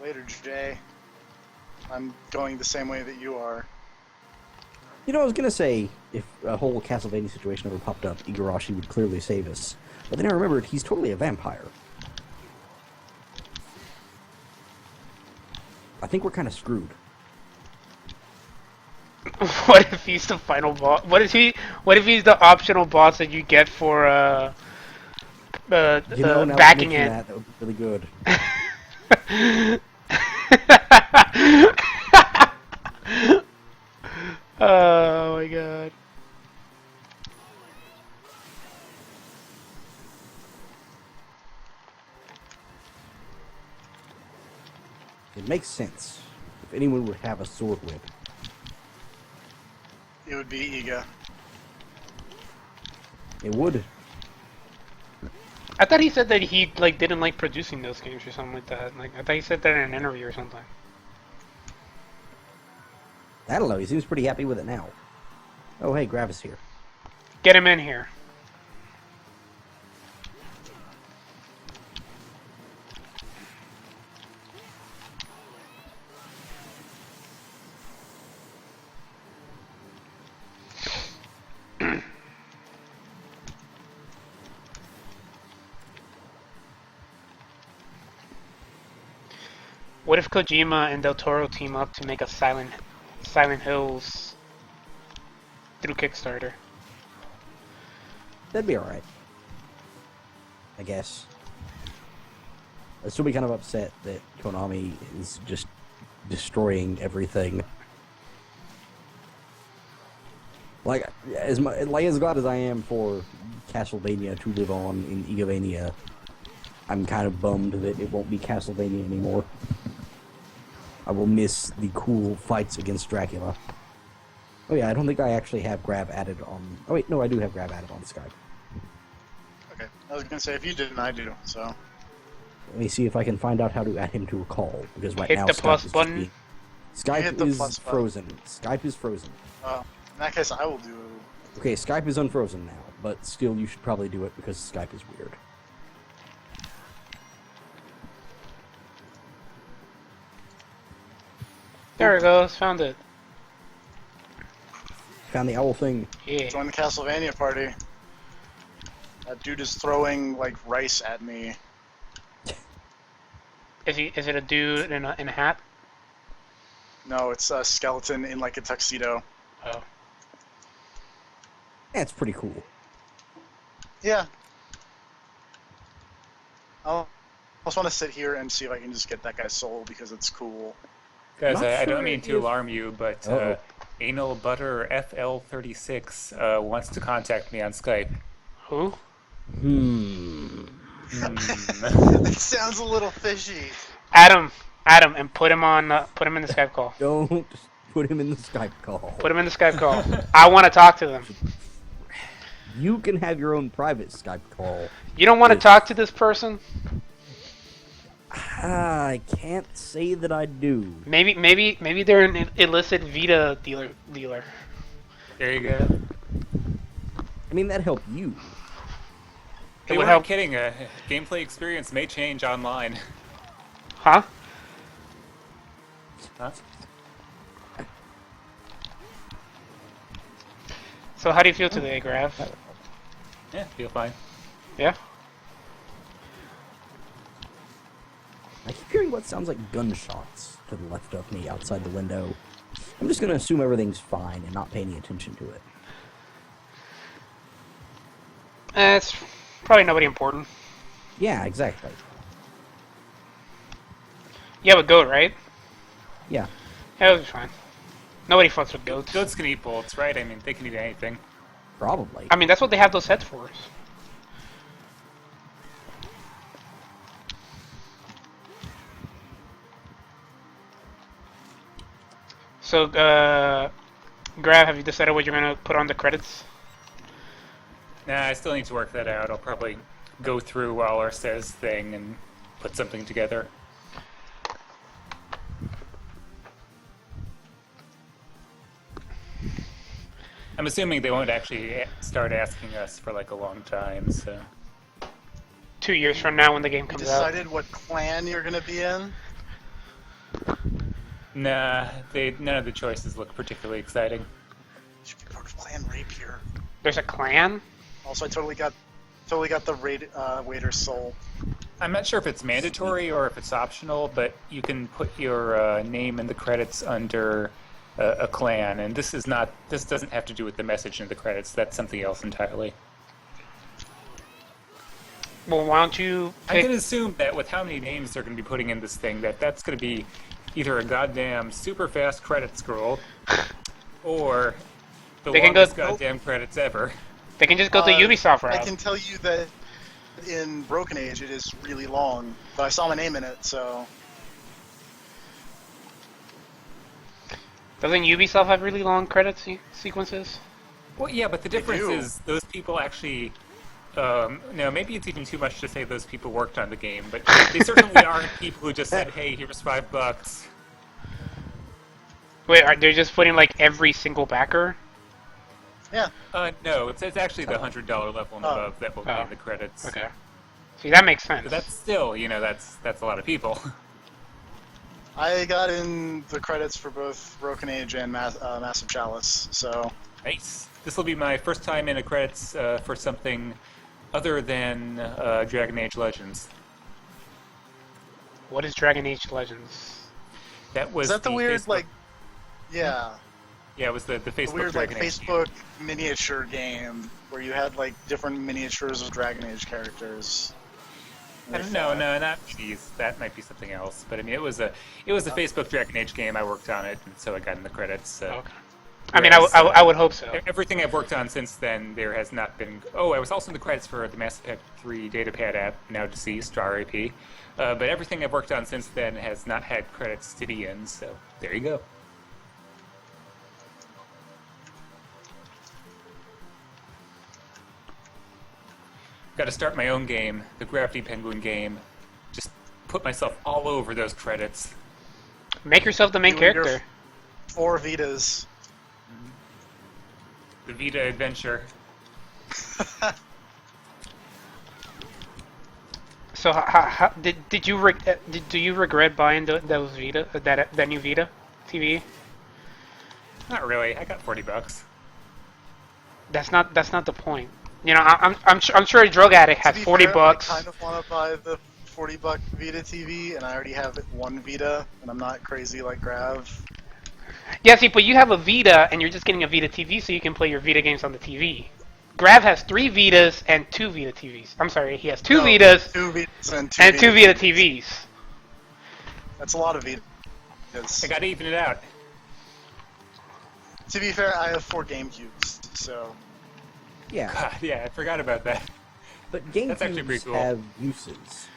Later, Jay. I'm going the same way that you are.
You know, I was gonna say, if a whole Castlevania situation ever popped up, Igarashi would clearly save us. But then I remembered he's totally a vampire. I think we're kind of screwed.
What if he's the final boss? What if he's the optional boss that you get for
You know, now that you
backing
mention
it?
that would be really good.
Oh my god.
It makes sense. If anyone would have a sword whip.
It would be Iga.
It would.
I thought he said that he didn't like producing those games or something like that. Like I thought he said that in an interview or something.
I don't know, he seems pretty happy with it now. Oh hey, Gravis here.
Get him in here. What if Kojima and Del Toro team up to make a Silent Hills through Kickstarter?
That'd be alright. I guess. I'd still be kind of upset that Konami is just destroying everything. Like as glad as I am for Castlevania to live on in Igavania, I'm kind of bummed that it won't be Castlevania anymore. I will miss the cool fights against Dracula. Oh yeah, I don't think I actually have Grab added on... Oh wait, no, I do have Grab added on Skype.
Okay. I was gonna say, if you didn't, I do, so.
Let me see if I can find out how to add him to a call, because right
Hit
now
the
Skype
plus
is just
button.
being...
Hit
Skype
the
is
plus button.
frozen. Skype is frozen.
In that case, I will do.
Okay, Skype is unfrozen now, but still you should probably do it because Skype is weird.
There it goes. Found it.
Found the owl thing.
Yeah.
Join the Castlevania party. That dude is throwing, like, rice at me.
Is it a dude in a hat?
No, it's a skeleton in, like, a tuxedo.
Oh.
That's pretty cool.
Yeah. I just want to sit here and see if I can just get that guy's soul because it's cool.
Guys,
Not
I
sure
don't mean to
if-
alarm you, but
Uh-oh.
Anal Butter FL36 wants to contact me on Skype.
Who?
Hmm.
It sounds a little fishy.
Adam, and put him in the Skype call.
Don't put him in the Skype call.
Put him in the Skype call. I want to talk to them.
You can have your own private Skype call.
You don't want to
If-
talk to this person?
I can't say that I do.
Maybe they're an illicit Vita dealer.
There you go.
I mean, that'd help you.
Hey,
would
we're
help.
not kidding. Gameplay experience may change online.
Huh?
Huh?
So how do you feel today, Grav?
Yeah, feel fine.
Yeah?
I keep hearing what sounds like gunshots to the left of me outside the window. I'm just gonna assume everything's fine and not pay any attention to it.
It's probably nobody important.
Yeah, exactly.
You have a goat, right?
Yeah.
Yeah, it'll be fine. Nobody fucks with goats.
Goats can eat bolts, right? I mean, they can eat anything.
Probably.
I mean, that's what they have those heads for. So, Grav, have you decided what you're gonna put on the credits?
Nah, I still need to work that out. I'll probably go through while our says thing and put something together. I'm assuming they won't actually start asking us for like a long time, so...
2 years from now when the game
You
comes out.
decided what clan you're gonna be in?
Nah, none of the choices look particularly exciting.
You should be part of Clan Rapier.
There's a clan?
Also, I totally got the waiter's soul.
I'm not sure if it's mandatory or if it's optional, but you can put your name in the credits under a clan, and this doesn't have to do with the message in the credits. That's something else entirely.
Well, why don't you
I'm
pick...
gonna assume that with how many names they're gonna be putting in this thing, that's gonna be either a goddamn super fast credit scroll, or the
They can go-
longest goddamn credits ever.
They can just go the Ubisoft
I
route.
can tell you that in Broken Age it is really long, but I saw my name in it, so...
Doesn't Ubisoft have really long credit sequences?
Well, yeah, but the difference
do.
is those people actually. No, maybe it's even too much to say those people worked on the game, but they certainly aren't people who just said, "Hey, here's $5."
Wait, they're just putting like every single backer?
Yeah.
No, it's actually the $100 level and above that will be
Oh.
in the credits.
Okay. See, that makes sense.
But that's still, that's a lot of people.
I got in the credits for both Broken Age and Massive Chalice, so...
Nice. This will be my first time in the credits for something other than Dragon Age Legends.
What is Dragon Age Legends?
That was
Is that the weird,
Facebook,
like... Yeah.
Yeah, it was the Facebook
The weird, like,
Dragon Age
Facebook miniature game where you had, like, different miniatures of Dragon Age characters.
I don't know, no, not these. That might be something else. But I mean, it was a Facebook Dragon Age game. I worked on it, and so I got in the credits. So.
Okay. I mean, I would hope so.
Everything I've worked on since then, there has not been. Oh, I was also in the credits for the Mass Effect 3 datapad app, now deceased, RIP. But everything I've worked on since then has not had credits to be in. So there you go. Got to start my own game, the Gravity Penguin game. Just put myself all over those credits.
Make yourself the main
You and your
character.
4 Vitas.
The Vita adventure.
So, did you do you regret buying those Vita that new Vita TV?
Not really. I got $40.
That's not the point. You know, I'm sure a drug addict has
To be
40
fair,
bucks.
I kind of want to buy the $40 Vita TV, and I already have one Vita, and I'm not crazy like Grav.
Yeah, see, but you have a Vita, and you're just getting a Vita TV, so you can play your Vita games on the TV. Grav has 3 Vitas and 2 Vita TVs. I'm sorry, he has 2
No,
Vitas
2 Vitas and
2 Vita TVs.
That's a lot of Vitas.
I gotta even it out.
To be fair, I have 4 GameCubes, so...
Yeah,
God, yeah, I forgot about that.
but
That's actually pretty
GameCubes
cool.
have uses.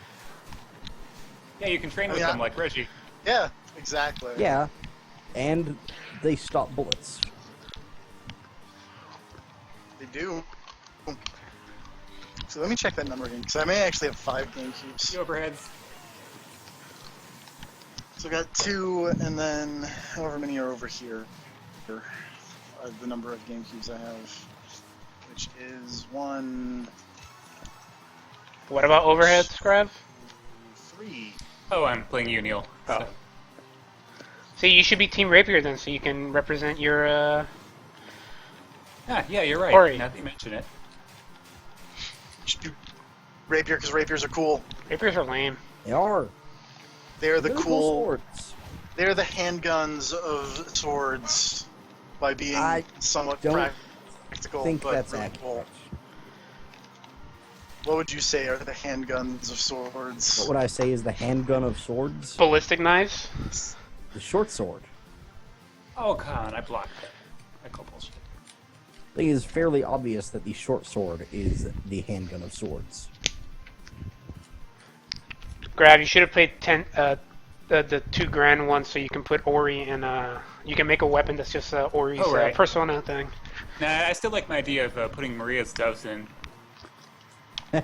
Yeah, you can train
Oh,
with
yeah.
them like Reggie.
Yeah, exactly.
Yeah, and they stop bullets.
They do. So let me check that number again, because I may actually have 5 GameCubes.
The overheads.
So I got 2, and then however many are over here. The number of GameCubes I have, which is 1,
What about overheads, Grav?
3.
Oh, I'm playing you, Neil.
Oh.
So.
See, you should be Team Rapier then, so you can represent your,
Ah, yeah, you're right.
Ori.
Now that you mention it.
Should do Rapier, because Rapiers are cool.
Rapiers are lame.
They are.
They're the
They're
cool.
swords.
They're the handguns of swords by being
I
somewhat
don't
practical,
I think
but
that's
really
accurate.
cool. What would you say are the handguns of swords?
What would I say is the handgun of swords?
Ballistic knives?
The short sword.
Oh, come on, I blocked that. I call bullshit.
It is fairly obvious that the short sword is the handgun of swords.
Grav, you should have played the 2 grand ones so you can put Ori and, you can make a weapon that's just Ori's
Oh, right.
persona thing.
Nah, I still like my idea of putting Maria's doves in.
I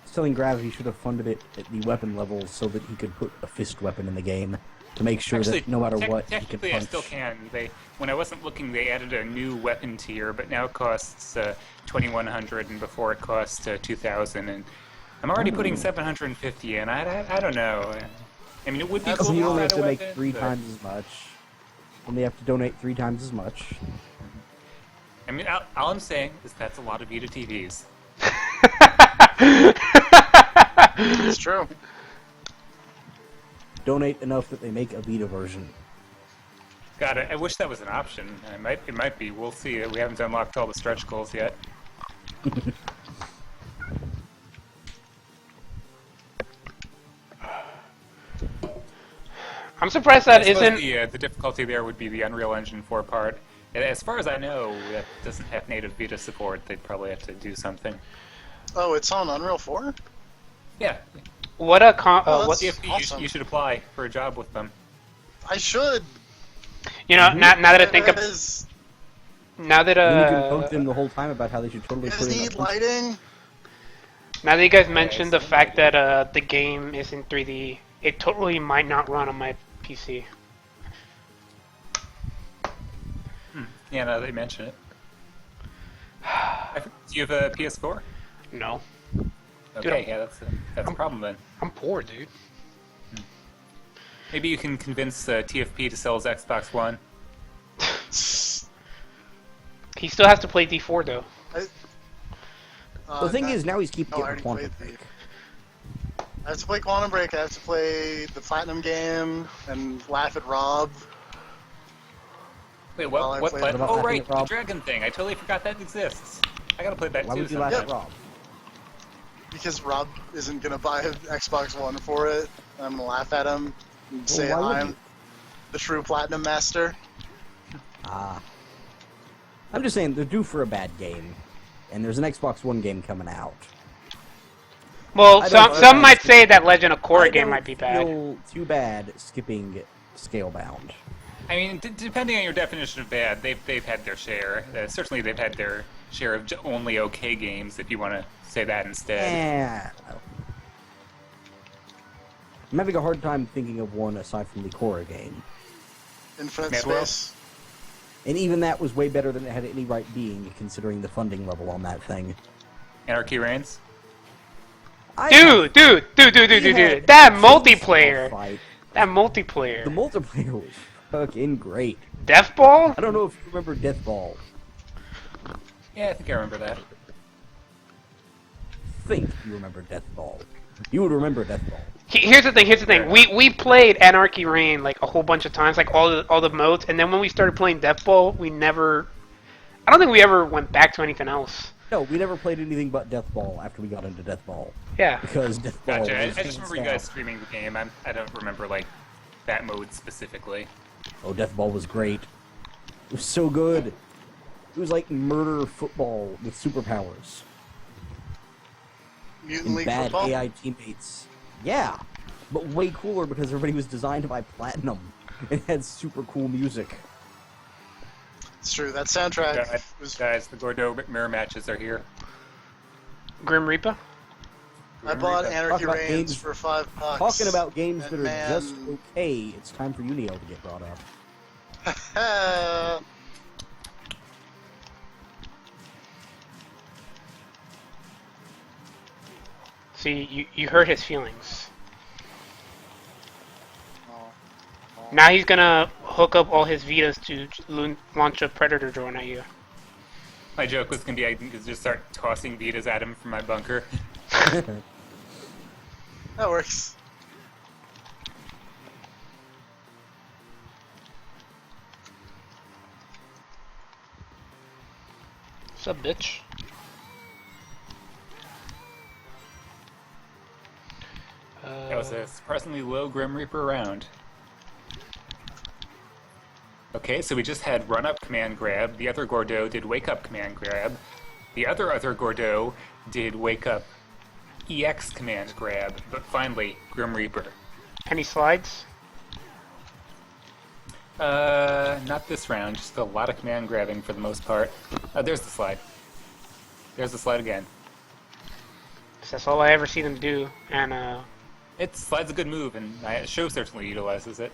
was telling Grav he should have funded it at the weapon level so that he could put a fist weapon in the game to make sure
Actually,
that no matter what, he could
technically
punch.
I still can. When I wasn't looking, they added a new weapon tier, but now it costs 2,100, and before it cost 2,000. And I'm already putting 750 in. I don't know. I mean, it would be
That's
cool
You
to
only
add
have
a
to make
weapon,
3
but-
times as much. Only have to donate 3 times as much.
I mean, all I'm saying is that's a lot of Vita TVs.
It's true.
Donate enough that they make a Vita version.
God, I wish that was an option. It might be. We'll see. We haven't unlocked all the stretch goals yet.
I'm surprised that
I suppose
isn't...
the difficulty there would be the Unreal Engine 4 part. As far as I know, that doesn't have native Vita support. They'd probably have to do something.
Oh, it's on Unreal 4?
Yeah,
What a
Oh,
what,
that's-
TFP,
awesome.
you should apply for a job with them.
I should.
you know, now that I think of,
Guys,
now that
Then you can bug them the whole time about how they should totally
guys
put in
need
a
lighting?
now that you guys mentioned the fact that the game is in 3D, it totally might not run on my PC.
Yeah, now that you mention it. Do you have a PS4?
No,
Okay, yeah, that's a problem then.
I'm poor, dude.
Maybe you can convince TFP to sell his Xbox One.
He still has to play D4 though.
The thing
that-
is, now he's keeping
no, I
getting
already
Quantum
played
Break.
I have to play Quantum Break, I have to play the Platinum game, and laugh at Rob.
Wait,
Well, I
what?
played-
What?
What about
Oh,
laughing
right,
at
the
Rob?
dragon thing. I totally forgot that exists. I gotta play that
Why
too
would you laugh
sometime.
at Rob?
Because Rob isn't gonna buy an Xbox One for it. I'm gonna laugh at him and say
why would
I'm
you?
the true Platinum Master.
Ah. I'm just saying, they're due for a bad game. And there's an Xbox One game coming out.
Well,
I don't-
some might say that Legend of Korra
I
game
don't
might be bad.
feel too bad skipping Scalebound.
I mean, depending on your definition of bad, they've had their share. Certainly, they've had their share of only okay games. If you want to say that instead.
Yeah. I'm having a hard time thinking of one aside from the Korra game.
Infinite
Yeah, well-
Space.
And even that was way better than it had any right being, considering the funding level on that thing.
Anarchy Reigns.
Dude,
We had
that
a
multiplayer,
fight.
that
The
multiplayer.
multiplayer was fucking great.
Death Ball?
I don't know if you remember Death Ball.
Yeah, I think I remember that.
Think you remember Death Ball. You would remember Death Ball.
Here's the thing. We played Anarchy Reign like a whole bunch of times, like all the modes, and then when we started playing Death Ball, we never I don't think we ever went back to anything else.
No, we never played anything but Death Ball after we got into Death Ball.
Yeah.
Because Death Ball
Gotcha. I
was
just
hands
remember you
down.
guys streaming the game. I don't remember like that mode specifically.
Oh, Death Ball was great. It was so good. It was like murder football with superpowers.
Mutant
And
League
bad
Football?
AI teammates. Yeah, but way cooler because everybody was designed by Platinum and had super cool music.
It's true. That soundtrack was.
Guys, the Gordo mirror matches are here.
Grim Reaper?
I bought
Talk
Anarchy
about
Reigns
games-
for $5.
Talking about games that
and
are just okay, it's time for Unio to get brought up.
man,
See, you hurt his feelings.
Oh.
Now he's gonna hook up all his Vitas to launch a Predator drone at you.
My joke was gonna be I can just start tossing Vitas at him from my bunker.
That works.
What's up, bitch?
That was a surprisingly low Grim Reaper round. Okay, so we just had run up command grab. The other Gordo did wake up command grab. The other Gordo did wake up EX command grab. But finally, Grim Reaper.
Any slides?
Not this round. Just a lot of command grabbing for the most part. There's the slide. There's the slide again.
That's all I ever see them do, and
Slide's a good move, and the show certainly utilizes it.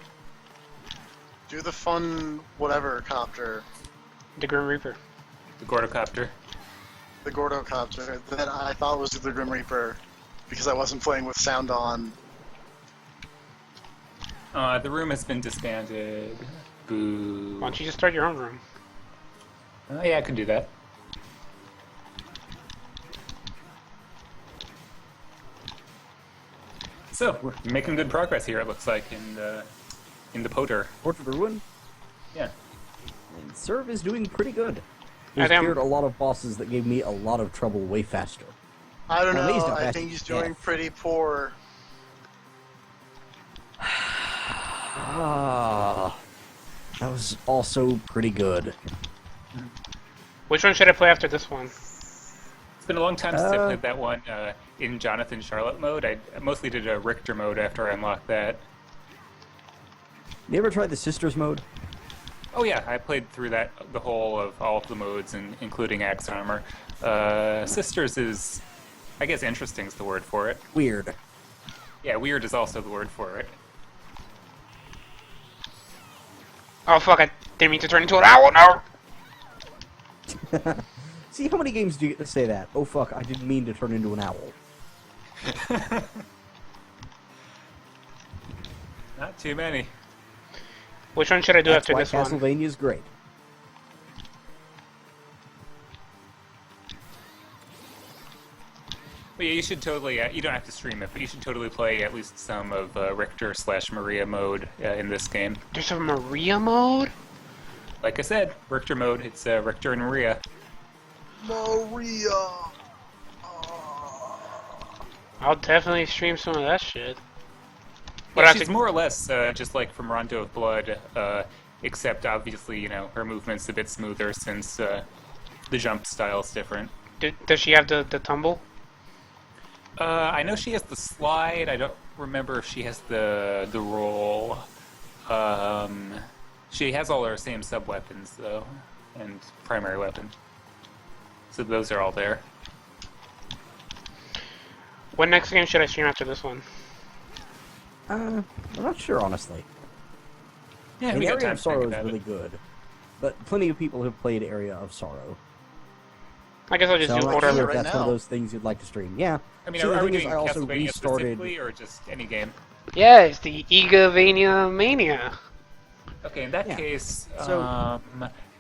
Do the fun whatever copter,
the Grim Reaper.
The Gordocopter.
the Gordo copter that I thought was the Grim Reaper because I wasn't playing with sound on.
The room has been disbanded. Boo.
Why don't you just start your own room?
Yeah, I could do that. So we're making good progress here. It looks like in the Poter.
Portrait of Ruin,
Yeah.
and Serve is doing pretty good.
I
He's
am-
cleared a lot of bosses that gave me a lot of trouble way faster.
I don't
Well, he's
know.
not
I
bad.
think he's doing
Yeah.
pretty poor.
Ah, that was also pretty good.
Which one should I play after this one?
It's been a long time since I played that one in Jonathan Charlotte mode. I mostly did a Richter mode after I unlocked that.
You ever tried the Sisters mode?
Oh yeah, I played through that the whole of all of the modes, including Axe Armor. Sisters is, I guess, interesting is the word for it.
Weird.
Yeah, weird is also the word for it.
Oh fuck! I didn't mean to turn into an owl. No.
See, how many games do you get to say that? Oh fuck, I didn't mean to turn into an owl.
Not too many.
Which one should I do
That's
after
why
this one?
Castlevania is great.
But yeah, you should totally. You don't have to stream it, but you should totally play at least some of Richter/Maria mode in this game.
There's a Maria mode.
Like I said, Richter mode. It's Richter and Maria.
Maria.
I'll definitely stream some of that shit. But
Yeah,
I
she's
think
more or less just like from Rondo of Blood, except obviously, her movement's a bit smoother since the jump style's different.
does she have the tumble?
I know she has the slide. I don't remember if she has the roll. She has all her same sub weapons though, and primary weapon. So those are all there.
What next game should I stream after this one?
I'm not sure, honestly.
Yeah,
And
we got
Area
time
of
to think
Sorrow is
about
really
it.
good, but plenty of people have played Area of Sorrow.
I guess I'll just
So I'm
do
not
order.
sure if
right
that's one of
now.
those things you'd like to stream. Yeah.
I mean,
See, the
are we
thing is,
doing
I also
Castlevania
restarted.
specifically, or just any game?
Yeah, it's the Igavania-Mania.
Okay, in that
Yeah.
case,
So-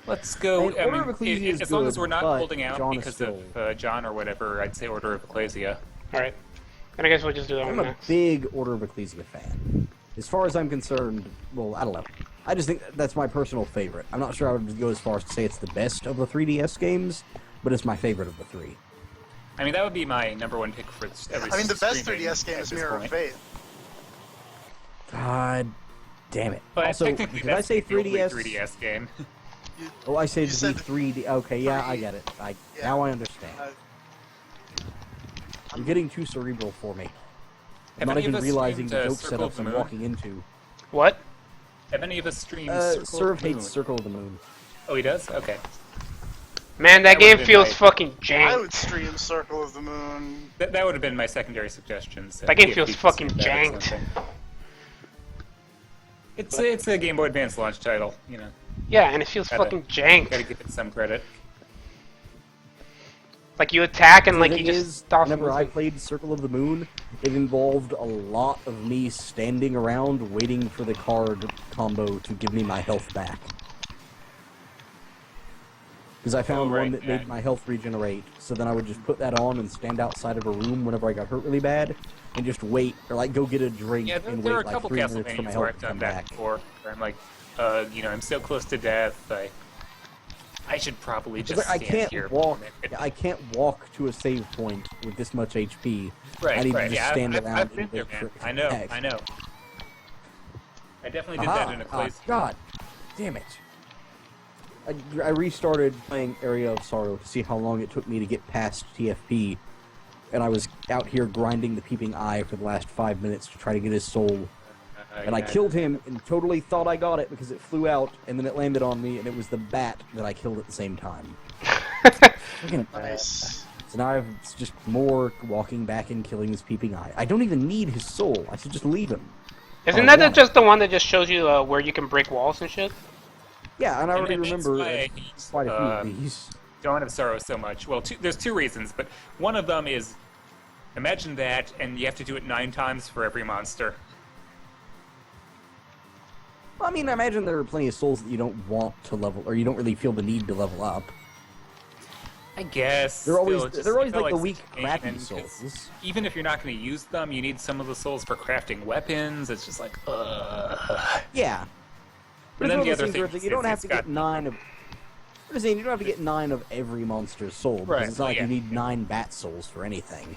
let's go.
And Order of Ecclesia is
as long as
good,
we're not
but
holding out
John is
because
still-
of John or whatever, I'd say Order of Ecclesia.
All right. Then I guess we'll just do that
I'm
one
a
next.
big Order of Ecclesia fan. As far as I'm concerned, well, I don't know. I just think that's my personal favorite. I'm not sure I would go as far as to say it's the best of the 3DS games, but it's my favorite of the three.
I mean, that would be my number one pick for every
I mean, the best
streaming
3DS game
at
is
this
Mirror of
point.
Fate.
God damn it.
But
Also,
technically,
did I
that's
say
the only
3DS?
3DS game.
Oh, I said
You
the
said
3D. Okay, yeah, I
three-
get it.
yeah.
Now I understand.
Uh,
You're getting too cerebral for me. I'm
Have
not
any of
even
us
realizing
streamed,
the joke
Circle of
setups
the
I'm
Moon?
walking into.
What?
Have any of us streamed Circle
Serve
of the Moon?
hates Circle of the Moon.
Oh, he does? Okay.
Man,
That
that game
would've been
feels
my-
fucking
I
jank.
would stream Circle of the Moon.
That would have been my secondary suggestion. So
That game
if
feels
we could
fucking
stream that or
janked.
something. It's a Game Boy Advance launch title, you know.
Yeah, and it feels
Gotta-
fucking jank.
Gotta give it some credit.
Like you attack and
The
like
thing
you
is,
just stop.
whenever I played Circle of the Moon, it involved a lot of me standing around waiting for the card combo to give me my health back. Because I found
right,
one that
yeah.
made my health regenerate, so then I would just put that on and stand outside of a room whenever I got hurt really bad, and just wait, or like go get a drink
Yeah,
and
there
wait
are a
like
couple
3 minutes for my
Castlevanias where
health
I've
to
done
come
that
back.
before. Where I'm like, you know, I'm so close to death. I should probably
It's
just
like, I
stand
can't
here.
walk.
for a minute.
I can't walk to a save point with this much HP.
Right,
I need
right.
to just
Yeah,
stand
I've
around
been
and
there,
wait
man.
for it to
I know,
back.
I know. I definitely did
Aha!
that in a
Ah,
place.
God, damn it! I restarted playing Area of Sorrow to see how long it took me to get past TFP, and I was out here grinding the Peeping Eye for the last 5 minutes to try to get his soul. And I
yeah.
killed him and totally thought I got it because it flew out and then it landed on me and it was the bat that I killed at the same time. Fucking-
Nice.
So now I've it's just more walking back and killing this Peeping Eye. I don't even need his soul. I should just leave him.
Isn't
Oh,
that
yeah.
just the one that just shows you where you can break walls and shit?
Yeah, and I already
And that's
remember
why
quite a few
uh,
of these.
Dawn of Sorrow so much. Well, there's two reasons, but one of them is imagine that, and you have to do it 9 times for every monster.
Well, I mean, I imagine there are plenty of souls that you don't want to level, or you don't really feel the need to level up.
I guess.
They're always
still, it just
they're always
felt
like the weak,
such a
crappy
pain, 'cause
souls.
Even if you're not going to use them, you need some of the souls for crafting weapons. It's just like, ugh.
Yeah. But
And
it's
then
one
the
of those
other
things where
thing
it's like you don't
is
have
it's
to
got-
get 9 of. I'm just saying you don't have to get 9 of every monster's soul because
Right,
it's not like
yeah.
you need 9 bat souls for anything.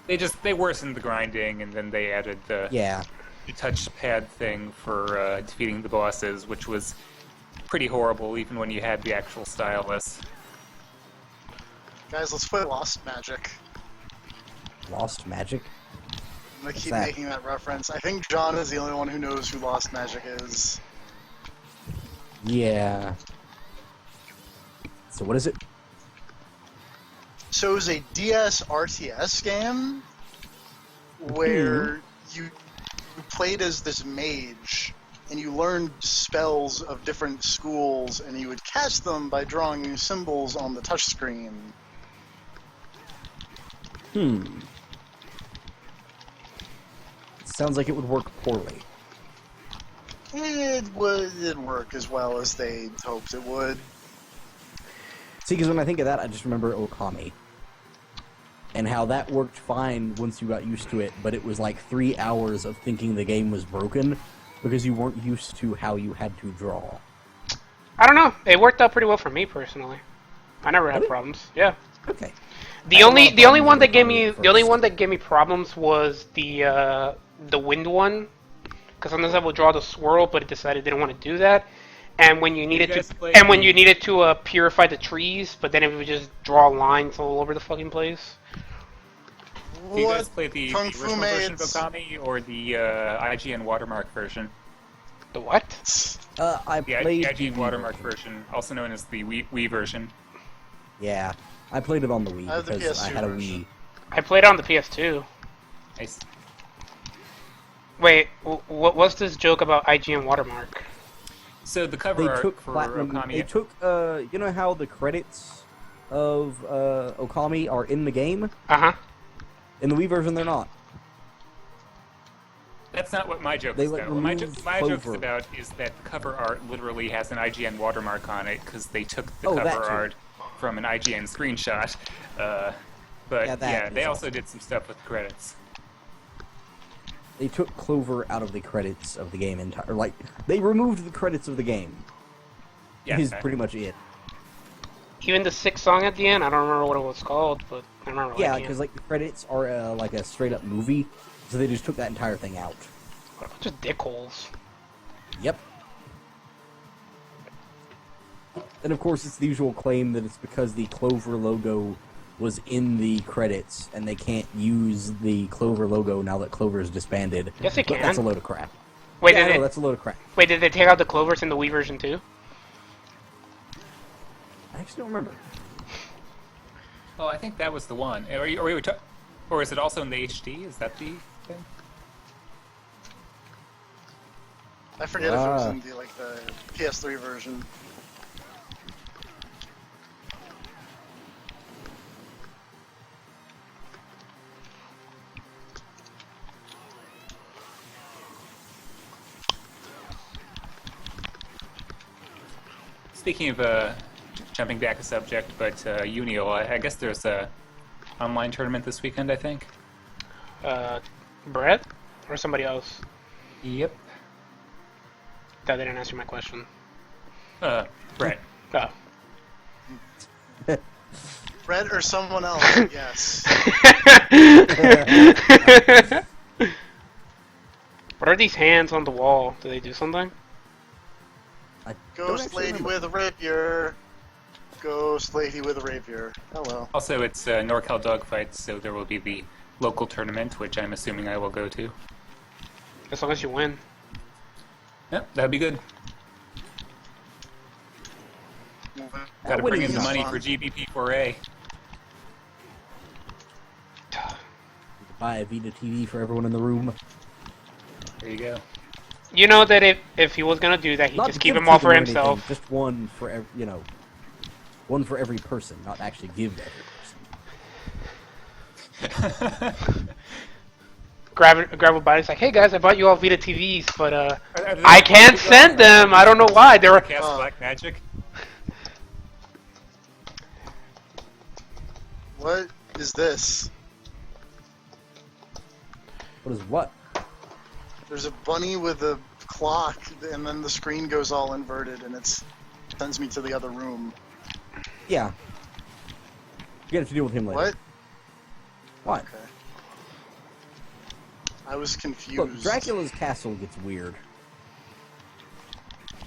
They worsened the grinding, and then they added the
Yeah.
touchpad thing for defeating the bosses, which was pretty horrible, even when you had the actual stylus.
Guys, let's play Lost Magic.
Lost Magic.
I'm gonna keep
that?
making that reference. I think John is the only one who knows who Lost Magic is.
Yeah. So what is it?
So it was a DS RTS game where you played as this mage and you learned spells of different schools and you would cast them by drawing symbols on the touchscreen.
Sounds like it would work poorly.
It didn't work as well as they hoped it would.
See, because when I think of that, I just remember Okami. And how that worked fine once you got used to it, but it was like 3 hours of thinking the game was broken because you weren't used to how you had to draw.
I don't know. It worked out pretty well for me personally. I never had
Really?
problems. Yeah.
Okay.
The
had a lot
only
of
the only
problems
one
with
that gave
Okami
me
at
the only
first.
one that gave me problems was the wind one, because sometimes I would draw the swirl, but it decided it didn't want to do that. And when you needed
guys
to
play
and when
the-
you needed to purify the trees, but then it would just draw lines all over the fucking place.
Do you guys
What
play the
Kung Fu
original version of
maids?
Okami or the IGN watermark version?
The what?
I
The
played
IGN
the
watermark version, also known as the Wii version.
Yeah, I played it on the Wii
I have the
because I
PS2
had a
version.
Wii.
I played it on the PS2.
Nice.
Wait, what was this joke about IGN watermark?
So the cover
They
art
took
for
platinum.
Okami.
They took you know how the credits of Okami are in the game?
Uh-huh.
In the Wii version, they're not.
That's not what my joke
They,
is
like,
about. What my
remove
joke is
Clover.
about is that the cover art literally has an IGN watermark on it because they took the
Oh, that
cover
too.
art from an IGN screenshot. But
Yeah, that
yeah,
is
they also
awesome.
did some stuff with the credits.
They took Clover out of the credits of the game entire. Like, they removed the credits of the game.
Yeah,
Is pretty much it.
Even the 6th song at the end, I don't remember what it was called, but I remember
Yeah,
liking
because
it.
like the credits are like a straight up movie, so they just took that entire thing out.
What a bunch of dickholes.
Yep. And of course, it's the usual claim that it's because the Clover logo was in the credits, and they can't use the Clover logo now that Clover is disbanded.
Yes, they
But
can.
that's a load of crap.
Wait,
Yeah, I know,
did
that's a load of crap.
they take out the Clovers in the Wii version too?
I actually don't remember.
Oh, I think that was the one. Or is it also in the HD? Is that the thing?
I forget if it was in the PS3 version.
Speaking of jumping back a subject, but Unio, I guess there's a online tournament this weekend, I think.
Brett? Or somebody else?
Yep.
That didn't answer my question.
Brett.
Oh.
Brett or someone else, yes.
What are these hands on the wall? Do they do something?
I don't
Ghost
actually
lady
remember.
with a rapier. Ghost lady with a rapier. Hello.
Also, it's NorCal Dogfights, so there will be the local tournament, which I'm assuming I will go to.
As long as you win.
Yep, that'd be good. Gotta
what
bring
is
in the
this
money
one?
for GBP4A.
Buy a Vita TV for everyone in the room.
There you go.
You know that if he was gonna do that, he'd
Not
just
to
keep
give
them all
to
for
them or anything,
himself.
just one for every, one for every person, not actually give to every person.
Grab a bite. It's like, hey guys, I bought you all Vita TVs, but
Are they
I
like
can't
Portugal?
send them. I don't know why. They were.
Cast Black Magic.
What is this?
What is what?
There's a bunny with a clock, and then the screen goes all inverted, and it sends me to the other room.
Yeah. You have to deal with him later.
What?
What?
Okay. I was confused.
Look, Dracula's castle gets weird.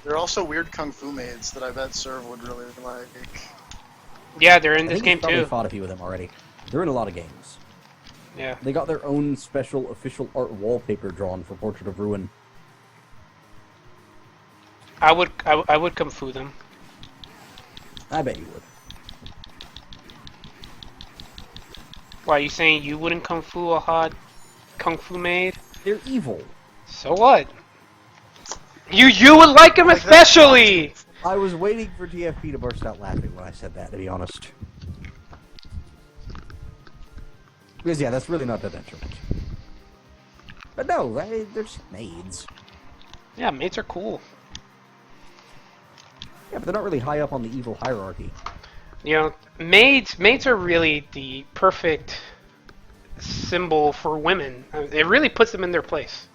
There are also weird kung fu maids that I bet Serv would really like.
Yeah, they're in
I
this
think
game
he's probably
too.
fought a few of them already. They're in a lot of games.
Yeah.
They got their own special official art wallpaper drawn for Portrait of Ruin.
I would kung fu them.
I bet you would.
Why are you saying you wouldn't kung fu a hot kung fu maid?
They're evil.
So what? You would like him
Like that.
especially.
I was waiting for TFP to burst out laughing when I said that, to be honest. Because yeah, that's really not that detriment. But no, they're just maids.
Yeah, maids are cool.
Yeah, but they're not really high up on the evil hierarchy.
You know, maids are really the perfect symbol for women. It really puts them in their place.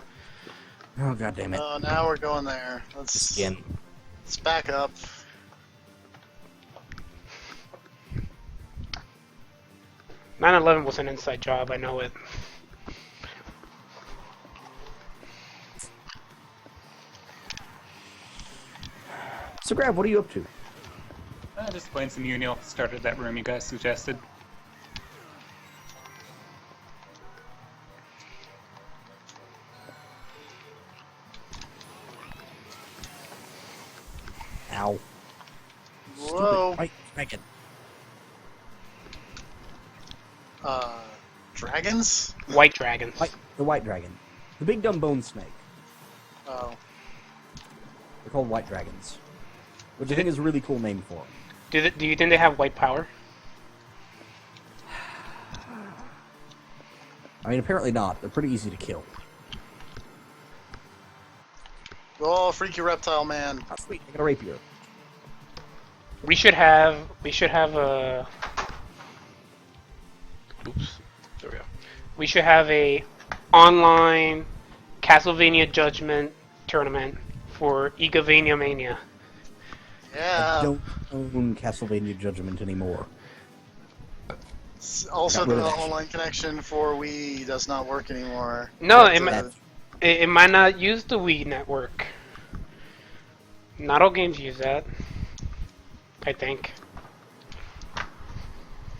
Oh god damn it.
Oh, now we're going there. Let's back up.
– 9/11 was an inside job, I know it.
So Grab, what are you up to?
Just playing some Unio. Started that room you guys suggested.
Ow.
Whoa.
Right, dragon.
Dragons?
White dragons.
The white dragon. The big dumb bone snake.
Oh.
They're called white dragons. Which I think is a really cool name for them.
Do you think they have white power?
I mean, apparently not. They're pretty easy to kill.
Oh, freaky reptile man.
Oh, sweet, I got a rapier.
We should have a. Oops. There we go. We should have a online Castlevania Judgment tournament for Igavania-Mania.
I
Yeah.
don't own Castlevania Judgment anymore.
Also,
Got rid
the
of that.
online connection for Wii does not work anymore.
No,
You have
it
to-
might-
That's
It might not use the Wii network. Not all games use that. I think.
I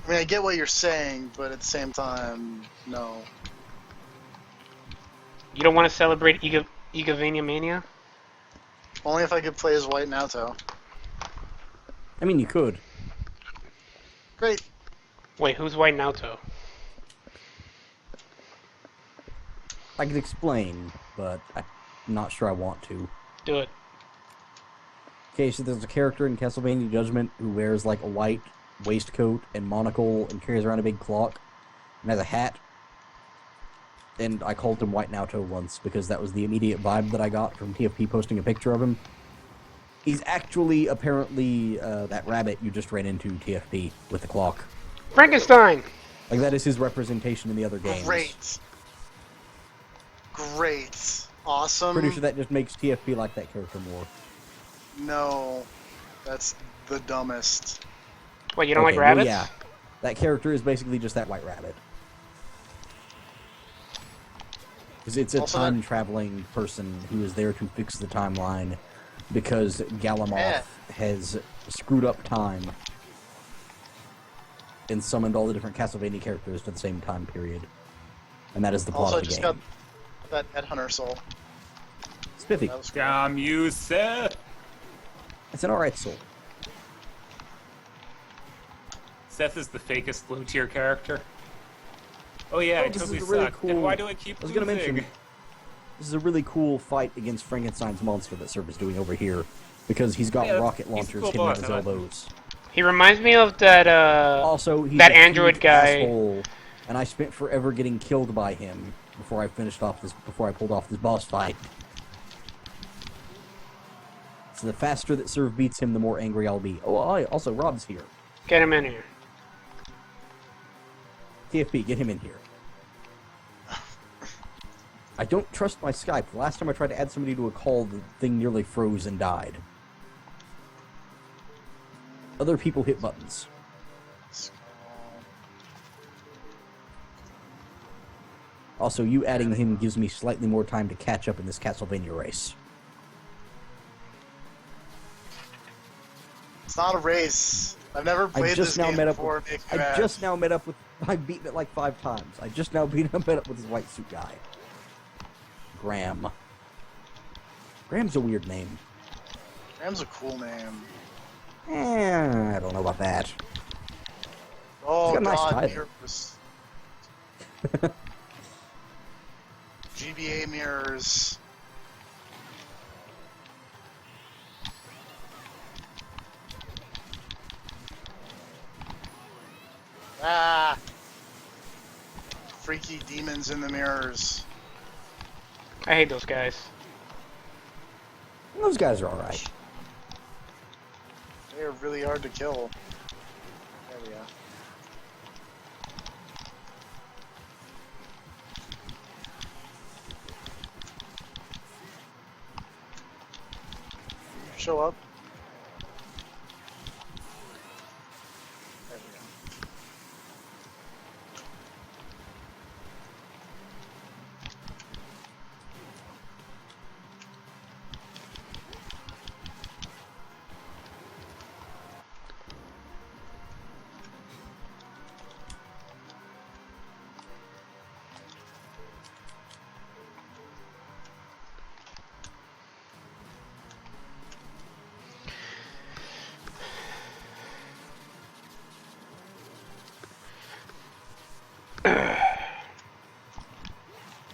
mean, I get what you're saying, but at the same time, no.
You don't want to celebrate Igavania-Mania?
Only if I could play as White Naoto.
I mean, you could.
Great.
Wait, who's White Naoto?
I could explain, but I'm not sure I want to.
Do it.
Okay, so there's a character in Castlevania Judgment who wears like a white waistcoat and monocle and carries around a big clock and has a hat. And I called him White Naoto once because that was the immediate vibe that I got from TFP posting a picture of him. He's actually apparently that rabbit you just ran into, TFP, with the clock.
Frankenstein!
Like that is his representation in the other games.
Great. Great. Awesome.
Pretty sure that just makes TFP like that character more.
No. That's the dumbest.
Wait, you don't like
Okay,
rabbits?
well, yeah. That character is basically just that white rabbit. Because it's a
Also
time-traveling person who is there to fix the timeline because Galamoth has screwed up time and summoned all the different Castlevania characters to the same time period. And that is the plot
Also, I
of the
just
game.
got that Headhunter soul.
Spiffy.
That was cool.
Damn you, Seth!
It's an alright soul.
Seth is the fakest low tier character. Oh yeah,
Oh,
I
this
totally
is a really
suck. Then
cool-
why do I keep
I was gonna
losing?
mention, this is a really cool fight against Frankenstein's monster that Serb is doing over here. Because he's got
Yeah,
rocket
he's a
launchers
cool
hidden at
boss,
his
I like him.
elbows.
He reminds me of that,
Also, he's
that
a
android
huge
guy.
asshole, and I spent forever getting killed by him before I pulled off this boss fight. So the faster that Serv beats him, the more angry I'll be. Oh, also Rob's here.
Get him in here.
TFP, get him in here. I don't trust my Skype. The last time I tried to add somebody to a call, the thing nearly froze and died. Other people hit buttons. Also, you adding him gives me slightly more time to catch up in this Castlevania race.
It's not a race. I've never played this game before. It makes me mad.
I've beaten it like 5 times. I just now met up with this white suit guy. Graham. Graham's a weird name.
Graham's a cool name.
I don't know about that.
Oh
got a nice
god,
title.
mirrors. GBA mirrors. Ah! Freaky demons in the mirrors.
I hate those guys.
Those guys are alright.
They are really hard to kill. There we go. Show up. There we go.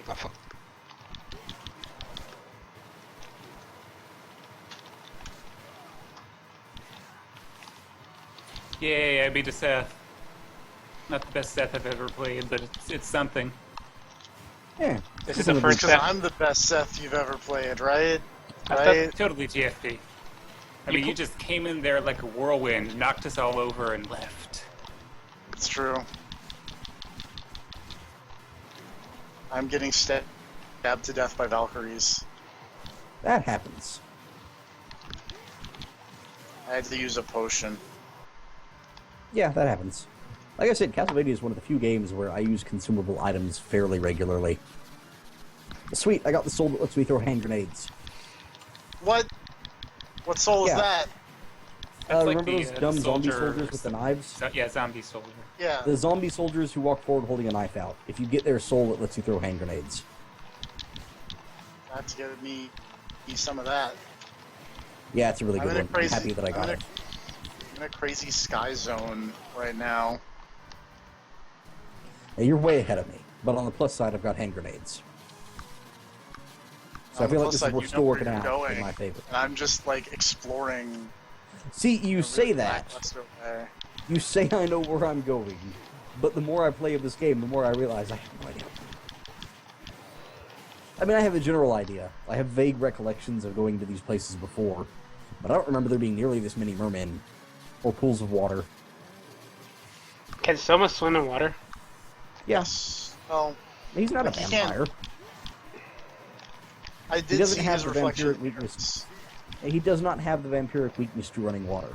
Oh, fuck.
Yay, I beat a Seth. Not the best Seth I've ever played, but it's something.
Yeah.
This is the first
Because
step.
I'm the best Seth you've ever played, right?
I thought-
Right?
Totally TFP. I mean, you just came in there like a whirlwind, knocked us all over, and left.
It's true. I'm getting steady stabbed to death by Valkyries.
That happens.
I had to use a potion.
Yeah, that happens. Like I said, Castlevania is one of the few games where I use consumable items fairly regularly. Sweet, I got the soul that lets me throw hand grenades.
What? What soul is
Yeah.
that?
That's like
remember those
the
dumb zombie
soldier-
soldiers with the knives?
Yeah, zombie soldier.
Yeah.
The zombie soldiers who walk forward holding a knife out. If you get their soul, it lets you throw hand grenades.
That's gonna me some of that.
Yeah, it's a really
I'm
good
in a
one.
crazy-
I'm happy that I got
I'm in
it.
I'm in a crazy sky zone right now.
Hey, you're way ahead of me. But on the plus side, I've got hand grenades. So I
On the
feel like
plus
this
side,
is
you
what's
know
still
where
working
you're
out
going,
in my favor.
And I'm just like exploring.
See, you
in a
say
really
that.
lackluster way.
You say I know where I'm going. But the more I play of this game, the more I realize I have no idea. I mean, I have a general idea. I have vague recollections of going to these places before. But I don't remember there being nearly this many mermen. Or pools of water.
Can Soma swim in water?
Yes.
Well,
He's not a
Like, he can't-
vampire.
I did
doesn't
see
have
his
the
reflection.
vampiric weakness. He does not have the vampiric weakness to running water.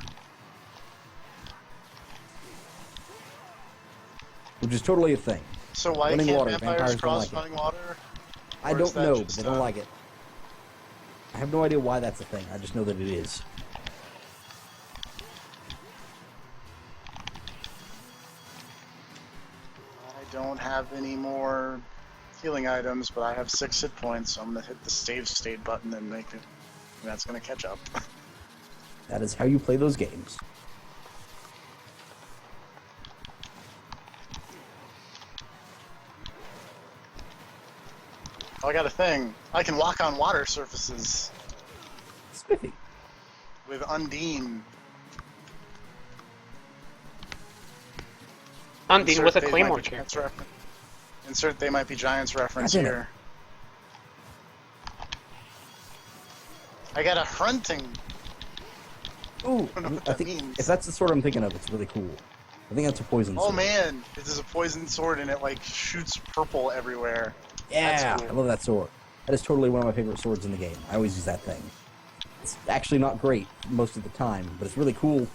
Which is totally a thing.
So why
Running
can't
water,
vampires
vampires don't
cross
like it.
running water?
I
Or is
don't
that
know, but
just,
they don't like it. I have no idea why that's a thing. I just know that it is.
I don't have any more healing items, but I have 6 hit points, so I'm gonna hit the save state button and make it. And that's gonna catch up.
That is how you play those games.
Oh, I got a thing. I can walk on water surfaces
Spiffy.
with Undine.
Undine
Insert
with a
They
claymore
Might Be
character.
Giants reference. Insert They Might Be Giants reference
God damn it.
here. I got a hunting.
Ooh,
don't know what
I
that
think
means.
if that's the sword I'm thinking of, it's really cool. I think that's a poison
Oh
sword.
man, this is a poison sword and it like shoots purple everywhere.
Yeah,
That's cool.
I love that sword. That is totally one of my favorite swords in the game. I always use that thing. It's actually not great most of the time, but it's really cool. And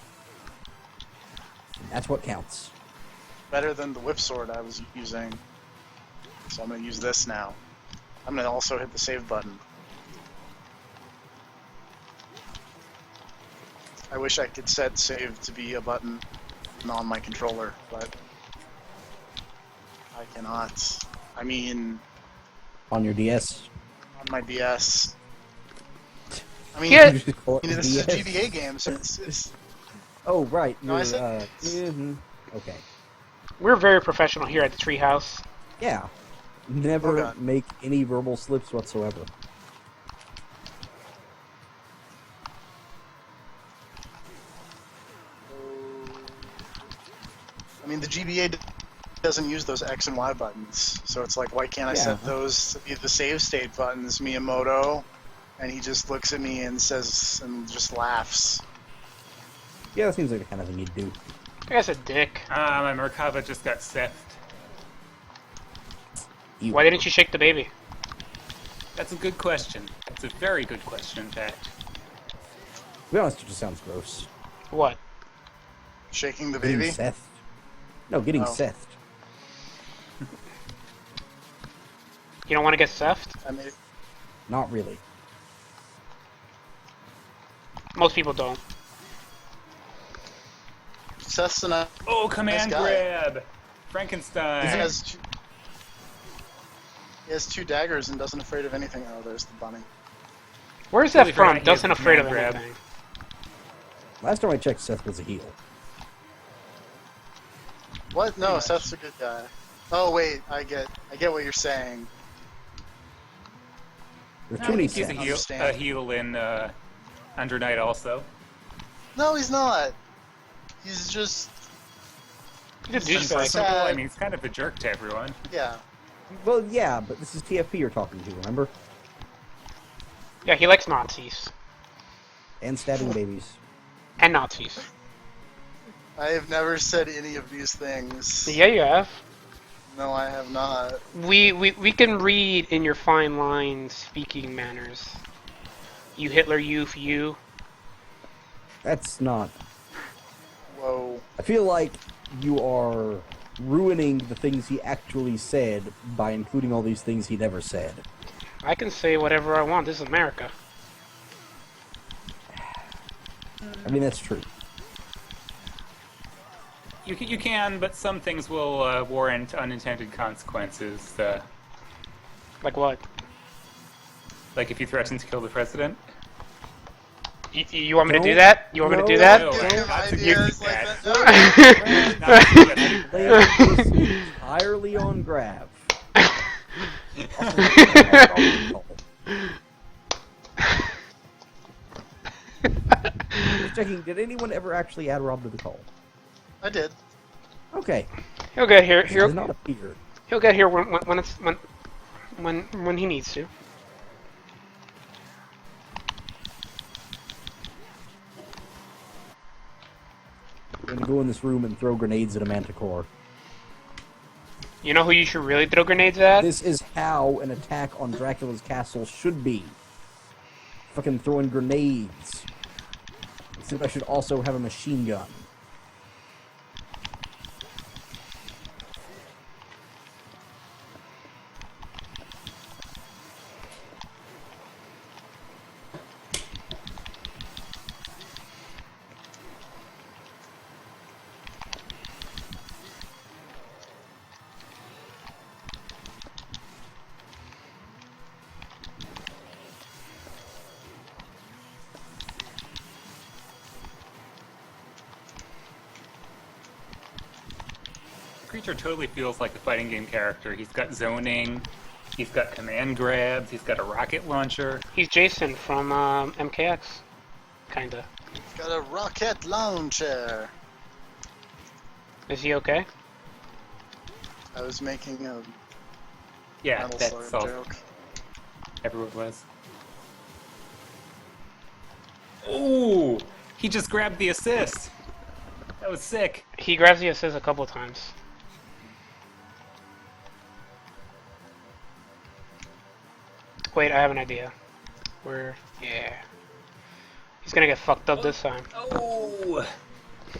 that's what counts.
Better than the whip sword I was using. So I'm gonna use this now. I'm gonna also hit the save button. I wish I could set save to be a button on my controller, but I cannot. I mean,
On your DS.
on my DS. I mean,
Yeah.
You just call it
this is a
DS.
GBA game, so it's
Oh, right.
No, I
you're,
said-
okay.
We're very professional here at the Treehouse.
Yeah. Never
Oh, God.
make any verbal slips whatsoever.
I mean, the GBA doesn't use those X and Y buttons, so it's like, why can't I set
Yeah.
those to be the save state buttons, Miyamoto? And he just looks at me and says, and just laughs.
Yeah, that seems like the kind of thing you'd do.
That guy's a dick.
My Merkava just got seffed.
You.
Why didn't you shake the baby?
That's a good question. That's a very good question, in fact.
To be honest, it just sounds gross.
What?
Shaking the
Getting
baby?
Seth. No, getting
Oh.
Seth.
You don't want to get stuffed?
I mean,
Not really.
Most people don't.
Seth's an
Oh, command
Nice guy.
grab!
he
Frankenstein!
has two daggers and doesn't afraid of anything. Oh, there's the bunny.
Where's
Totally
that from?
forgot he has
Doesn't
the
afraid of
command grab.
anything.
Last time I checked, Seth was a heel.
What? No,
much.
Seth's a good guy. Oh wait, I get what you're saying.
There's
I
too many
think he's a
Seths.
heel, heel in Under Night also.
No, he's not. He's just
He's a
He's
douchebag.
just-
Personable, I mean, he's kind of a jerk to everyone.
yeah.
Well, yeah, but this is TFP you're talking to, remember?
Yeah, he likes Nazis.
And stabbing babies.
And Nazis.
I have never said any of these things.
Yeah, you have.
No, I have not.
We can read in your fine lines speaking manners. You Hitler, you.
That's not.
Whoa.
I feel like you are ruining the things he actually said by including all these things he never said.
I can say whatever I want. This is America.
I mean, that's true.
You can, but some things will warrant unintended consequences.
Like what?
Like if you threaten to kill the president.
You want me to do
No,
that? You want me to do
no,
that?
No,
Give
not to
ideas
do
like
that.
that.
Blame this entirely on Grav. Just checking, did anyone ever actually add Rob to the call?
I did.
Okay.
He'll get here.
He does not appear.
He'll get here when he needs to.
I'm gonna go in this room and throw grenades at a manticore.
You know who you should really throw grenades at?
This is how an attack on Dracula's castle should be. Fucking throwing grenades. Except I should also have a machine gun.
Creature totally feels like a fighting game character. He's got zoning, he's got command grabs, he's got a rocket launcher.
He's Jason from MKX. Kinda.
Got a rocket launcher.
Is he okay?
I was making a
Yeah,
Metal
that's
Slug
all.
joke.
Everyone was. Ooh! He just grabbed the assist! That was sick.
He grabs the assist a couple times. Wait, I have an idea. Yeah. He's gonna get fucked up this time.
Oh!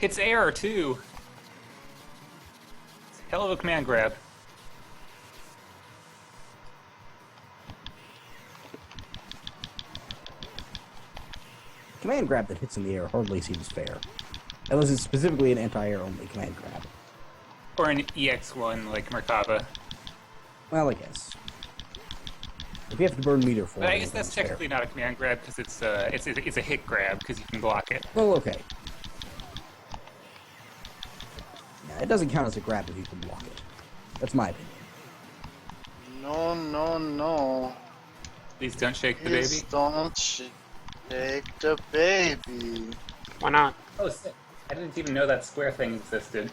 It's air, too. It's a hell of a command grab.
Command grab that hits in the air hardly seems fair. Unless it's specifically an anti-air only command grab.
Or an EX1 like Merkaba.
Well, I guess. If you have to burn meter for
But
it,
I guess that's
it's fair.
technically not a command grab because it's a hit grab because you can block it.
Well, okay. Yeah, it doesn't count as a grab if you can block it. That's my opinion.
No, no, no.
Please don't shake the
Please
baby.
don't shake the baby.
Why not?
Oh, sick. I didn't even know that square thing existed.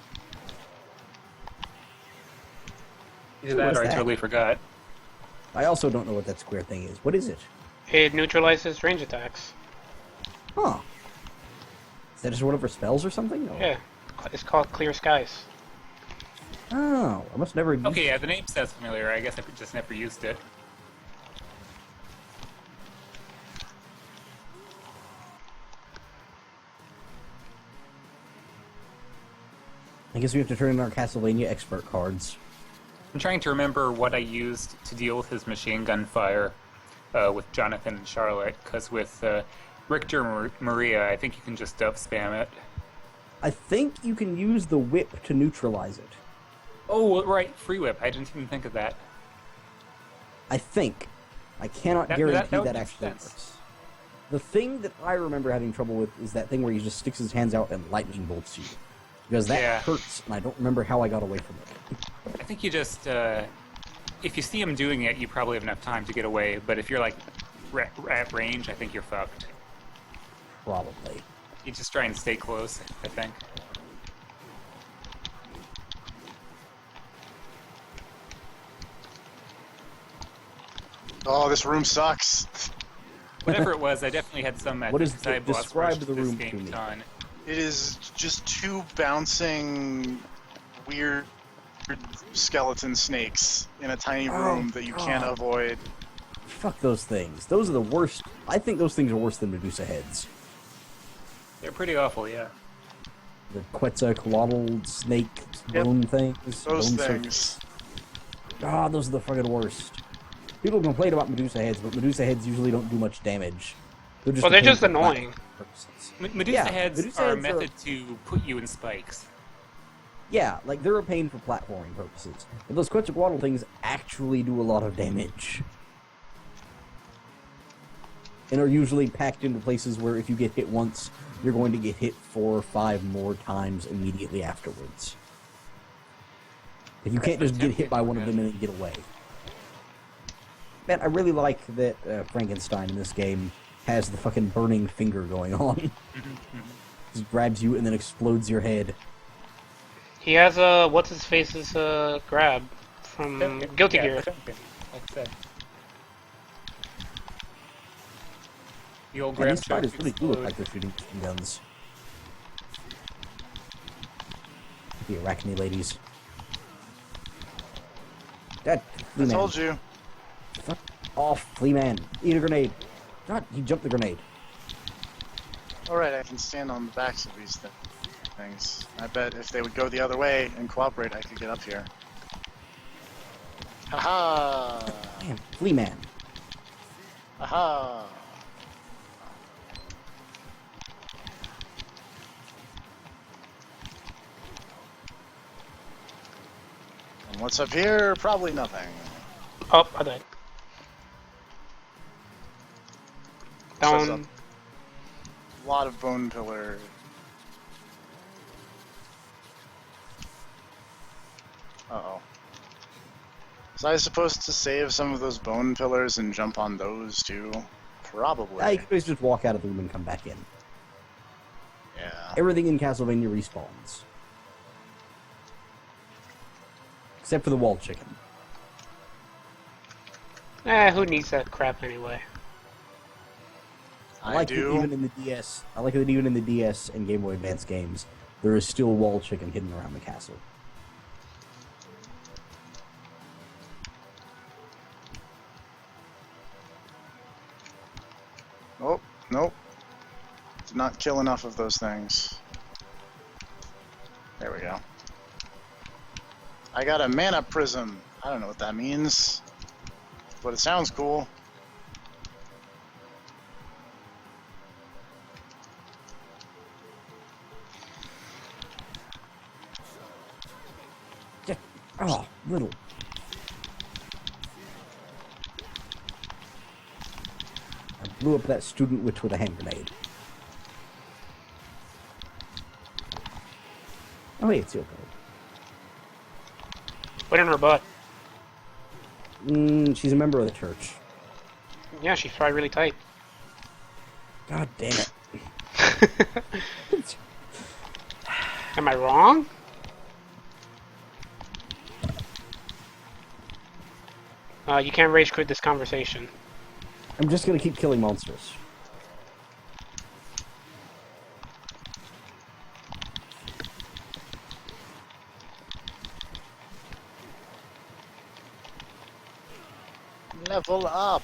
Either that
What's
or I
that?
totally forgot.
I also don't know what that square thing is. What is it?
It neutralizes range attacks.
Huh. Is that just one of her spells or something? Or...
Yeah. It's called Clear Skies.
Oh, I must never use
Okay, yeah, the name sounds familiar. I guess I just never used it.
I guess we have to turn in our Castlevania expert cards.
I'm trying to remember what I used to deal with his machine gun fire with Jonathan and Charlotte, because with Richter Maria, I think you can just dub spam it.
I think you can use the whip to neutralize it.
Oh, right, free whip. I didn't even think of that.
I think. I cannot
That
guarantee
would
that
make
actually
sense.
works. The thing that I remember having trouble with is that thing where he just sticks his hands out and lightning bolts you. Because that
Yeah.
hurts, and I don't remember how I got away from it.
I think you just, if you see him doing it, you probably have enough time to get away, but if you're, like, at range, I think you're fucked.
Probably.
You just try and stay close, I think.
Oh, this room sucks.
Whatever it was, I definitely had some
What is
because I boss
describe
rushed
the
this
room
game
to me.
a ton.
It is just two bouncing, weird skeleton snakes in a tiny room that you can't
God.
avoid.
Fuck those things. Those are the worst. I think those things are worse than Medusa heads.
They're pretty awful, yeah.
The Quetzalcoatl snake
Yep.
bone things.
Those
bone
things.
serpents. God, those are the fucking worst. People complain about Medusa heads, but Medusa heads usually don't do much damage. They're just
Well,
a
they're
pain
just
for
annoying.
purposes.
Medusa
Yeah,
heads
Medusa
are a
heads
method to put you in spikes.
Yeah, like they're a pain for platforming purposes. But those Quetzalcoatl things actually do a lot of damage. And are usually packed into places where if you get hit once, you're going to get hit 4 or 5 more times immediately afterwards. If you can't just get hit by one of them and then get away. Man, I really like that Frankenstein in this game has the fucking burning finger going on. Just grabs you and then explodes your head.
He has what's his face's grab from Guilty Gear.
Like I said. The old
And
grab
these
shot
spiders really do look
explode.
like they're shooting machine guns. The Arachne ladies. That flea
I
man.
told you.
Fuck off, flea man. Eat a grenade. God, he jumped the grenade.
Alright, I can stand on the backs of these things. I bet if they would go the other way and cooperate, I could get up here. Haha!
Man, flea man.
Aha! And what's up here? Probably nothing.
Oh, I died.
Says
Down.
a lot of bone pillar. Uh-oh. Was I supposed to save some of those bone pillars and jump on those too? Probably.
You can always just walk out of the room and come back in.
Yeah.
Everything in Castlevania respawns. Except for the wall chicken.
Who needs that crap anyway?
I like
do.
that even in the DS. I like that even in the DS and Game Boy Advance games, there is still wall chicken hidden around the castle.
Oh, nope. Did not kill enough of those things. There we go. I got a mana prism. I don't know what that means, but it sounds cool.
Yeah. Oh, little. I blew up that student witch with a hand grenade. Oh, hey, it's Yoko.
Put in her butt.
She's a member of the church.
Yeah, she's probably really tight.
God damn it.
Am I wrong? You can't rage quit this conversation.
I'm just gonna keep killing monsters.
Level up.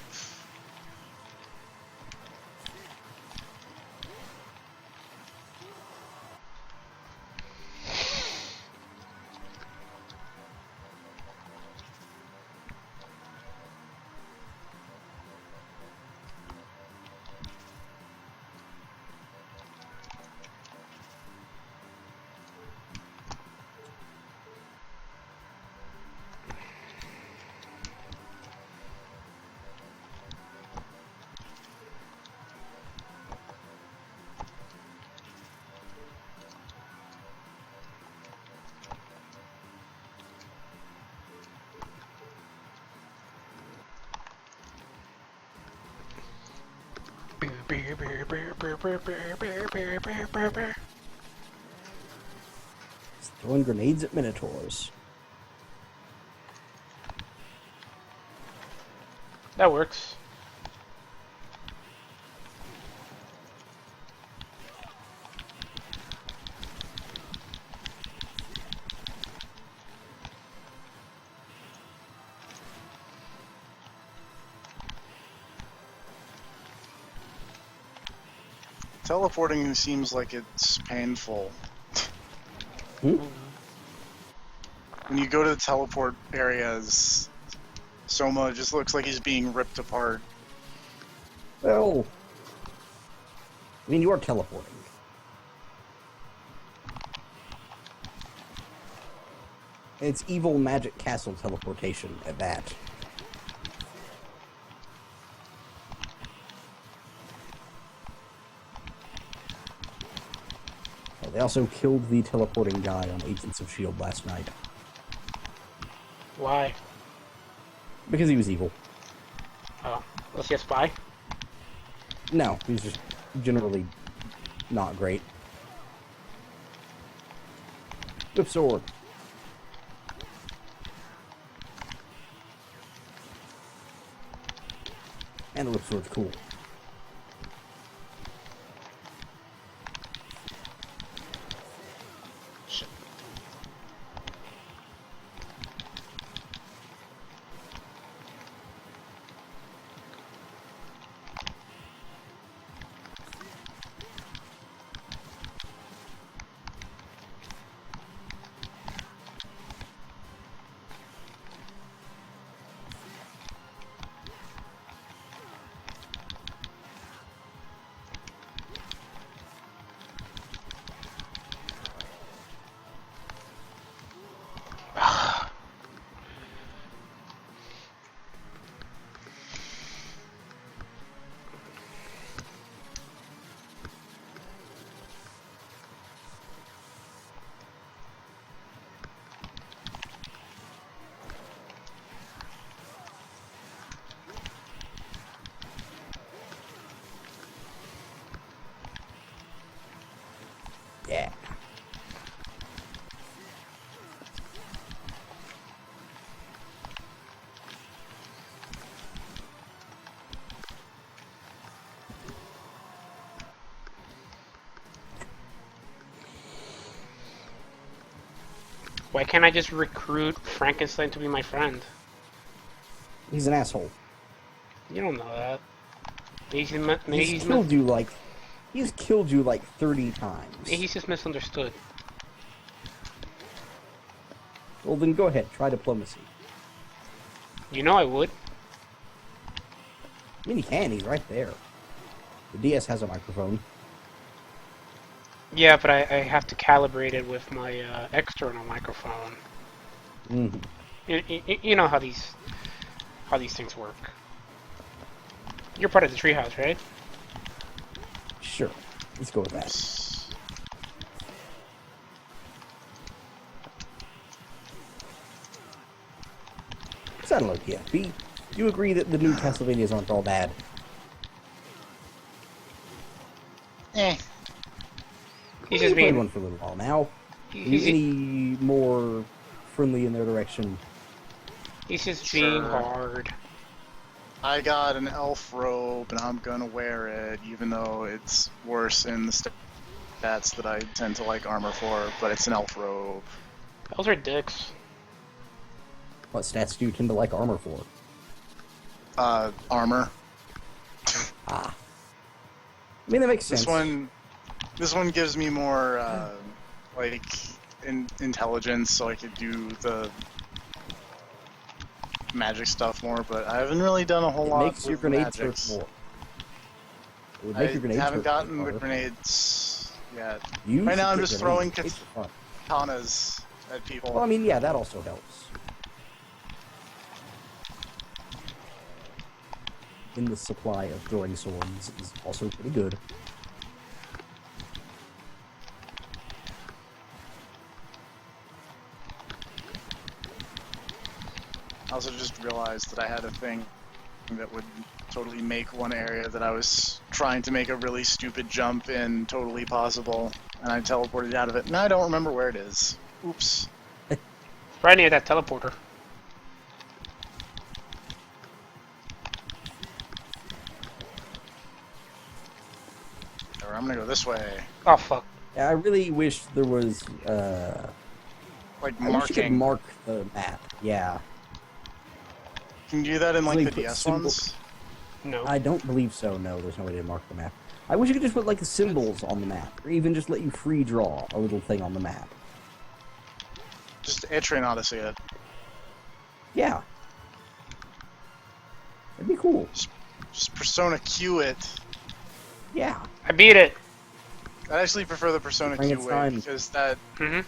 It's throwing grenades at minotaurs.
That works.
Teleporting seems like it's painful.
Hmm?
When you go to the teleport areas, Soma just looks like he's being ripped apart.
Well, I mean, you are teleporting. It's evil magic castle teleportation at that. Oh, they also killed the teleporting guy on Agents of S.H.I.E.L.D. last night.
Why?
Because he was evil.
Oh, was he a spy?
No, he's just generally not great. Whip sword. And the whip sword's cool.
Shit.
Yeah.
Why can't I just recruit Frankenstein to be my friend?
He's an asshole.
You don't know that. Maybe
He's killed you like... He's killed you like 30 times.
he's just misunderstood.
Well, then go ahead. Try diplomacy.
You know I would.
I mean, he can. He's right there. The DS has a microphone.
Yeah, but I have to calibrate it with my external microphone.
Mm-hmm.
You know how these things work. You're part of the treehouse, right?
Sure. Let's go with that. Sound like yeah. B, you agree that the new Castlevanias aren't all bad?
Eh.
He's
You
just
played
being
one for a little while now.
he's,
Any more friendly in their direction?
he's just being
Sure.
hard.
I got an elf robe and I'm gonna wear it, even though it's worse in the stats that I tend to like armor for, but it's an elf robe.
Those are dicks.
What stats do you tend to like armor for?
Armor.
Ah. I mean, that makes sense.
This one gives me more, like, intelligence, so I could do the magic stuff more, but I haven't really done a whole lot
makes your
with
grenades
magics.
hurt more. It would make your grenades
I haven't
hurt
gotten
more.
the grenades yet.
You
Right
should
now I'm
get
just
grenades.
throwing
It's fun.
katanas at people.
Well, I mean, yeah, that also helps. In the supply of throwing swords is also pretty good.
I also just realized that I had a thing that would totally make one area that I was trying to make a really stupid jump in totally possible, and I teleported out of it, and I don't remember where it is. Oops.
Right near that teleporter.
Or I'm gonna go this way.
Oh fuck.
I really wish there was,
Like
I wish you could
marking.
mark the map. Yeah.
Can you do that in like
Like
the
put
DS
symbol-
ones?
No.
I don't believe so, no. There's no way to mark the map. I wish you could just put like the symbols on the map, or even just let you free draw a little thing on the map.
Just Train Odyssey it.
Yeah. That'd be cool.
Just Persona Q it.
Yeah.
I beat it.
I actually prefer the Persona
Bring
Q
its
way
time.
because that.
Mm-hmm.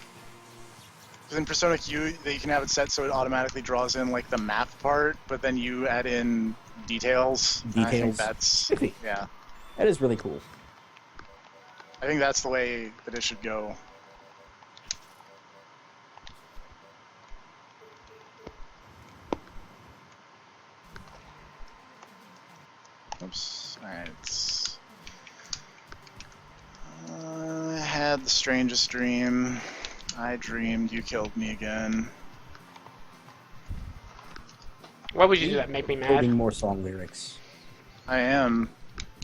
Because in Persona Q, you can have it set so it automatically draws in like the map part, but then you add in details. And I think
Details.
that's yeah.
That is really cool.
I think that's the way that it should go. Oops. Alright. I had the strangest dream. I dreamed you killed me again.
Why would you do that? Make me
Quoting
mad.
more song lyrics.
I am.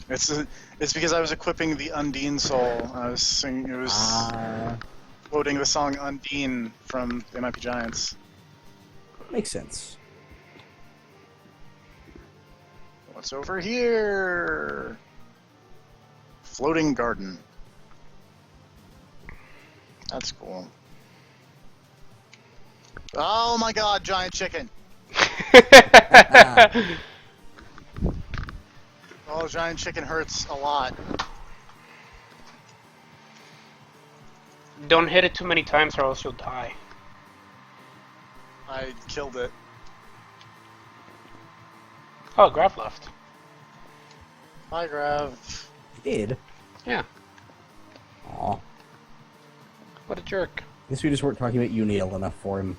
It's because I was equipping the Undine Soul. I was singing. It was quoting the song Undine from They Might Be Giants.
Makes sense.
What's over here? Floating garden. That's cool. Oh my god, giant chicken! Oh, giant chicken hurts a lot.
Don't hit it too many times or else you'll die.
I killed it.
Oh, Graf left.
Hi, Grav.
Did.
Yeah.
Aw.
What a jerk.
Guess we just weren't talking about Uniel enough for him.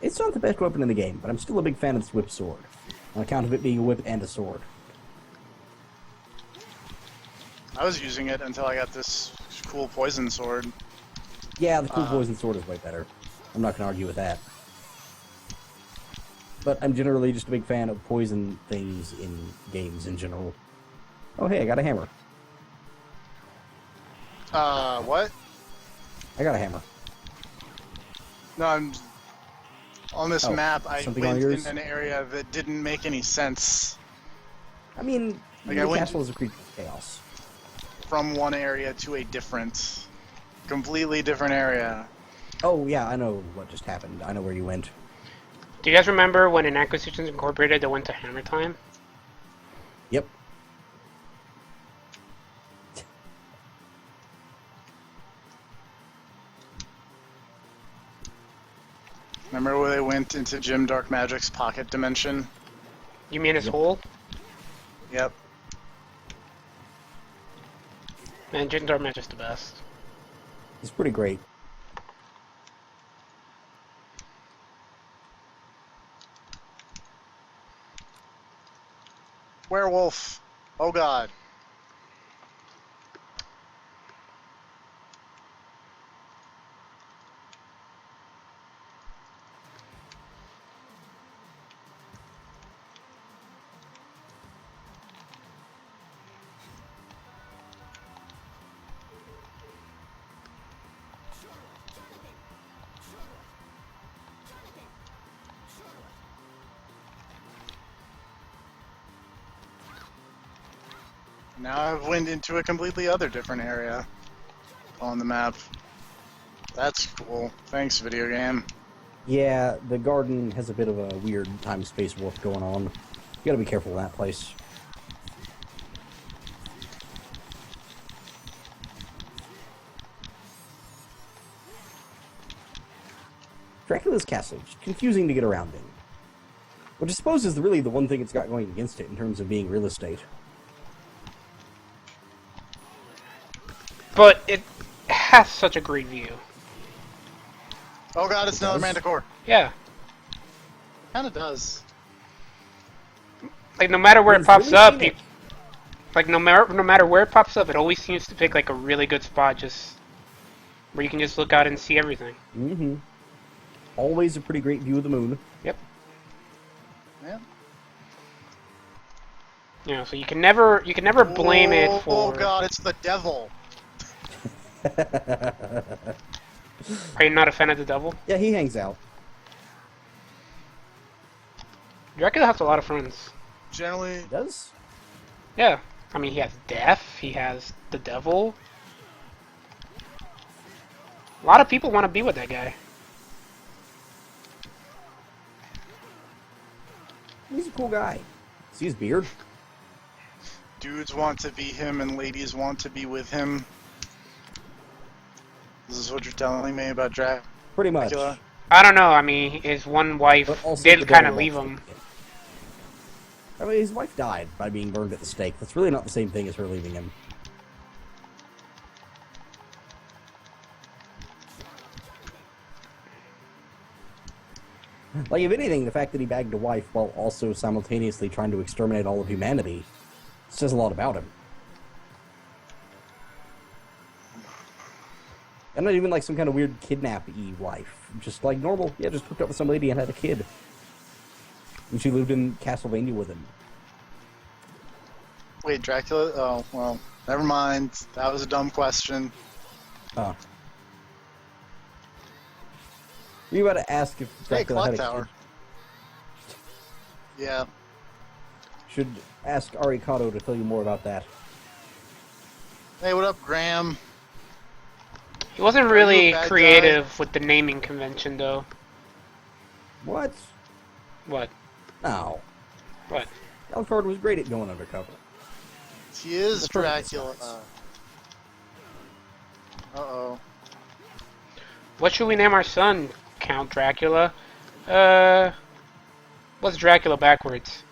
It's not the best weapon in the game, but I'm still a big fan of this whip sword, on account of it being a whip and a sword.
I was using it until I got this cool poison sword.
Yeah, the cool poison sword is way better. I'm not going to argue with that. But I'm generally just a big fan of poison things in games in general. Oh hey, I got a hammer.
What?
I got a hammer.
No, I'm... On this
Oh,
map, I
something on
went
yours?
in an area that didn't make any sense.
I mean,
Like,
the
I went-
castle is a creature of chaos.
From one area to a completely different area.
Oh yeah, I know what just happened. I know where you went.
Do you guys remember when in Acquisitions Incorporated they went to Hammer Time?
Yep.
Remember where they went into Jim Dark Magic's pocket dimension?
You mean his
Yep.
hole?
Yep.
Man, Jin Dark Magic's the best.
It's pretty great.
Werewolf! Oh god. Now I've went into a completely other different area on the map. That's cool. Thanks, video game.
Yeah, the garden has a bit of a weird time-space warp going on. You gotta be careful in that place. Dracula's castle is confusing to get around in. Which I suppose is really the one thing it's got going against it in terms of being real estate.
But it has such a great view.
Oh god, it's another
does?
Manticore.
Yeah.
Kinda does.
Like, no matter where it
It's
pops
really
up,
scenic.
like, no matter where it pops up, it always seems to pick, like, a really good spot just where you can just look out and see everything.
Mm-hmm. Always a pretty great view of the moon.
Yep.
Yeah.
You know, so you can never blame it for.
Oh god, it's the devil.
Are you not a fan of the devil?
Yeah, he hangs out.
Dracula has a lot of friends.
Generally,
He does?
Yeah. I mean, he has death. He has the devil. A lot of people want to be with that guy.
He's a cool guy. See his beard?
dudes want to be him and ladies want to be with him. This is what you're telling me about Dracula?
Pretty much.
I don't know. I mean, his one wife
But also
did
the
kind of
devil
leave
loves
him.
it. I mean, his wife died by being burned at the stake. That's really not the same thing as her leaving him. Like, if anything, the fact that he bagged a wife while also simultaneously trying to exterminate all of humanity says a lot about him. And not even like some kind of weird kidnap-y wife. Just like normal, yeah, just hooked up with some lady and had a kid. And she lived in Castlevania with him.
Wait, Dracula? Oh, well, never mind. That was a dumb question.
Huh. Were you about to ask if
Hey,
Dracula
Clock
had a
Tower.
kid?
Yeah.
Should ask Arikado to tell you more about that.
Hey, what up, Graham?
He wasn't
Are you
really
a bad
creative with the naming convention, though.
What?
What?
No.
What?
Alucard was great at going undercover.
He is
The perfect
Dracula.
size.
Uh-oh.
What should we name our son, Count Dracula? What's Dracula backwards?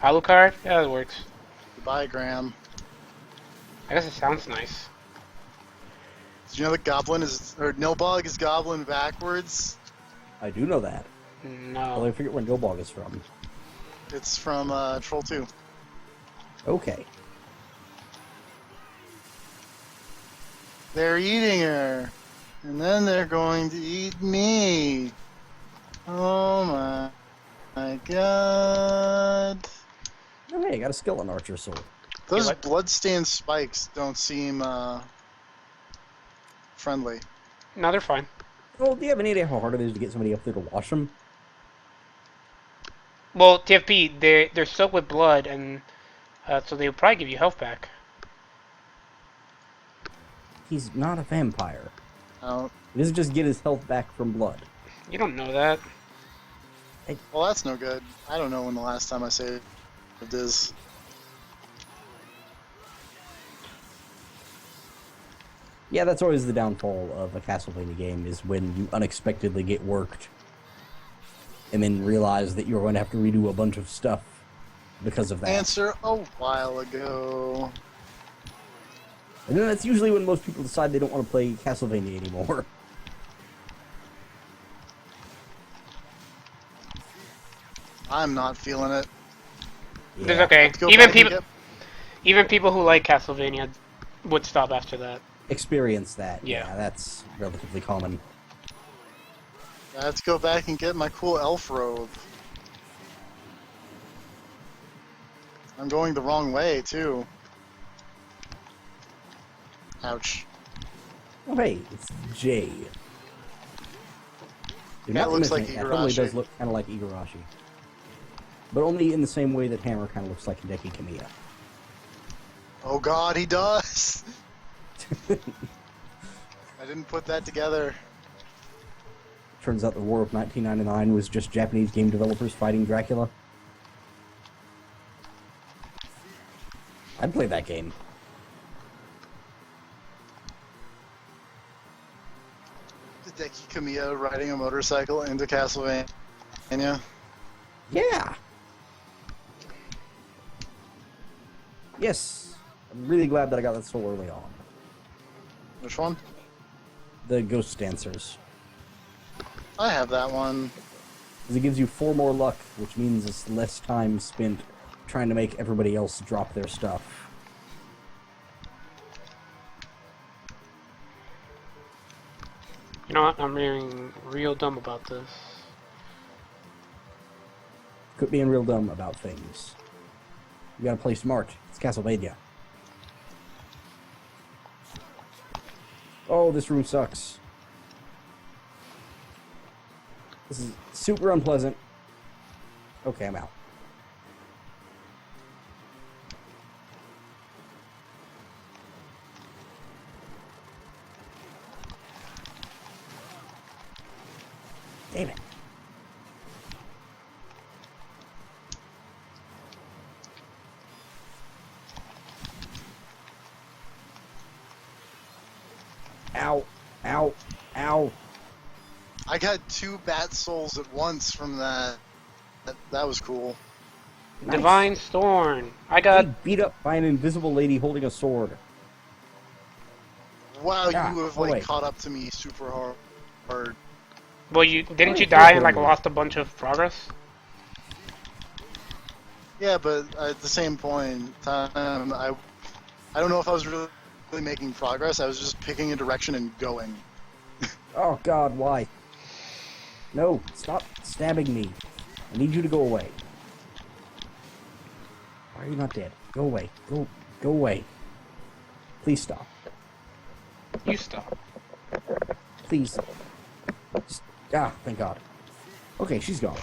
Alucard? Yeah, that works.
Goodbye, Graham.
I guess it sounds nice.
Did you know that Goblin is... Or Nilbog is Goblin backwards?
I do know that. Although
No.
I forget where Nilbog is from.
It's from Troll 2.
Okay.
They're eating her. And then they're going to eat me. Oh my god.
Oh, hey, I got a skeleton archer sword.
Those
what?
bloodstained spikes don't seem friendly.
No, they're fine.
Well, do you have any idea how hard it is to get somebody up there to wash them?
Well, TFP, they're soaked with blood, and so they'll probably give you health back.
He's not a vampire.
Oh,
He doesn't just get his health back from blood.
You don't know that.
well, that's no good. I don't know when the last time I saved is.
Yeah, that's always the downfall of a Castlevania game, is when you unexpectedly get worked and then realize that you're going to have to redo a bunch of stuff because of that.
Answer a while ago.
And then that's usually when most people decide they don't want to play Castlevania anymore.
I'm not feeling it.
It's
Yeah.
okay.
Let's go
Even
back and
people, even people who like Castlevania would stop after that.
Experience that.
Yeah.
That's relatively common.
Let's go back and get my cool elf robe. I'm going the wrong way, too. Ouch.
Oh, hey, it's Jay. Do
That
not
looks
miss
like
it. That totally
Igarashi.
does look kind of like Igarashi. But only in the same way that Hammer kind of looks like Hideki Kamiya.
Oh god, he does! I didn't put that together.
Turns out the War of 1999 was just Japanese game developers fighting Dracula. I'd play that game.
Hideki Kamiya riding a motorcycle into Castlevania.
Yeah! Yes! I'm really glad that I got that so early on.
Which one?
The Ghost Dancers.
I have that one.
Because it gives you 4 more luck, which means it's less time spent trying to make everybody else drop their stuff.
know what? I'm being real dumb about this.
Quit being real dumb about things. You gotta play smart. It's Castlevania. Oh, this room sucks. This is super unpleasant. Okay, I'm out. Damn it. Ow. Ow. Ow.
I got 2 bat souls at once from that. That was cool.
Nice.
Divine Storm. I got.
Getting beat up by an invisible lady holding a sword.
Wow,
Ah,
you have
oh,
like
wait.
caught up to me super hard.
Well, you didn't you
Wait,
die
wait,
and like
wait.
lost a bunch of progress?
Yeah, but at the same point in time, I don't know if I was really making progress. I was just picking a direction and going.
Oh god, why? No, stop stabbing me. I need you to go away. Why are you not dead? Go away. Go away. Please stop.
You stop.
Please. Thank god. Okay, she's gone.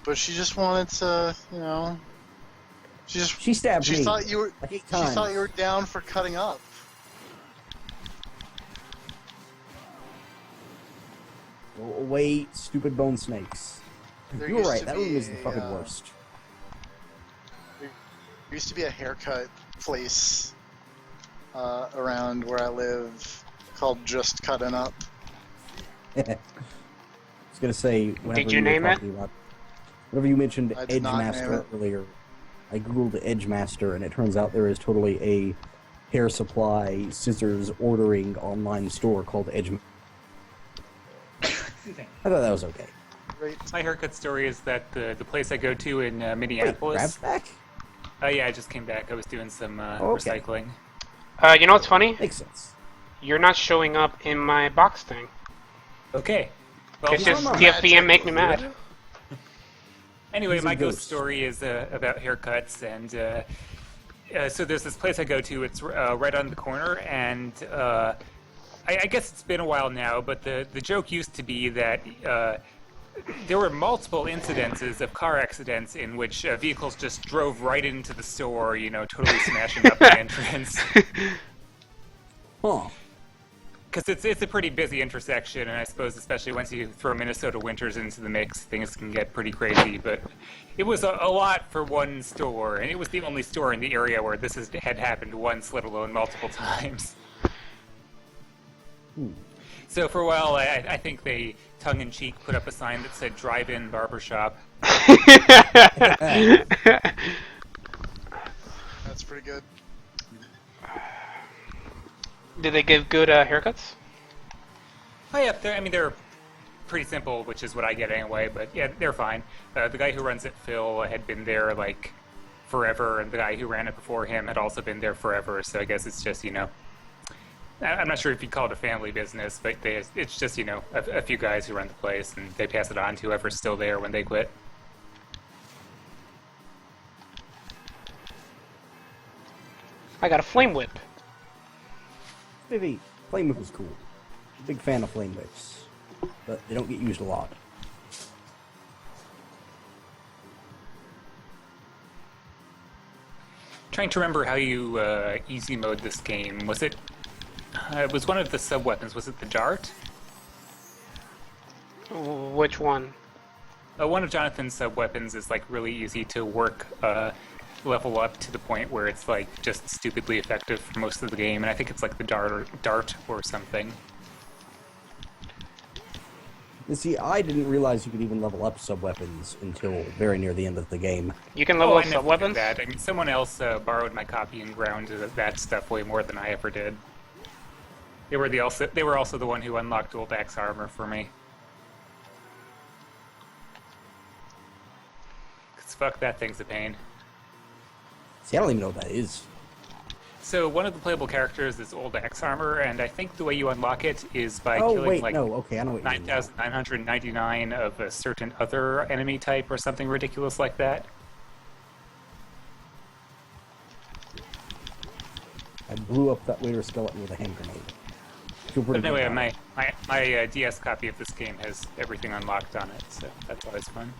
But she just wanted to, you know.
She stabbed me.
She thought you were.
like 8
She
times.
thought you were down for cutting up.
Go away, stupid bone snakes.
There
You were
used
right,
to
that room
be
is the fucking
a,
worst.
There used to be a haircut place around where I live called Just Cutting Up.
I was gonna say, whenever
you
were
name it?
talking about- whenever you mentioned
I
Edge
did not name
Master
it.
earlier, I googled Edge Master, and it turns out there is totally a hair supply, scissors ordering online store called Edge. I thought that was okay.
Right.
My haircut story is that the place I go to in
Wait,
Minneapolis.
grab's back?
Oh yeah, I just came back. I was doing some
Okay.
recycling.
You know what's funny?
Makes sense.
You're not showing up in my box thing.
Okay. Well,
It's just
no, no.
TFPM make me mad.
anyway,
He's a
my ghost
ghost.
story is about haircuts, and so there's this place I go to. It's right on the corner, and I guess it's been a while now, but the joke used to be that there were multiple incidences of car accidents in which vehicles just drove right into the store, you know, totally smashing up the entrance.
Huh.
Because it's a pretty busy intersection, and I suppose especially once you throw Minnesota winters into the mix, things can get pretty crazy. But it was a lot for one store, and it was the only store in the area where this had happened once, let alone multiple times. So for a while, I think they tongue-in-cheek put up a sign that said "Drive-In Barbershop."
That's pretty good.
Did they give good haircuts?
Oh yeah, they're pretty simple, which is what I get anyway. But yeah, they're fine. The guy who runs it, Phil, had been there like forever, and the guy who ran it before him had also been there forever. So I guess it's just, you know, I'm not sure if you'd call it a family business, but it's just, you know, a few guys who run the place, and they pass it on to whoever's still there when they quit.
I got a flame whip.
Vivi, flame whip is cool. Big fan of flame whips, but they don't get used a lot.
Trying to remember how you easy mode this game. Was it? It was one of the sub weapons. Was it the dart?
Which one?
One of Jonathan's sub weapons is like really easy to work level up to the point where it's like just stupidly effective for most of the game, and I think it's like the dart or something.
You see, I didn't realize you could even level up sub-weapons until very near the end of the game.
You can level
I
up
never
sub weapons.
did that. I mean, someone else borrowed my copy and ground that stuff way more than I ever did. They were also the one who unlocked Old Axe armor for me. 'Cause fuck, that thing's a pain.
See, I don't even know what that is.
So one of the playable characters is Old X Armor, and I think the way you unlock it is by
Oh
killing
wait,
like
no. Okay, I know what you mean. now.
9,999 of a certain other enemy type or something ridiculous like that.
I blew up that waiter skeleton with a hand grenade. Feel pretty
But
good
anyway,
about it.
my DS copy of this game has everything unlocked on it, so that's always fun.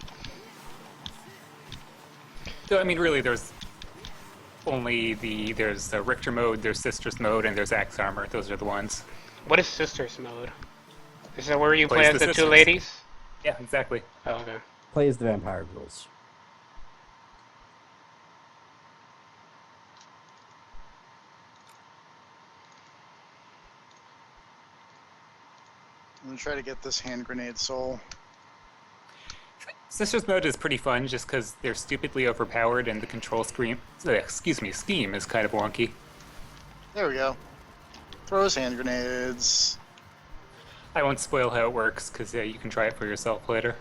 So I mean, really, there's Richter mode, there's Sisters mode, and there's Axe Armor. Those are the ones.
What is Sisters mode? Is that where you
Plays
play as
the
the two
sisters.
ladies?
Yeah, exactly.
Oh, okay.
Play as the vampire girls.
I'm gonna try to get this hand grenade soul.
Sisters mode is pretty fun just because they're stupidly overpowered and the control scheme is kind of wonky.
There we go. Throw his hand grenades.
I won't spoil how it works because you can try it for yourself later.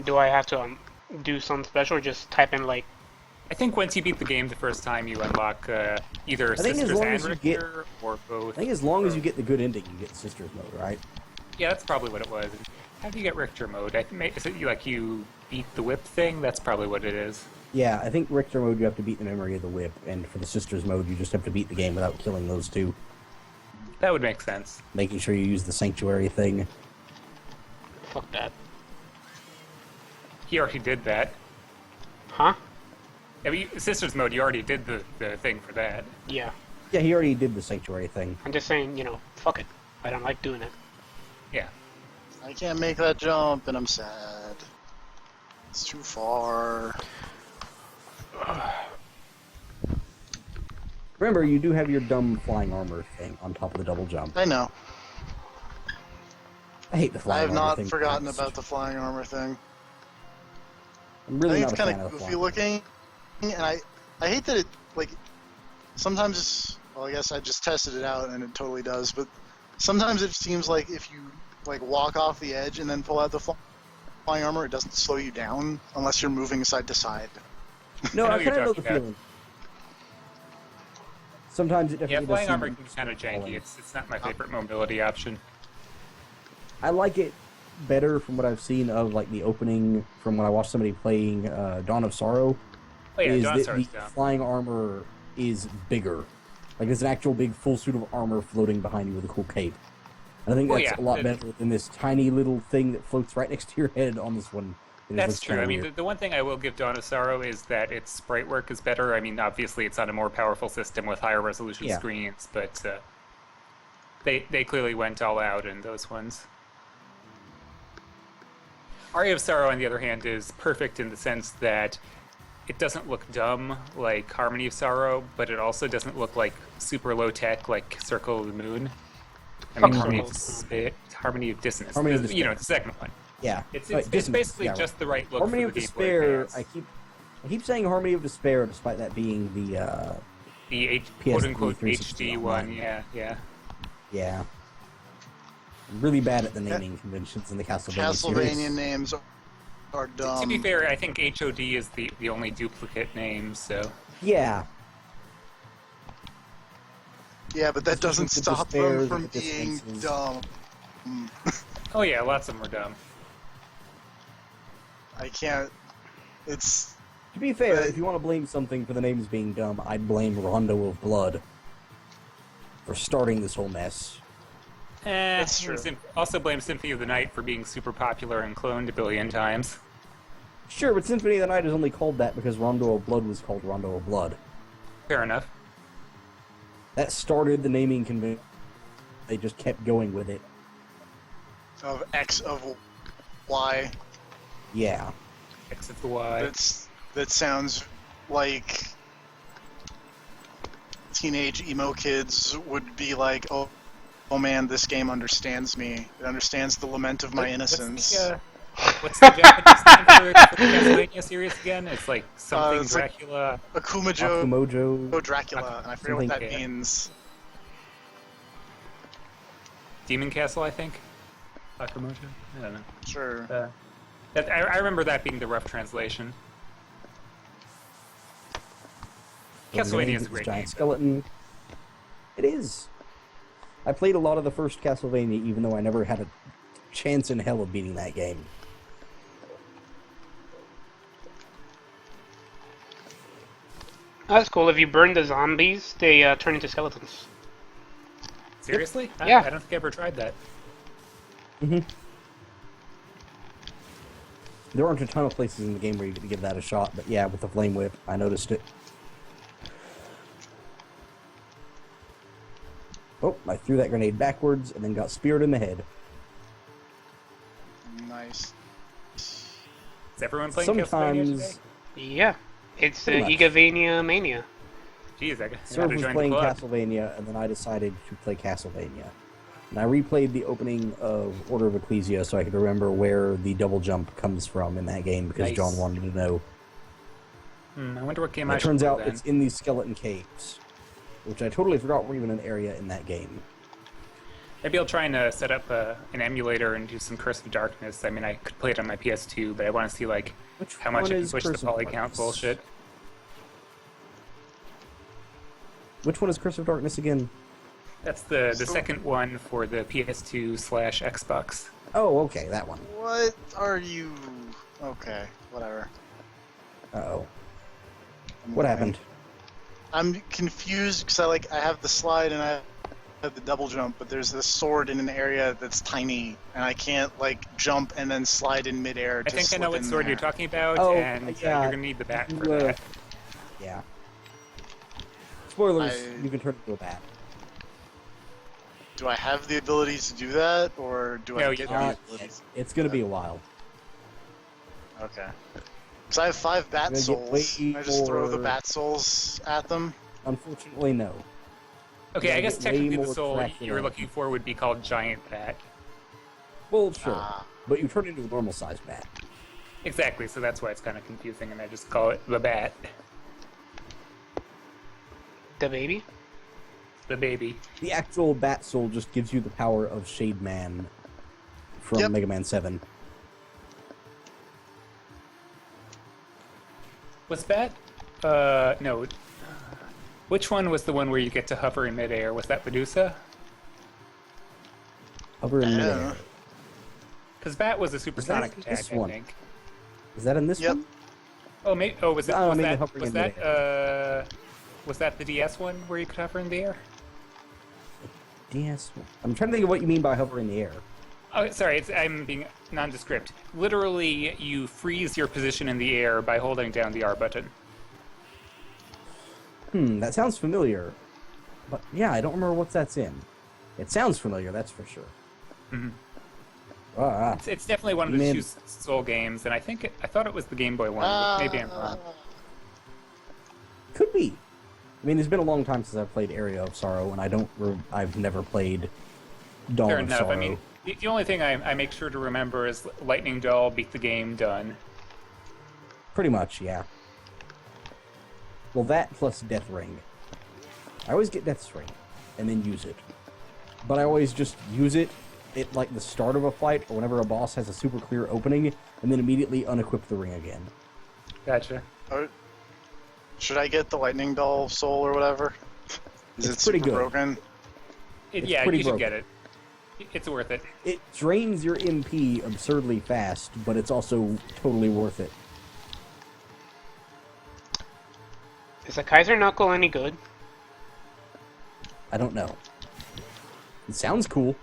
Do I have to do something special or just type in like...
I think once you beat the game the first time, you unlock either
I think as
Sisters
long
and
as you get-
Richter or both.
I think as long as you get the good ending, you get Sisters mode, right?
Yeah, that's probably what it was. How do you get Richter mode? Is it like you beat the whip thing? That's probably what it is.
Yeah, I think Richter mode you have to beat the memory of the whip, and for the Sisters mode you just have to beat the game without killing those two.
That would make sense.
Making sure you use the sanctuary thing.
Fuck that.
He already did that.
Huh?
I mean, Sisters mode, you already did the thing for that.
Yeah.
Yeah, he already did the sanctuary thing.
I'm just saying, you know, fuck it. I don't like doing it.
Yeah.
I can't make that jump, and I'm sad. It's too far.
Remember, you do have your dumb flying armor thing on top of the double jump.
I know.
I hate the
I
flying
have
armor
not
thing.
forgotten about the flying armor thing.
I'm
I
really
think
not
it's
a
kind
fan
of
of the
goofy
flying
looking, and I hate that it, like, sometimes it's, well, I guess I just tested it out and it totally does, but sometimes it seems like if you, like, walk off the edge and then pull out the flying armor, it doesn't slow you down unless you're moving side to side.
No,
I know
I
what
kind
you're
of know the
talking about.
feeling. Sometimes it
Yeah,
definitely
flying
does
armor
seem
can be kind of janky.
falling.
It's not my favorite mobility option.
I like it better from what I've seen of like the opening from when I watched somebody playing Dawn of Sorrow.
Oh yeah,
is
Dawn
that
Sorrow's
the
dumb.
flying armor is bigger. Like there's an actual big full suit of armor floating behind you with a cool cape. And I think
Oh,
that's
yeah.
a lot better than this tiny little thing that floats right next to your head on this one. It just
That's
looks
true.
kinda
I mean,
weird.
the one thing I will give Dawn of Sorrow is that its sprite work is better. I mean, obviously it's on a more powerful system with higher resolution
Yeah.
screens, but they clearly went all out in those ones. Aria of Sorrow, on the other hand, is perfect in the sense that it doesn't look dumb like Harmony of Sorrow, but it also doesn't look like super low tech like Circle of the Moon. I mean,
Fuck
Harmony of Dissonance.
Harmony of
You know, the second one.
Yeah.
It's
Right, Dissonance,
basically
yeah,
just the right look
Harmony
for
of
the Game Boy
Despair.
Advance.
I keep saying Harmony of Despair, despite that being the
The
PS3
quote-unquote
360
HD
online.
one, yeah.
yeah. I'm really bad at the naming conventions in the Castlevania
Castlevania
series.
names are dumb.
To be fair, I think HOD is the only duplicate name, so...
Yeah.
Yeah, but that doesn't
the
stop
despairs
them
and
from
the
being
distances.
dumb.
Oh yeah, lots of them are dumb.
I can't. It's.
To be fair,
But-
if you want to blame something for the names being dumb, I'd blame Rondo of Blood for starting this whole mess.
That's true.
Also blame Symphony of the Night for being super popular and cloned a billion times.
Sure, but Symphony of the Night is only called that because Rondo of Blood was called Rondo of Blood.
Fair enough.
That started the naming convention. They just kept going with it.
Of X of Y.
Yeah.
X of the Y.
That sounds like teenage emo kids would be like, oh man, this game understands me. It understands the lament of my innocence.
What's the Japanese name for the Castlevania series again? It's like something
it's like-
Dracula.
Akumajo
Akumojo.
Dracula, and I forget what that
Something, yeah.
means.
Demon Castle, I think. Akamoto? I don't know.
Sure.
I remember that being the rough translation. Castlevania is a great game.
Giant skeleton. It is. I played a lot of the first Castlevania, even though I never had a chance in hell of beating that game.
That's cool. If you burn the zombies, they turn into skeletons.
Seriously?
Yeah.
I don't think I ever tried that.
Mm-hmm. There aren't a ton of places in the game where you can give that a shot, but yeah, with the Flame Whip, I noticed it. Oh, I threw that grenade backwards and then got speared in the head.
Nice.
Is everyone playing Castlevania today?
Sometimes
Yeah. It's
Pretty much.
Igavania-Mania.
Jeez, I
Sir
gotta
was
join the
playing
club.
Castlevania, and then I decided to play Castlevania. And I replayed the opening of Order of Ecclesia so I could remember where the double jump comes from in that game, because
Nice.
John wanted to know.
I wonder what game
And
I
it
should
turns
play
out
then.
it's in these skeleton caves, which I totally forgot were even an area in that game.
Maybe I'll try and set up an emulator and do some Curse of Darkness. I mean, I could play it on my PS2, but I want to see like
Which
how much
one
I can
is
push
Curse
the
of
poly count
Darkness?
bullshit.
Which one is Curse of Darkness again?
That's the second one for the PS2/Xbox.
Oh, okay, that one.
What are you? Okay, whatever.
Uh-oh.
I'm
What
looking.
happened?
I'm confused because I have the slide and I have the double jump, but there's this sword in an area that's tiny, and I can't like jump and then slide in midair.
I
to
think I
slip
know what
in
sword
there.
you're talking about,
Oh,
and
yeah.
you're gonna need the bat for
You,
that.
Yeah. Spoilers,
I-
you can turn into a bat.
Do I have the ability to do that, or do
No,
I
you
get
don't.
the ability?
It's gonna be a while.
Okay. Because I have 5 bat
You're gonna get
souls.
way
I just throw the
more-
bat souls at them.
Unfortunately, no.
Okay, I
you
guess
get way
technically the
more
soul
traction
you were
on it.
looking for would be called Giant Bat.
Well, sure.
Ah.
But you turn into a normal-sized bat.
Exactly, so that's why it's kind of confusing, and I just call it the bat.
The baby?
The baby.
The actual bat soul just gives you the power of Shade Man from
Yep.
Mega Man 7.
Was Bat? No. Which one was the one where you get to hover in midair? Was that Medusa?
Hover in
Yeah.
midair.
Because Bat was a supersonic
in
attack,
this
I
one?
think.
Is that in this
Yep.
one?
Oh, was it?
Oh, I
Was
mean the
that?
hovering
Was
in
that? Was that the DS one where you could hover in the air?
DS. I'm trying to think of what you mean by hover in the air.
Oh, sorry, I'm being nondescript. Literally, you freeze your position in the air by holding down the R button.
That sounds familiar. But yeah, I don't remember what that's in. It sounds familiar, that's for sure.
Mhm.
Ah,
It's definitely one of the
Man.
two Soul games, and I thought it was the Game Boy one. but maybe I'm wrong.
could be. I mean, it's been a long time since I've played Area of Sorrow, and I've never played Dawn
Fair
of
enough.
Sorrow.
I mean, the only thing I make sure to remember is Lightning Doll, beat the game, done.
Pretty much, yeah. Well, that plus Death Ring. I always get Death's Ring, and then use it. But I always just use it at, like, the start of a fight, or whenever a boss has a super clear opening, and then immediately unequip the ring again.
Gotcha.
Should I get the lightning doll soul or whatever? Is
It's
it
pretty
super
good.
broken?
Yeah,
pretty
you should
broken.
get it. It's worth it.
It drains your MP absurdly fast, but it's also totally worth it.
Is the Kaiser Knuckle any good?
I don't know. It sounds cool.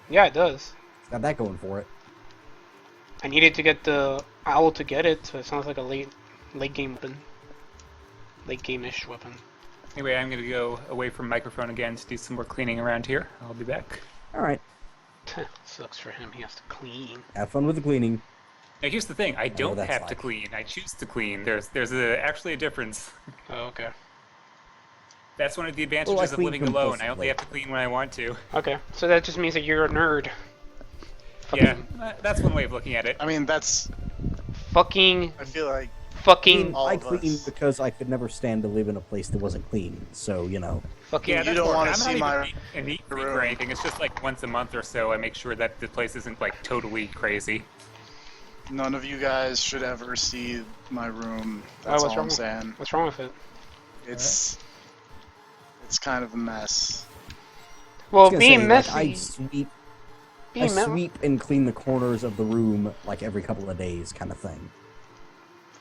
Yeah, it does.
It's got that going for it.
I needed to get the owl to get it, so it sounds like a late game weapon. Late game-ish weapon.
Anyway, I'm going to go away from microphone again to do some more cleaning around here. I'll be back.
Alright.
Sucks for him, he has to clean.
Have fun with the cleaning.
Now, here's the thing. I don't
that's
have to
like.
clean. I choose to clean. There's actually a difference.
Oh, okay.
That's one of the
Well, I
advantages of
clean
living alone. I only
compulsively.
have to clean when I want to.
Okay, so that just means that you're a nerd.
Yeah, that's one way of looking at it.
I mean, that's.
Fucking,
I feel like
fucking,
all
I
of
cleaned
us.
because I could never stand to live in a place that wasn't clean, so, you know.
fucking.
Yeah,
you
that's
don't
more-
wanna
I'm
see
not
my
even a neat freak
room.
or anything. It's just like once a month or so I make sure that the place isn't like totally crazy.
none of you guys should ever see my room.
Oh,
That's
what's
all
wrong?
I'm saying.
What's wrong with it?
It's kind of a mess.
Well,
gonna
being
say,
messy.
like, I
being me-
sweep and clean the corners of the room like every couple of days, kind of thing.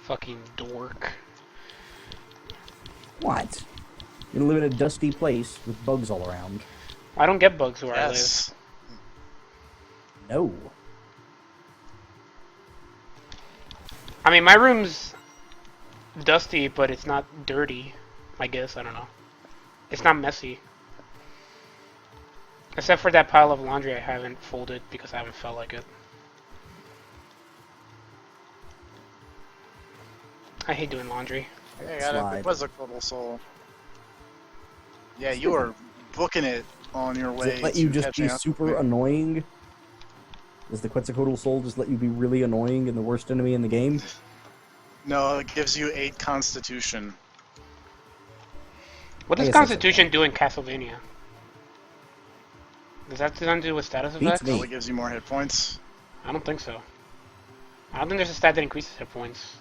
Fucking dork.
What? You live in a dusty place with bugs all around.
I don't get bugs where
Yes.
No.
I live. I mean, my room's dusty, but it's not dirty. I guess, I don't know. It's not messy. Except for that pile of laundry I haven't folded because I haven't felt like it. I hate doing laundry.
Hey, I got
Slide.
a Quetzalcoatl soul. Yeah, you are booking it on your
Does
way
it let
to
you just
catching
be
up
super
with me.
annoying? Does the Quetzalcoatl Soul just let you be really annoying and the worst enemy in the game?
No, it gives you 8 Constitution.
What
I
does
guess that's
Constitution
okay.
do in Castlevania? Does that have to do with status
Beats
effects?
me.
Probably gives you more hit points.
I don't think so. I don't think there's a stat that increases hit points.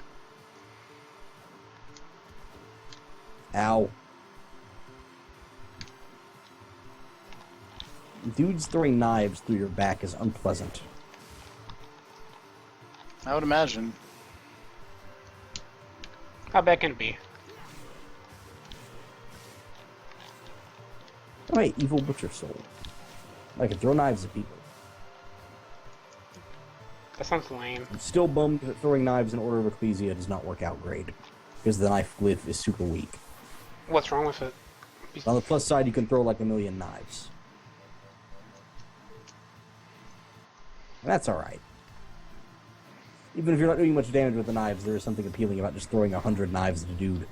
Ow. Dudes throwing knives through your back is unpleasant.
I would imagine.
How bad can it be?
Oh, hey, evil butcher soul. I can throw knives at people.
That sounds lame.
I'm still bummed that throwing knives in Order of Ecclesia does not work out great. Because the knife glyph is super weak.
What's wrong with it?
On the plus side, you can throw like a million knives. That's alright. Even if you're not doing much damage with the knives, there is something appealing about just throwing 100 knives at a dude.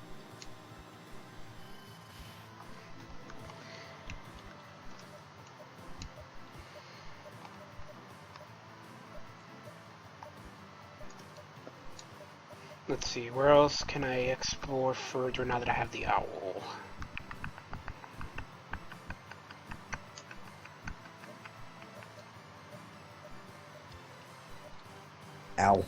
Let's see, where else can I explore further now that I have the owl?
Ow.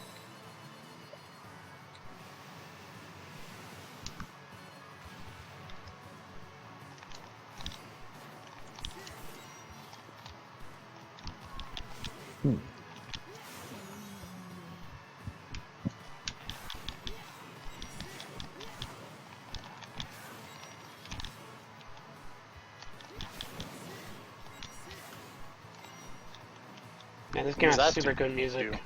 Man, this game
What does
has
that
super
do?
good music.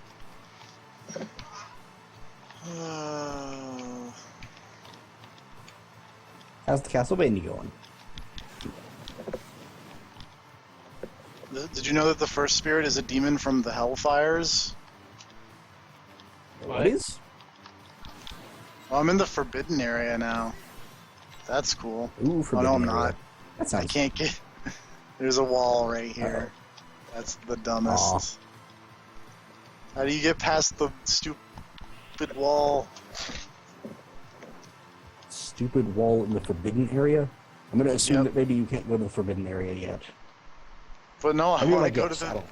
How's the Castlevania going?
Did you know that the first spirit is a demon from the Hellfires?
What is?
Oh, I'm in the forbidden area now. That's cool.
Ooh,
Oh,
forbidden
no, I'm
area.
not.
That
I
sounds...
can't get... There's a wall right here. That's the dumbest. How do you get past the stupid wall?
Stupid wall in the forbidden area? I'm gonna assume
Yep.
that maybe you can't go to the forbidden area yet.
But no, I
I mean,
want
I
to go to
guess, I
the...
don't...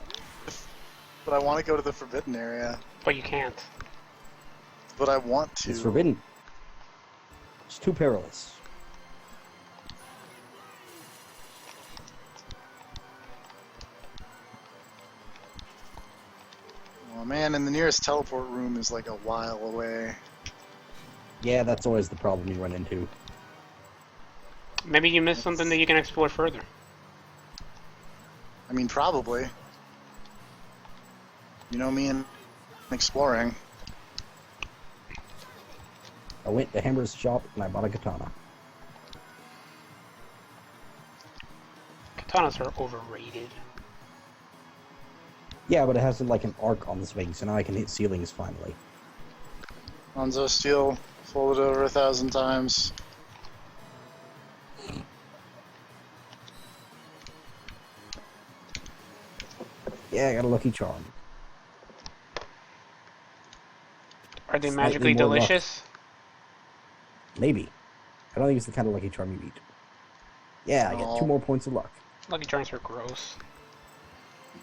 But I want to go to the forbidden area.
But you can't.
But I want to.
It's forbidden. It's too perilous.
Oh man, and the nearest teleport room is like a while away.
Yeah, that's always the problem you run into.
Maybe you missed something that you can explore further.
I mean, probably. You know me and exploring.
I went to Hammer's shop and I bought a katana.
Katanas are overrated.
Yeah, but it has like an arc on this thing, so now I can hit ceilings finally.
Hanzo Steel folded over 1,000 times.
Yeah, I got a lucky charm.
Are they
Slightly
magically
more luck.
delicious?
Maybe. I don't think it's the kind of lucky charm you eat. Yeah, I get
Oh.
2 more points of luck.
Lucky Charms are gross.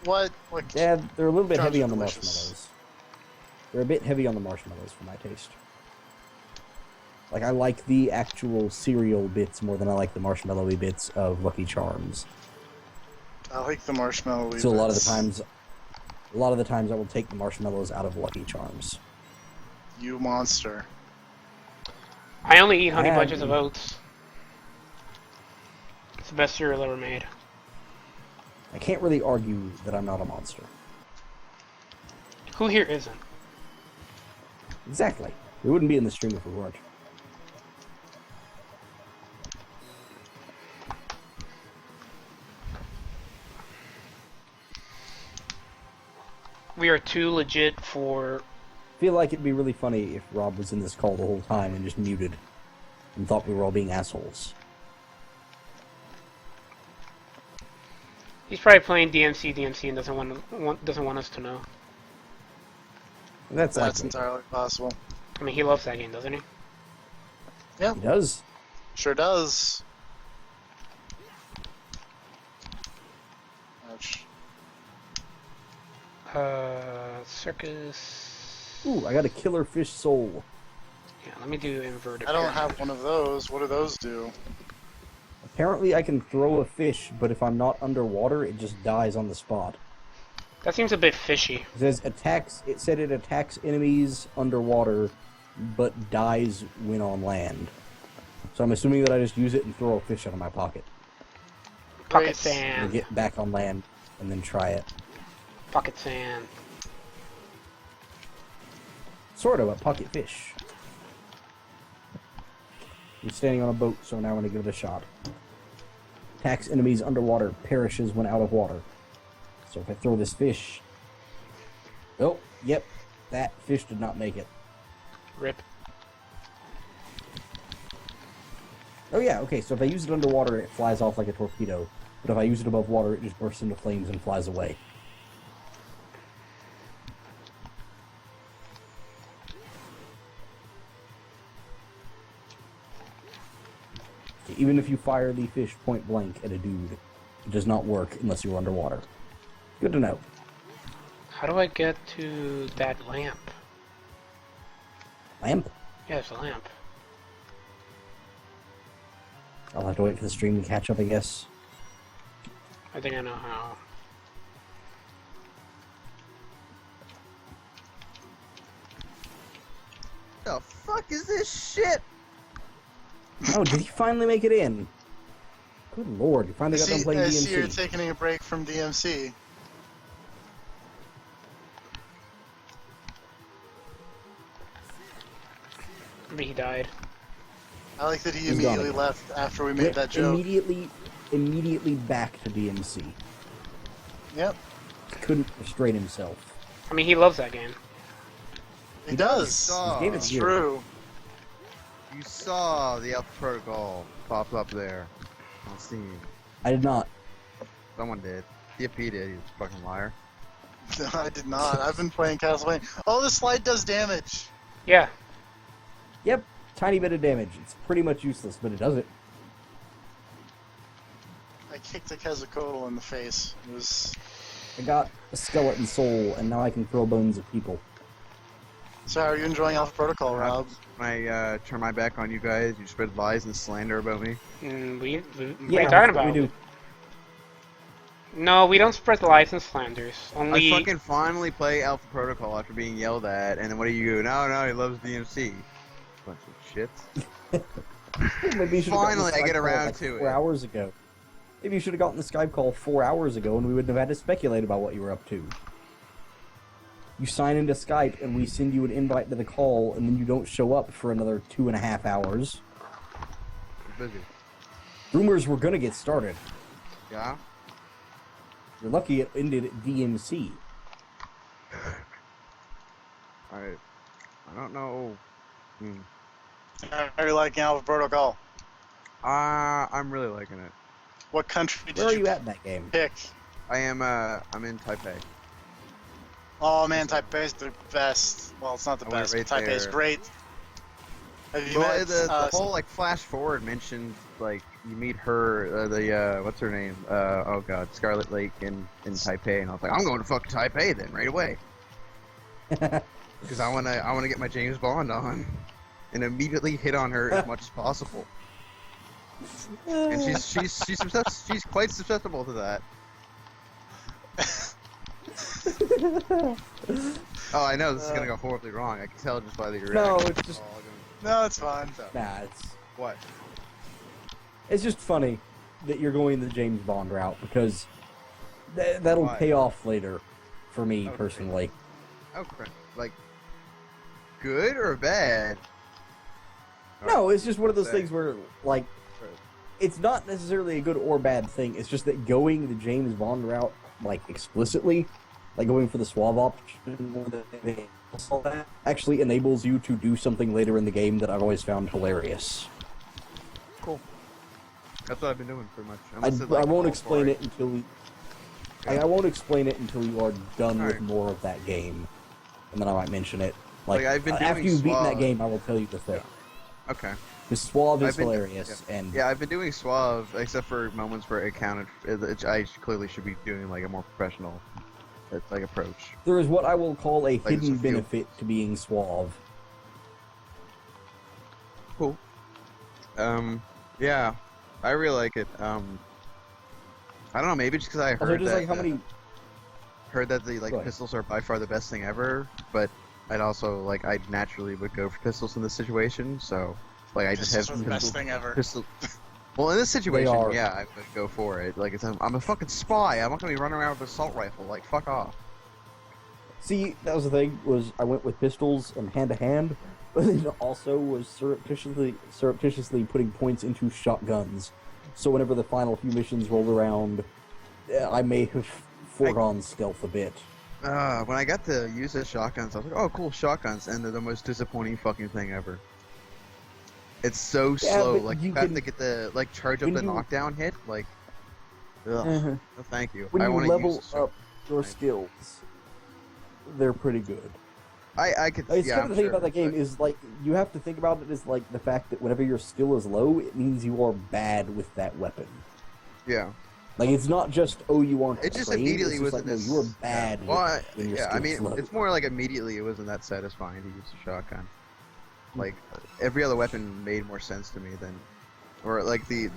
What? Like,
Yeah, they're a little bit
Charms
heavy
are
on the
delicious.
marshmallows. They're a bit heavy on the marshmallows for my taste. Like, I like the actual cereal bits more than I like the marshmallowy bits of Lucky Charms.
I like the marshmallow.
So a lot of the
bits.
times I will take the marshmallows out of Lucky Charms.
You monster.
I only eat honey
I
bunches of
have-
oats. It's the best cereal ever made.
I can't really argue that I'm not a monster.
Who here isn't?
Exactly. We wouldn't be in the stream if we weren't.
We are too legit for.
I feel like it'd be really funny if Rob was in this call the whole time and just muted and thought we were all being assholes.
He's probably playing DMC and doesn't want us to know.
That's
That's
likely.
entirely possible.
I mean, he loves that game, doesn't he?
Yeah,
He does.
sure does. Ouch.
Circus.
Ooh, I got a killer fish soul.
Yeah, let me do inverted.
I don't
pyramid.
have one of those. What do those do?
Apparently I can throw a fish, but if I'm not underwater, it just dies on the spot.
That seems a bit fishy.
It said it attacks enemies underwater, but dies when on land. So I'm assuming that I just use it and throw a fish out of my pocket.
Pocket
Great.
sand.
And get back on land, and then try it.
Pocket sand.
Sort of a pocket fish. I'm standing on a boat, so now I'm going to give it a shot. Attacks enemies underwater, perishes when out of water. So if I throw this fish... Oh, yep, that fish did not make it.
Rip.
Oh yeah, okay, so if I use it underwater, it flies off like a torpedo. But if I use it above water, it just bursts into flames and flies away. Even if you fire the fish point blank at a dude, it does not work unless you're underwater. Good to know.
How do I get to that lamp?
Lamp?
Yeah, there's a lamp.
I'll have to wait for the stream to catch up, I guess.
I think I know how.
The fuck is this shit?
Oh, did he finally make it in? Good lord, you finally got done playing
I see you're
DMC.
taking a break from DMC.
Maybe he died.
I like that he
He's gone
immediately
again.
left after we made that joke.
Immediately back to DMC.
Yep,
Couldn't restrain himself.
I mean, he loves that game.
he does.
Oh,
Game of
It's
the year.
true.
You saw the Alpha Protocol pop up there on Steam.
I did not.
Someone did. DFP did, you fucking liar.
No, I did not. I've been playing Castlevania. Oh, the slide does damage.
Yeah.
Yep, tiny bit of damage. It's pretty much useless, but it does it.
I kicked a Quetzalcoatl in the face. It was.
I got a skeleton soul, and now I can throw bones at people.
So, how are you enjoying Alpha Protocol, Rob?
When I turn my back on you guys, you spread lies and slander about me.
What are you
Yeah,
talking
that's what
about?
we do.
No, we don't spread lies and slanders. Only.
I fucking finally play Alpha Protocol after being yelled at, and then what do you do? No, he loves DMC. Bunch of shit.
Maybe you should have gotten
Finally,
the
I
Skype
get
call,
around
like,
to
4
it.
hours ago. Maybe you should have gotten the Skype call 4 hours ago, and we wouldn't have had to speculate about what you were up to. You sign into Skype, and we send you an invite to the call, and then you don't show up for another 2.5 hours.
I'm busy.
Rumors were gonna get started.
Yeah?
You're lucky it ended at DMC.
I don't know.
How are you liking Alpha Protocol?
I'm really liking it.
What country
Where are
did
you
you
at in that game?
pick?
I'm in Taipei.
Oh man, Taipei's the best. Well, it's not the
I went
best,
right
but Taipei's
there.
great. Have you
Well,
met,
the whole like flash forward mentions like you meet her, what's her name? Oh god, Scarlet Lake in Taipei, and I was like, I'm going to fucking Taipei then right away because I wanna get my James Bond on and immediately hit on her as much as possible. And she's quite susceptible to that. Oh, I know this is gonna go horribly wrong. I can tell just by the reaction.
No, it's just
No, it's fine.
nah. It's
What?
it's just funny that you're going the James Bond route because that'll
Why?
pay off later for me
Okay.
personally.
Oh, crap. Like, good or bad?
No, it's just one of those
Say.
things where like it's not necessarily a good or bad thing. It's just that going the James Bond route, like explicitly, like going for the suave option, more than anything else, actually enables you to do something later in the game that I've always found hilarious.
Cool. That's what I've been doing pretty much.
I
Unless it, like,
won't
calls
explain
for
it until we. I won't explain it until you are done with
Alright.
more of that game, and then I might mention it. Like,
Like, I've been
after
doing
you've beaten that
Suave.
game, I will tell you the thing.
Okay.
Because Suave is
I've been-
hilarious, and
Yeah, I've been doing Suave, except for moments where it counted. I clearly should be doing like a more professional, like approach.
there is what I will call a
it's a
hidden
few.
benefit to being Suave.
Cool. Yeah, I really like it. I don't know, maybe just because I
Also,
heard
just
that
like how many.
heard that the
Go ahead.
pistols are by far the best thing ever, but I'd also like I naturally would go for pistols in this situation, so like I just
Pistols
have
are the best thing ever.
pistol. Well, in this situation,
are.
yeah, I would go for it. Like, I'm a fucking spy. I'm not gonna be running around with an assault rifle. Like, fuck off.
See, that was the thing, was I went with pistols and hand-to-hand, but then also was surreptitiously putting points into shotguns. So whenever the final few missions rolled around, I may have foregone stealth a bit.
When I got to use the shotguns, I was like, oh, cool, shotguns, and they're the most disappointing fucking thing ever. It's so
Yeah,
slow.
but
Like,
you
you have
can-
to get the, like, charge up
when
the
you-
knockdown hit. Like, ugh.
Uh-huh.
No, thank you.
When
I
you
want
level
to use
up your
Right.
skills, they're pretty good.
I could.
It's
yeah,
kind
I'm
of the thing
sure,
about that game
but-
is like you have to think about it as like the fact that whenever your skill is low, it means you are bad with that weapon.
Yeah.
Like it's not just you aren't
It just
trained,
immediately
it's just
wasn't
like,
as.
no, you are bad.
Yeah, well,
when your
yeah, I
skill's
mean,
low.
it's more like immediately it wasn't that satisfying to use the shotgun. Like every other weapon made more sense to me than, or like the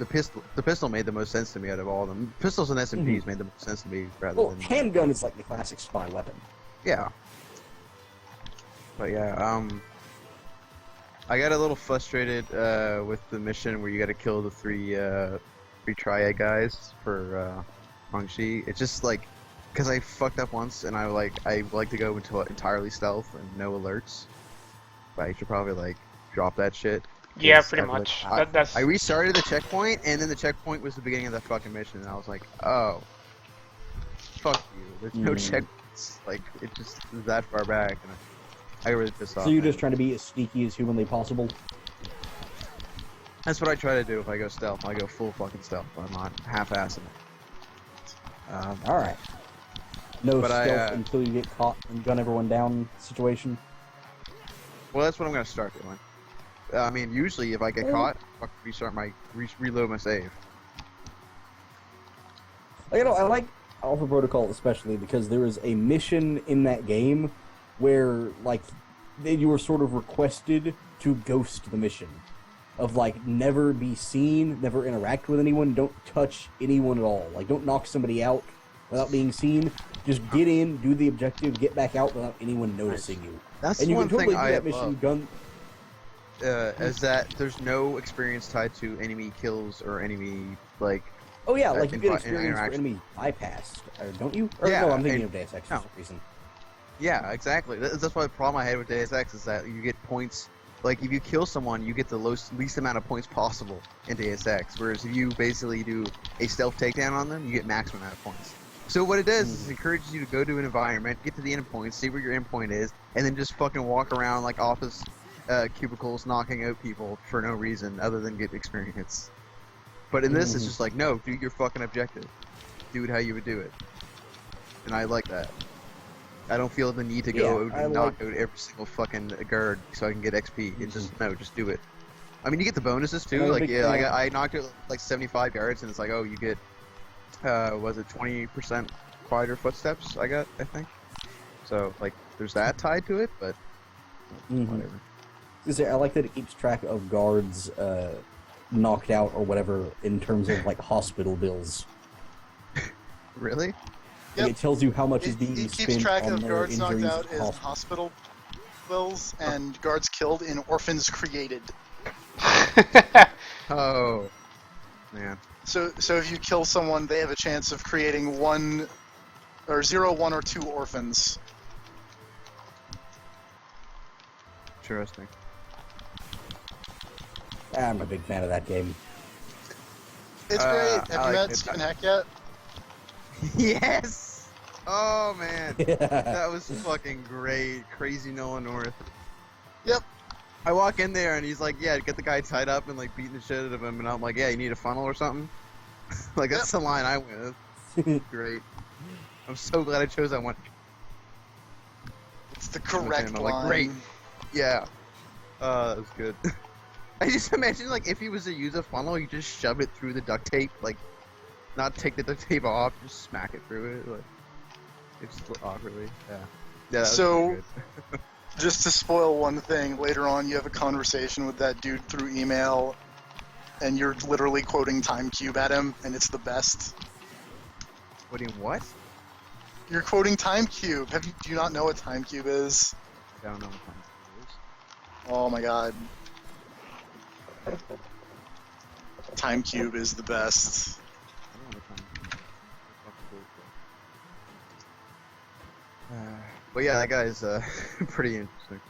pistol made the most sense to me out of all of them. Pistols and SMGs made the most sense to me rather
Well,
than
handgun is like the classic spy weapon.
yeah. But yeah, I got a little frustrated with the mission where you got to kill the three triad guys for Hongxi. It's just like because I fucked up once and I like to go into entirely stealth and no alerts. But I should probably like drop that shit.
Yeah,
'cause
pretty
I've, like,
much.
I,
That's
I restarted the checkpoint and then the checkpoint was the beginning of the fucking mission and I was like, oh, fuck you. There's no checkpoints. Like it just is that far back and I got really pissed off.
So you're
man.
just trying to be as sneaky as humanly possible.
That's what I try to do if I go stealth. I go full fucking stealth. I'm not half-assing it.
All right. No
But I,
stealth until you get caught and gun everyone down situation.
Well, that's what I'm gonna start doing. I mean, usually if I get caught, I'll restart my reload my save.
Like, I like Alpha Protocol especially because there is a mission in that game where like you were sort of requested to ghost the mission. Of like never be seen, never interact with anyone, don't touch anyone at all. Like don't knock somebody out without being seen. Just get in, do the objective, get back out without anyone noticing you.
That's
And you
one
can totally
thing
do
I
that mission
love.
gun.
Is that there's no experience tied to enemy kills or enemy like.
Oh yeah, like you get
in
experience for
interaction.
enemy bypassed, or don't you? Or,
Yeah,
no, I'm thinking
and-
of Deus Ex for
no.
some reason.
Yeah, exactly. That's why the problem I had with Deus Ex is that you get points. Like if you kill someone, you get the least amount of points possible in Deus Ex. Whereas if you basically do a stealth takedown on them, you get maximum amount of points. So what it does is it encourages you to go to an environment, get to the endpoint, see where your endpoint is, and then just fucking walk around like office cubicles, knocking out people for no reason other than get experience. But in this, it's just like, no, do your fucking objective. Do it how you would do it. And I like that. I don't feel the need to go
Yeah, I
and knock
like-
out every single fucking guard so I can get XP. It's just no, just do it. I mean, you get the bonuses too.
I'm a
Like
big
yeah,
fan.
I knocked out like 75 guards, and it's like, oh, you get was it 20% quieter footsteps? I think. So like, there's that tied to it, but whatever.
I like that it keeps track of guards knocked out or whatever in terms of like hospital bills.
Really?
and it tells you how much is being
It keeps
spent
track
on
of
their
guards knocked
injuries
out
at
in
the hospital.
hospital bills and guards killed in orphans created.
Oh, man.
So if you kill someone, they have a chance of creating 1 or 0, 1, or 2 orphans.
Interesting.
I'm a big fan of that game.
It's great. Have
I
you
like
met
it.
Stephen Heck yet?
Yes! Oh, man. That was fucking great. Crazy Noah North.
Yep.
I walk in there and he's like, yeah, get the guy tied up and like beating the shit out of him. And I'm like, yeah, you need a funnel or something? Like, that's the line I went with. Great. I'm so glad I chose that one.
It's the
I'm
correct
like,
line.
great. Yeah. That was good. I just imagine, like, if he was to use a funnel, you just shove it through the duct tape, like, not take the duct tape off, just smack it through it, like, it's awkwardly, yeah. Yeah, that was
So-
pretty good.
Just to spoil one thing, later on you have a conversation with that dude through email, and you're literally quoting Time Cube at him, and it's the best.
What do you, what?
You're quoting Time Cube. Do you not know what Time Cube is?
I don't know what time it is.
Oh my god. Time Cube is the best.
I don't know what time it is. But yeah, that guy's pretty interesting.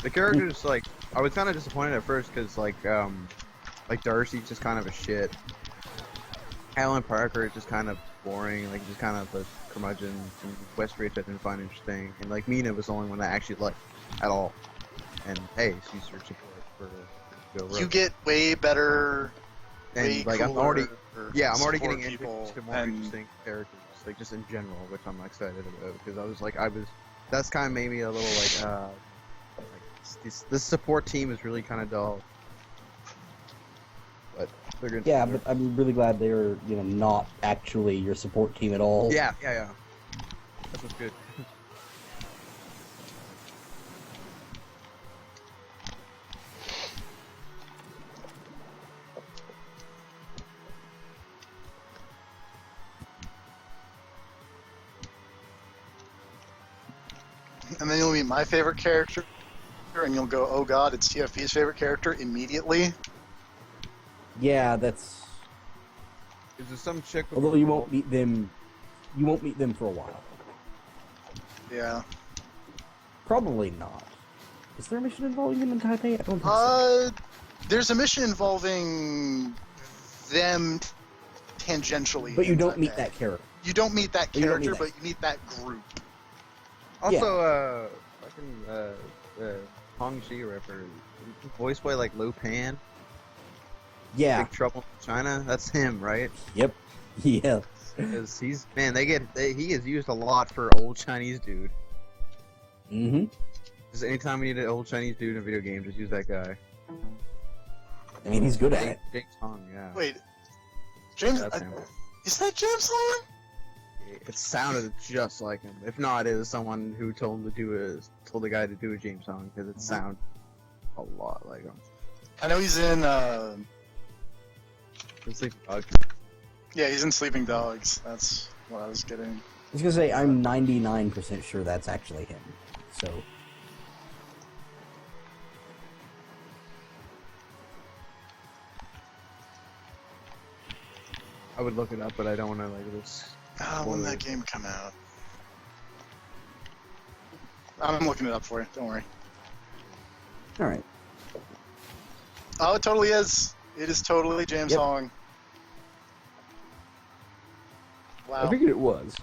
The characters, like, I was kind of disappointed at first because, like Darcy's just kind of a shit. Alan Parker is just kind of boring, like, just kind of a curmudgeon. And Westridge I didn't find interesting, and like Mina was the only one that I actually liked at all. And hey, she's your support for Joe Rogan.
You get way better,
And
way
like I'm
cooler
already already
support
getting
people,
into more
and
interesting characters, like just in general, which I'm excited about because that's kind of made me a little like this support team is really kind of dull. But they're good.
Yeah, but I'm really glad they're, not actually your support team at all.
Yeah. That's what's good.
and then you'll meet my favorite character, and you'll go, oh god, it's TFP's favorite character immediately.
Yeah, that's...
Is there some chick? With
Although you won't meet them for a while.
Yeah.
Probably not. Is there a mission involving them in Taipei? I don't think so.
There's a mission involving them tangentially.
But you
in
don't meet
Taipei.
that character.
You don't meet that
You don't meet
character,
that.
but you meet that group.
Also, Hong Chi rapper, voiced by like Lo Pan,
Yeah.
Big Trouble in China. That's him, right?
Yep. Yeah.
Because he is used a lot for old Chinese dude.
Mm-hmm.
Just anytime we need an old Chinese dude in a video game, just use that guy.
I mean, he's good at it.
James Hong, yeah.
Wait, James,
That's him.
is that James Hong?
It sounded just like him. If not, it was someone who told the guy to do a James Hong because it sounded a lot like him.
I know he's in.
It's like
Yeah, he's in Sleeping Dogs. That's what I was getting.
I was gonna say, I'm 99% sure that's actually him. So...
I would look it up, but I don't want to like this.
When that game come out? I'm looking it up for you. Don't worry.
Alright.
Oh, it totally is. It is totally James
Yep.
Hong.
I
Wow.
figured it was.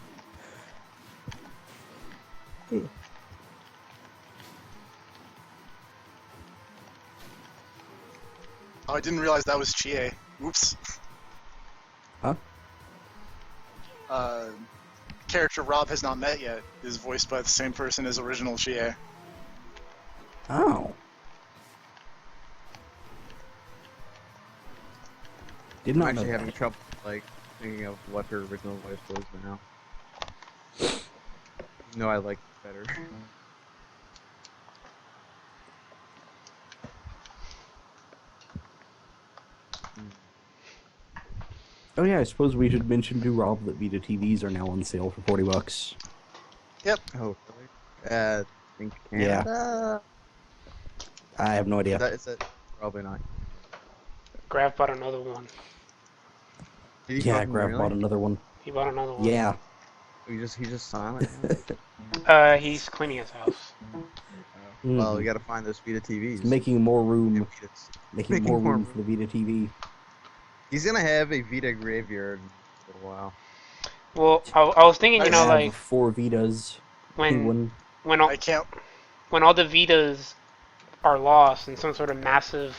Oh, I didn't realize that was Chie. Oops.
Huh?
Character Rob has not met yet is voiced by the same person as original Chie.
Oh. Did
I'm
not know
actually
that.
having trouble like thinking of what her original voice was now. No, I like it better.
Oh yeah, I suppose we should mention to Rob that Vita TVs are now on sale for $40.
Yep.
Oh, really? In
Yeah.
Canada?
I have no idea.
Is that probably not.
Graf bought another one.
Did he
Yeah,
fucking
Grav
really?
bought another one.
He bought another one.
Yeah.
He's just silent now?
He's cleaning his house.
Well, you
Mhm.
gotta find those Vita TVs.
It's making more
Yeah,
room,
Vitas.
making
making
more
more
room for the Vita TV.
He's gonna have a Vita graveyard in a little while.
Well, I was thinking,
I
you know,
have
like
4 Vitas.
when
One.
when all,
I can't.
when all the Vitas are lost in some sort of massive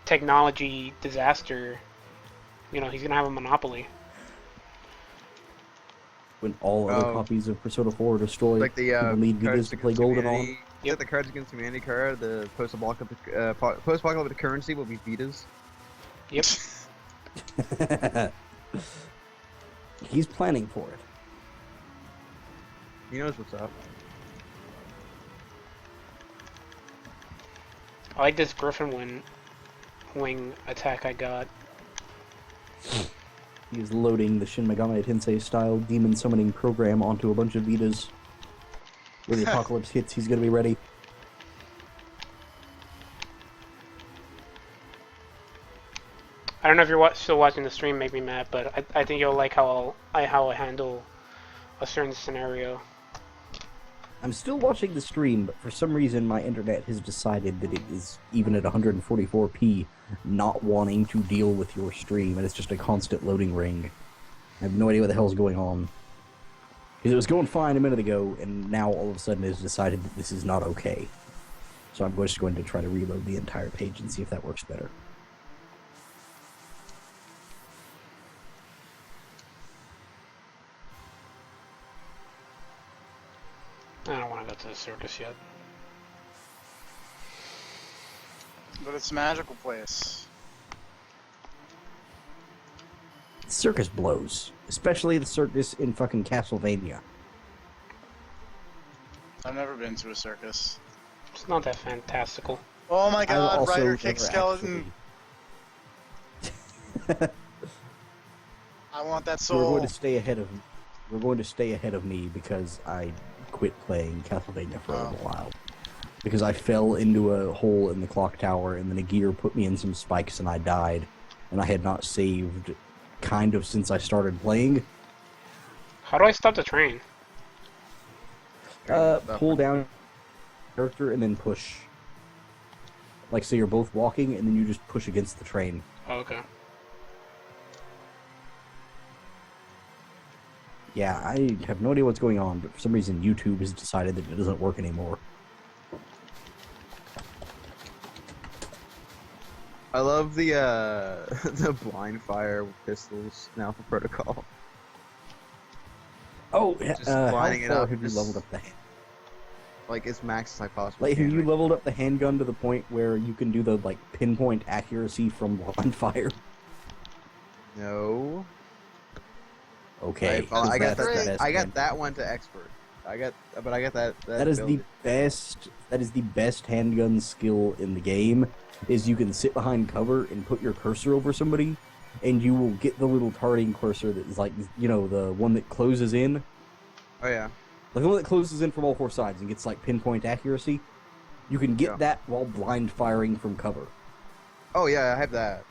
technology disaster, you know, he's gonna have a monopoly.
When all other
Oh.
copies of Persona 4 are destroyed,
Like the
people need
Cards
Vitas to play
Against
Golden
Humanity.
on.
Is that the Cards Against Humanity card? The post-apocalyptic currency will be Vitas.
Yep.
He's planning for it.
He knows what's up.
I like this Griffin wing attack I got.
He is loading the Shin Megami Tensei style demon summoning program onto a bunch of Vitas. When the apocalypse hits, he's gonna be ready.
I don't know if you're still watching the stream, maybe Matt, but I think you'll like how I handle a certain scenario.
I'm still watching the stream, but for some reason my internet has decided that it is, even at 144p, not wanting to deal with your stream, and it's just a constant loading ring. I have no idea what the hell's going on. Because it was going fine a minute ago, and now all of a sudden it has decided that this is not okay. So I'm just going to try to reload the entire page and see if that works better.
I don't want to go to the circus yet.
But it's a magical place.
The circus blows. Especially the circus in fucking Castlevania.
I've never been to a circus.
It's not that fantastical.
Oh my
I've
god,
also
Rider
never
Kick Skeleton! I want that
We're
soul.
going to stay ahead of We're going to stay ahead of me because I quit playing Castlevania for a
Oh.
little while. Because I fell into a hole in the clock tower and then a gear put me in some spikes and I died. And I had not saved kind of since I started playing.
How do I stop the train?
Pull down character and then push. Like, so you're both walking and then you just push against the train.
Oh, okay.
Yeah, I have no idea what's going on, but for some reason YouTube has decided that it doesn't work anymore.
I love the the blind fire with pistols in Alpha Protocol.
Oh,
Just
how
lining it
far
up,
have you
just-
leveled up the
Like as max as I possibly
Like, have
can.
you leveled up the handgun to the point where you can do the, like, pinpoint accuracy from blind fire?
No.
Okay.
I got
that's the
that.
best
I got
hand-
that one to expert. I got that.
That is the
ability.
best. That is the best handgun skill in the game. Is you can sit behind cover and put your cursor over somebody, and you will get the little targeting cursor that is like, you know, the one that closes in,
Oh yeah.
like the one that closes in from all four sides and gets like pinpoint accuracy. You can get
Yeah.
that while blind firing from cover.
Oh yeah, I have that.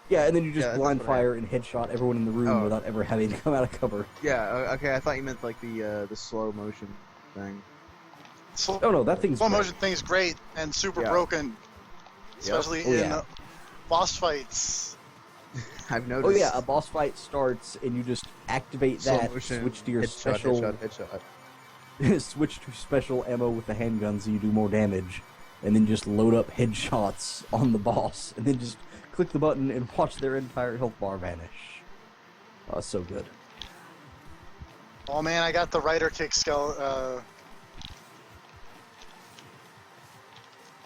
Yeah, and then you
Yeah,
just
that's
blind
what I
fire and headshot everyone in the room
Oh.
without ever having to come out of cover.
Yeah. Okay, I thought you meant like the slow motion thing.
Slow
Oh no, that thing's great.
motion thing is great and super
Yeah.
broken. Especially
Oh,
in
yeah.
boss fights.
I've noticed.
Oh yeah, a boss fight starts and you just activate
slow
that,
motion.
switch to your
headshot,
special,
headshot.
switch to special ammo with the handgun so you do more damage, and then just load up headshots on the boss, and then just click the button and watch their entire health bar vanish. Oh, so good.
Oh man, I got the Rider Kick
The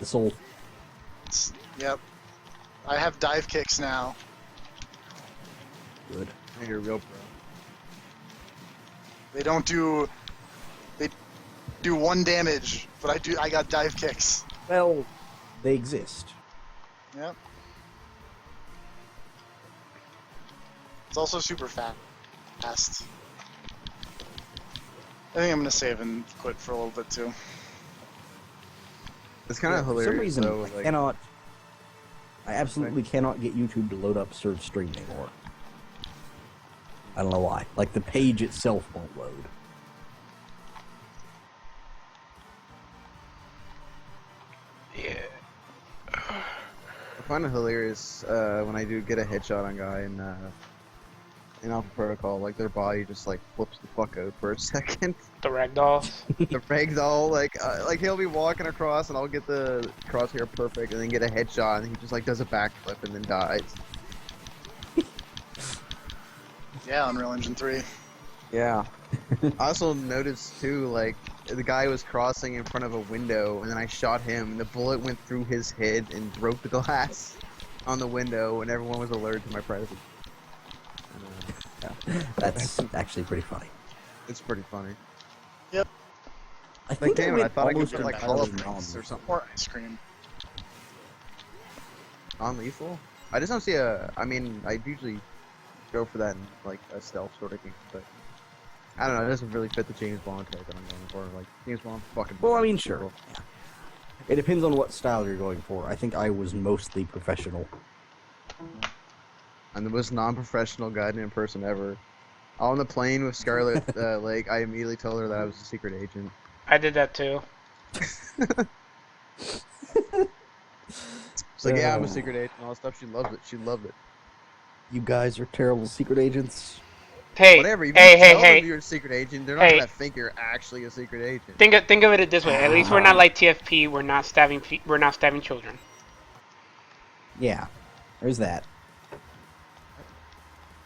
soul.
Yep. I have dive kicks now.
Good.
You're a real pro.
They don't do. They do 1 damage, but I got dive kicks.
Well, they exist.
Yep. It's also super fast. I think I'm gonna save and quit for a little bit too.
It's kind of
For
hilarious.
some reason,
though,
I absolutely cannot get YouTube to load up serve stream anymore. I don't know why. Like, the page itself won't load.
Yeah.
I find it hilarious when I do get a headshot on a guy in Alpha Protocol, like their body just like flips the fuck out for a second.
The ragdolls.
The ragdoll, like he'll be walking across and I'll get the crosshair perfect and then get a headshot and he just like does a backflip and then dies.
Yeah, Unreal Engine 3.
Yeah. I also noticed too, like the guy was crossing in front of a window and then I shot him and the bullet went through his head and broke the glass on the window and everyone was alerted to my presence.
Yeah, that's actually pretty funny.
It's pretty funny.
I think
damn it,
went
I thought I could
almost
get like
entirely
holocaust or
non-
something.
Or ice cream.
Non-lethal? I just don't see I mean, I usually go for that in like a stealth sort of game, but I don't know, it doesn't really fit the James Bond type that I'm going for. Like, James Bond fucking...
Well, I mean, sure. Yeah. It depends on what style you're going for. I think I was mostly professional.
I'm the most non-professional guided person ever. On the plane with Scarlet Lake, I immediately told her that I was a secret agent.
I did that too.
It's like, yeah, I'm a secret agent and all that stuff. She loves it. She loved it.
You guys are terrible secret agents.
Hey,
Whatever. If
hey,
you
hey,
tell
hey.
them you're a secret agent, they're not
Hey.
gonna think you're actually a secret agent.
Think of it this way. At least we're not like TFP. We're not stabbing. We're not stabbing children.
Yeah, there's that.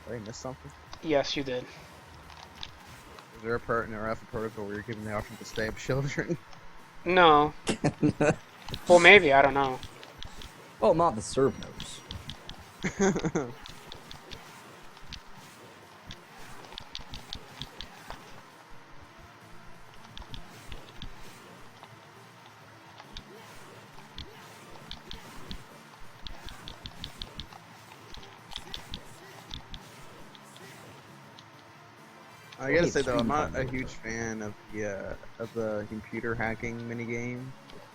Did I miss something?
Yes, you did.
Is there a part in our Alpha Protocol where you're given the option to stab children?
No. Well, maybe. I don't know.
Well, not the serve knows.
I gotta say though, I'm not a huge fan of the computer hacking minigame.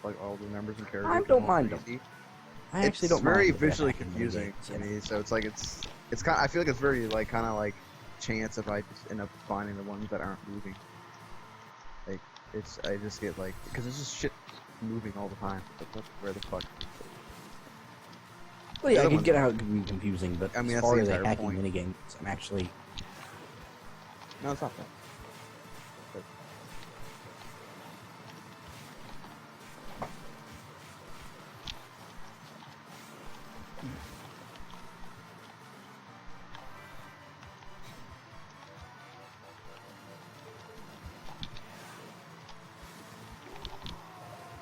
Like all the numbers and characters.
I don't mind them.
crazy.
I actually
It's
don't
very
mind the
visually
hacking
confusing
minigames,
to
yeah.
me. So it's like it's kind. I feel like it's very like kind of like chance if I just end up finding the ones that aren't moving. Like I just get like because it's just shit moving all the time. Like, where the fuck?
Well, yeah,
The
I
other
can get
ones-
how it can be confusing, but
I mean,
as
that's
far
the
as a
entire
hacking
point.
minigame, I'm actually...
No, it's not that.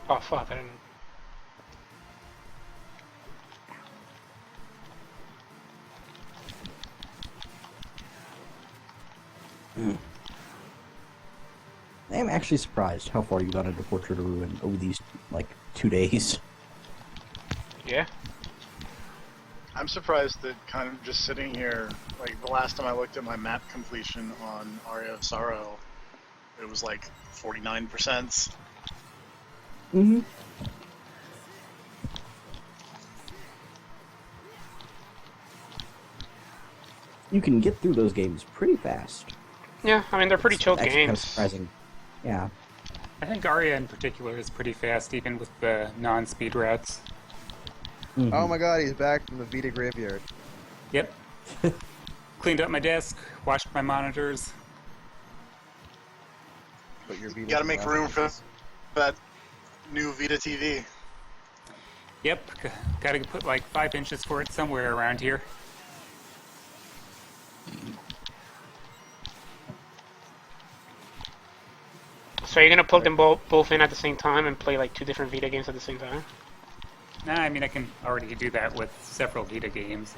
Oh fuck! I didn't.
I am actually surprised how far you got into Portrait of Ruin over these, like, 2 days.
Yeah.
I'm surprised that kind of just sitting here, like the last time I looked at my map completion on Aria of Sorrow, it was like 49%.
Mm-hmm. You can get through those games pretty fast.
Yeah. I mean, they're pretty
It's
chilled
actually kind of
games.
surprising. Yeah.
I think Aria in particular is pretty fast, even with the non-speed routes.
Mhm.
Oh my god, he's back from the Vita graveyard.
Yep. Cleaned up my desk, washed my monitors.
But your Vita
You gotta make room for that new Vita TV.
Yep, gotta put like 5 inches for it somewhere around here.
So you're gonna plug them both in at the same time and play like 2 different Vita games at the same time?
Nah, I mean I can already do that with several Vita games.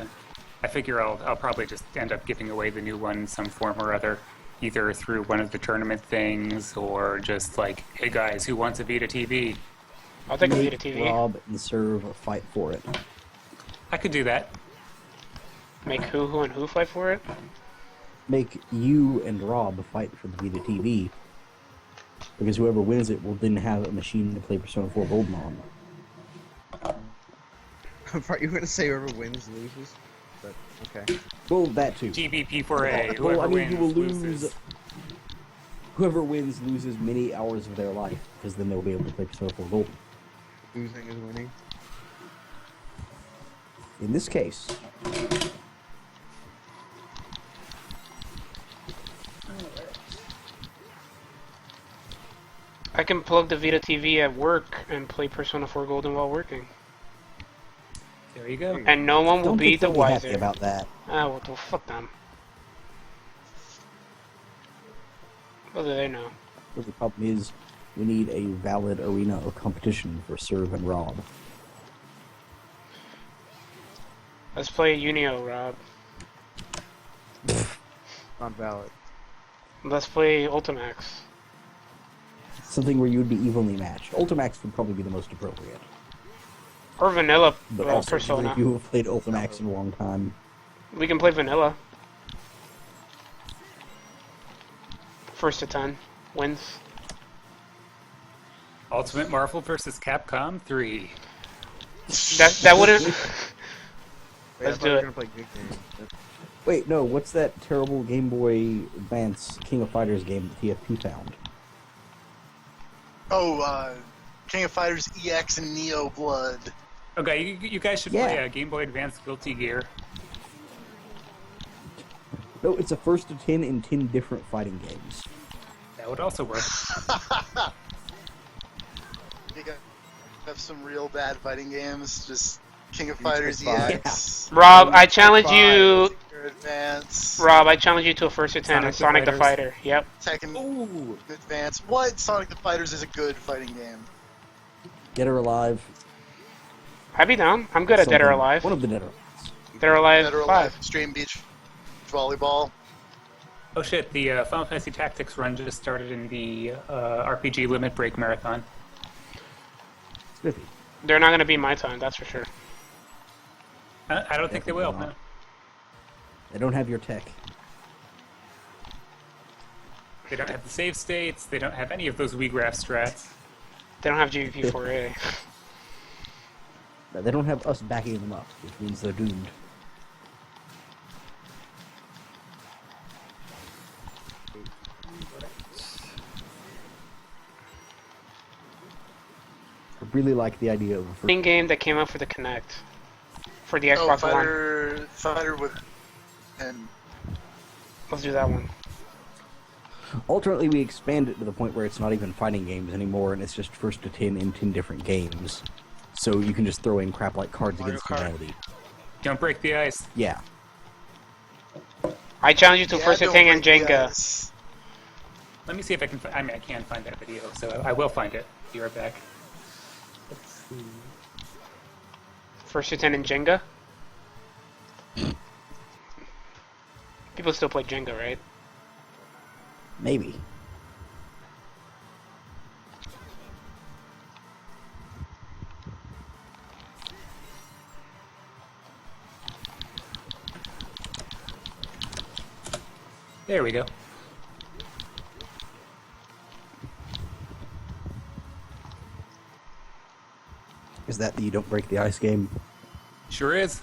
I figure I'll probably just end up giving away the new one in some form or other, either through one of the tournament things or just like, hey guys, who wants a Vita TV?
I'll take a
Make
Vita TV.
Rob and Serve fight for it.
I could do that.
Make who and who fight for it?
Make you and Rob fight for the Vita TV, because whoever wins it will then have a machine to play Persona 4 Golden on.
I thought you were gonna say whoever wins loses. But okay.
Well, that too.
GBP4A. Whoever
Well, I mean,
wins,
you will
loses.
Whoever wins loses many hours of their life, because then they'll be able to play Persona 4 Golden.
Losing is winning.
In this case,
I can plug the Vita TV at work and play Persona 4 Golden while working.
There you go.
And no one will
don't
be
think
the
they'll be happy
wiser.
about that.
Ah, well, fuck them. What do they know?
But the problem is, we need a valid arena of competition for Serve and Rob.
Let's play Unio, Rob.
Not valid.
Let's play Ultimax.
Something where you would be evenly matched. Ultimax would probably be the most appropriate.
Or Vanilla
But also,
Persona.
if you have played Ultimax in a long time,
We can play Vanilla. First to 10 wins.
Ultimate Marvel vs. Capcom 3.
That wouldn't.
Wait,
Let's
I thought
do
we were
it.
gonna play good games.
wait, no, what's that terrible Game Boy Advance King of Fighters game that TFP found?
Oh, King of Fighters EX and Neo Blood.
Okay, you guys should play Game Boy Advance Guilty Gear.
No, it's a first to 10 in 10 different fighting games.
That would also work.
You got have some real bad fighting games. Just King of
Street
Fighters
Fighter
EX.
Rob, I challenge you.
Advance.
Rob, I challenge you to a first to 10 in
Sonic
Sonic
the
the
Fighters.
Fighter. Yep.
Tekken
Ooh.
Advance. What? Sonic the Fighters is a good fighting game.
Dead or Alive.
I'd be down. I'm good at Dead or
something-
Alive.
One of the Dead or Alive.
Dead or Alive
Dead or
5.
Alive, Extreme Beach Volleyball.
Oh shit, the Final Fantasy Tactics run just started in the RPG Limit Break Marathon.
Spiffy.
They're not going to be my time, that's for sure.
I don't think they will,
Definitely
no.
not. They don't have your tech.
They don't have the save states, they don't have any of those Wii graph strats.
They don't have GVP4A.
They don't have us backing them up, which means they're doomed. I really like the idea of a first
Game that came out for the Kinect. For the
Oh,
Xbox One.
Fighter with. And
Let's do that one.
Ultimately, we expand it to the point where it's not even fighting games anymore, and it's just first to 10 in 10 different games. So you can just throw in crap like Cards
Mario
Against
Kart.
Humanity.
Don't break the ice.
Yeah.
I challenge you to
yeah,
first to
don't
10 and
break the
Jenga.
ice.
Let me see if I can I can't find that video, so I will find it. Be right back. Let's see.
First to 10 and Jenga. People still play Jenga, right?
Maybe.
There we go.
Is that the You Don't Break the Ice game?
Sure is.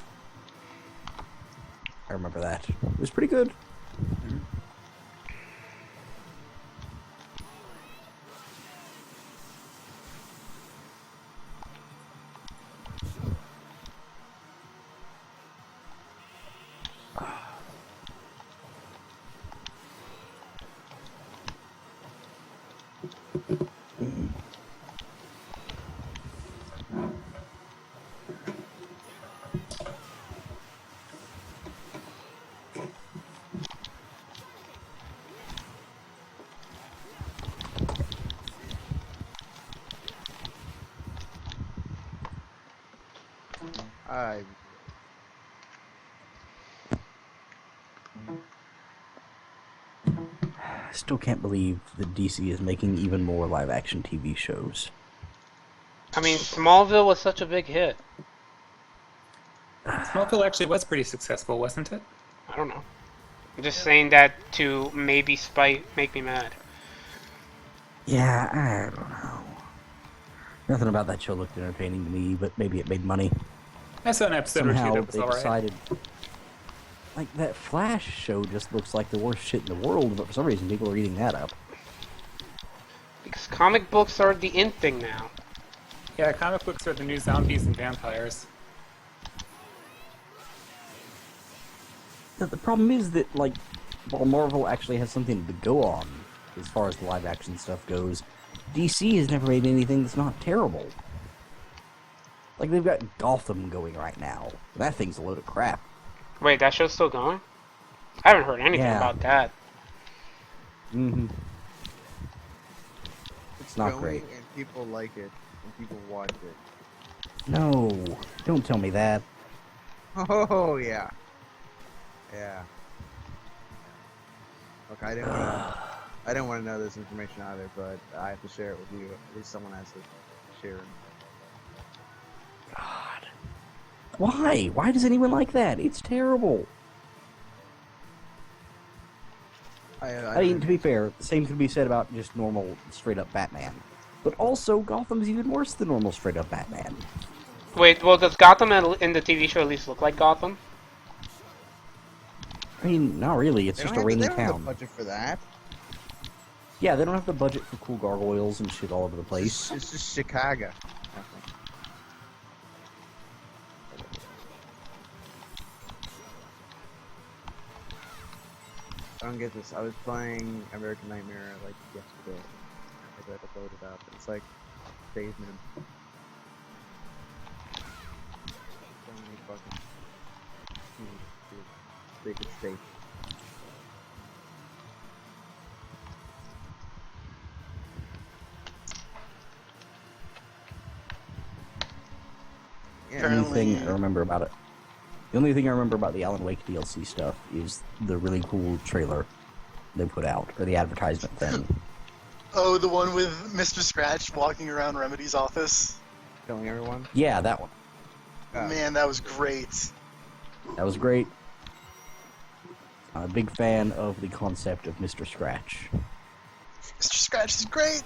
I remember that. It was pretty good.
I
I still can't believe that DC is making even more live-action TV shows.
I mean, Smallville was such a big hit.
Smallville actually was pretty successful, wasn't it?
I don't know. I'm just saying that to maybe make me mad.
Yeah, I don't know. Nothing about that show looked entertaining to me, but maybe it made money.
I saw an episode or two
Somehow
that was
they
alright.
decided... Like, that Flash show just looks like the worst shit in the world, but for some reason people are eating that up.
Because comic books are the in thing now.
Yeah, comic books are the new zombies and vampires.
The problem is that, like, while Marvel actually has something to go on, as far as the live-action stuff goes, DC has never made anything that's not terrible. Like, they've got Gotham going right now. That thing's a load of crap.
Wait, that show's still going? I haven't heard anything
Yeah.
about that.
Mm-hmm. It's not
Going,
great.
and people like it, and people watch it.
No, don't tell me that.
Oh yeah. Yeah. Look, I didn't want to know this information either, but I have to share it with you. At least someone has to share it.
God. Why? Why does anyone like that? It's terrible. I mean, to be fair, the same could be said about just normal, straight-up Batman. But also, Gotham's even worse than normal straight-up Batman.
Wait, well, does Gotham in the TV show at least look like Gotham?
I mean, not really. It's
They
just
don't
a
have-
rainy
they don't have
town.
the budget for that.
Yeah, they don't have the budget for cool gargoyles and shit all over the place.
It's just Chicago. I don't get this. I was playing American Nightmare like yesterday. I got to load it up. It's like pavement. So many fucking big estate.
The
Yeah,
only
Apparently-
thing I remember about it, the only thing I remember about the Alan Wake DLC stuff is the really cool trailer they put out, or the advertisement thing.
Oh, the one with Mr. Scratch walking around Remedy's office?
killing everyone.
Yeah, that one.
Oh.
Man, that was great.
That was great. I'm a big fan of the concept of Mr. Scratch.
Mr. Scratch is great!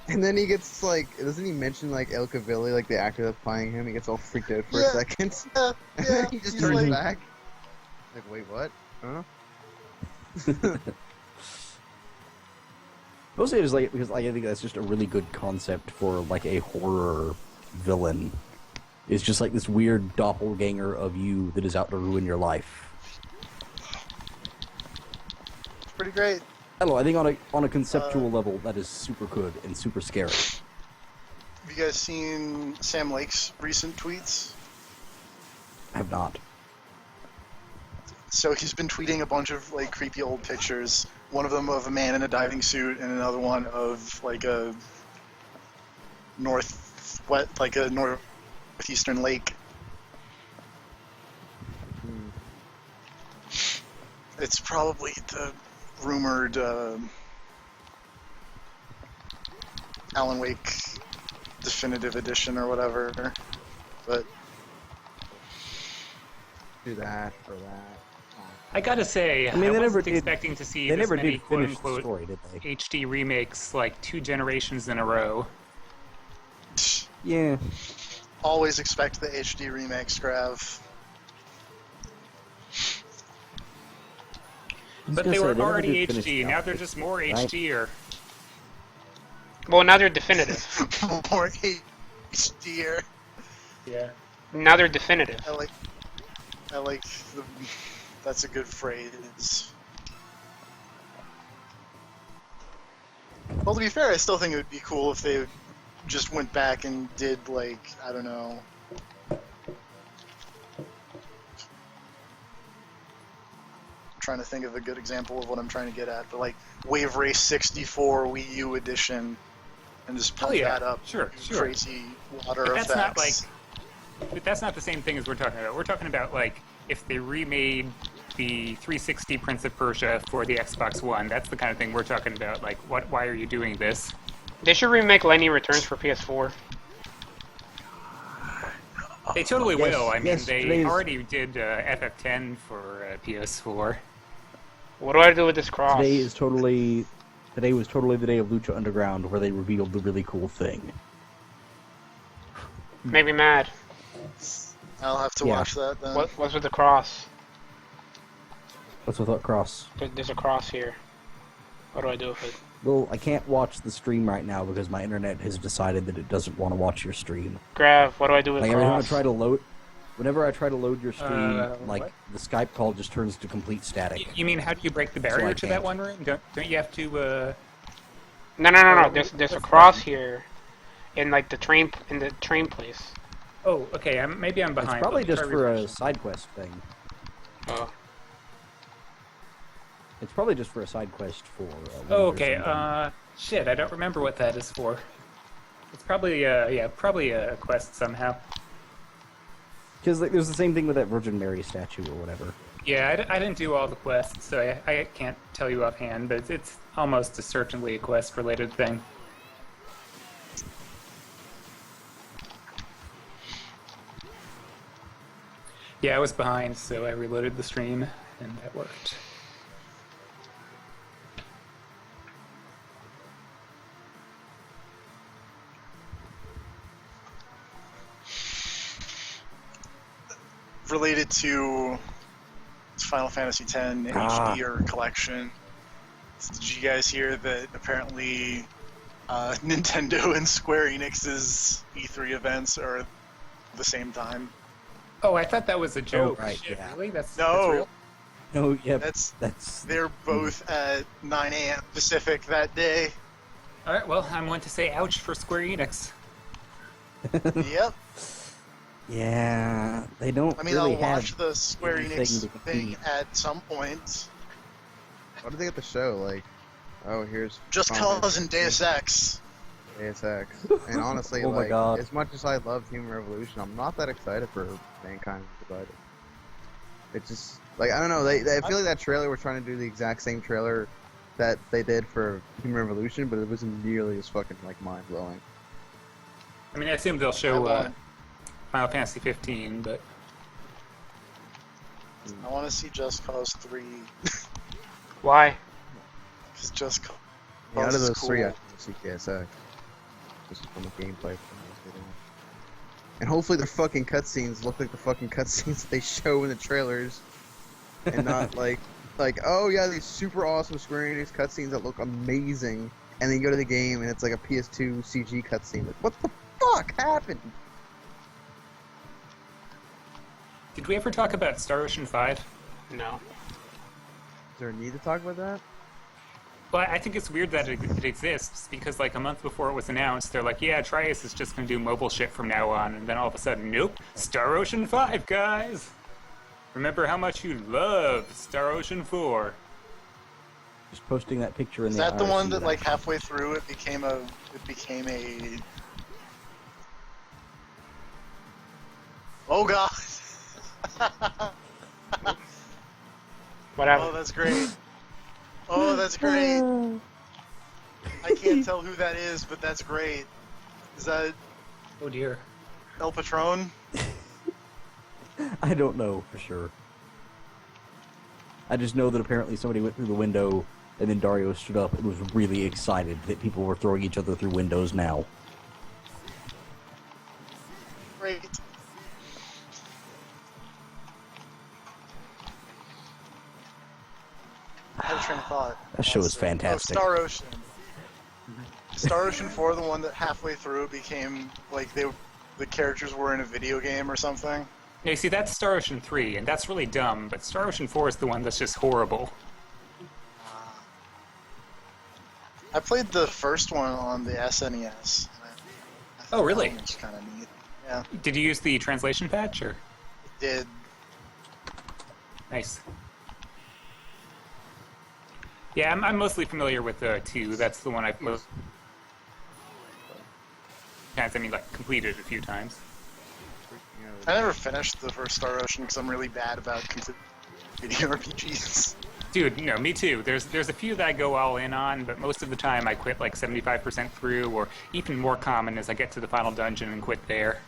And then he gets like, doesn't he mention like El Cavilli, like the actor that's playing him? He gets all freaked out for
Yeah.
a second.
Yeah, yeah.
he just
he's
turns
like,
back. Like, wait, what? Huh?
Mostly just like because like, I think that's just a really good concept for like a horror villain. It's just like this weird doppelganger of you that is out to ruin your life.
it's pretty great.
I don't know. I think on a conceptual level, that is super good and super scary.
Have you guys seen Sam Lake's recent tweets?
I have not.
So he's been tweeting a bunch of like creepy old pictures. One of them of a man in a diving suit, and another one of like a northeastern lake. It's probably the rumored Alan Wake definitive edition or whatever. But
Do that or that.
I gotta say, I,
mean, they never
wasn't
did-
expecting to see
They
this
never
many
did finish the
quote-unquote
story, did they?
HD remakes like 2 generations in a row.
Yeah.
always expect the HD remake, Scrav.
But
gonna
they
say,
were
they never
already
did finish
HD,
the
now
outfit,
they're just more
right?
HDer.
Well, now they're definitive.
More HDer.
Yeah.
Now they're definitive.
I like the, that's a good phrase. Well, to be fair, I still think it would be cool if they just went back and did, like, I don't know. I'm trying to think of a good example of what I'm trying to get at, but like Wave Race 64 Wii U edition, and just pump that up.
Sure.
Crazy water
But
effects.
that's not like. But that's not the same thing as we're talking about. We're talking about like if they remade the 360 Prince of Persia for the Xbox One. That's the kind of thing we're talking about. Like, what? Why are you doing this?
They should remake Lightning Returns for PS4.
They totally
Yes,
will. I mean,
yes,
they
today's-
already did FF10 for PS4.
What do I do with this cross?
Today was totally the day of Lucha Underground where they revealed the really cool thing.
Made me mad.
I'll have to
Yeah.
watch that then.
What's with the cross?
What's with that cross?
There's a cross here. What do I do with it?
Well, I can't watch the stream right now because my internet has decided that it doesn't want to watch your stream.
Grav, what do I do with
Like every time I
cross?
try to load, whenever I try to load your stream, like
what?
the Skype call just turns to complete static.
You mean, how do you break the
So
barrier
I
to that
can't.
one room? Don't you have to?
No. There's a cross here, in like the train place.
Oh, okay. Maybe I'm behind.
It's probably
Let me
just
try
for a
refreshing.
side quest thing.
Oh.
It's probably just for a side quest for.
Oh, okay. Shit, I don't remember what that is for. It's probably, probably a quest somehow.
Because like, there's the same thing with that Virgin Mary statue or whatever.
Yeah, I didn't do all the quests, so I can't tell you offhand, but it's almost certainly a quest-related thing. Yeah, I was behind, so I reloaded the stream, and that worked.
Related to Final Fantasy X HD or collection, did you guys hear that apparently Nintendo and Square Enix's E3 events are the same time?
Oh, I thought that was a joke.
right,
Shit,
yeah.
really? That's
No.
real?
No, yeah,
That's They're both at 9 a.m. Pacific that day.
Alright, well, I'm going to say ouch for Square Enix.
Yep.
yeah, they don't.
I mean,
really
I'll
have
watch the Square
anything
Enix
to
thing
compete.
at some point.
What did they get the show? Like, oh, here's
Just
Final
Cause and
Fantasy
Deus Ex.
X. And honestly,
Oh my
like,
God.
as much as I love Human Revolution, I'm not that excited for Mankind Divided. It just, like, I don't know. I feel like that trailer was trying to do the exact same trailer that they did for Human Revolution, but it wasn't nearly as fucking, like, mind-blowing.
I mean, I assume they'll show
I want-
Final Fantasy 15, but
I want to see Just Cause 3.
Why?
Because Just Cause
Yeah, out of
is
those
cool.
three, I want to see KSX. Just from the gameplay. And hopefully their fucking cutscenes look like the fucking cutscenes they show in the trailers. And not like, oh yeah, these super awesome Square Enix cutscenes that look amazing. And then you go to the game and it's like a PS2 CG cutscene. Like, what the fuck happened?
did we ever talk about Star Ocean 5?
No.
Is there a need to talk about that?
Well, I think it's weird that it exists, because like a month before it was announced, they're like, yeah, Trius is just going to do mobile shit from now on, and then all of a sudden, nope, Star Ocean 5, guys! Remember how much you love Star Ocean 4.
Just posting that picture in
Is
the.
that the
IRC
one that, like,
action.
halfway through it became a... Oh god!
What
Oh,
happened?
that's great. Oh, that's great. I can't tell who that is, but that's great. Is that
Oh dear.
El Patron?
I don't know for sure. I just know that apparently somebody went through the window, and then Dario stood up and was really excited that people were throwing each other through windows now.
Great. I had a train of thought.
That show is
Also.
fantastic.
Oh, Star Ocean. Star Ocean 4, the one that halfway through it became like the characters were in a video game or something.
Now, you see, that's Star Ocean 3, and that's really dumb, but Star Ocean 4 is the one that's just horrible.
I played the first one on the SNES.
Oh, really?
It's kind of neat. Yeah,
Did you use the translation patch, or?
it did.
Nice. Yeah, I'm mostly familiar with 2. That's the one I've most... I mean, like, completed a few times.
I never finished the first Star Ocean because I'm really bad about completing RPGs.
Dude, no, me too. There's a few that I go all in on, but most of the time I quit like 75% through, or even more common is I get to the final dungeon and quit there.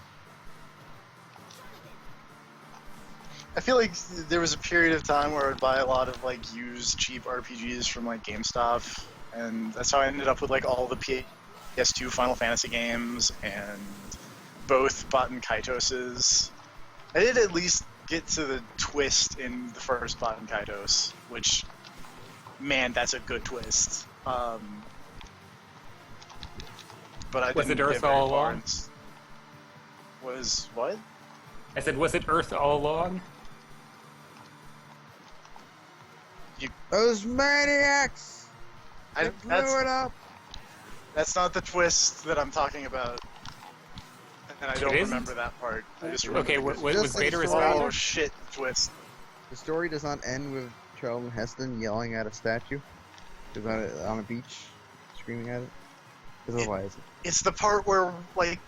I feel like there was a period of time where I'd buy a lot of like used cheap RPGs from like GameStop, and that's how I ended up with like all the PS2 Final Fantasy games and both Baten Kaitoses. I did at least get to the twist in the first Baten Kaitos, which, man, that's a good twist. But I
Was
didn't
it Earth
get very
all
far
along?
Was what?
I said, was it Earth all along?
Those maniacs!
I,
They blew it up!
that's not the twist that I'm talking about. And I don't
isn't?
remember that part. I just remember
Okay,
the
was
Just like
Vader a
story.
oh
sponsor?
shit twist.
The story does not end with Charlton Heston yelling at a statue. He's on a beach, screaming at it. Because otherwise...
It's the part where like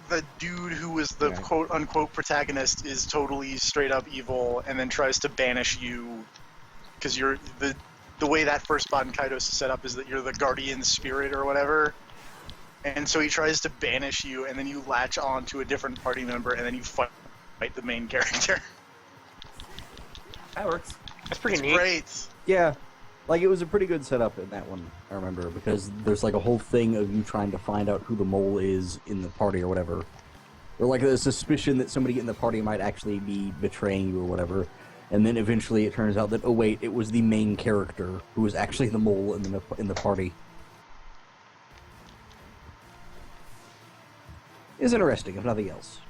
the dude who was the
Yeah.
quote unquote protagonist is totally straight up evil and then tries to banish you because you're the way that first Baten Kaitos is set up is that you're the guardian spirit or whatever. And so he tries to banish you, and then you latch on to a different party member, and then you fight the main character.
That works.
That's pretty
It's
neat.
great.
Yeah, like it was a pretty good setup in that one, I remember, because there's like a whole thing of you trying to find out who the mole is in the party or whatever. Or like a suspicion that somebody in the party might actually be betraying you or whatever. And then eventually it turns out that, oh wait, it was the main character who was actually the mole in the party. Is interesting, if nothing else.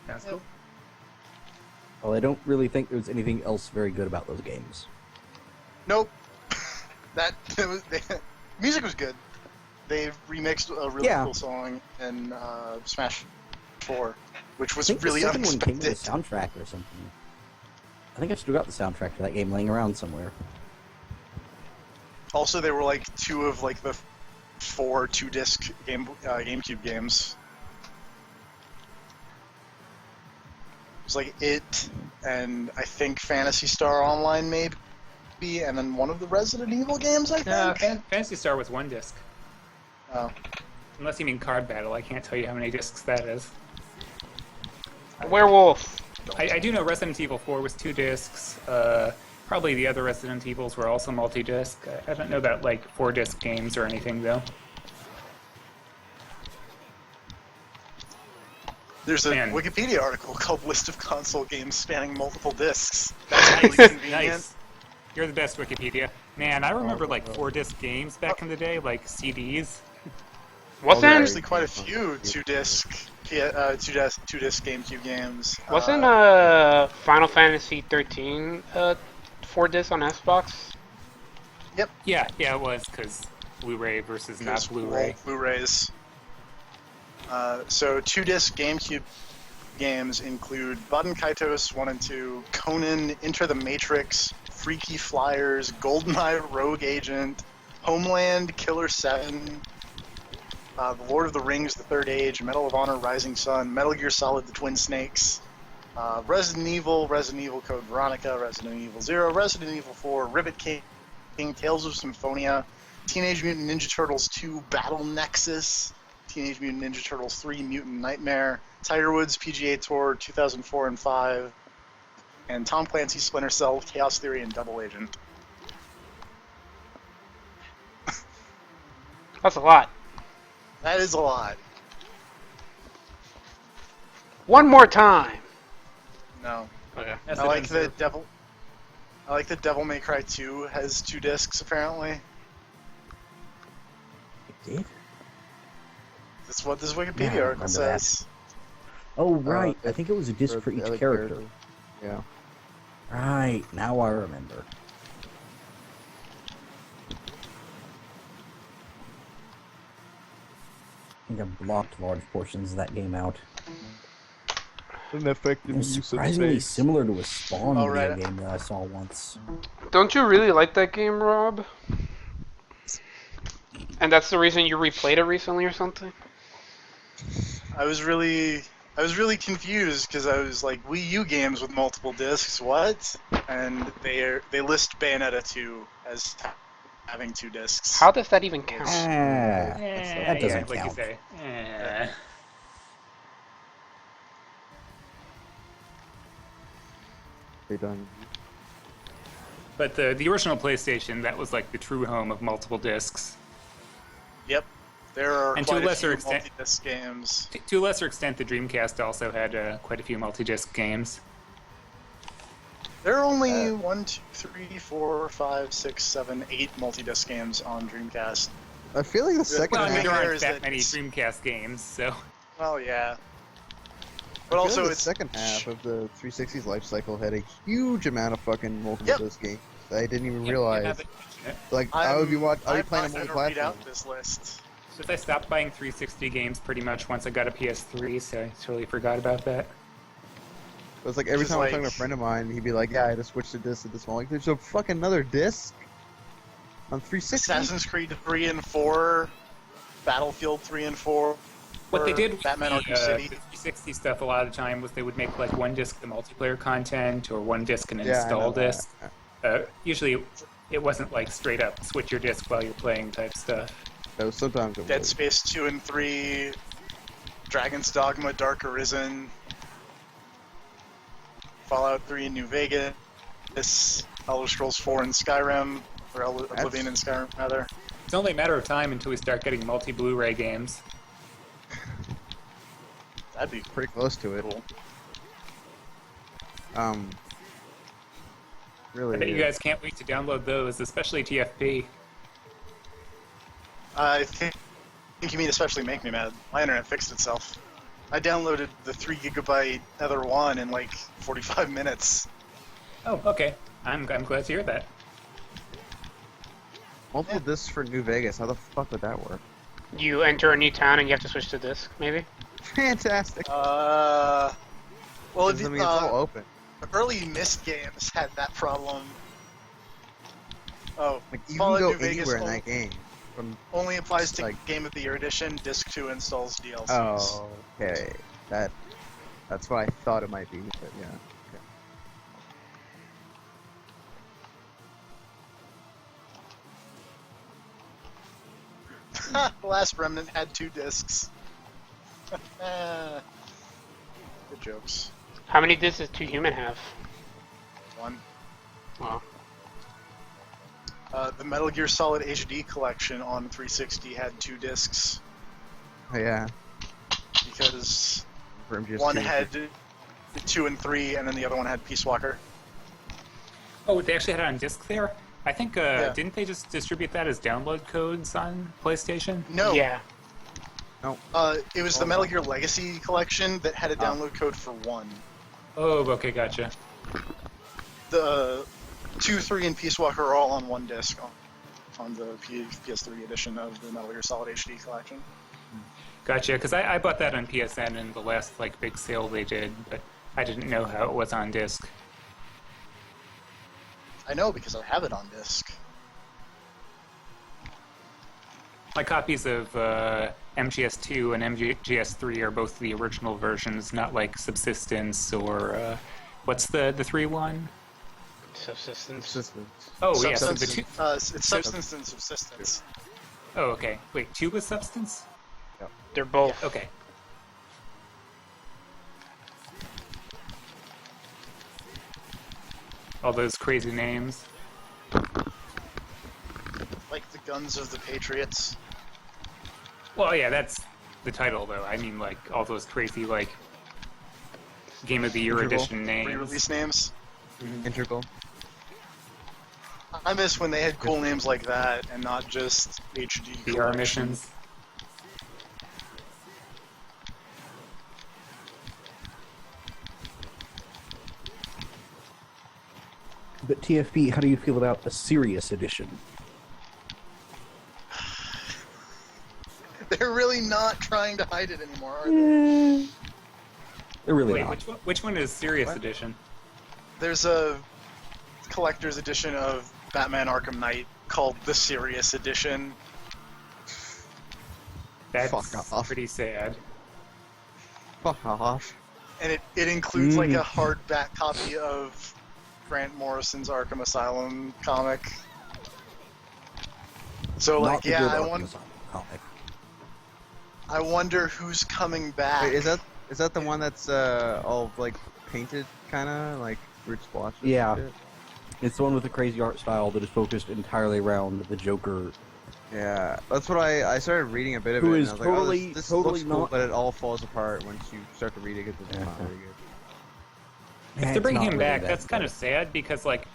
Sounds cool.
Well, I don't really think there's anything else very good about those games.
Nope. Music was good. They remixed a really
Yeah.
cool song in Smash 4, which
I
was
think
really
the second one came
unexpected.
with a soundtrack or something. I think I still got the soundtrack for that game laying around somewhere.
Also, they were like two of like the 4 2-disc GameCube games. It was like it, and I think Phantasy Star Online maybe, and then one of the Resident Evil games, I
No,
think.
Fantasy Star was one disc.
Oh.
Unless you mean Card Battle, I can't tell you how many discs that is.
Werewolf.
I do know Resident Evil 4 was 2 discs. Probably the other Resident Evils were also multi-disc. I don't know about like 4-disc games or anything though.
There's a
Man.
Wikipedia article called List of Console Games Spanning Multiple Discs. That's really convenient.
Nice. You're the best, Wikipedia. Man, I remember like 4-disc games back in the day, like CDs.
Wasn't
Actually, quite a few two-disc GameCube games.
wasn't Final Fantasy 13 4-disc on Xbox?
Yeah, it was, because Blu-ray versus not Blu-ray.
Blu-rays. So two-disc GameCube games include Baten Kaitos 1 and 2, Conan, Enter the Matrix, Freaky Flyers, GoldenEye Rogue Agent, Homeland, Killer 7, The Lord of the Rings, The Third Age, Medal of Honor, Rising Sun, Metal Gear Solid, The Twin Snakes, Resident Evil Code Veronica, Resident Evil 0, Resident Evil 4, Rivet King, Tales of Symphonia, Teenage Mutant Ninja Turtles 2, Battle Nexus, Teenage Mutant Ninja Turtles 3, Mutant Nightmare, Tiger Woods PGA Tour 2004 and 5, and Tom Clancy's Splinter Cell, Chaos Theory, and Double Agent.
That's a lot.
That is a lot.
One more time.
No.
Okay.
That's
I
the
like
thing,
that Devil. I like that Devil May Cry 2 has 2 discs apparently.
It did?
That's what this Wikipedia
Yeah, I
article
remember that.
says.
Oh, right. I think it was a disc for
the
each
other
character.
Yeah.
Right. Now I remember. I think I blocked large portions of that game out.
An effective
It was surprisingly similar to a Spawn
Oh,
video
right.
game that I saw once.
Don't you really like that game, Rob? And that's the reason you replayed it recently or something?
I was really confused because I was like, Wii U games with multiple discs, what? And they list Bayonetta 2 as having 2 discs.
How does that even count?
That doesn't
like you
count.
say.
They done.
But the original PlayStation, that was like the true home of multiple discs.
Yep. There are
And to
quite
a
a
lesser
few
extent-
multi-disc games.
To a lesser extent, the Dreamcast also had quite a few multi-disc games.
There are only 1, 2, 3, 4, 5, 6, 7, 8 multi-disc games on Dreamcast.
I feel like the second
Well, I
half.
mean, there
there
aren't
is
that
that-
many Dreamcast games, so...
Well, yeah.
I
But
feel
also,
like the
it's
second half of the 360's life cycle had a huge amount of fucking multiple
Yep.
disc games. I didn't even
Yeah,
realize.
yeah, but-
Like I would be
I'm
playing
not
a
gonna read
multi-platform.
out this list.
Since I stopped buying 360 games pretty much once I got a PS3, so I totally forgot about that.
It was like every
Just
time I was
like-
talking to a friend of mine, he'd be like, "Yeah, I just switched to this at this moment." Like, there's a fucking another disc on 360.
Assassin's Creed 3 and 4, Battlefield 3 and 4.
What they did with
Batman
the,
Arkham City.
the 360 stuff a lot of time was they would make like one disc the multiplayer content or one disc an
Yeah, I
install
know that.
disc. Usually it wasn't like straight up switch your disc while you're playing type stuff.
No, sometimes it
Dead
was.
Space 2 and 3, Dragon's Dogma, Dark Arisen, Fallout 3 in New Vegas, Elder Scrolls 4 and Skyrim, or Oblivion and Skyrim, rather.
It's only a matter of time until we start getting multi-Blu-ray games.
That'd be
Pretty close to it.
cool.
Really.
I bet you guys can't wait to download those, especially TFP.
I think you mean especially make me mad. My internet fixed itself. I downloaded the 3 gigabyte Ether 1 in like 45 minutes.
Oh, okay. I'm glad to hear that.
Multiple discs for New Vegas. How the fuck would that work?
You enter a new town and you have to switch to disc, maybe?
Fantastic.
Well,
I mean, it's all open.
early Myst games had that problem. Oh,
Like you
Fallout
can go
New Vegas
anywhere in
only,
that game. From
only applies to
like-
Game of the Year edition. Disc 2 installs DLCs.
oh, okay. That's what I thought it might be, but yeah. Okay.
The Last Remnant had 2 discs. Good jokes.
How many discs does Two Human have?
1.
Well,
The Metal Gear Solid HD collection on 360 had 2 discs
Oh yeah.
because
For MGS2.
one had 2 and 3, and then the other one had Peace Walker.
Oh, they actually had it on disc there? I think,
Yeah.
didn't they just distribute that as download codes on PlayStation?
No,
yeah.
it was the Metal Gear Legacy collection that had a download code for 1.
Oh, okay, gotcha.
The 2, 3, and Peace Walker are all on 1 disc on the PS3 edition of the Metal Gear Solid HD collection.
Gotcha, because I bought that on PSN in the last, like, big sale they did, but I didn't know how it was on disc.
I know because I have it on disc.
My copies of MGS2 and MGS3 are both the original versions, not like Subsistence or what's the 3-1?
Subsistence.
Subsistence.
Oh yeah, so the
Substance,
two.
it's Substance and Subsistence.
Oh okay, wait, 2 was Substance?
They're both.
Okay. All those crazy names.
Like the Guns of the Patriots.
Well, yeah, that's the title though. I mean, like all those crazy like Game of the Year
Interval.
edition names.
Re-release names.
Integral.
I miss when they had cool names like that and not just HD.
VR
collection.
missions.
But TFP, how do you feel about a serious edition?
They're really not trying to hide it anymore, are they?
They're really
Wait,
not.
which one is Serious Edition?
There's a collector's edition of Batman Arkham Knight called the Serious Edition.
That's
Fuck off.
pretty sad.
Fuck off.
And it includes like a hardback copy of Grant Morrison's Arkham Asylum comic. So
Not
like,
the
yeah,
good
I
Arkham
want.
Asylum comic.
I wonder who's coming back.
Wait, is that the one that's all like painted kind of like weird splotches.
Yeah.
And shit.
It's the one with the crazy art style that is focused entirely around the Joker.
Yeah, that's what I started reading a bit of
Who
it.
is
and I was
totally-
like, oh, this
totally
looks cool,
not-
but it all falls apart once you start to read it because it's not very good.
If they bring him back, that's kind of sad because like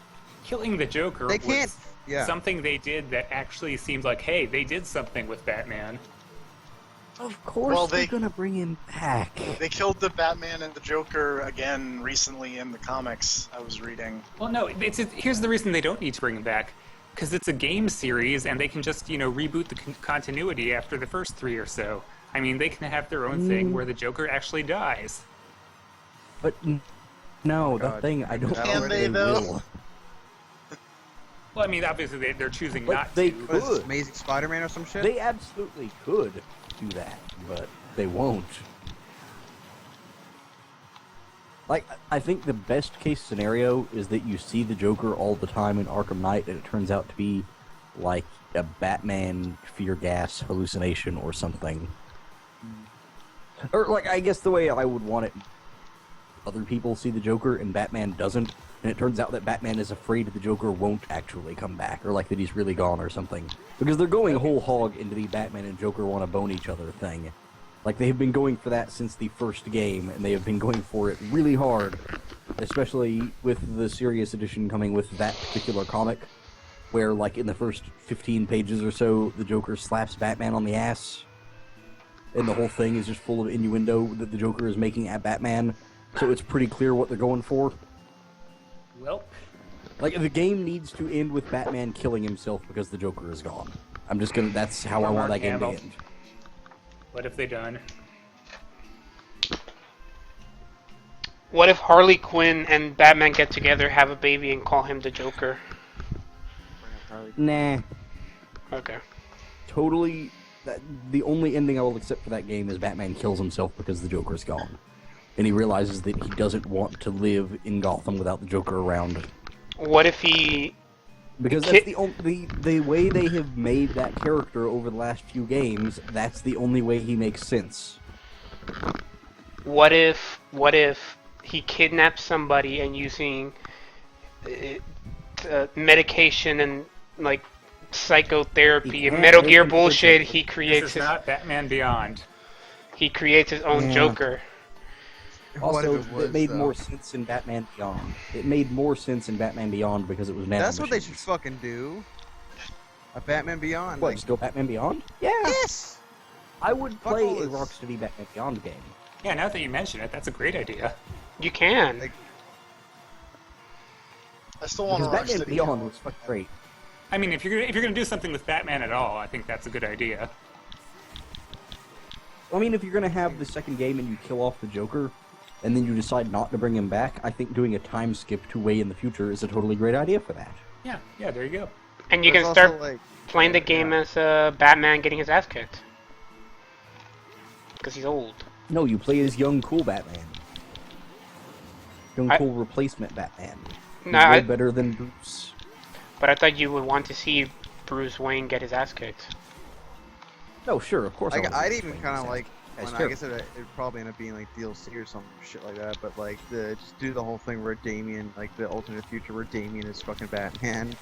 killing the Joker
They can't.
was
Yeah.
something they did that actually seemed like, hey, they did something with Batman.
Of course
Well,
they're
they-
gonna bring him back.
They killed the Batman and the Joker again recently in the comics I was reading.
Well, no, here's the reason they don't need to bring him back. Because it's a game series, and they can just, reboot the continuity after the first 3 or so. I mean, they can have their own thing where the Joker actually dies.
But no, the
God.
thing I don't
Can
think
they,
they
though?
will.
Well, I mean, obviously they're choosing
Like,
not
they
to.
What is this,
Good.
Amazing Spider-Man or some shit?
They absolutely could do that, but they won't. Like, I think the best case scenario is that you see the Joker all the time in Arkham Knight, and it turns out to be like a Batman fear gas hallucination or something. Or, like, I guess the way I would want it, other people see the Joker and Batman doesn't, and it turns out that Batman is afraid the Joker won't actually come back, or like that he's really gone or something. Because they're going whole hog into the Batman and Joker want to bone each other thing. Like, they have been going for that since the first game, and they have been going for it really hard. Especially with the Serious Edition coming with that particular comic, where, like, in the first 15 pages or so, the Joker slaps Batman on the ass, and the whole thing is just full of innuendo that the Joker is making at Batman, so it's pretty clear what they're going for.
Well,
Like, the game needs to end with Batman killing himself because the Joker is gone. I'm just gonna, that's how I want that game to
Mark
end.
what have they done?
What if Harley Quinn and Batman get together, have a baby, and call him the Joker?
Nah.
Okay.
Totally, the only ending I will accept for that game is Batman kills himself because the Joker's gone. And he realizes that he doesn't want to live in Gotham without the Joker around.
What if he...
Because that's the way they have made that character over the last few games, that's the only way he makes sense.
What if he kidnaps somebody and using medication and like psychotherapy
He
and
can't
Metal
make
Gear
him
bullshit?
think
He
This
creates
is
his
not Batman Beyond.
own
Yeah.
Joker.
What if
Also,
it was,
it made
though?
more sense in Batman Beyond. It made more sense in Batman Beyond because it was nano
That's what they should
machines.
fucking do. A Batman Beyond.
What,
Like,
still Batman Beyond? Yeah!
yes!
I would
Fuck
play
all
a
this.
Rocksteady Batman Beyond game.
Yeah, now that you mention it, that's a great idea.
You can.
Like,
I still want
Because
to
Batman
Rocksteady
Beyond
game.
was fucking great.
I mean, if you're gonna do something with Batman at all, I think that's a good idea.
I mean, if you're gonna have the second game and you kill off the Joker, and then you decide not to bring him back, I think doing a time skip to way in the future is a totally great idea for that.
Yeah, there you go.
And you
there's
can
also,
start
like,
playing the game as Batman getting his ass kicked. Because he's old.
No, you play as young, cool Batman. Young,
I-
cool replacement Batman. He's
No,
way
I-
better than Bruce.
But I thought you would want to see Bruce Wayne get his ass kicked.
No, sure, of course. I
Like,
wanna see
I'd
Bruce
even
Wayne
kind of
get
like,
That's
when, I guess it'd probably end up being like DLC or some shit like that, but like, just do the whole thing where Damian, like the alternate future where Damian is fucking Batman,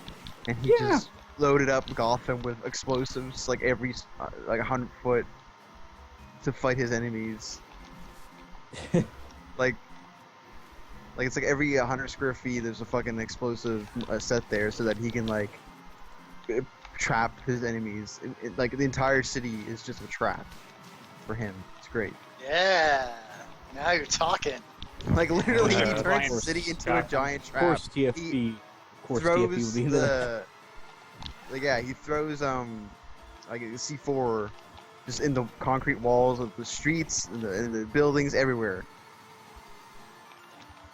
and he
Yeah.
just loaded up Gotham with explosives like every, like 100 foot to fight his enemies. like it's like every 100 square feet there's a fucking explosive set there so that he can like trap his enemies. Like the entire city is just a trap for him. It's great.
Yeah. Now you're talking.
Like literally, he
Yeah,
turns the
course.
city into a giant
Of
trap.
course, TFB. Of course, TFB
Throws
would be into that.
the like yeah, he throws like a C4 just in the concrete walls of the streets, in the buildings, everywhere.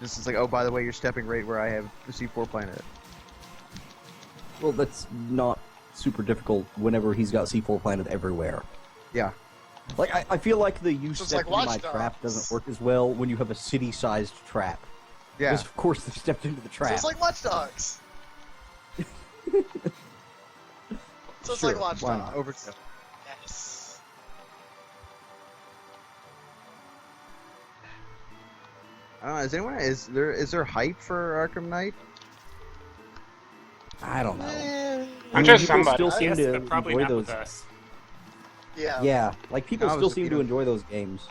This is like, oh, by the way, you're stepping right where I have the C4 planet.
Well, that's not super difficult whenever he's got C4 Planet everywhere.
Yeah.
Like, I feel like the you
So it's
stepped
like
into my
Watch Dogs.
trap doesn't work as well when you have a city-sized trap.
Yeah.
Because, of course, they stepped into the
So
trap.
it's like Watch Dogs. So it's
Sure,
like Watch
why
Dogs.
not?
Overkill.
Yes.
I don't know. Is there hype for Arkham Knight?
I don't know.
I'm
I
sure
mean, people
somebody.
still seem
Yes,
to
but probably
enjoy
not
those.
with us.
Yeah.
Yeah, like people
I
still
was
seem
beat
to
'em.
enjoy those games.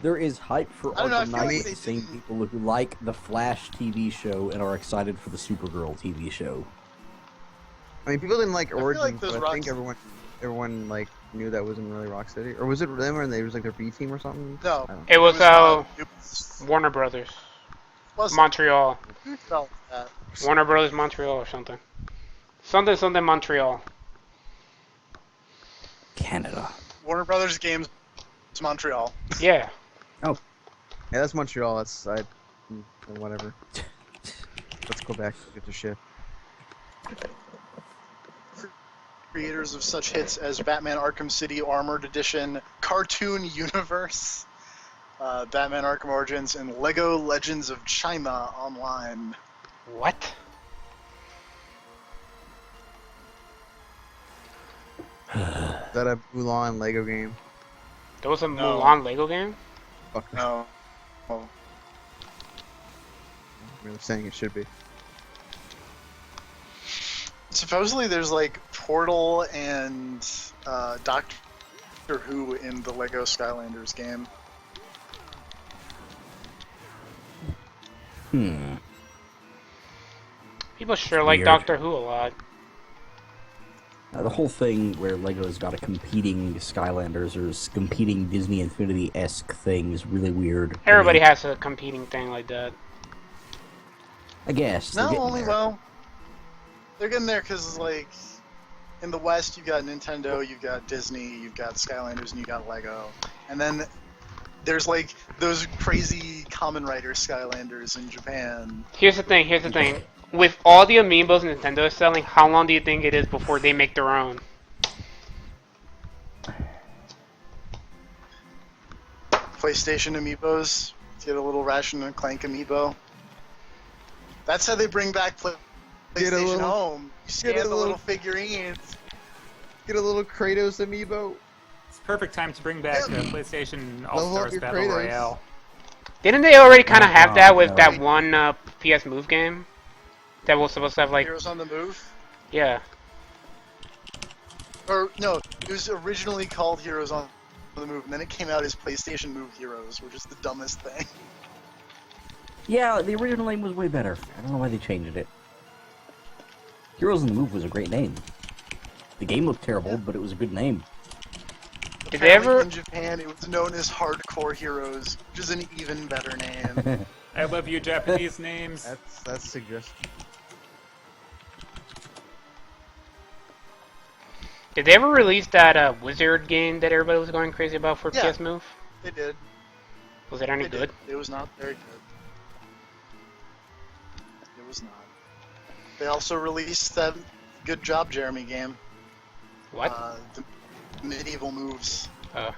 There is hype for
I don't know, I
Arkham
feel
Knight
like
with
they
the same
didn't-
people who like the Flash TV show and are excited for the Supergirl TV show.
I mean, people didn't like
feel
Origins,
like those
but I think
Rocks-
everyone like knew that wasn't really Rocksteady, or was it them, or they was like their B team or something?
No.
I don't know.
It was
it was,
Warner Brothers,
wasn't.
Montreal,
Who felt that?
Warner Brothers Montreal or something. Something Montreal.
Canada.
Warner Brothers Games, Montreal.
Yeah.
Yeah, that's Montreal. Whatever. Let's go back to get the shit.
Creators of such hits as Batman Arkham City Armored Edition, Cartoon Universe, Batman Arkham Origins, and Lego Legends of China Online.
What?
Is that a Mulan Lego game?
There was a
No.
Mulan Lego game?
Fuck.
No. Oh.
I'm really saying it should be.
Supposedly there's like Portal and Doctor Who in the Lego Skylanders game.
People sure like
Weird.
Doctor Who a lot.
The whole thing where Lego's got a competing Skylanders or competing Disney Infinity-esque thing is really weird.
Everybody
I mean,
has a competing thing like that.
I guess. they're
No,
getting
only
there.
well, they're getting there because like in the West you got Nintendo, you've got Disney, you've got Skylanders, and you got Lego, and then there's like those crazy Kamen Rider Skylanders in Japan.
Here's the thing. With all the amiibos Nintendo is selling, how long do you think it is before they make their own?
PlayStation amiibos, get a little Ratchet and Clank amiibo. That's how they bring back
Get a
PlayStation
little-
Home. You scan
get a
the little
little-
figurines.
Get a little Kratos amiibo.
It's a perfect time to bring back PlayStation All
Level up
Stars
your
Battle
Kratos.
Royale.
Didn't they already kind of have that with
no.
that one PS Move game? That was supposed to have like,
Heroes on the Move.
yeah.
Or no, it was originally called Heroes on the Move, and then it came out as PlayStation Move Heroes, which is the dumbest thing.
Yeah, the original name was way better. I don't know why they changed it. Heroes on the Move was a great name. The game looked terrible, but it was a good name.
Did they
Apparently
ever?
in Japan, it was known as Hardcore Heroes, which is an even better name.
I love you, Japanese names.
That's suggestion.
Did they ever release that Wizard game that everybody was going crazy about for
Yeah.
PS Move?
They did.
Was it any
They
good?
did. It was not very good. It was not. They also released that Good Job Jeremy game.
What?
The medieval moves.
Uh,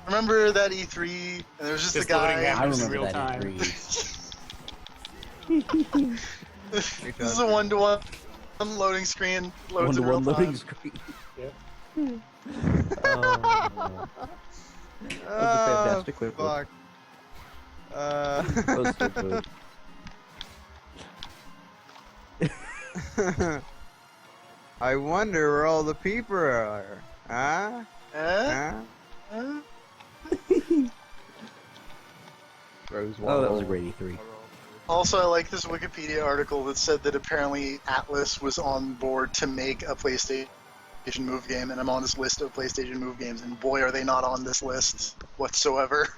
Remember that E3? And there was just
Just
the guy.
loading
I
Happens in
remember
real
that
time.
E3.
This is a one-to-one loading screen. Loads in real
One-to-one
time.
loading screen.
Yep.
Oh, that was a fantastic clip.
Fuck.
That was so good.
I wonder where all the people are. Huh?
Eh?
Huh?
Eh?
Rose
Oh, that was a great E3.
Also, I like this Wikipedia article that said that apparently Atlas was on board to make a PlayStation Move game, and I'm on this list of PlayStation Move games, and boy, are they not on this list whatsoever.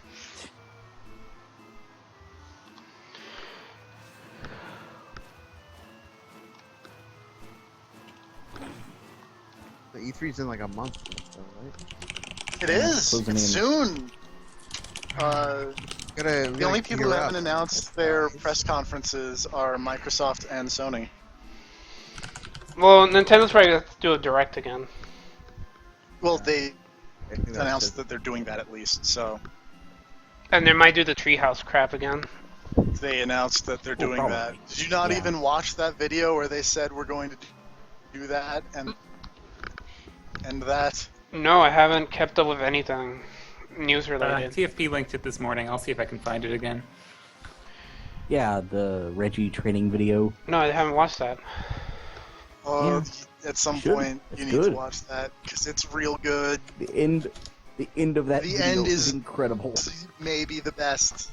The E3's in like a month, so, right?
It is.
closing
It's
in.
soon. The only people who haven't announced their
press.
press conferences are Microsoft and Sony.
well, Nintendo's probably gonna do a direct again.
Well, they announced that they're doing that at least, so
And they might do the Treehouse crap again.
they announced that they're doing
probably.
that. Did you not
Yeah.
even watch that video where they said we're going to do that and that?
No, I haven't kept up with anything news related.
TFP linked it this morning. I'll see if I can find it again.
Yeah, the Reggie training video.
No, I haven't watched that.
At some
Should.
point,
It's
you need
good.
to watch that because it's real good.
The end of that
The
video
end
is
is-
incredible.
Maybe the best.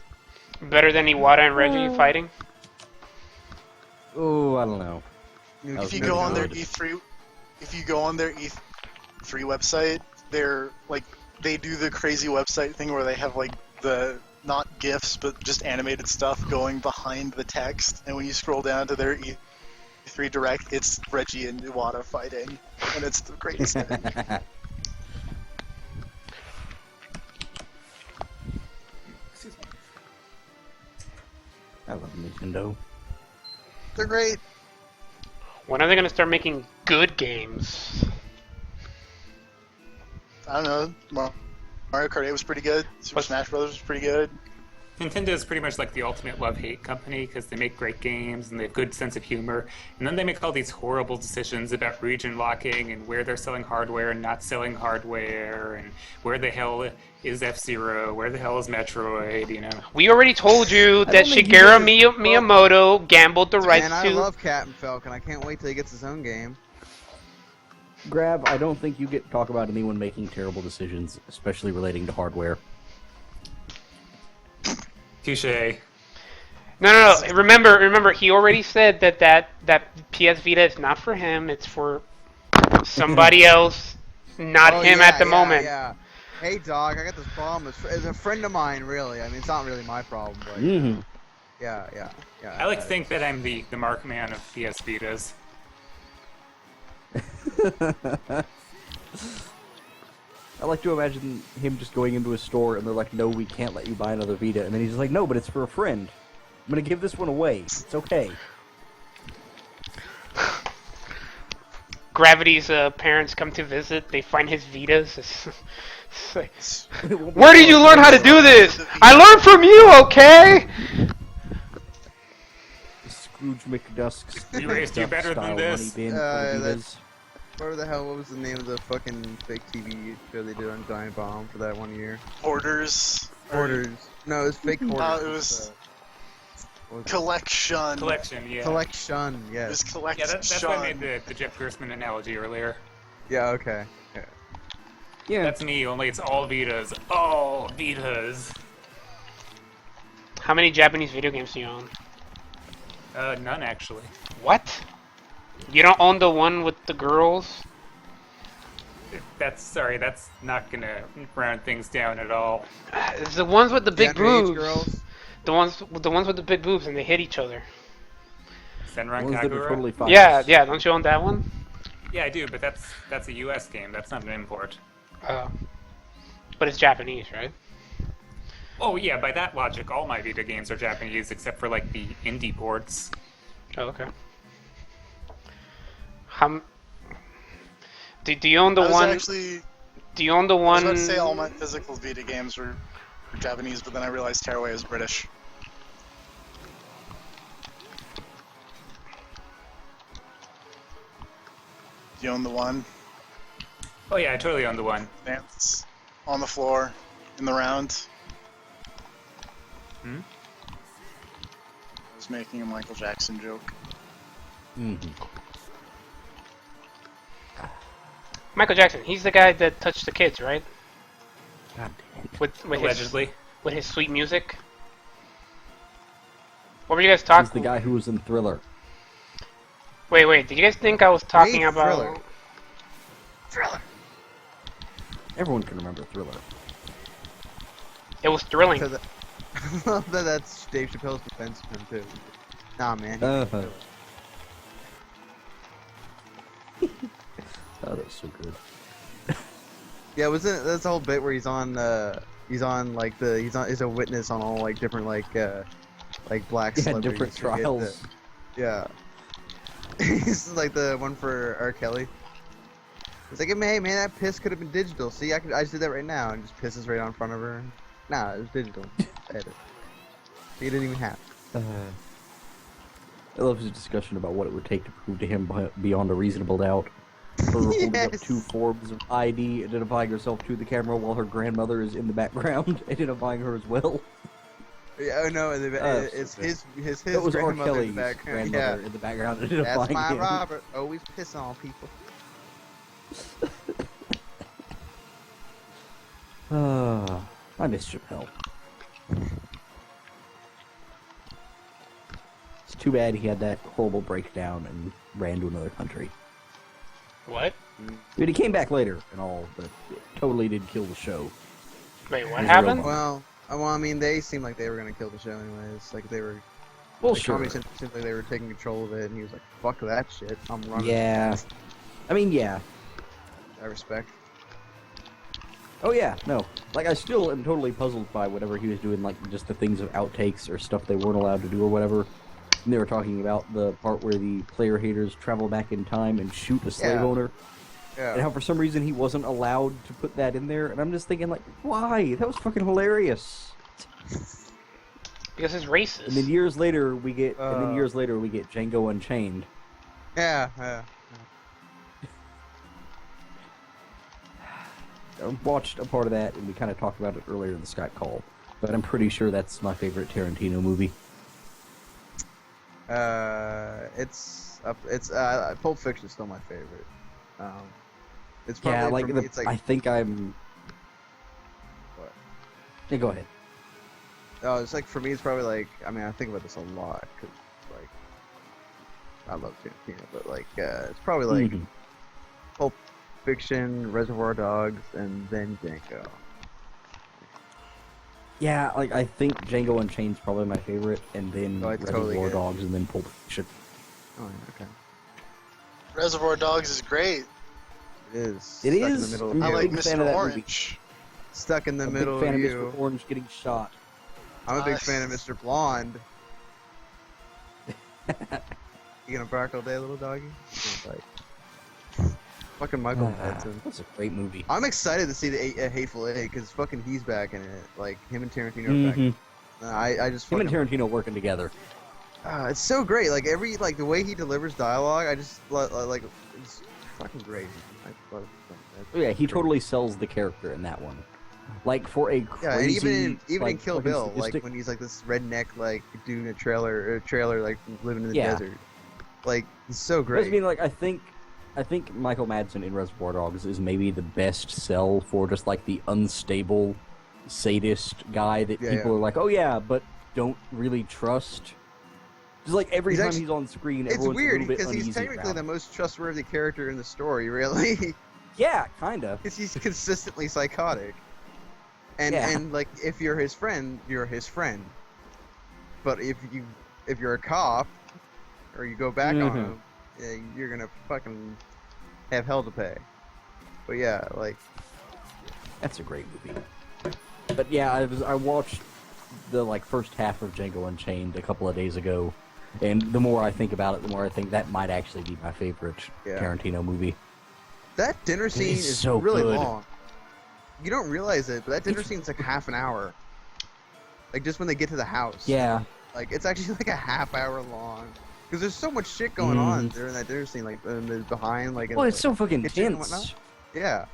Better than Iwata and Reggie fighting?
Oh, I don't know.
You
That
If
was
you
very
go on their
good.
E3, if you go on their E3 website, they're like they do the crazy website thing where they have like the not GIFs but just animated stuff going behind the text, and when you scroll down to their E3 Direct, it's Reggie and Iwata fighting, and it's the greatest thing.
I love Nintendo.
They're great.
When are they gonna start making good games?
I don't know. Mario Kart 8 was pretty good. Super
What's-
Smash Bros. Was pretty good.
Nintendo is pretty much like the ultimate love-hate company because they make great games and they have good sense of humor, and then they make all these horrible decisions about region locking and where they're selling hardware and not selling hardware, and where the hell is F-Zero, where the hell is Metroid, you know.
We already told you
I
that
don't think you
Shigeru
guys-
Miyamoto gambled the rights
Man, I
to.
love Captain Falcon. I can't wait till he gets his own game.
Grab, I don't think you get to talk about anyone making terrible decisions, especially relating to hardware.
Touche.
No. Remember, he already said that PS Vita is not for him. It's for somebody else, not
Oh,
him
yeah,
at the
yeah,
moment.
Yeah. Hey, dog, I got this problem. It's a friend of mine, really. I mean, it's not really my problem, but
Mm-hmm.
yeah.
I like to think that I'm the mark man of PS Vitas.
I like to imagine him just going into a store and they're like, no, we can't let you buy another Vita. And then he's just like, no, but it's for a friend. I'm going to give this one away. It's okay.
Gravity's parents come to visit. They find his Vitas. It's like, where did you learn how to do this? I learned from you, okay?
Scrooge McDuck's
We raised you better than
style
this.
money bin for
that's-
Vitas.
what was the name of the fucking fake TV show they did on Giant Bomb for that 1 year?
Hoarders.
Hoarders. No, it was fake Hoarders.
it was
what was it?
Collection.
Collection, yeah.
Collection,
It was
yes.
collection.
Yeah, that's why I made the Jeff Gerstmann analogy earlier.
Yeah, okay. Yeah.
Yeah.
That's me, only it's all Vitas. All Vitas.
How many Japanese video games do you own?
None, actually.
What? You don't own the one with the girls?
That's not gonna round things down at all.
It's the ones with the big
underage
boobs.
girls.
The ones with the big boobs and they hit each other.
Senran
Ones that are
Kagura?
totally fine.
Yeah. Don't you own that one?
Yeah, I do, but that's a US game. That's not an import.
But it's Japanese, right?
Oh yeah, by that logic, all my Vita games are Japanese except for like the indie ports.
Oh, okay. Do you own the
I was
one?
actually.
Do you own the
I was
one?
about to say all my physical Vita games were Japanese, but then I realized Tearaway is British. Do you own the one?
Oh yeah, I totally own the one.
Dance on the floor in the round.
Hmm?
I was making a Michael Jackson joke.
Mm-hmm.
Michael Jackson. He's the guy that touched the kids, right?
God damn it.
With
Allegedly.
with his sweet music. What were you guys
He's
talking?
the guy who was in Thriller.
Wait. Did you guys think I was talking
Wait,
about?
Thriller.
Everyone can remember Thriller.
It was thrilling.
So that's Dave Chappelle's defense of him too. Nah, man.
Uh-huh. Oh, that's so good.
Yeah, wasn't that's the whole bit where he's on he's a witness on all like different like black
Yeah,
celebrities
different
who get
trials.
yeah. He's like the one for R. Kelly. He's like, hey man, that piss could have been digital. See, I just did that right now, and just pisses right on in front of her. Nah, it was digital. Edit. He didn't even have.
I love his discussion about what it would take to prove to him beyond a reasonable doubt. Her holding up
Yes.
2 forms of ID, identifying herself to the camera while her grandmother is in the background, identifying her as well.
Yeah, oh no, it's
okay.
his
That was R.
grandmother
Kelly's
in the background.
grandmother
Yeah,
in the background that ended up
that's
buying
my
him.
Robert. Always piss on people.
I miss Chappelle. It's too bad he had that horrible breakdown and ran to another country.
What?
I mean, he came back later and all, but it totally did kill the show.
Wait, what
It was a
happened?
real
Well, I mean, they seemed like they were gonna kill the show anyways. Like they were.
Well,
Like,
sure.
Tommy seemed like they were taking control of it, and he was like, "Fuck that shit, I'm running."
Yeah. I mean, yeah.
I respect.
Oh, yeah, no. Like, I still am totally puzzled by whatever he was doing, like, just the things of outtakes or stuff they weren't allowed to do or whatever. And they were talking about the part where the player haters travel back in time and shoot a slave
Yeah.
owner.
Yeah.
And how for some reason he wasn't allowed to put that in there. And I'm just thinking, like, why? That was fucking hilarious.
Because it's racist.
And then years later we get Django Unchained.
Yeah.
I watched a part of that, and we kind of talked about it earlier in the Skype call. But I'm pretty sure that's my favorite Tarantino movie.
Pulp Fiction is still my favorite. It's
Yeah,
probably
like,
for me, it's like
I think I'm...
what?
Yeah, go ahead.
Oh, it's like for me, it's probably like I mean, I think about this a lot because like I love Tarantino, but like it's probably like
Mhm.
Pulp Fiction, Reservoir Dogs, and then Django.
Yeah, like, I think Django Unchained's probably my favorite, and then
Oh, I
Reservoir
totally get it.
Dogs, and then Pulp Fiction.
Oh, yeah, okay.
Reservoir Dogs is great.
It is.
It
stuck in
is.
the middle
I'm
of
I
a
like
big fan of
Mr.
that
Orange.
stuck in the
I'm a
middle
big fan
of
of
you.
Mr. Orange getting shot.
I'm a big
Nice.
fan of Mr. Blonde. You gonna bark all day, little doggy? Like, fucking Michael Madsen.
That's a great movie.
I'm excited to see the Hateful Eight because fucking he's back in it. Like him and Tarantino are back.
Mhm.
I just
Him
fucking.
and Tarantino working together.
It's so great. Like the way he delivers dialogue, I just like it's fucking great. I love it.
Oh, yeah, he totally sells the character in that one. Like, for a
Yeah,
crazy,
and even
like,
in Kill
fucking
Bill,
sadistic-
like when he's like this redneck, like doing a trailer, like living in the
Yeah.
desert. Like it's so
I
great.
mean, like, I think Michael Madsen in Reservoir Dogs is maybe the best sell for just, like, the unstable sadist guy that
Yeah,
people
yeah.
are like, oh yeah, but don't really trust. Just like every
He's
time
actually-
he's on screen,
It's
everyone's a
weird
little bit
because he's
uneasy
technically
around
the
him.
most trustworthy character in the story, really.
Yeah, kinda.
Because he's consistently psychotic. And
Yeah.
and like if you're his friend, you're his friend. But if you're a cop or you go back on
Mhm.
him, yeah, you're gonna fucking have hell to pay. But yeah, like
That's a great movie. But yeah, I watched the first half of Django Unchained a couple of days ago, and the more I think about it, the more I think that might actually be my favorite
Yeah.
Tarantino movie.
that dinner scene
is
is
so
really
good.
long. You don't realize it, but that dinner scene's like half an hour. Like just when they get to the house.
Yeah,
Like it's actually like a half hour long. Because there's so much shit going on
Mhm.
during that dinner scene, like behind, like in
well,
the
it's so fucking
kitchen and
tense.
whatnot. Yeah.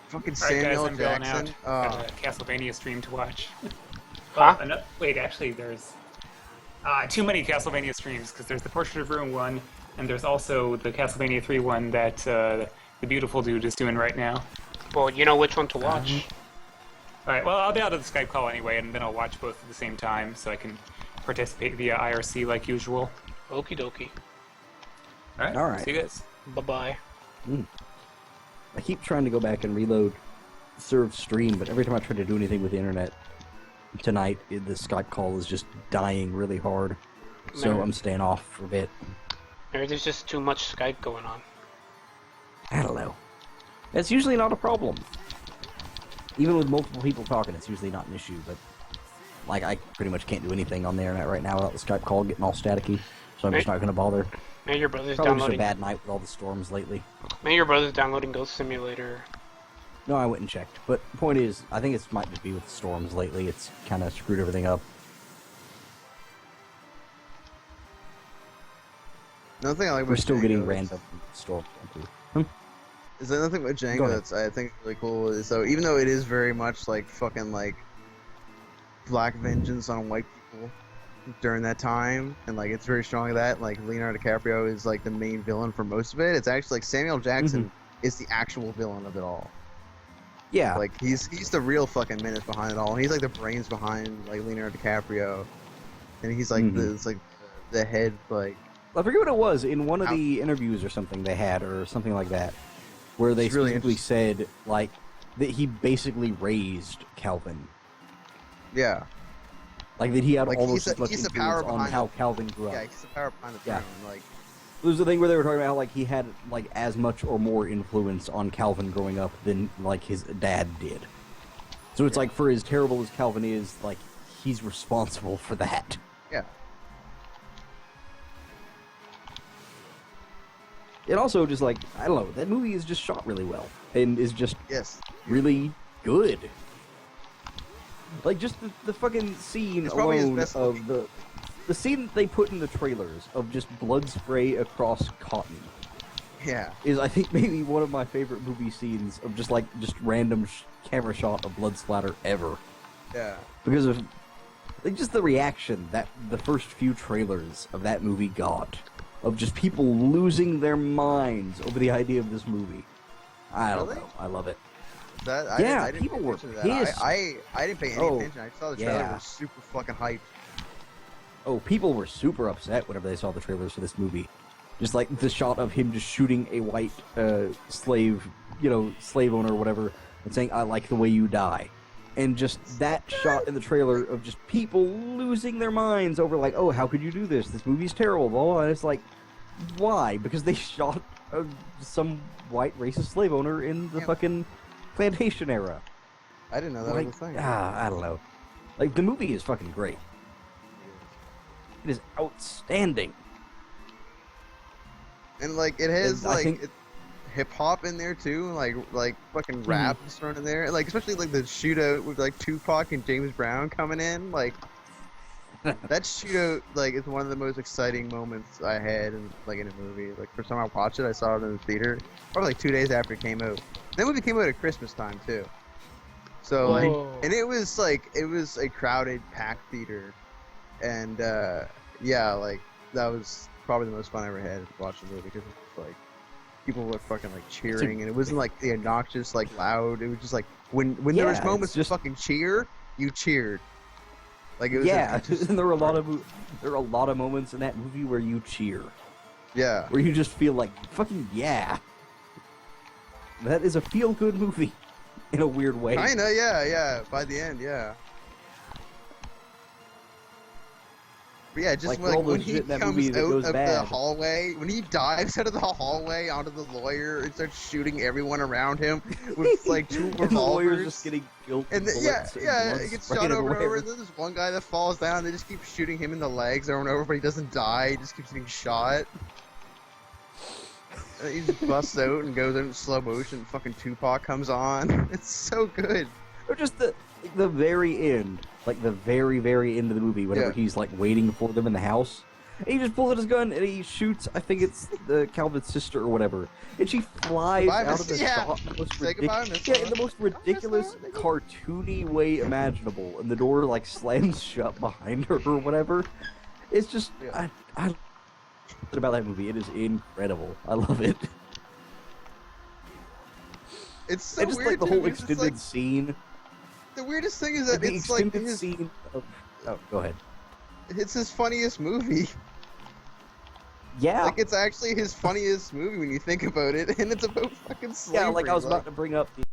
Fucking
All right, guys,
Samuel
I'm going
Jackson.
out. Got a Castlevania stream to watch.
Huh?
Wait, actually, there's too many Castlevania streams because there's the Portrait of Ruin one, and there's also the Castlevania 3 one that the beautiful dude is doing right now.
Well, you know which one to watch.
All right, well, I'll be out of the Skype call anyway, and then I'll watch both at the same time so I can participate via IRC like usual.
Okie dokie.
All
All right.
See you guys.
Bye-bye.
I keep trying to go back and reload serve stream, but every time I try to do anything with the internet tonight, the Skype call is just dying really hard. So
Man.
I'm staying off for a bit.
Maybe there's just too much Skype going on.
I don't know. That's usually not a problem. Even with multiple people talking, it's usually not an issue, but like I pretty much can't do anything on the internet right now without the Skype call getting all staticky, so I'm just
Right.
not going to bother.
Maybe your brother's
Probably just a
downloading.
bad night with all the storms lately.
Maybe your brother's downloading Ghost Simulator.
No, I went and checked, but the point is, I think it might just be with the storms lately. It's kind of screwed everything up.
Another thing I like
We're
about
still
Django
getting
is-
random storms.
Is another thing about
Go
Django
ahead.
that's I think really cool is so even though it is very much like fucking like black vengeance on white people during that time, and like it's very strong that like Leonardo DiCaprio is like the main villain for most of it. It's actually like Samuel Jackson is the actual villain of it all.
Yeah.
Like he's the real fucking menace behind it all. And he's like the brains behind like Leonardo DiCaprio, and he's like the head like.
I forget what it was in one of the interviews or something they had or something like that, where they specifically said like that he basically raised Calvin.
Yeah.
Like that he had
like
all those
he's the power
on how Calvin grew up.
Yeah, he's the power behind the throne. Like
there was the thing where they were talking about how like he had like as much or more influence on Calvin growing up than like his dad did. So it's like for as terrible as Calvin is, like he's responsible for that.
Yeah.
And also just like I don't know, that movie is just shot really well and is just really good. Like just the fucking scene alone of the scene that they put in the trailers of just blood spray across cotton.
Yeah.
Is I think maybe one of my favorite movie scenes of just random camera shot of blood splatter ever.
Yeah.
Because of like just the reaction that the first few trailers of that movie got of just people losing their minds over the idea of this movie. I don't know. I love it.
I didn't
people were
pissed. I didn't pay any attention. I saw the trailer was super fucking hyped.
Oh, people were super upset whenever they saw the trailers for this movie. Just like the shot of him just shooting a white slave owner or whatever, and saying, "I like the way you die." And just that shot in the trailer of just people losing their minds over like, "Oh, how could you do this? This movie's terrible." Blah, blah. And it's like, why? Because they shot some white racist slave owner in the fucking plantation era.
I didn't know that was a thing.
I don't know. Like, the movie is fucking great. It is outstanding.
And, like, it has,
I think
hip-hop in there, too. Like fucking rap is thrown in there. Like, especially, like, the shootout with, like, Tupac and James Brown coming in. Like, that shootout, like, is one of the most exciting moments I had in a movie. Like, first time I watched it, I saw it in the theater. Probably, like, 2 days after it came out. That movie came out at Christmas time, too. So, like, and it was a crowded, packed theater. And, like, that was probably the most fun I ever had watching the movie, because it was, like, people were fucking, like, cheering, and it wasn't, like, the obnoxious, like, loud. It was just, like, when there was moments to fucking cheer, you cheered. Like, it was
and there were a lot of moments in that movie where you cheer.
Yeah.
Where you just feel like, fucking yeah. That is a feel-good movie. In a weird way.
Kinda, yeah. By the end, yeah. But yeah, just like when he comes out of the hallway, when he dives out of the hallway onto the lawyer and starts shooting everyone around him with like two revolvers.
The lawyer's just getting killed.
And he gets shot over and over. And then there's one guy that falls down. They just keep shooting him in the legs over and over, but he doesn't die. He just keeps getting shot. He just busts out and goes in slow motion. Fucking Tupac comes on. It's so good.
Or just the very end, like the very, very end of the movie, whenever he's like waiting for them in the house, and he just pulls out his gun and he shoots. I think it's the Calvin's sister or whatever, and she flies out of the shot in the most ridiculous, cartoony way imaginable, and the door like slams shut behind her or whatever. It's just I about that movie. It is incredible. I love it.
It's so
and just
weird.
Like the whole extended scene.
The weirdest thing is that
the
it's like
extended scene of. Oh, go ahead.
It's his funniest movie.
Yeah.
Like it's actually his funniest movie when you think about it, and it's about fucking slavery.
Yeah, like I was about to bring up the